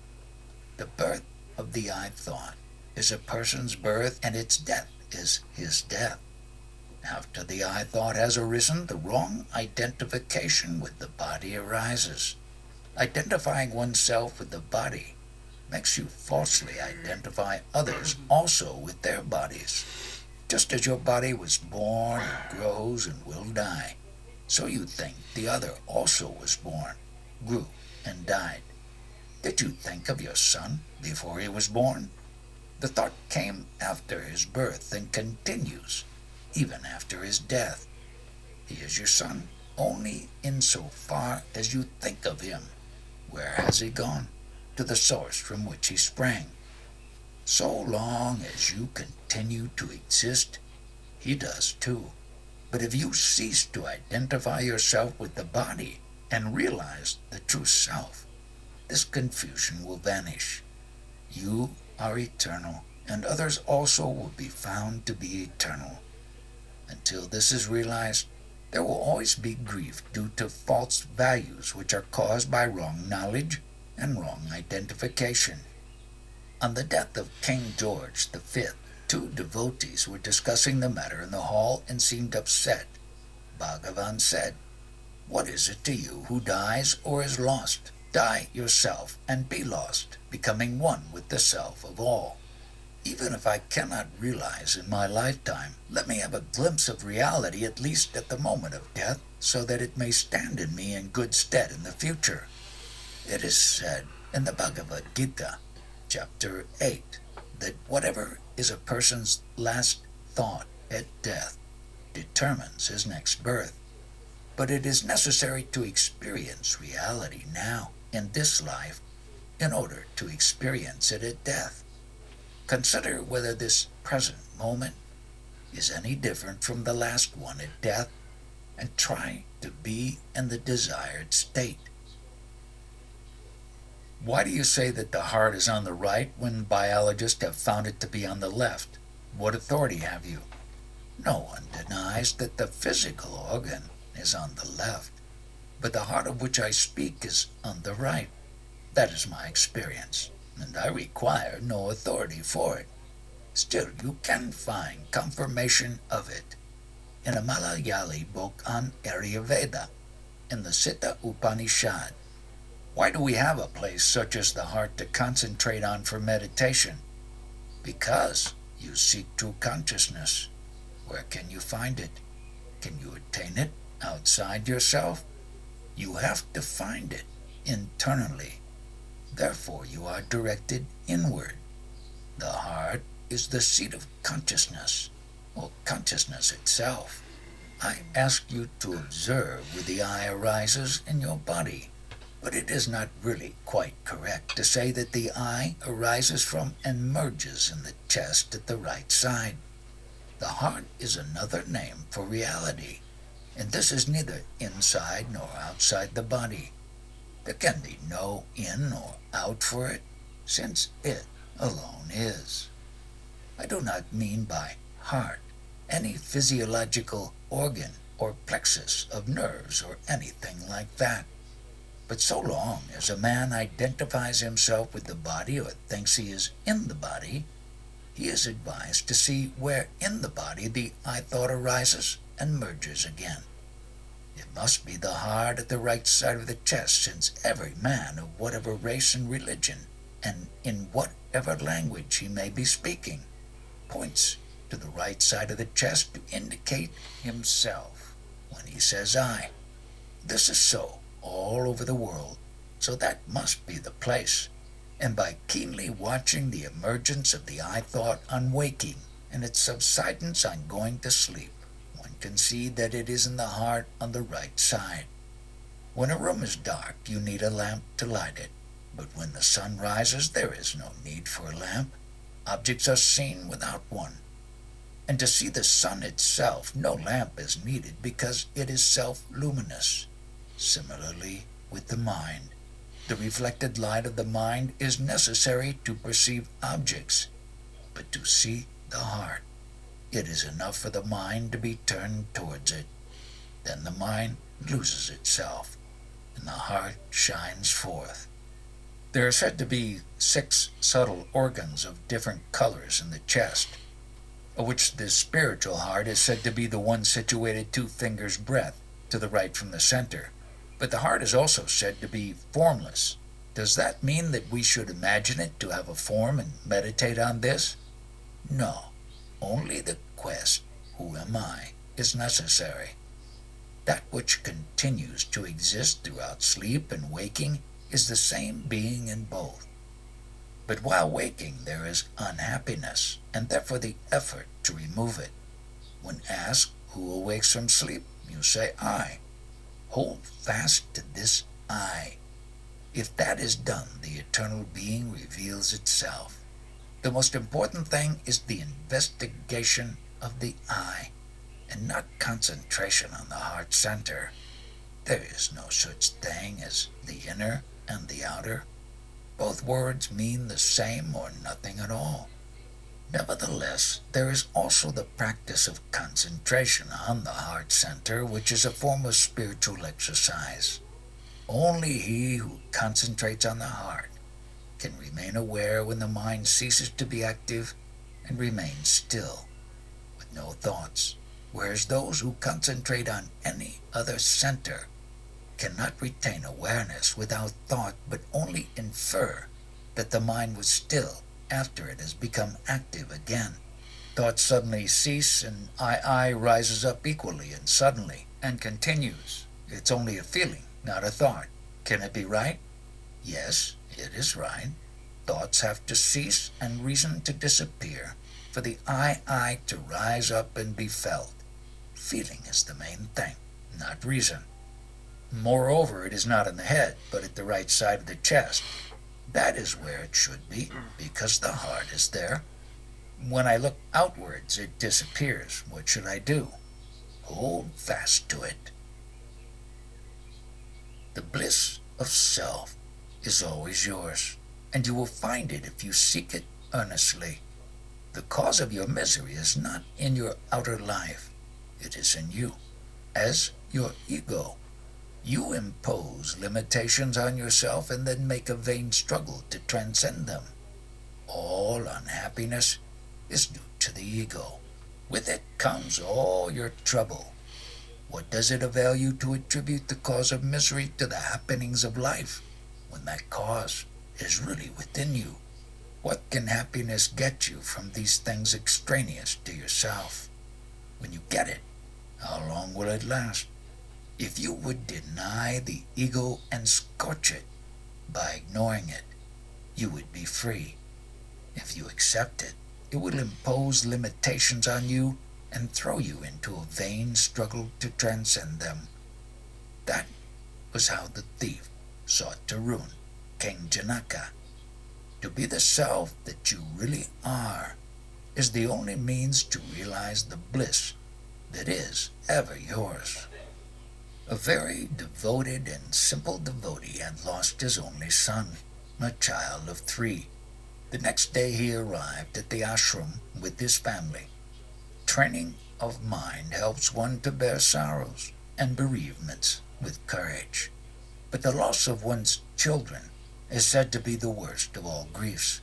The birth of the I thought is a person's birth, and its death is his death. After the I thought has arisen, the wrong identification with the body arises. Identifying oneself with the body makes you falsely identify others also with their bodies. Just as your body was born and grows and will die, so you think the other also was born, grew, and died. Did you think of your son before he was born? The thought came after his birth and continues even after his death. He is your son only insofar as you think of him. Where has he gone? To the source from which he sprang. So long as you continue to exist, he does too. But if you cease to identify yourself with the body and realize the true self, this confusion will vanish. You are eternal, and others also will be found to be eternal. Until this is realized, there will always be grief due to false values which are caused by wrong knowledge and wrong identification. On the death of King George V, two devotees were discussing the matter in the hall and seemed upset. Bhagavan said, "What is it to you who dies or is lost? Die yourself and be lost, becoming one with the self of all. Even if I cannot realize in my lifetime, let me have a glimpse of reality at least at the moment of death, so that it may stand in me in good stead in the future." It is said in the Bhagavad Gita, chapter 8, that whatever is a person's last thought at death determines his next birth. But it is necessary to experience reality now, in this life, in order to experience it at death. Consider whether this present moment is any different from the last one at death, and try to be in the desired state. Why do you say that the heart is on the right when biologists have found it to be on the left? What authority have you? No one denies that the physical organ is on the left, but the heart of which I speak is on the right. That is my experience, and I require no authority for it. Still, you can find confirmation of it in a Malayali book on Ayurveda, in the Siddha Upanishad. Why do we have a place such as the heart to concentrate on for meditation? Because you seek true consciousness. Where can you find it? Can you attain it outside yourself? You have to find it internally. Therefore, you are directed inward. The heart is the seat of consciousness, or consciousness itself. I ask you to observe where the eye arises in your body. But it is not really quite correct to say that the eye arises from and merges in the chest at the right side. The heart is another name for reality, and this is neither inside nor outside the body. There can be no in or out for it, since it alone is. I do not mean by heart any physiological organ or plexus of nerves or anything like that. But so long as a man identifies himself with the body or thinks he is in the body, he is advised to see where in the body the I thought arises and merges again. It must be the heart at the right side of the chest, since every man of whatever race and religion, and in whatever language he may be speaking, points to the right side of the chest to indicate himself when he says I. This is so all over the world, so that must be the place. And by keenly watching the emergence of the I thought on waking and its subsidence on going to sleep, one can see that it is in the heart on the right side. When a room is dark, you need a lamp to light it, but when the sun rises, there is no need for a lamp. Objects are seen without one. And to see the sun itself, no lamp is needed because it is self-luminous. Similarly with the mind. The reflected light of the mind is necessary to perceive objects, but to see the heart, it is enough for the mind to be turned towards it. Then the mind loses itself, and the heart shines forth. There are said to be 6 subtle organs of different colors in the chest, of which the spiritual heart is said to be the one situated 2 fingers' breadth to the right from the center. But the heart is also said to be formless. Does that mean that we should imagine it to have a form and meditate on this? No, only the quest, who am I, is necessary. That which continues to exist throughout sleep and waking is the same being in both. But while waking there is unhappiness, and therefore the effort to remove it. When asked who awakes from sleep, you say I. Hold fast to this I. If that is done, the eternal being reveals itself. The most important thing is the investigation of the I, and not concentration on the heart center. There is no such thing as the inner and the outer. Both words mean the same or nothing at all. Nevertheless, there is also the practice of concentration on the heart center, which is a form of spiritual exercise. Only he who concentrates on the heart can remain aware when the mind ceases to be active and remains still, with no thoughts, whereas those who concentrate on any other center cannot retain awareness without thought, but only infer that the mind was still after it has become active again. Thoughts suddenly cease, and I rises up equally and suddenly, and continues. It's only a feeling, not a thought. Can it be right? Yes, it is right. Thoughts have to cease and reason to disappear, for the I to rise up and be felt. Feeling is the main thing, not reason. Moreover, it is not in the head, but at the right side of the chest. That is where it should be, because the heart is there. When I look outwards, it disappears. What should I do? Hold fast to it. The bliss of self is always yours, and you will find it if you seek it earnestly. The cause of your misery is not in your outer life. It is in you, as your ego. You impose limitations on yourself and then make a vain struggle to transcend them. All unhappiness is due to the ego. With it comes all your trouble. What does it avail you to attribute the cause of misery to the happenings of life, when that cause is really within you? What can happiness get you from these things extraneous to yourself? When you get it, how long will it last? If you would deny the ego and scorch it by ignoring it, you would be free. If you accept it, it will impose limitations on you and throw you into a vain struggle to transcend them. That was how the thief sought to ruin King Janaka. To be the self that you really are is the only means to realize the bliss that is ever yours. A very devoted and simple devotee had lost his only son, a child of 3. The next day he arrived at the ashram with his family. Training of mind helps one to bear sorrows and bereavements with courage. But the loss of one's children is said to be the worst of all griefs.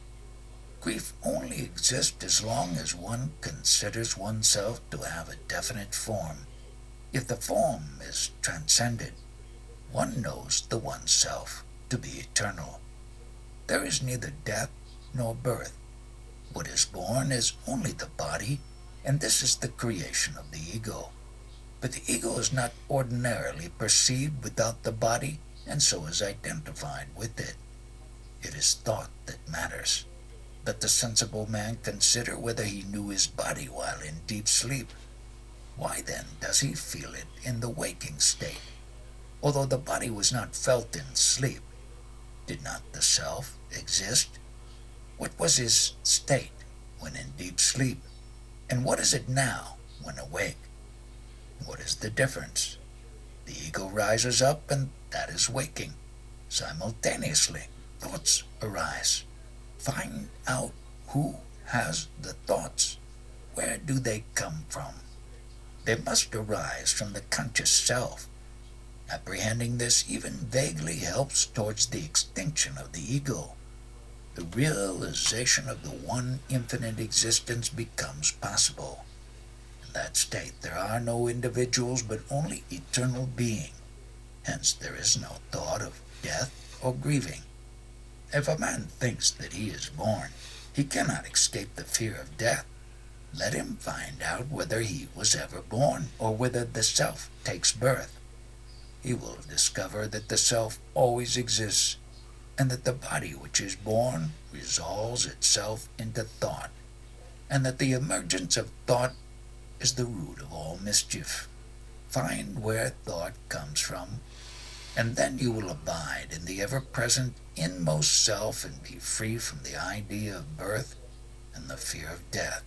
Grief only exists as long as one considers oneself to have a definite form. If the form is transcended, one knows the oneself to be eternal. There is neither death nor birth. What is born is only the body, and this is the creation of the ego. But the ego is not ordinarily perceived without the body, and so is identified with it. It is thought that matters. Let the sensible man consider whether he knew his body while in deep sleep. Why then does he feel it in the waking state? Although the body was not felt in sleep, did not the self exist? What was his state when in deep sleep? And what is it now when awake? What is the difference? The ego rises up, and that is waking. Simultaneously, thoughts arise. Find out who has the thoughts. Where do they come from? They must arise from the conscious self. Apprehending this even vaguely helps towards the extinction of the ego. The realization of the one infinite existence becomes possible. In that state there are no individuals but only eternal being. Hence there is no thought of death or grieving. If a man thinks that he is born, he cannot escape the fear of death. Let him find out whether he was ever born, or whether the self takes birth. He will discover that the self always exists, and that the body which is born resolves itself into thought, and that the emergence of thought is the root of all mischief. Find where thought comes from, and then you will abide in the ever-present inmost self and be free from the idea of birth and the fear of death.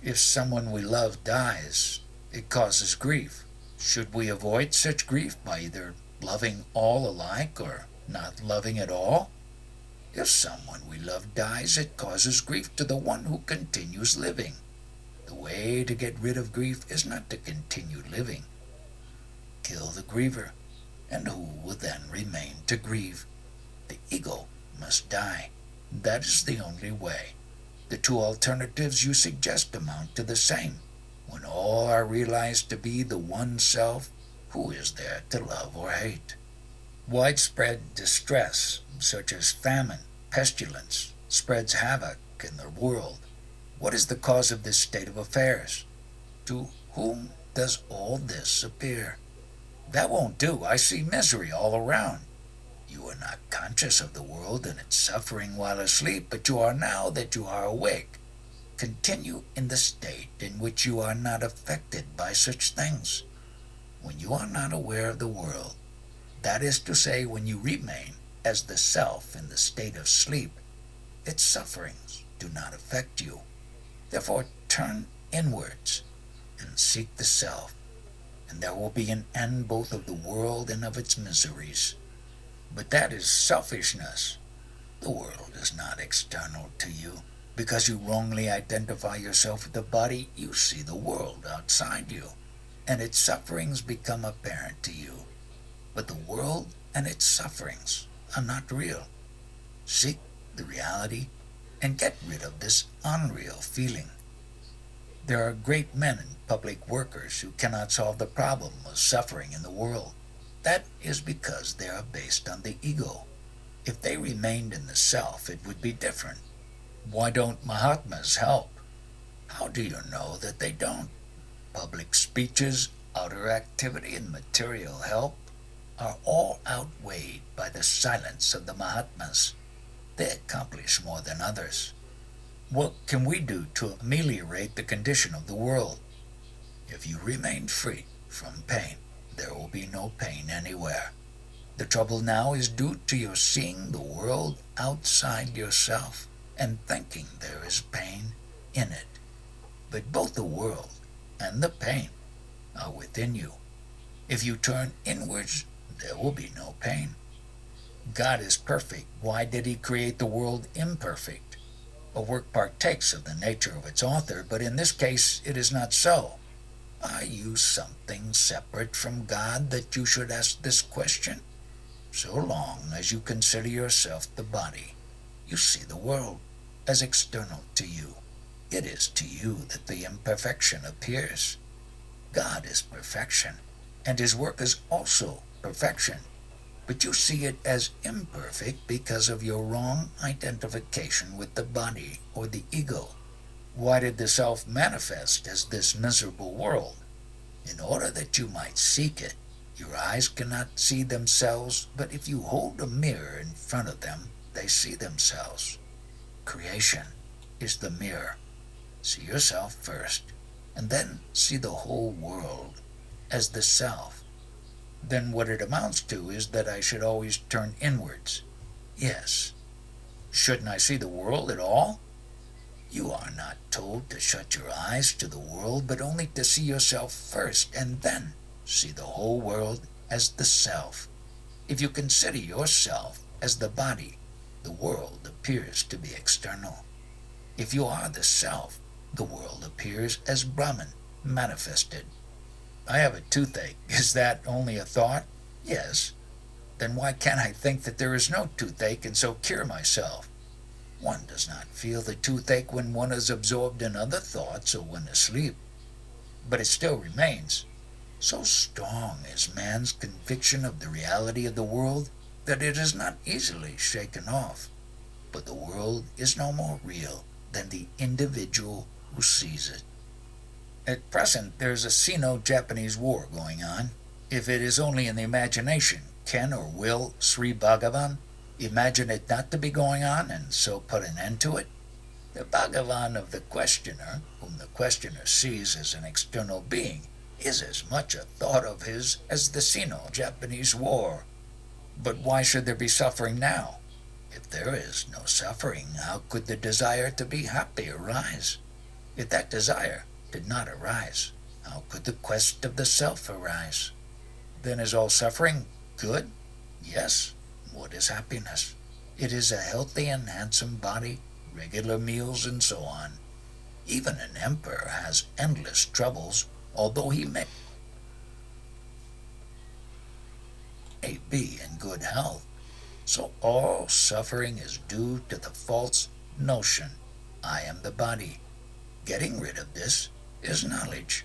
If someone we love dies, it causes grief. Should we avoid such grief by either loving all alike or not loving at all? If someone we love dies, it causes grief to the one who continues living. The way to get rid of grief is not to continue living. Kill the griever, and who will then remain to grieve? The ego must die. That is the only way. The two alternatives you suggest amount to the same. When all are realized to be the one self, who is there to love or hate? Widespread distress, such as famine, pestilence, spreads havoc in the world. What is the cause of this state of affairs? To whom does all this appear? That won't do. I see misery all around. You are not conscious of the world and its suffering while asleep, but you are now that you are awake. Continue in the state in which you are not affected by such things. When you are not aware of the world, that is to say, when you remain as the self in the state of sleep, its sufferings do not affect you. Therefore, turn inwards and seek the self, and there will be an end both of the world and of its miseries. But that is selfishness. The world is not external to you. Because you wrongly identify yourself with the body, you see the world outside you, and its sufferings become apparent to you. But the world and its sufferings are not real. Seek the reality and get rid of this unreal feeling. There are great men and public workers who cannot solve the problem of suffering in the world. That is because they are based on the ego. If they remained in the self, it would be different. Why don't Mahatmas help? How do you know that they don't? Public speeches, outer activity, and material help are all outweighed by the silence of the Mahatmas. They accomplish more than others. What can we do to ameliorate the condition of the world? If you remain free from pain, there will be no pain anywhere. The trouble now is due to your seeing the world outside yourself and thinking there is pain in it. But both the world and the pain are within you. If you turn inwards, there will be no pain. God is perfect. Why did he create the world imperfect? A work partakes of the nature of its author, but in this case it is not so. Are you something separate from God that you should ask this question? So long as you consider yourself the body, you see the world as external to you. It is to you that the imperfection appears. God is perfection, and his work is also perfection. But you see it as imperfect because of your wrong identification with the body or the ego. Why did the self manifest as this miserable world? In order that you might seek it, your eyes cannot see themselves, but if you hold a mirror in front of them, they see themselves. Creation is the mirror. See yourself first, and then see the whole world as the self. Then what it amounts to is that I should always turn inwards. Yes. Shouldn't I see the world at all? You are not told to shut your eyes to the world, but only to see yourself first, and then see the whole world as the self. If you consider yourself as the body, the world appears to be external. If you are the self, the world appears as Brahman, manifested. I have a toothache. Is that only a thought? Yes. Then why can't I think that there is no toothache and so cure myself? One does not feel the toothache when one is absorbed in other thoughts or when asleep. But it still remains. So strong is man's conviction of the reality of the world that it is not easily shaken off. But the world is no more real than the individual who sees it. At present, there is a Sino-Japanese war going on. If it is only in the imagination, can or will Sri Bhagavan imagine it not to be going on and so put an end to it? The Bhagavan of the questioner, whom the questioner sees as an external being, is as much a thought of his as the Sino-Japanese war. But why should there be suffering now? If there is no suffering, how could the desire to be happy arise? If that desire did not arise, how could the quest of the self arise? Then is all suffering good? Yes. What is happiness? It is a healthy and handsome body, regular meals, and so on. Even an emperor has endless troubles, although he may be in good health. So all suffering is due to the false notion, I am the body. Getting rid of this is knowledge.